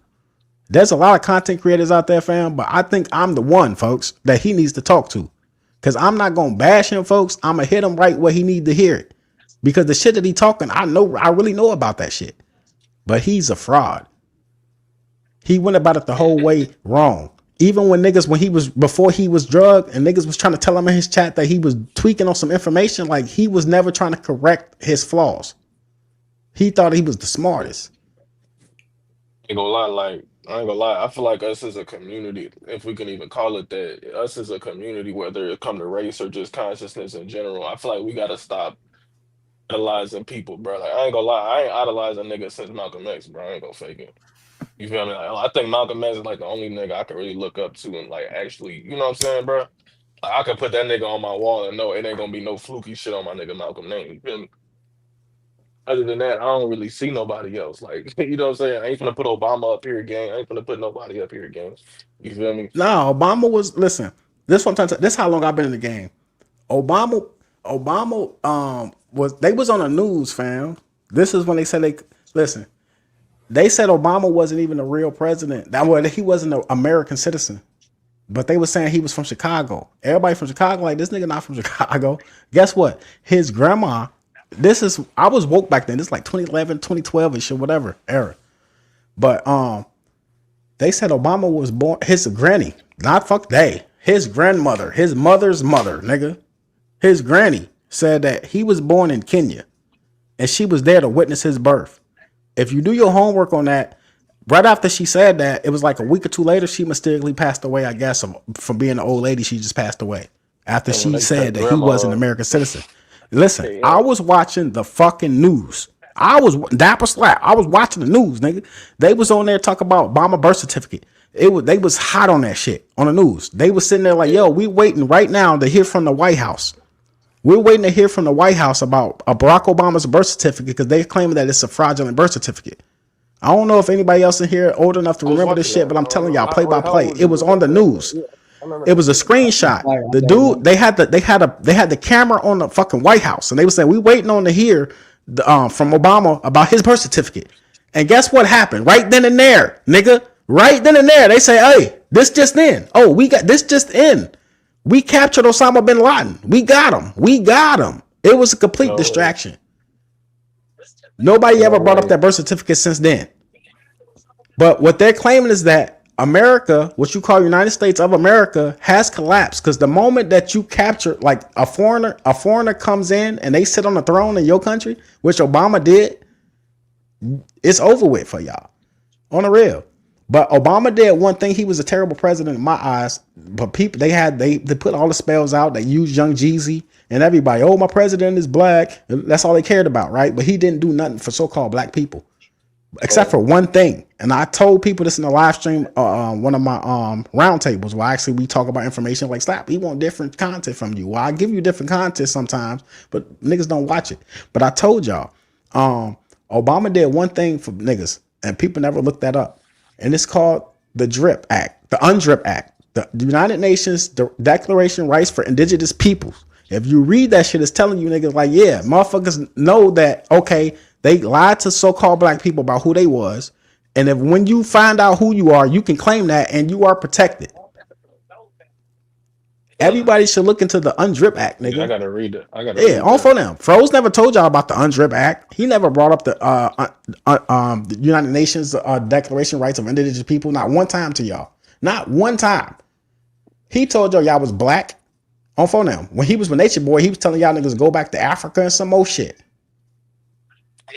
There's a lot of content creators out there, fam, but I think I'm the one, folks, that he needs to talk to. Because I'm not going to bash him, folks. I'm going to hit him right where he need to hear it. Because the shit that he talking, I really know about that shit. But he's a fraud. He went about it the whole way wrong. Even when before he was drugged and niggas was trying to tell him in his chat that he was tweaking on some information, like he was never trying to correct his flaws. He thought he was the smartest. Ain't gonna lie, like I ain't gonna lie. I feel like us as a community, if we can even call it that, us as a community, whether it come to race or just consciousness in general, I feel like we gotta stop idolizing people, bro. Like I ain't gonna lie, I ain't idolized a nigga since Malcolm X, bro. I ain't gonna fake it. You feel me? Like, I think Malcolm X is like the only nigga I can really look up to and like actually, you know what I'm saying, bro? Like I could put that nigga on my wall and know it ain't gonna be no fluky shit on my nigga Malcolm name. You feel me? Other than that, I don't really see nobody else. Like, you know what I'm saying? I ain't gonna put Obama up here again. I ain't gonna put nobody up here again. You feel me? No, Obama was listen. This one time. This is how long I've been in the game. Obama they was on the news, fam. This is when they said listen. They said Obama wasn't even a real president. He wasn't an American citizen. But they were saying he was from Chicago. Everybody from Chicago, like this nigga not from Chicago. Guess what? His grandma, I was woke back then. This is like 2011, 2012 and shit, whatever era. But they said Obama was born, his granny, his grandmother, his mother's mother, nigga. His granny said that he was born in Kenya and she was there to witness his birth. If you do your homework on that, right after she said that, it was like a week or two later, she mysteriously passed away, I guess, from being an old lady. She just passed away after she said that he was an American citizen. Listen, I was watching the fucking news. I was Dapper Slap. I was watching the news, nigga. They was on there talking about Obama birth certificate. They was hot on that shit on the news. They was sitting there like, yo, we waiting right now to hear from the White House. We're waiting to hear from the White House about Barack Obama's birth certificate because they claim that it's a fraudulent birth certificate. I don't know if anybody else in here old enough to remember this shit, but I'm telling y'all, play by play. It was on the news. It was a screenshot. The dude, they had the camera on the fucking White House, and they were saying we waiting on to hear from Obama about his birth certificate. And guess what happened? Right then and there, nigga. Right then and there, they say, "Hey, this just in. Oh, we got this just in. We captured Osama bin Laden. We got him. We got him." It was a complete distraction. Nobody ever brought up that birth certificate since then. But what they're claiming is that America, what you call United States of America, has collapsed because the moment that you capture, like a foreigner comes in and they sit on the throne in your country, which Obama did, it's over with for y'all. On the real. But Obama did one thing. He was a terrible president in my eyes. But people, they put all the spells out. They used Young Jeezy and everybody. Oh, my president is black. That's all they cared about, right? But he didn't do nothing for so-called black people, except for one thing. And I told people this in the live stream, one of my roundtables, where actually we talk about information like, stop, we want different content from you. Well, I give you different content sometimes, but niggas don't watch it. But I told y'all, Obama did one thing for niggas, and people never looked that up. And it's called the DRIP Act, the UNDRIP Act, the United Nations Declaration of Rights for Indigenous Peoples. If you read that shit, it's telling you niggas like, yeah, motherfuckers know that, okay, they lied to so-called black people about who they was. And if when you find out who you are, you can claim that and you are protected. Everybody should look into the Undrip Act, Yeah, I nigga. gotta read it. I gotta Yeah, read on that. for them. Froze never told y'all about the Undrip Act. He never brought up the United Nations Declaration of Rights of Indigenous People. Not one time to y'all. Not one time. He told y'all was black. On for them. When he was with Nature Boy, he was telling y'all niggas to go back to Africa and some more shit.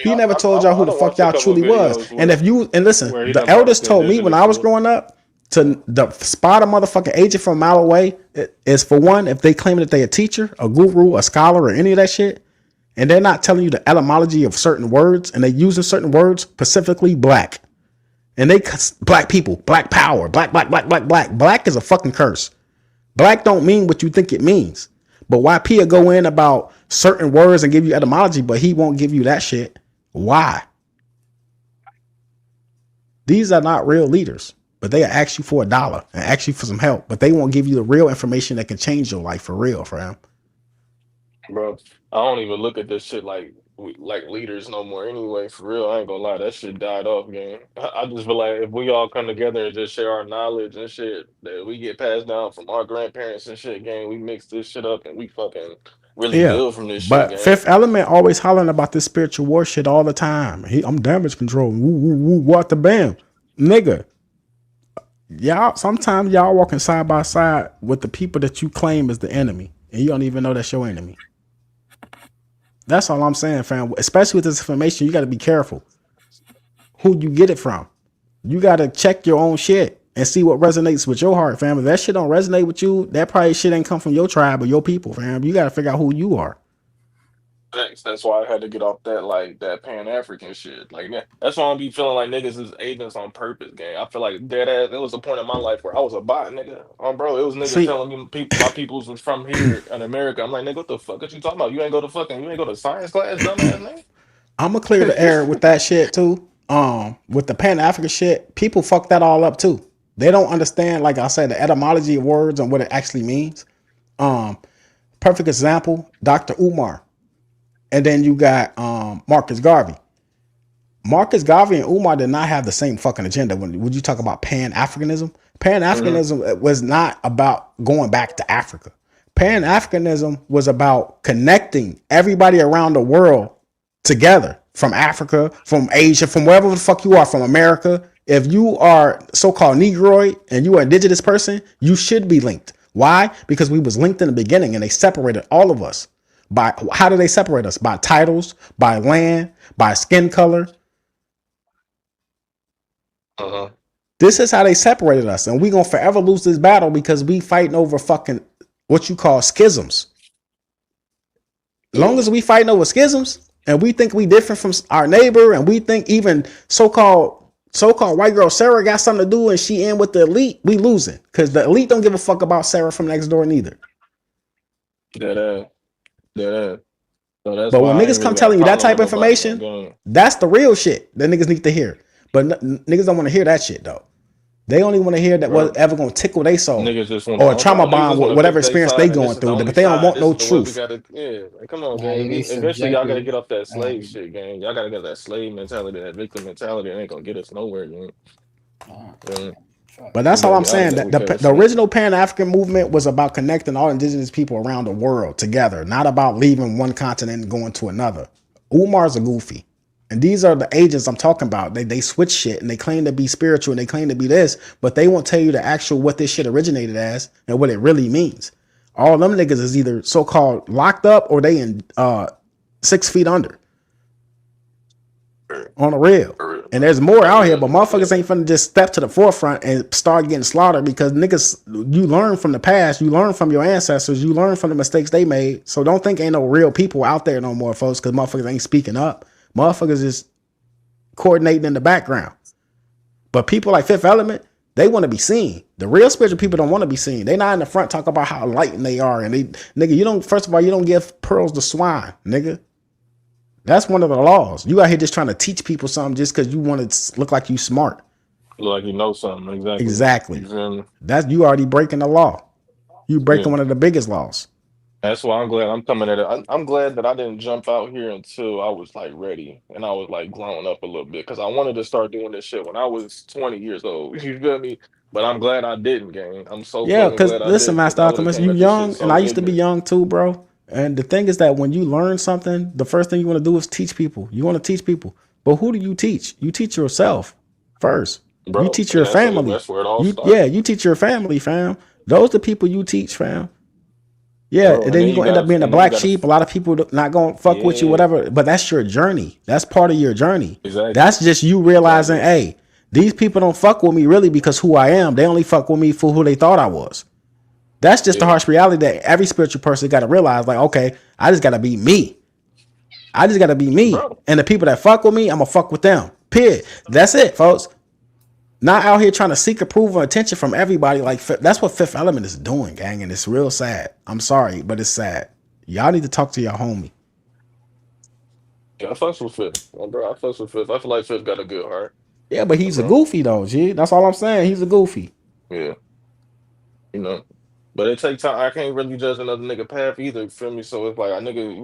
He never told y'all who I the done fuck watched a y'all couple truly was. videos And if you and listen, where he the done brought up elders the told me when indigenous I was shit. growing up to the spot a motherfucking agent from a mile away is for one, if they claim that they a teacher, a guru, a scholar, or any of that shit, and they're not telling you the etymology of certain words, and they using certain words, specifically black. And they black people, black power, black. Black is a fucking curse. Black don't mean what you think it means. But YP will go in about certain words and give you etymology, but he won't give you that shit. Why? These are not real leaders, but they ask you for $1 and ask you for some help, but they won't give you the real information that can change your life for real, fam. Bro, I don't even look at this shit like leaders no more anyway. For real, I ain't gonna lie, that shit died off, gang. I just feel like if we all come together and just share our knowledge and shit that we get passed down from our grandparents and shit, gang, we mix this shit up and we fucking really Yeah. build from this shit, But gang. Fifth Element always hollering about this spiritual war shit all the time. I'm damage control. Woo, woo, woo, what the bam. Nigga. Y'all, sometimes y'all walking side by side with the people that you claim is the enemy, and you don't even know that's your enemy. That's all I'm saying, fam. Especially with this information, you got to be careful who you get it from. You got to check your own shit and see what resonates with your heart, fam. If that shit don't resonate with you, that probably shit ain't come from your tribe or your people, fam. You got to figure out who you are. Thanks. That's why I had to get off that Pan African shit. Like that's why I don't be feeling like niggas is agents on purpose, gang. I feel like dead ass. There was a point in my life where I was a bot, nigga. Bro, it was niggas See, telling me my peoples was from here in America. I'm like, nigga, what the fuck are you talking about? You ain't go to science class, dumbass I'm gonna clear the nigga. air with that shit too. With the Pan African shit, people fuck that all up too. They don't understand, like I said, the etymology of words and what it actually means. Perfect example, Dr. Umar. And then you got Marcus Garvey. Marcus Garvey and Umar did not have the same fucking agenda. When you talk about Pan Africanism, Pan Africanism was not about going back to Africa. Pan Africanism was about connecting everybody around the world together, from Africa, from Asia, from wherever the fuck you are, from America. If you are so-called Negroid and you are an indigenous person, you should be linked. Why? Because we was linked in the beginning and they separated all of us. By how do they separate us? By titles, by land, by skin color. This is how they separated us, and we gonna forever lose this battle because we fighting over fucking what you call schisms. Long as we fighting over schisms, and we think we different from our neighbor, and we think even so-called white girl Sarah got something to do, and she in with the elite, we losing because the elite don't give a fuck about Sarah from next door neither. Dead ass. So that's But when why I ain't niggas come really got a telling you that problem type with of nobody on information, game. that's the real shit that niggas need to hear. But niggas don't want to hear that shit though. They only want to hear that what's ever gonna tickle their soul Niggas just want or a trauma niggas bond just with want to whatever pick their experience they side, and this going is the through. only But they don't side. want This no is the way we truth. gotta. Yeah, like, come on, Nah, gang. they Eventually, y'all gotta subjective. get off that slave shit, gang. Y'all gotta get that slave mentality, that victim mentality. It ain't gonna get us nowhere, gang. Yeah. But We that's all gotta I'm get out of saying. there. That We can't the snitch. original Pan African movement was about connecting all indigenous people around the world together, not about leaving one continent and going to another. Umar's a goofy. And these are the agents I'm talking about. They switch shit and they claim to be spiritual and they claim to be this, but they won't tell you the actual what this shit originated as and what it really means. All them niggas is either so-called locked up or they in 6 feet under. On the real. And there's more out here, but motherfuckers ain't finna just step to the forefront and start getting slaughtered because niggas, you learn from the past, you learn from your ancestors, you learn from the mistakes they made. So don't think ain't no real people out there no more, folks, because motherfuckers ain't speaking up. Motherfuckers is coordinating in the background. But people like Fifth Element, they want to be seen. The real spiritual people don't want to be seen. They not in the front talk about how enlightened they are. And they, nigga, you don't, first of all, you don't give pearls to swine, nigga. That's one of the laws. You out here just trying to teach people something just because you want to look like you smart. Look like you know something. Exactly. You feel me? That's you already breaking the law. You breaking Yeah. one of the biggest laws. That's why I'm glad I'm coming at it. I'm glad that I didn't jump out here until I was like ready and I was like grown up a little bit because I wanted to start doing this shit when I was 20 years old. You feel me? But I'm glad I didn't, gang. I'm so Yeah, fucking because glad I listen, didn't, because Master I would have Alchemist, came you at this shit young, and so I used to be ignorant. young too, bro. And the thing is that when you learn something, the first thing you want to do is teach people. You want to teach people. But who do you teach? You teach yourself first. You Bro, teach and your family. that's where it all You yeah, started. you teach your family, fam. Those the people you teach, fam. Yeah, Bro, and and then then you're you gonna end up gotta being a and then you black gotta sheep. A lot of people not gonna fuck with you, yeah, whatever. But that's your journey. That's part of your journey. exactly. That's just you realizing, Exactly. hey, these people don't fuck with me really because who I am. They only fuck with me for who they thought I was. That's just the Yeah. harsh reality that every spiritual person got to realize. Like, okay, I just got to be me. I just got to be me. Bro. And the people that fuck with me, I'm gonna fuck with them. Period. That's it, folks. Not out here trying to seek approval and attention from everybody. Like that's what Fifth Element is doing, gang, and it's real sad. I'm sorry, but it's sad. Y'all need to talk to your homie. Yeah, I fucks with Fifth. Well, bro, I fucks with Fifth. I feel like Fifth got a good heart. Yeah, but Yeah, he's a bro. goofy though, G. That's all I'm saying. He's a goofy. Yeah. You know. But it take time. I can't really judge another nigga path either. You feel me? So it's like a nigga,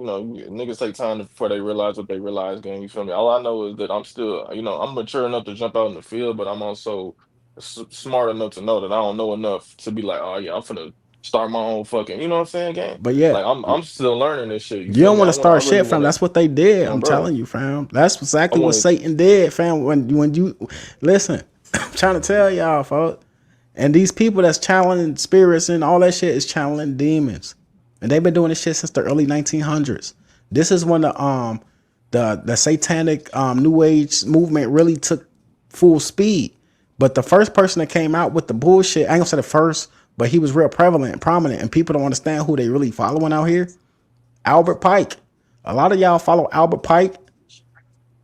niggas take time before they realize what they realize. Gang, you feel me? All I know is that I'm still, I'm mature enough to jump out in the field, but I'm also smart enough to know that I don't know enough to be like, oh yeah, I'm finna start my own fucking. You know what I'm saying, gang? But yeah, Like I'm still learning this shit. You you feel don't me? want to I start really shit, want fam. to, That's what they did. I'm bro. telling you, fam. That's I exactly what want to. Satan did, fam. When you listen, I'm trying to tell y'all, folks. And these people that's channeling spirits and all that shit is channeling demons. And they've been doing this shit since the early 1900s. This is when the satanic new age movement really took full speed. But the first person that came out with the bullshit, I ain't gonna say the first, but he was real prevalent and prominent, and people don't understand who they really following out here. Albert Pike. A lot of y'all follow Albert Pike,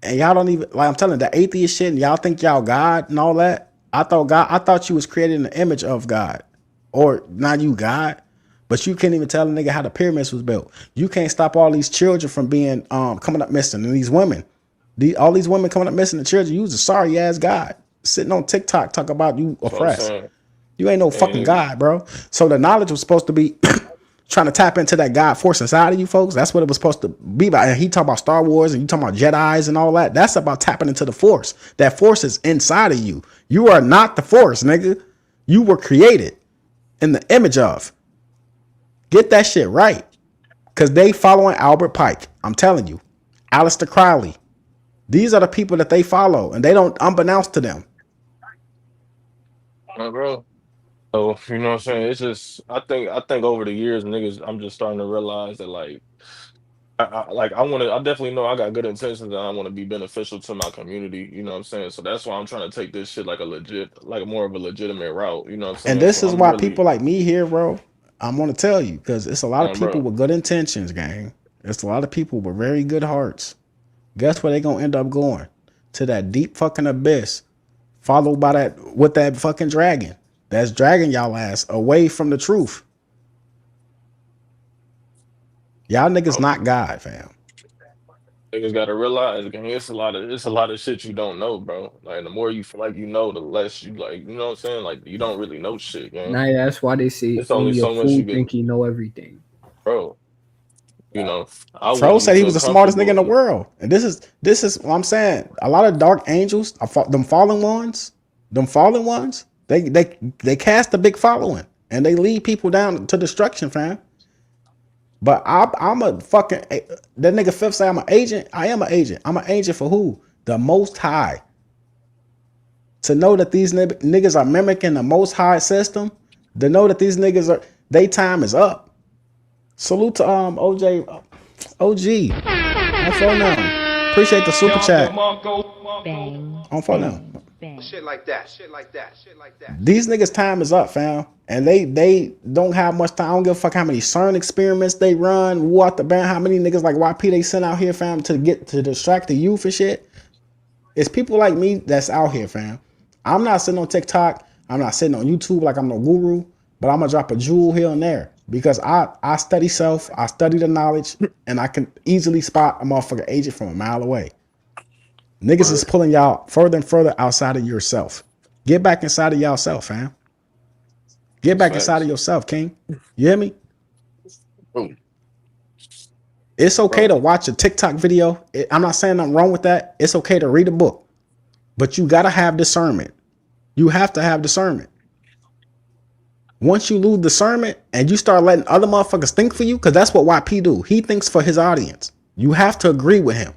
and y'all don't even like I'm telling you, the atheist shit, and y'all think y'all God and all that. I thought you was created in the image of God. Or not you God, but you can't even tell a nigga how the pyramids was built. You can't stop all these children from being coming up missing. And these women, all these women coming up missing, the children, you was a sorry ass God. Sitting on TikTok talk about you That's what I'm oppressed. saying. You ain't no fucking And God, bro. So the knowledge was supposed to be trying to tap into that God force inside of you folks. That's what it was supposed to be about. And he talk about Star Wars and you talking about Jedis and all that. That's about tapping into the force. That force is inside of you. You are not the force, nigga. You were created in the image of. Get that shit right. Cause they following Albert Pike. I'm telling you. Aleister Crowley. These are the people that they follow. And they don't unbeknownst to them. bro. So you know what I'm saying? It's just I think over the years, niggas, I'm just starting to realize that like I definitely know I got good intentions and I want to be beneficial to my community. You know what I'm saying? So that's why I'm trying to take this shit like like more of a legitimate route. You know what I'm And saying? this So is I'm why really, people like me here, bro, I'm gonna tell you, because it's a lot of people bro. with good intentions, gang. It's a lot of people with very good hearts. Guess where they gonna end up going? To that deep fucking abyss, followed by that fucking dragon. That's dragging y'all ass away from the truth. Y'all niggas not God, fam. Niggas gotta realize, gang, it's a lot of shit you don't know, bro. Like the more you feel like you know, the less you like, you know what I'm saying? Like you don't really know shit, gang. Now that's why they say It's only only a so much you fool can, think he know everything. bro. I Fro wouldn't said he was feel the smartest nigga in comfortable. the world. And this is what I'm saying. A lot of dark angels, them fallen ones, they cast a big following and they lead people down to destruction, fam. But I'm a fucking that nigga Fifth say I'm an agent. I am an agent. I'm an agent for who? The Most High. To know that these niggas are mimicking the Most High system, to know that these niggas are they time is up. Salute to OG. On phone now. Appreciate the super chat. Bang. On phone now. Shit like that. Shit like that. Shit like that. These niggas time is up, fam. And they don't have much time. I don't give a fuck how many CERN experiments they run, what the band, how many niggas like YP they send out here, fam, to distract the youth and shit. It's people like me that's out here, fam. I'm not sitting on TikTok. I'm not sitting on YouTube like I'm no guru, but I'm gonna drop a jewel here and there because I study self, I study the knowledge, and I can easily spot a motherfucking agent from a mile away. Niggas is pulling y'all further and further outside of yourself. Get back inside of yourself, fam. Get That's back inside of facts. yourself, King. You hear me? Bro, It's okay to bro. watch a TikTok video. I'm not saying nothing wrong with that. It's okay to read a book, but you gotta have discernment. You have to have discernment. Once you lose discernment and you start letting other motherfuckers think for you, because that's what YP do. He thinks for his audience. You have to agree with him.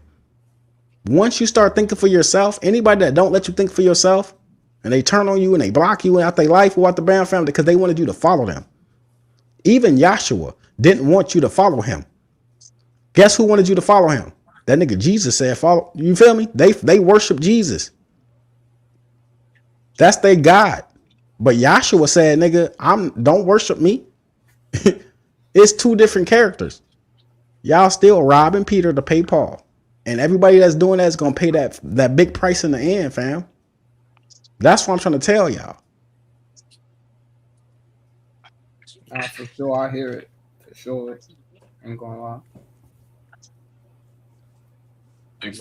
Once you start thinking for yourself, anybody that don't let you think for yourself, and they turn on you and they block you out their life or out the Brown family because they wanted you to follow them. Even Yahshua didn't want you to follow him. Guess who wanted you to follow him? That nigga Jesus said follow. You feel me? They worship Jesus. That's their God. But Yahshua said, nigga, don't worship me. It's two different characters. Y'all still robbing Peter to pay Paul. And everybody that's doing that is going to pay that big price in the end, fam. That's what I'm trying to tell y'all. For sure, I hear it. For sure. Ain't going to lie.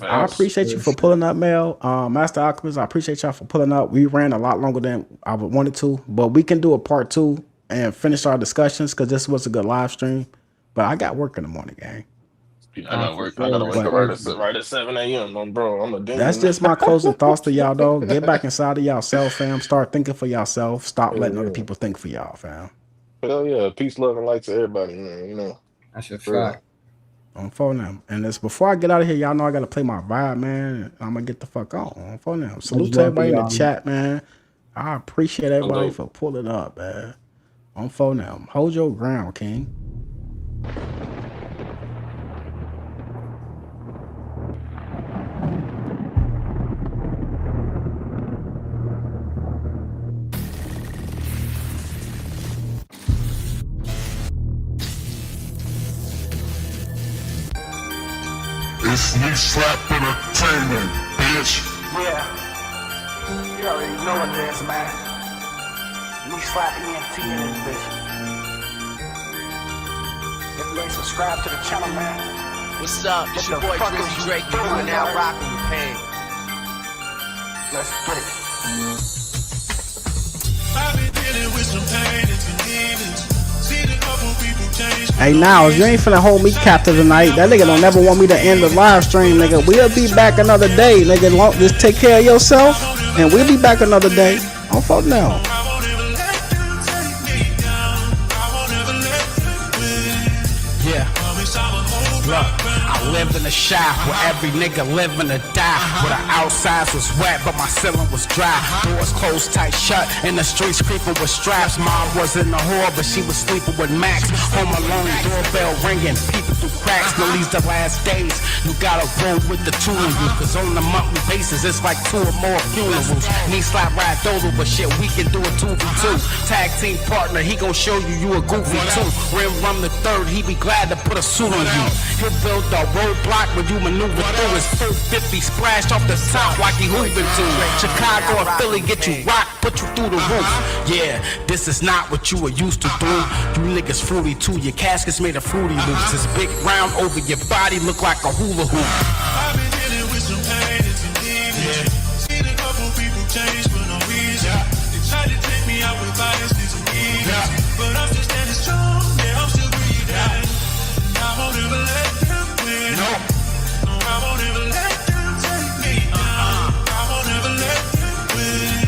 I appreciate you for pulling up, Mel. Master Alchemist, I appreciate y'all for pulling up. We ran a lot longer than I wanted to, but we can do a part 2 and finish our discussions because this was a good live stream. But I got work in the morning, gang. I gotta wake up right at 7 a.m. Bro, I'm a demon. That's just my closing thoughts to y'all, though. Get back inside of y'allself, fam. Start thinking for y'allself. Stop letting other people think for y'all, fam. Hell yeah. Peace, love, and light to everybody, man. You know. That's your fact. On phone now. And it's before I get out of here, y'all know I gotta play my vibe, man. I'm gonna get the fuck on phone now. Salute to everybody in the chat, man. I appreciate everybody for pulling up, man. On phone now. Hold your ground, King. It's me slap entertainment, bitch. Yeah, you already know what it is, man. Me slap ENT in this bitch. If you ain't subscribed to the channel, man. What's up? It's your boy Drizzy Drake. You are now rocking with Pain. Let's get it. I've been dealing with some pain and some demons. Seen a couple people change. Hey, now you ain't finna hold me captive tonight. That nigga don't never want me to end the live stream, nigga. We'll be back another day, nigga. Just take care of yourself, and we'll be back another day. On phone now. Yeah. Look, I live in a shop where every nigga living to die. Where the outside was wet, but my ceiling was dry. Doors closed tight shut, and the streets creeping with straps. Mom wasn't a whore, but she was sleeping with Max. Home alone, doorbell ringing, peeping through cracks. No, these the last days. You gotta roll with the two of you, cause on a monthly basis, it's like 2 or more funerals. Knee slap ride dolo, but shit, we can do a 2v2. Tag team partner, he gon' show you a goofy too. Rim Rum the third, he be glad to put a suit on you. He'll build a roadblock when you maneuver through his 450 splashed off the top like he hooping to. Chicago or Philly get you rocked, put you through the roof. Yeah, this is not what you were used to do. You niggas fruity too, your casket's made of fruity loops. It's big round over your body, look like a hula hoop. I've been dealing with some pain and some demons. Seen a couple people change for no reason. They tried to take me out with vices and demons. But I'm still standing strong, yeah, I'm still breathing. I won't ever let them win. No, I won't ever let them take me down. I won't ever let them win.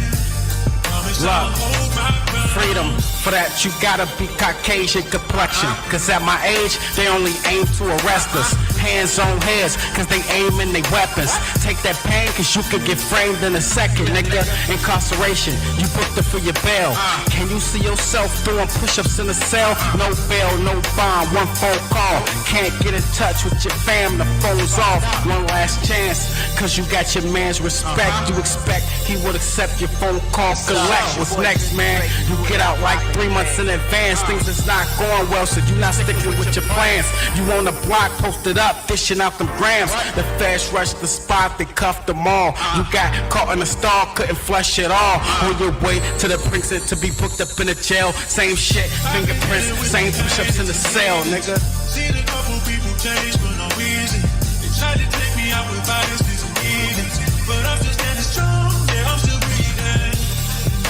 Promise I'll hold my ground. Freedom, for that you gotta be Caucasian complexion. Cause at my age, they only aim to arrest us. Hands on heads, cause they aiming they weapons. Take that pain, cause you could get framed in a second, nigga. Incarceration, you booked it for your bail. Can you see yourself doing push-ups in a cell? No bail, no bond, one phone call. Can't get in touch with your fam, the phone's off. One last chance, cause you got your man's respect. You expect he would accept your phone call, collect. What's next, man? You get out like 3 months in advance. Things is not going well, so you not sticking with your plans. You on the block, posted up, dishing out them grams. The feds rushed the spot, they cuffed them all. You got caught in a stall, couldn't flush it all. On your way to the precinct to be booked up in a jail. Same shit, fingerprints, same push-ups in the cell, nigga. Seen a couple people change for no reason. They tried to take me out with vices and demons. But I'm still standing strong, yeah, I'm still breathing.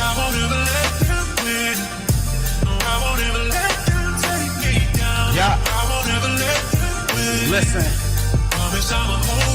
I won't ever let them win. No, I won't ever let them take me down. Yeah. I won't ever let them win. Listen.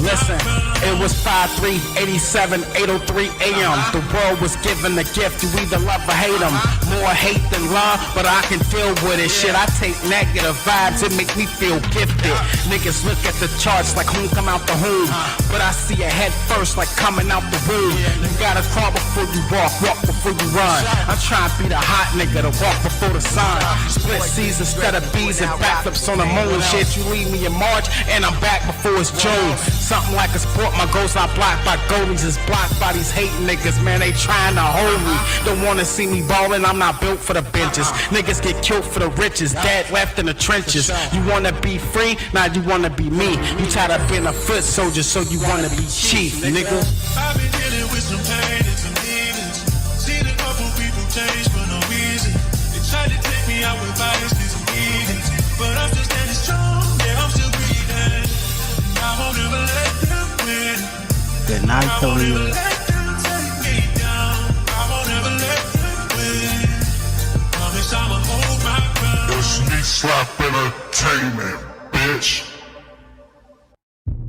Listen, it was 5-3, 87, 8:03 a.m. The world was given a gift, you either love or hate them. More hate than love, but I can deal with it. Shit, I take negative vibes, it make me feel gifted. Niggas look at the charts like who come out the womb, but I see a head first like coming out the womb. You gotta crawl before you walk before you run. I'm trying to be the hot nigga to walk before the sun. Split C's instead of B's and backflips on the moon. Shit, you leave me in March and I'm back before it's June. Something like a sport, my goals not blocked by goalies. It's blocked by these hating niggas, man, they trying to hold me. Don't wanna see me ballin', I'm not built for the benches. Niggas get killed for the riches, dead left in the trenches. You wanna be free, now you wanna be me. You tired of being a foot soldier, so you wanna be chief, nigga. I've been dealing with some pain and some demons. Seen a couple people change for no reason. They tried to take me out with vices and demons, but I'm still standing strong, yeah, I'm still breathing. I won't ever let them win. Good night, Khalil. I'ma hold my ground. It's me slap entertainment, bitch.